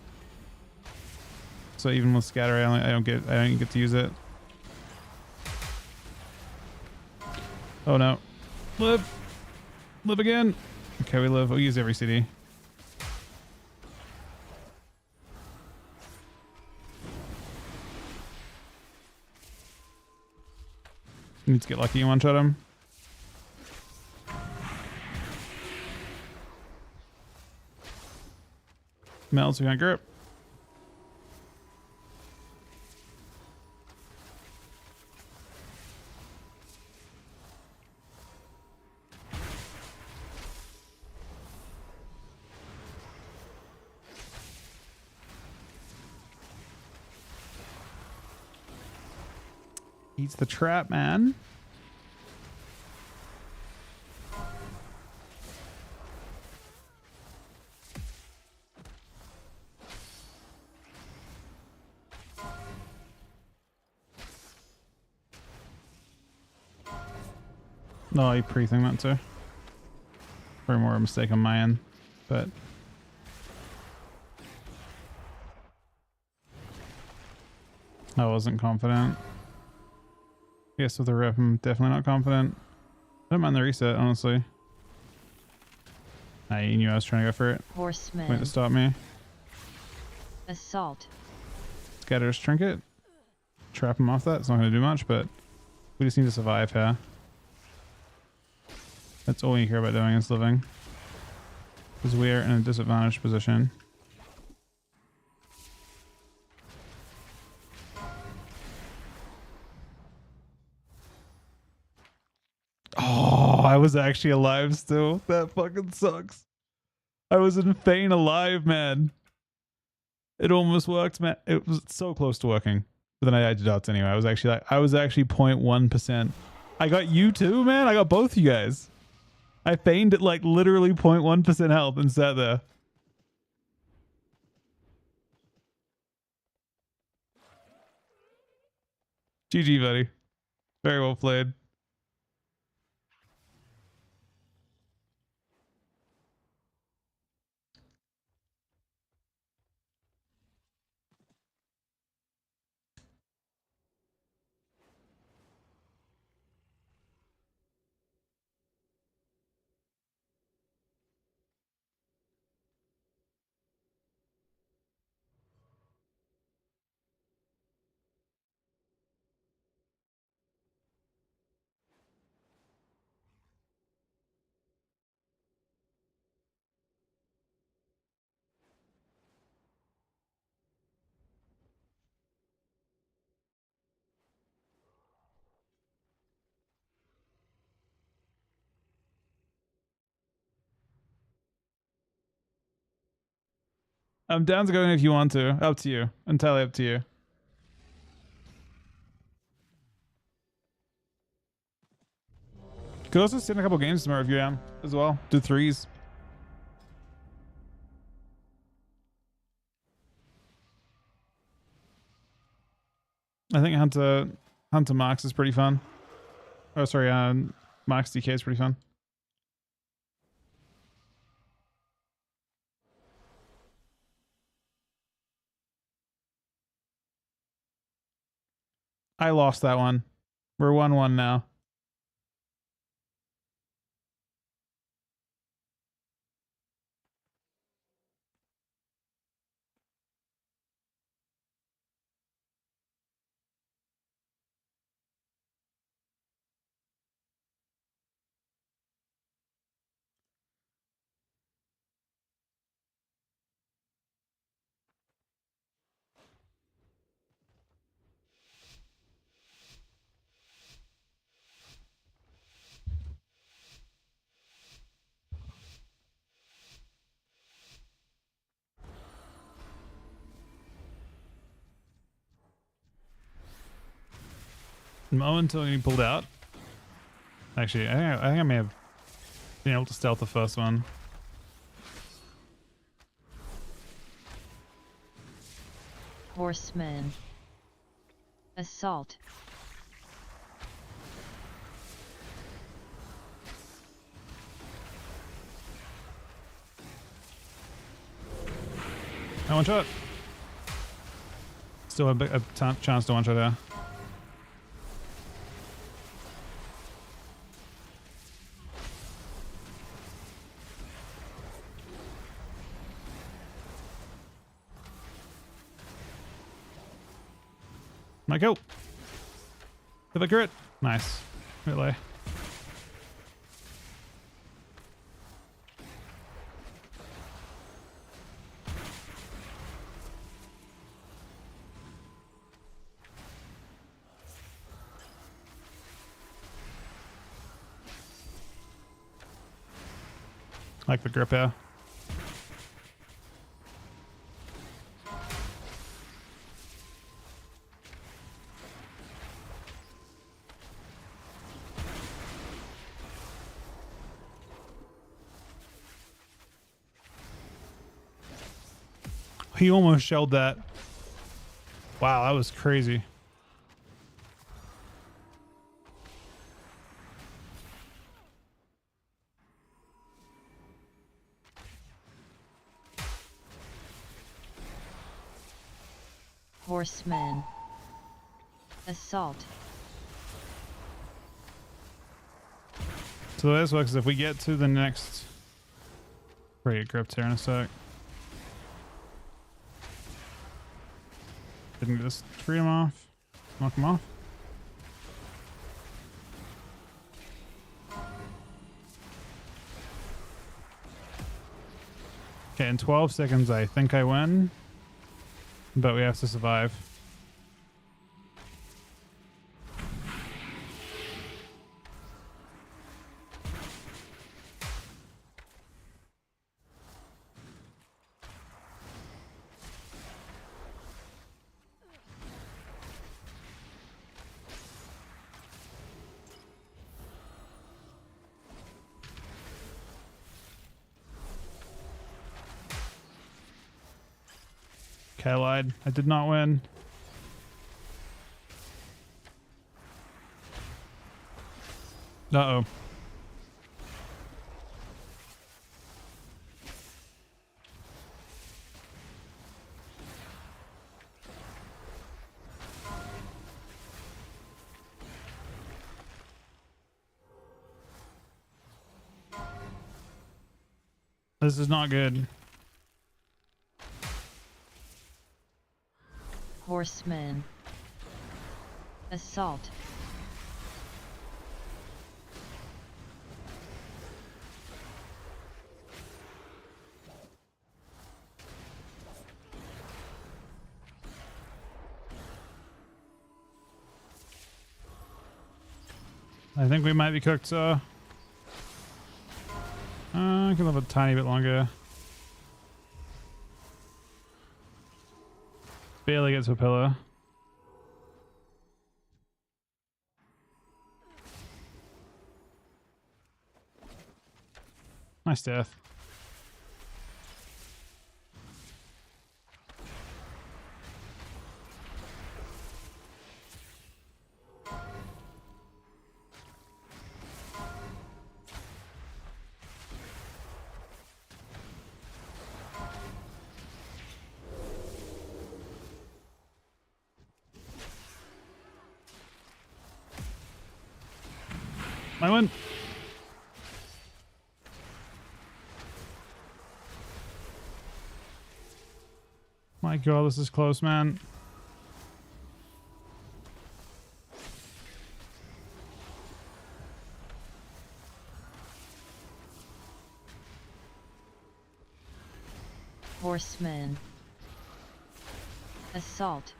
So even with scatter, I don't get to use it. Oh no! Live again. Okay, we live. We'll use every CD. Need to get lucky and one-shot him. Melts, we got grip. Eats the trap, man. No, you pre-think that too. Probably more a mistake on my end, but I wasn't confident. Yes, with the rip, I'm definitely not confident. I don't mind the reset, honestly. You knew I was trying to go for it. Horseman. Wait to stop me. Assault. Scatter's trinket. Trap him off that. It's not going to do much, but we just need to survive here. That's all you care about doing is living. Because we are in a disadvantaged position. Oh, I was actually alive still. That fucking sucks. I was in Feign alive, man. It almost worked, man. It was so close to working. But then I died to dots anyway. I was actually 0.1%. I got you too, man. I got both you guys. I feigned at like literally 0.1% health and sat there. GG, buddy. Very well played. I'm down to go in if you want to. Up to you. Entirely up to you. Could also sit in a couple games tomorrow if you am as well. Do threes. I think Hunter Marks is pretty fun. Oh, sorry, Marks DK is pretty fun. I lost that one. We're 1-1 now. Until he pulled out. Actually, I think I may have been able to stealth the first one. Horseman. Assault. No one shot. Still a chance to one shot there. Might go. Hit the crit. Nice. Relay. Like the grip, yeah. He almost shelled that. Wow, that was crazy. Horseman. Assault. So this works if we get to the next... Pretty gripped here in a sec. Didn't just free him off. Knock him off. Okay, in 12 seconds I think I win. But we have to survive. Okay, I lied. I did not win. Uh-oh. This is not good. Horseman. Assault. I think we might be cooked, I can live a tiny bit longer. Barely gets to a pillar. Nice death. I win. My God, this is close, man. Horseman. Assault.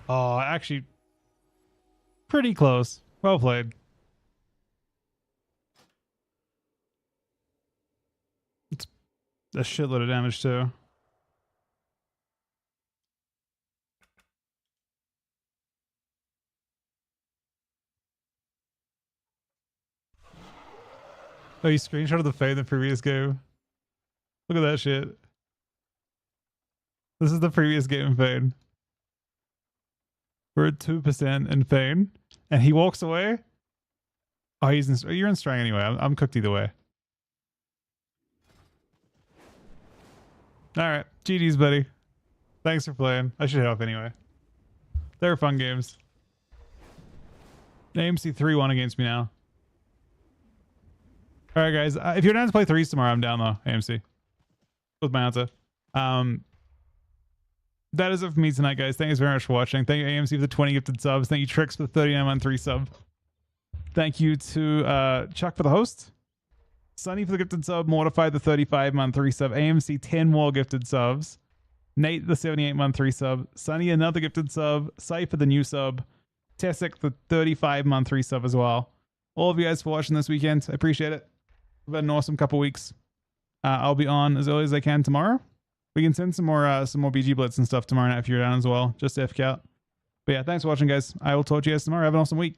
Oh, actually, pretty close. Well played. It's a shitload of damage too. Oh, you screenshotted the fade in the previous game. Look at that shit. This is the previous game in fade. We're at 2% in Fane, and he walks away. Oh, you're in strang anyway. I'm cooked either way. All right, GG's, buddy. Thanks for playing. I should head off anyway. They're fun games. AMC 3-1 against me now. All right, guys. If you're down to play threes tomorrow, I'm down though. AMC with my answer. That is it for me tonight, guys. Thank you very much for watching. Thank you, AMC, for the 20 gifted subs. Thank you, Trix, for the 39-month 3 sub. Thank you to Chuck for the host. Sunny for the gifted sub. Mortify the 35-month 3 sub. AMC, 10 more gifted subs. Nate, the 78-month 3 sub. Sunny, another gifted sub. Cypher, the new sub. Tessic, the 35-month 3 sub as well. All of you guys for watching this weekend. I appreciate it. We've had an awesome couple weeks. I'll be on as early as I can tomorrow. We can send some more BG Blitz and stuff tomorrow night if you're down as well. Just to FK out. But yeah, thanks for watching, guys. I will talk to you guys tomorrow. Have an awesome week.